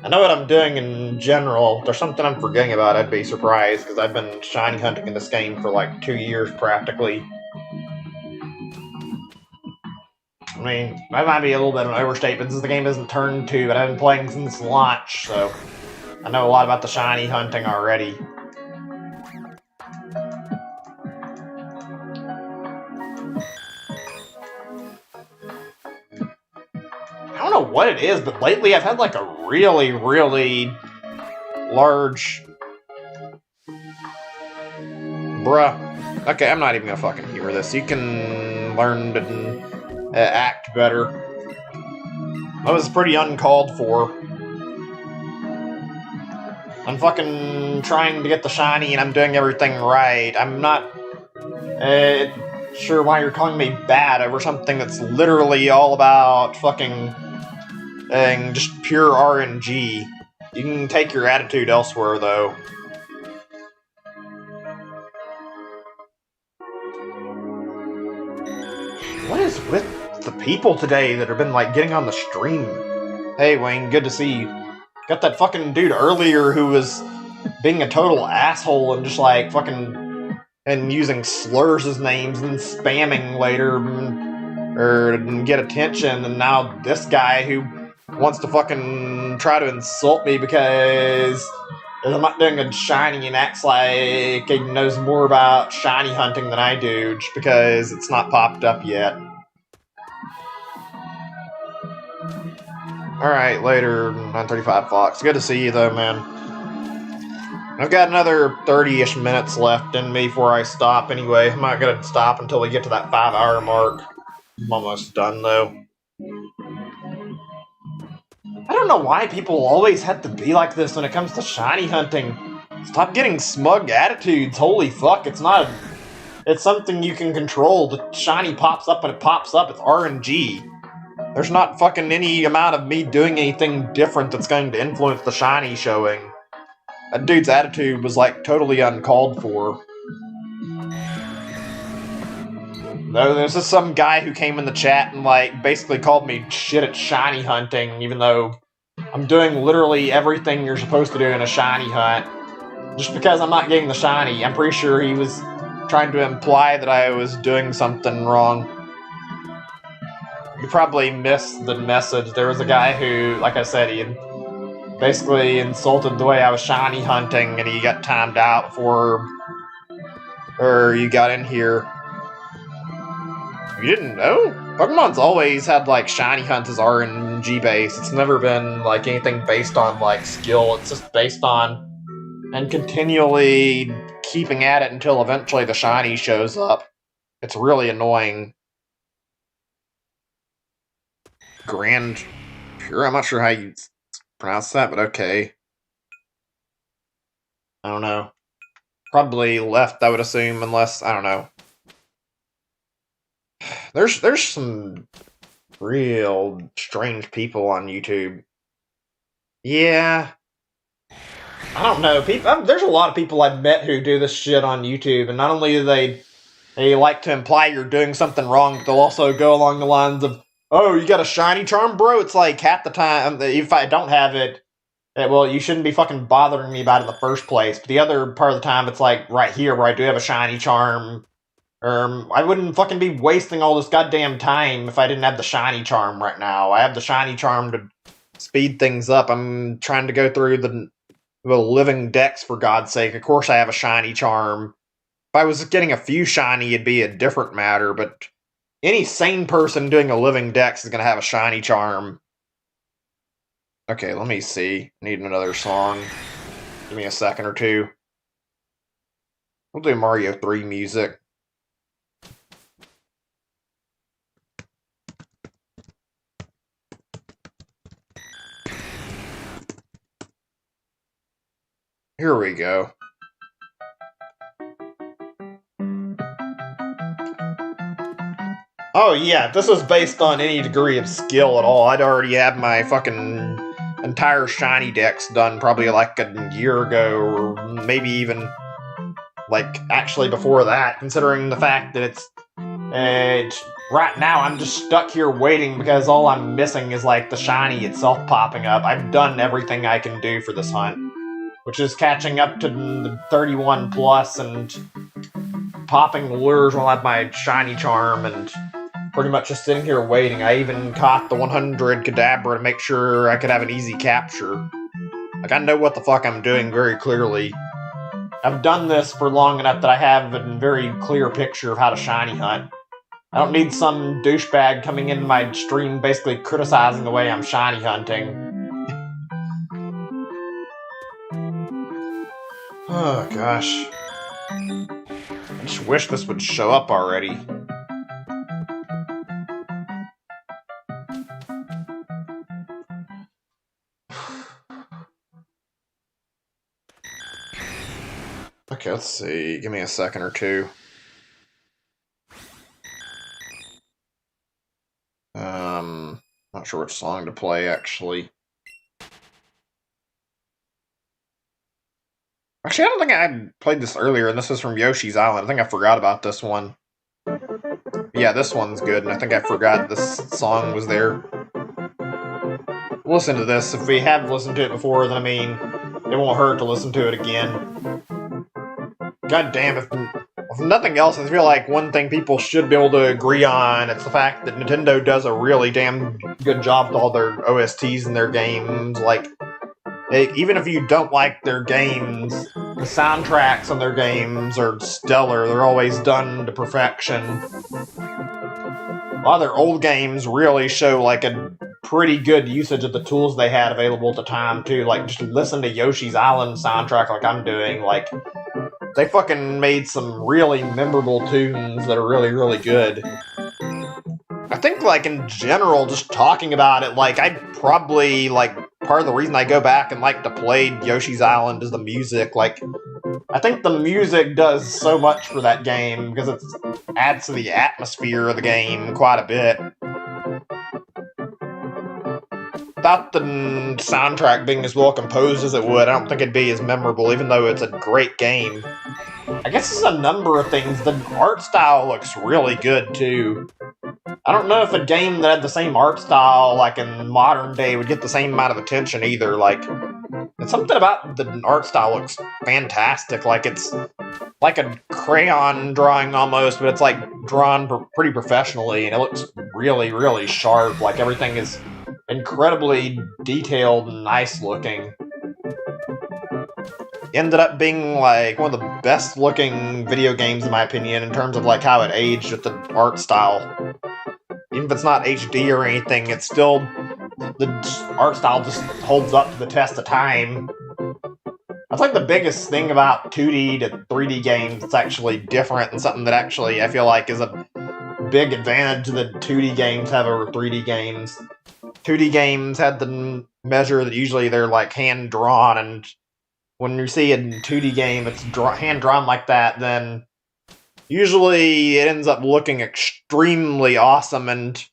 I know what I'm doing in general. If there's something I'm forgetting about, I'd be surprised, because I've been shiny hunting in this game for like 2 years practically. I mean, that might be a little bit of an overstatement since the game isn't turned 2, but I've been playing since launch, so I know a lot about the shiny hunting already. I don't know what it is, but lately I've had like a really, really large... Bruh. Okay, I'm not even gonna fucking humor this. You can learn to act better. That was pretty uncalled for. I'm fucking trying to get the shiny and I'm doing everything right. I'm not sure why you're calling me bad over something that's literally all about fucking just pure RNG. You can take your attitude elsewhere, though. What is with the people today that have been, like, getting on the stream? Hey, Wayne, good to see you. Got that fucking dude earlier who was being a total asshole and just, like, fucking... and using slurs as names and spamming later or get attention, and now this guy who wants to fucking try to insult me because I'm not doing a shiny and acts like he knows more about shiny hunting than I do just because it's not popped up yet. Alright, later, 9:35 Fox. Good to see you though, man. I've got another 30-ish minutes left in me before I stop anyway. I'm not gonna stop until we get to that 5-hour mark. I'm almost done though. I don't know why people always have to be like this when it comes to shiny hunting. Stop getting smug attitudes. Holy fuck, it's not... It's something you can control. The shiny pops up when it pops up. It's RNG. There's not fucking any amount of me doing anything different that's going to influence the shiny showing. That dude's attitude was, like, totally uncalled for. No, there's just some guy who came in the chat and, like, basically called me shit at shiny hunting, even though I'm doing literally everything you're supposed to do in a shiny hunt. Just because I'm not getting the shiny, I'm pretty sure he was trying to imply that I was doing something wrong. You probably missed the message. There was a guy who, like I said, he had basically insulted the way I was shiny hunting, and he got timed out before you got in here. You didn't know? Pokemon's always had, like, shiny hunts as RNG based. It's never been, like, anything based on, like, skill. It's just based on and continually keeping at it until eventually the shiny shows up. It's really annoying. Grand Pure? I'm not sure how you pronounce that, but okay. I don't know. Probably left, I would assume, unless, I don't know. There's some real strange people on YouTube. Yeah. I don't know. There's a lot of people I've met who do this shit on YouTube, and not only do they like to imply you're doing something wrong, but they'll also go along the lines of, oh, you got a shiny charm, bro? It's like half the time, if I don't have it, well, you shouldn't be fucking bothering me about it in the first place. But the other part of the time, it's like right here where I do have a shiny charm. I wouldn't fucking be wasting all this goddamn time if I didn't have the shiny charm right now. I have the shiny charm to speed things up. I'm trying to go through the living dex, for God's sake. Of course I have a shiny charm. If I was getting a few shiny, it'd be a different matter, but any sane person doing a living dex is going to have a shiny charm. Okay, let me see. Need another song. Give me a second or two. We'll do Mario 3 music. Here we go. Oh yeah, if this was based on any degree of skill at all, I'd already had my fucking entire shiny decks done probably like a year ago, or maybe even like actually before that, considering the fact that it's right now I'm just stuck here waiting because all I'm missing is like the shiny itself popping up. I've done everything I can do for this hunt, which is catching up to the 31 plus and popping lures while I have my shiny charm and pretty much just sitting here waiting. I even caught the 100 Kadabra to make sure I could have an easy capture. Like, I know what the fuck I'm doing very clearly. I've done this for long enough that I have a very clear picture of how to shiny hunt. I don't need some douchebag coming into my stream basically criticizing the way I'm shiny hunting. Oh, gosh. I just wish this would show up already. Okay, let's see. Give me a second or two. Not sure which song to play, actually. Actually, I don't think I played this earlier, and this is from Yoshi's Island. I think I forgot about this one. Yeah, this one's good, and I think I forgot this song was there. Listen to this. If we have listened to it before, then I mean, it won't hurt to listen to it again. God damn, if nothing else, I feel like one thing people should be able to agree on, it's the fact that Nintendo does a really damn good job with all their OSTs in their games. Like, even if you don't like their games, the soundtracks on their games are stellar. They're always done to perfection. A lot of their old games really show like a pretty good usage of the tools they had available at the time too. Like, just listen to Yoshi's Island soundtrack like I'm doing. Like, they fucking made some really memorable tunes that are really, really good. I think, like, in general, just talking about it, like, I'd probably, like, part of the reason I go back and like to play Yoshi's Island is the music. Like, I think the music does so much for that game because it adds to the atmosphere of the game quite a bit. Without the soundtrack being as well composed as it would, I don't think it'd be as memorable, even though it's a great game. I guess it's a number of things. The art style looks really good, too. I don't know if a game that had the same art style, like in modern day, would get the same amount of attention either. Like, it's something about the art style looks fantastic. Like, it's like a crayon drawing almost, but it's like drawn pretty professionally, and it looks really, really sharp. Like, everything is incredibly detailed and nice looking. Ended up being like one of the best looking video games in my opinion in terms of like how it aged with the art style. Even if it's not HD or anything, it's still, the art style just holds up to the test of time. That's like the biggest thing about 2D to 3D games that's actually different and something that actually I feel like is a big advantage that 2D games have over 3D games. 2D games had the measure that usually they're like hand-drawn, and when you see a 2D game that's hand-drawn like that, then usually it ends up looking extremely awesome, and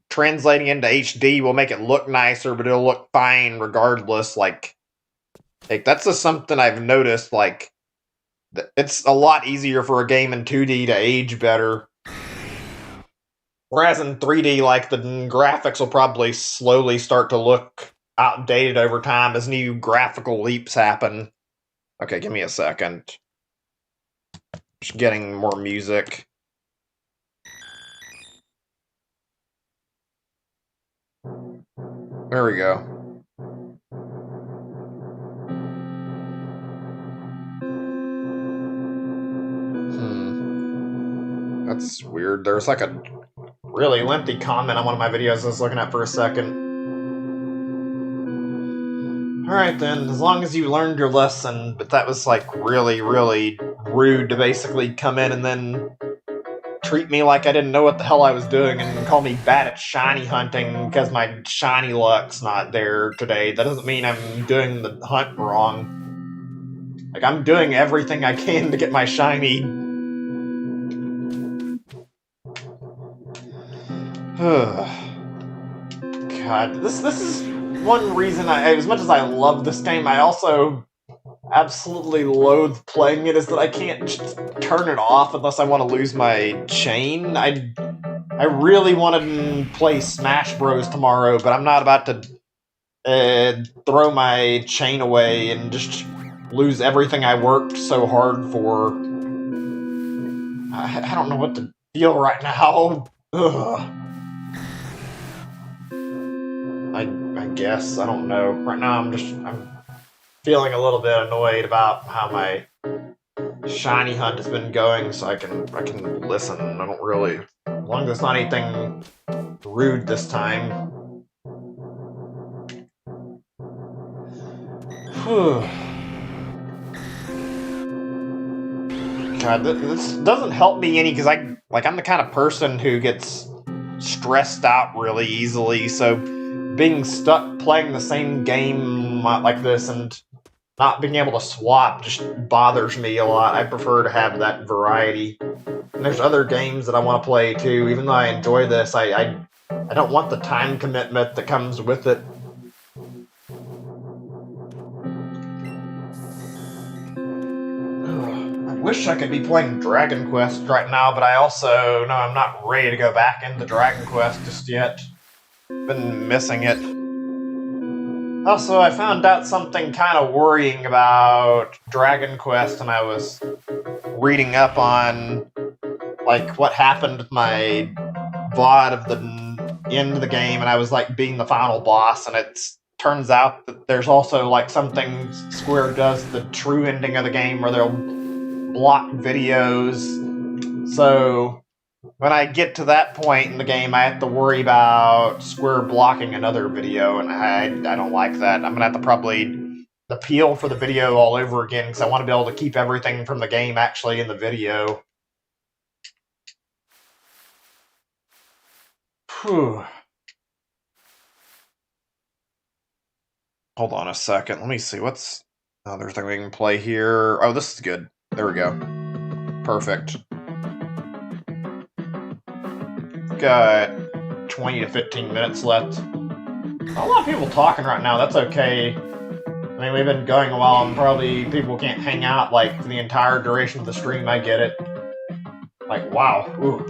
translating into HD will make it look nicer, but it'll look fine regardless. Like that's just something I've noticed, like, it's a lot easier for a game in 2D to age better. Whereas in 3D, like, the graphics will probably slowly start to look outdated over time as new graphical leaps happen. Okay, give me a second. Just getting more music. There we go. That's weird. There's like a really lengthy comment on one of my videos I was looking at for a second. Alright then, as long as you learned your lesson, but that was like really, really rude to basically come in and then treat me like I didn't know what the hell I was doing and call me bad at shiny hunting because my shiny luck's not there today. That doesn't mean I'm doing the hunt wrong. Like, I'm doing everything I can to get my shiny. God, this is one reason as much as I love this game, I also absolutely loathe playing it, is that I can't just turn it off unless I want to lose my chain. I really want to play Smash Bros. Tomorrow, but I'm not about to throw my chain away and just lose everything I worked so hard for. I don't know what to feel right now. Ugh. I guess, I don't know. Right now I'm feeling a little bit annoyed about how my shiny hunt has been going, so I can listen. I don't really, as long as it's not anything rude this time. God, this doesn't help me any, because I'm the kind of person who gets stressed out really easily, so being stuck playing the same game like this and not being able to swap just bothers me a lot. I prefer to have that variety. And there's other games that I want to play too. Even though I enjoy this, I don't want the time commitment that comes with it. I wish I could be playing Dragon Quest right now, but I also know I'm not ready to go back into Dragon Quest just yet. Been missing it. Also, I found out something kind of worrying about Dragon Quest, and I was reading up on like what happened with my VOD of the end of the game, and I was like being the final boss, and it turns out that there's also like something Square does the true ending of the game where they'll block videos. So when I get to that point in the game, I have to worry about Square blocking another video, and I don't like that. I'm gonna have to probably appeal for the video all over again, because I want to be able to keep everything from the game actually in the video. Whew. Hold on a second. Let me see what's another thing we can play here. Oh, this is good. There we go. Perfect. Got 20 to 15 minutes left. A lot of people talking right now. That's okay. I mean, we've been going a while, and probably people can't hang out like for the entire duration of the stream. I get it. Like, wow. Ooh.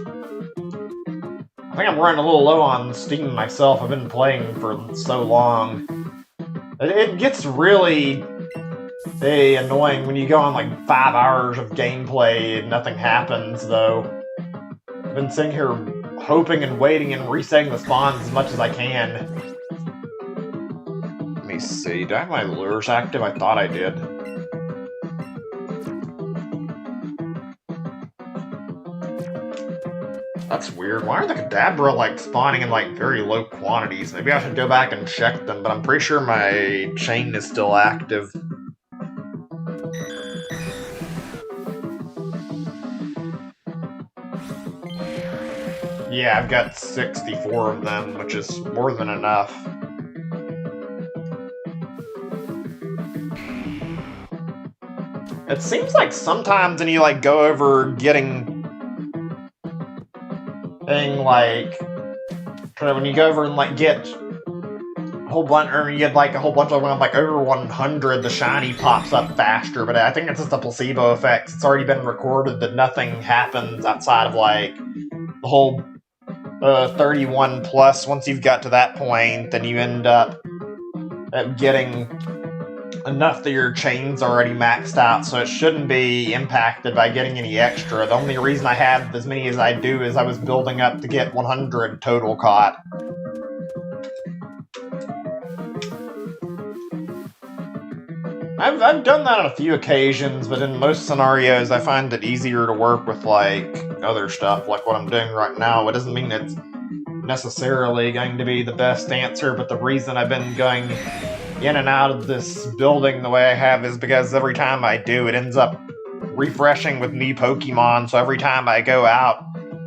I think I'm running a little low on Steam myself. I've been playing for so long. It gets really annoying when you go on like 5 hours of gameplay and nothing happens, though. I've been sitting here hoping and waiting and resetting the spawns as much as I can. Let me see. Do I have my lures active? I thought I did. That's weird. Why are the Kadabra like spawning in like very low quantities? Maybe I should go back and check them, but I'm pretty sure my chain is still active. Yeah, I've got 64 of them, which is more than enough. It seems like sometimes when you like go over getting like when you go over and like get a whole bunch, or you get like a whole bunch of them like over 100, the shiny pops up faster. But I think it's just a placebo effect. It's already been recorded that nothing happens outside of like the whole 31 plus. Once you've got to that point, then you end up getting enough that your chain's already maxed out, so it shouldn't be impacted by getting any extra. The only reason I have as many as I do is I was building up to get 100 total caught. I've done that on a few occasions, but in most scenarios I find it easier to work with like other stuff, like what I'm doing right now. It doesn't mean it's necessarily going to be the best answer, but the reason I've been going in and out of this building the way I have is because every time I do, it ends up refreshing with new Pokemon, so every time I go out,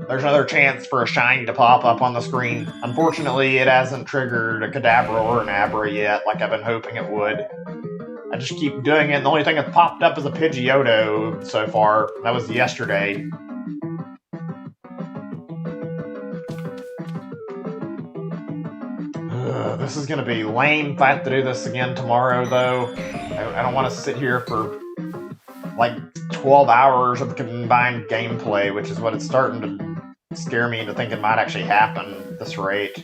there's another chance for a shiny to pop up on the screen. Unfortunately, it hasn't triggered a Kadabra or an Abra yet, like I've been hoping it would. I just keep doing it, and the only thing that's popped up is a Pidgeotto so far. That was yesterday. This is gonna be lame if I have to do this again tomorrow, though. I don't want to sit here for like 12 hours of combined gameplay, which is what it's starting to scare me into thinking might actually happen at this rate.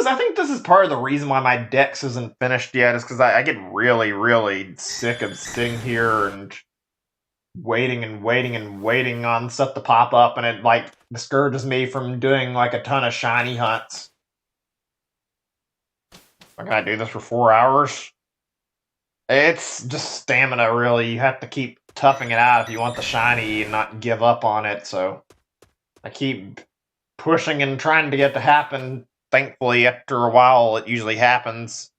I think this is part of the reason why my Dex isn't finished yet, is because I get really, really sick of sitting here and waiting and waiting and waiting on stuff to pop up, and it like discourages me from doing like a ton of shiny hunts. I'm gonna do this for 4 hours. It's just stamina, really. You have to keep toughing it out if you want the shiny and not give up on it, so I keep pushing and trying to get it to happen. Thankfully, after a while, it usually happens.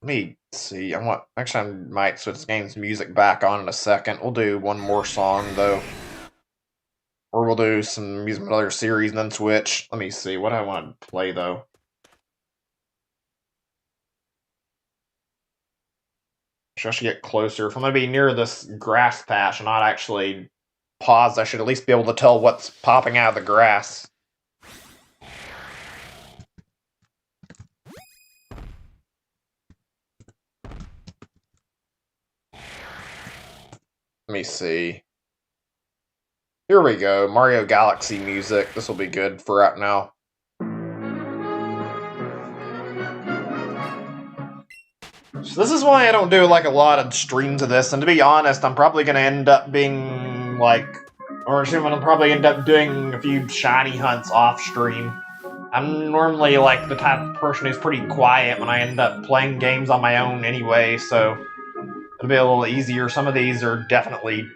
Let me see. Actually, I might switch the game's music back on in a second. We'll do one more song, though. Or we'll do some music from another series and then switch. Let me see. What do I want to play, though? I should get closer. If I'm going to be near this grass patch and not actually pause, I should at least be able to tell what's popping out of the grass. Let me see. Here we go. Mario Galaxy music. This will be good for right now. So this is why I don't do like a lot of streams of this, and to be honest, I'm probably going to end up being like, or assuming I'll probably end up doing a few shiny hunts off stream. I'm normally like the type of person who's pretty quiet when I end up playing games on my own anyway, so it'll be a little easier. Some of these are definitely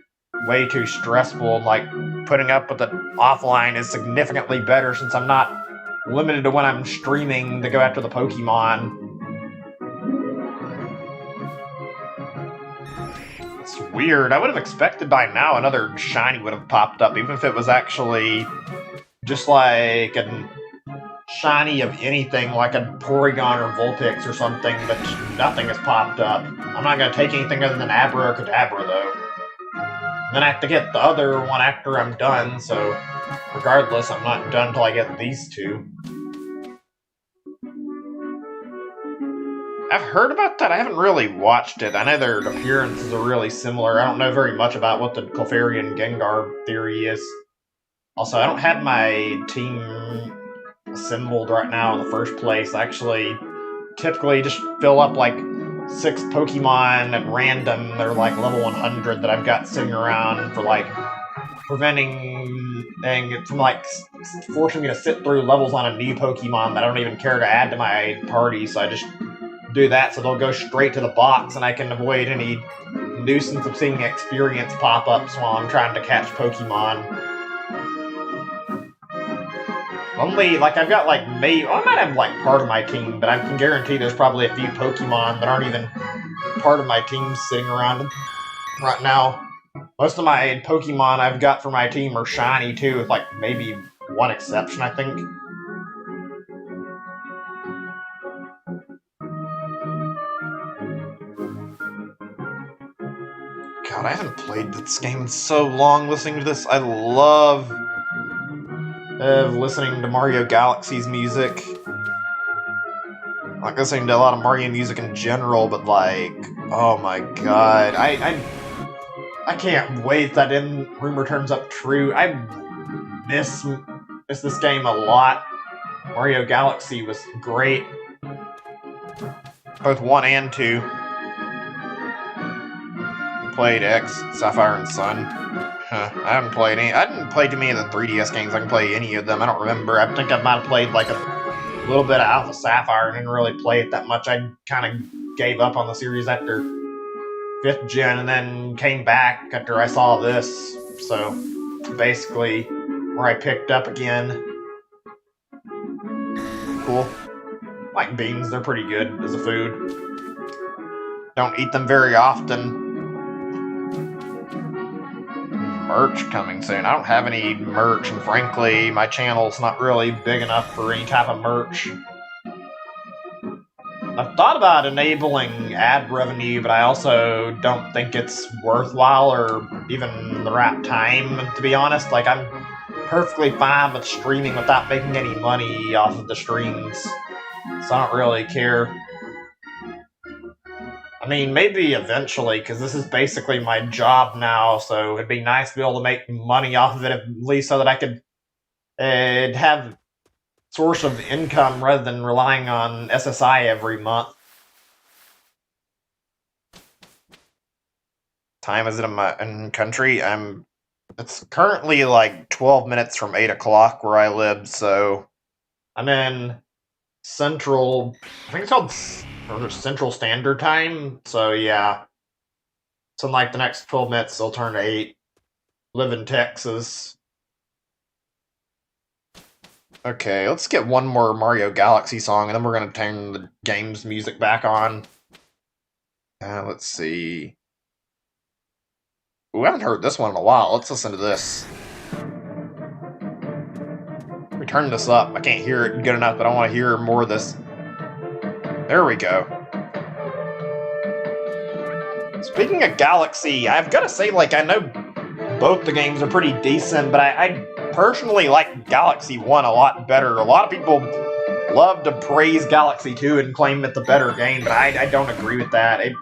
way too stressful. Like, putting up with it offline is significantly better since I'm not limited to when I'm streaming to go after the Pokemon. It's weird. I would have expected by now another shiny would have popped up, even if it was actually just like a shiny of anything, like a Porygon or Vulpix or something, but nothing has popped up. I'm not going to take anything other than Abra or Kadabra, though. And then I have to get the other one after I'm done, so regardless, I'm not done until I get these two. I've heard about that. I haven't really watched it. I know their appearances are really similar. I don't know very much about what the Clefairy Gengar theory is. Also, I don't have my team assembled right now in the first place. I actually typically just fill up like 6 Pokemon at random. They're like level 100 that I've got sitting around for like preventing it from like forcing me to sit through levels on a new Pokemon that I don't even care to add to my party, so I just do that so they'll go straight to the box and I can avoid any nuisance of seeing experience pop-ups while I'm trying to catch Pokemon. Only, like, I've got, like, I might have, like, part of my team, but I can guarantee there's probably a few Pokemon that aren't even part of my team sitting around right now. Most of my Pokemon I've got for my team are shiny, too, with, like, maybe one exception, I think. God, I haven't played this game in so long listening to this. I love listening to Mario Galaxy's music. I like listening to a lot of Mario music in general, but like, oh my god, I can't wait that rumor turns up true. I miss this game a lot. Mario Galaxy was great, both 1 and 2. Played X, Sapphire and Sun. I haven't played any. I didn't play too many of the 3DS games. I can play any of them. I don't remember. I think I might have played like a little bit of Alpha Sapphire and didn't really play it that much. I kind of gave up on the series after 5th gen and then came back after I saw this so basically where I picked up again. Cool. Like beans, they're pretty good as a food. Don't eat them very often. Merch coming soon. I don't have any merch, and frankly, my channel's not really big enough for any type of merch. I've thought about enabling ad revenue, but I also don't think it's worthwhile or even the right time, to be honest. Like, I'm perfectly fine with streaming without making any money off of the streams, so I don't really care. I mean, maybe eventually, because this is basically my job now, so it'd be nice to be able to make money off of it, at least so that I could have source of income rather than relying on SSI every month. Time is it in country? It's currently like 12 minutes from 8 o'clock where I live, so I'm in Central, I think it's called Central Standard Time, so yeah. So in like the next 12 minutes, it'll turn to 8. Live in Texas. Okay, let's get one more Mario Galaxy song, and then we're going to turn the game's music back on. Let's see. Ooh, I haven't heard this one in a while. Let's listen to this. Let me turn this up. I can't hear it good enough, but I want to hear more of this. There we go. Speaking of Galaxy, I've got to say, like, I know both the games are pretty decent, but I personally like Galaxy 1 a lot better. A lot of people love to praise Galaxy 2 and claim it's the better game, but I don't agree with that. It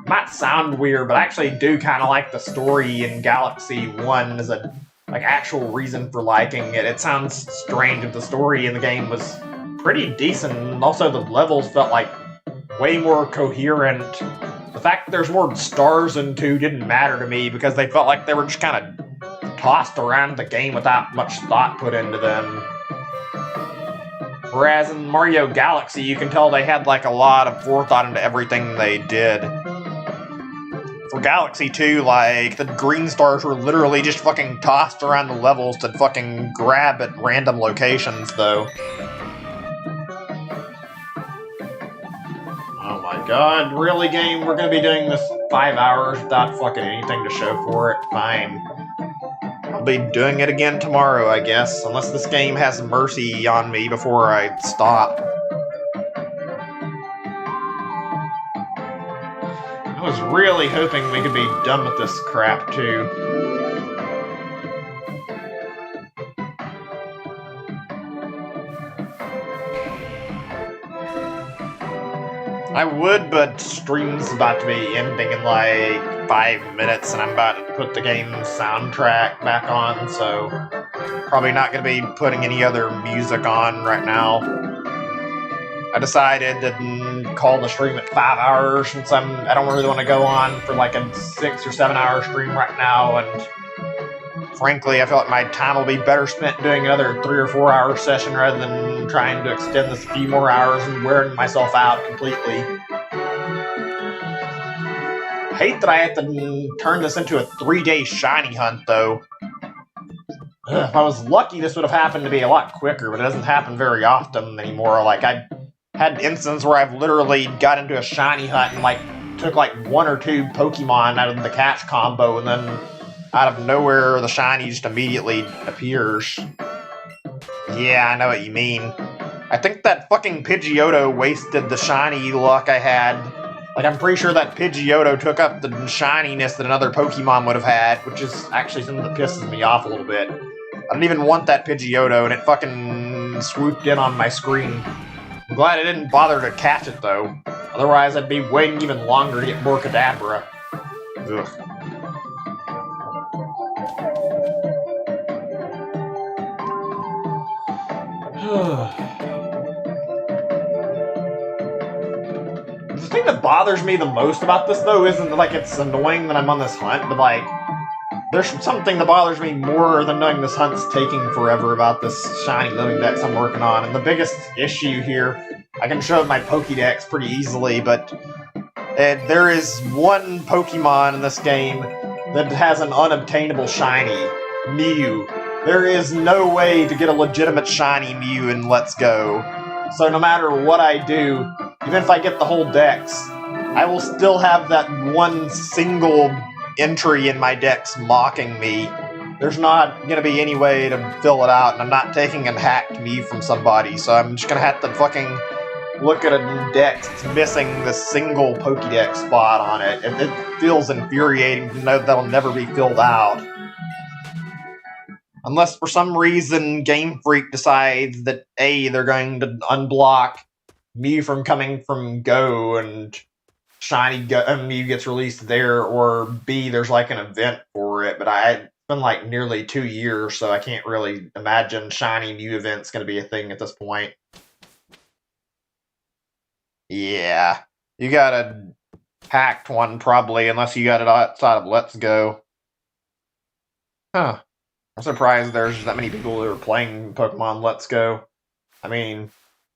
might sound weird, but I actually do kind of like the story in Galaxy 1 as a actual reason for liking it. It sounds strange if the story in the game was pretty decent, and also the levels felt like way more coherent. The fact that there's more stars in 2 didn't matter to me because they felt like they were just kind of tossed around the game without much thought put into them. Whereas in Mario Galaxy, you can tell they had like a lot of forethought into everything they did. For Galaxy 2, like, the green stars were literally just fucking tossed around the levels to fucking grab at random locations, though. Oh my god, really, game? We're gonna be doing this 5 hours without fucking anything to show for it? Fine. I'll be doing it again tomorrow, I guess, unless this game has mercy on me before I stop. I was really hoping we could be done with this crap, too. I would, but stream's about to be ending in like 5 minutes, and I'm about to put the game's soundtrack back on, so probably not going to be putting any other music on right now. I decided to call the stream at 5 hours since I don't really want to go on for like a 6 or 7 hour stream right now, and frankly, I feel like my time will be better spent doing another 3 or 4 hour session rather than trying to extend this a few more hours and wearing myself out completely. I hate that I have to turn this into a 3-day shiny hunt, though. If I was lucky, this would have happened to be a lot quicker, but it doesn't happen very often anymore. Like, I had instances where I've literally got into a shiny hunt and, like, took, like, 1 or 2 Pokemon out of the catch combo, and then out of nowhere, the shiny just immediately appears. Yeah, I know what you mean. I think that fucking Pidgeotto wasted the shiny luck I had. Like, I'm pretty sure that Pidgeotto took up the shininess that another Pokemon would have had, which is actually something that pisses me off a little bit. I don't even want that Pidgeotto, and it fucking swooped in on my screen. I'm glad I didn't bother to catch it, though. Otherwise, I'd be waiting even longer to get more Kadabra. Ugh. The thing that bothers me the most about this, though, isn't like it's annoying that I'm on this hunt, but like, there's something that bothers me more than knowing this hunt's taking forever about this shiny living dex I'm working on. And the biggest issue here, I can show my Pokédex pretty easily, but there is one Pokemon in this game that has an unobtainable shiny Mew. There is no way to get a legitimate shiny Mew in Let's Go. So no matter what I do, even if I get the whole dex, I will still have that one single entry in my dex mocking me. There's not going to be any way to fill it out, and I'm not taking a hacked Mew from somebody, so I'm just going to have to fucking look at a dex that's missing this single Pokédex spot on it. It feels infuriating to know that'll never be filled out. Unless for some reason Game Freak decides that A, they're going to unblock Mew from coming from Go and Shiny Mew gets released there, or B, there's like an event for it, but it's been like nearly 2 years, so I can't really imagine Shiny Mew event's going to be a thing at this point. Yeah, you got a hacked one probably, unless you got it outside of Let's Go. Huh. I'm surprised there's that many people who are playing Pokemon Let's Go. I mean,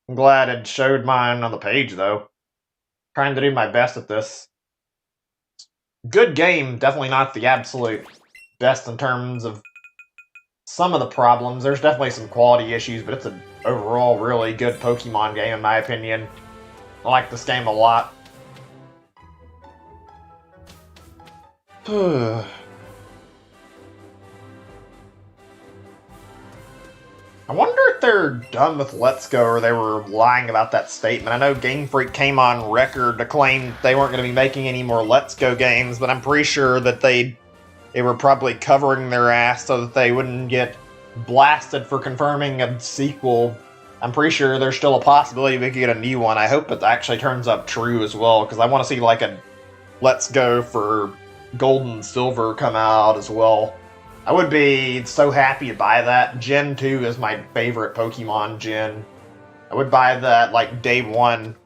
I'm glad it showed mine on the page, though. Trying to do my best at this. Good game, definitely not the absolute best in terms of some of the problems. There's definitely some quality issues, but it's an overall really good Pokemon game, in my opinion. I like this game a lot. I wonder if they're done with Let's Go or they were lying about that statement. I know Game Freak came on record to claim they weren't going to be making any more Let's Go games, but I'm pretty sure that they were probably covering their ass so that they wouldn't get blasted for confirming a sequel. I'm pretty sure there's still a possibility we could get a new one. I hope it actually turns up true as well, because I want to see like a Let's Go for Gold and Silver come out as well. I would be so happy to buy that. Gen 2 is my favorite Pokemon gen. I would buy that like day one.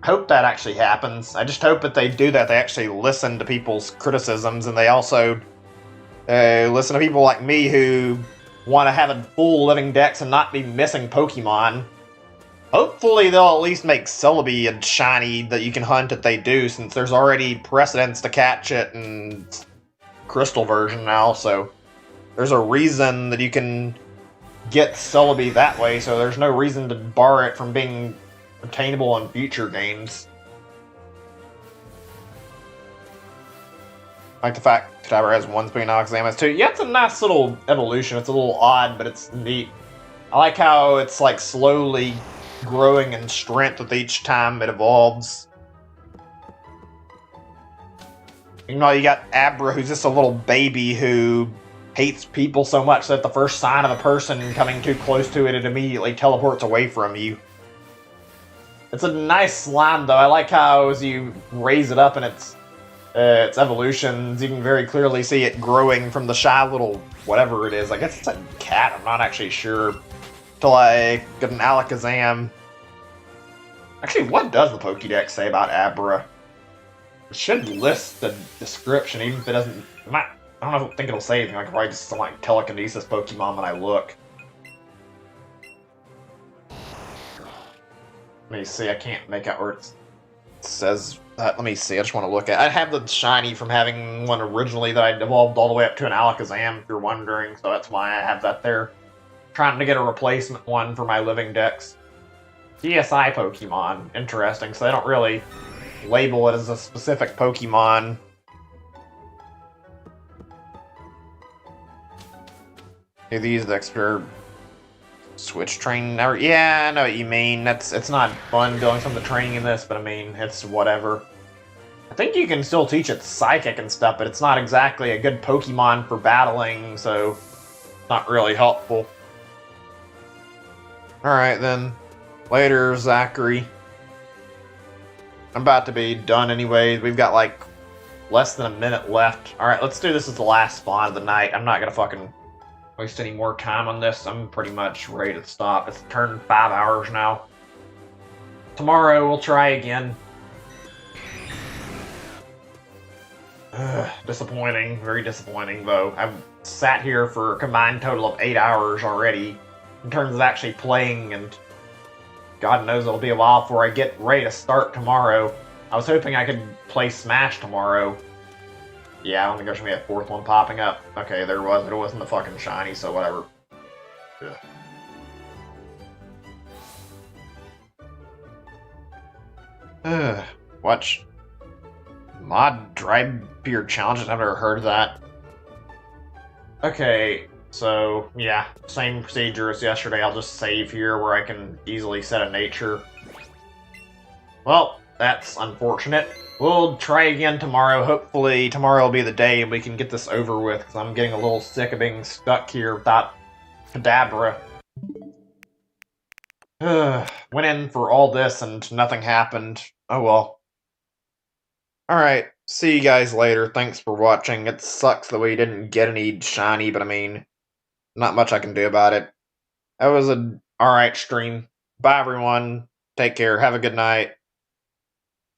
I hope that actually happens. I just hope that they do that. They actually listen to people's criticisms, and they also listen to people like me who want to have a full living dex and not be missing Pokemon. Hopefully they'll at least make Celebi a shiny that you can hunt if they do, since there's already precedents to catch it and Crystal version now, so there's a reason that you can get Celebi that way, so there's no reason to bar it from being obtainable in future games. Like the fact Kadabra has one spin Alakazam has two. Yeah, it's a nice little evolution. It's a little odd, but it's neat. I like how it's like slowly growing in strength with each time it evolves. You know, you got Abra, who's just a little baby who hates people so much that the first sign of a person coming too close to it, it immediately teleports away from you. It's a nice slime, though. I like how as you raise it up in its evolutions, you can very clearly see it growing from the shy little whatever it is. I guess it's a cat, I'm not actually sure. To like get an Alakazam. Actually, what does the Pokédex say about Abra? It should list the description, even if it doesn't. I don't think it'll say anything. I can probably just like telekinesis Pokemon when I look. Let me see. I can't make out where it says that. Let me see. I just want to look at. I have the shiny from having one originally that I evolved all the way up to an Alakazam, if you're wondering. So that's why I have that there. Trying to get a replacement one for my living dex. DSI Pokemon. Interesting. So they don't really label it as a specific Pokemon. Are these the extra switch training? Yeah, I know what you mean. It's not fun doing some of the training in this, but I mean, it's whatever. I think you can still teach it Psychic and stuff, but it's not exactly a good Pokemon for battling, so not really helpful. Alright then. Later, Zachary. I'm about to be done anyways. We've got like less than a minute left. Alright, let's do this as the last spawn of the night. I'm not gonna fucking waste any more time on this. I'm pretty much ready to stop. It's turned 5 hours now. Tomorrow we'll try again. Disappointing. Very disappointing though. I've sat here for a combined total of 8 hours already in terms of actually playing, and God knows it'll be a while before I get ready to start tomorrow. I was hoping I could play Smash tomorrow, Yeah, I don't think there's gonna be a fourth one popping up. Okay, there was, but it wasn't the fucking shiny, so whatever. Ugh. Watch. Mod dry beer challenges? I've never heard of that. Okay, so yeah, same procedure as yesterday. I'll just save here where I can easily set a nature. Well, that's unfortunate. We'll try again tomorrow. Hopefully tomorrow will be the day and we can get this over with, because I'm getting a little sick of being stuck here without Kadabra. Went in for all this and nothing happened. Oh well. Alright, see you guys later. Thanks for watching. It sucks that we didn't get any shiny, but I mean, not much I can do about it. That was an alright stream. Bye everyone. Take care. Have a good night.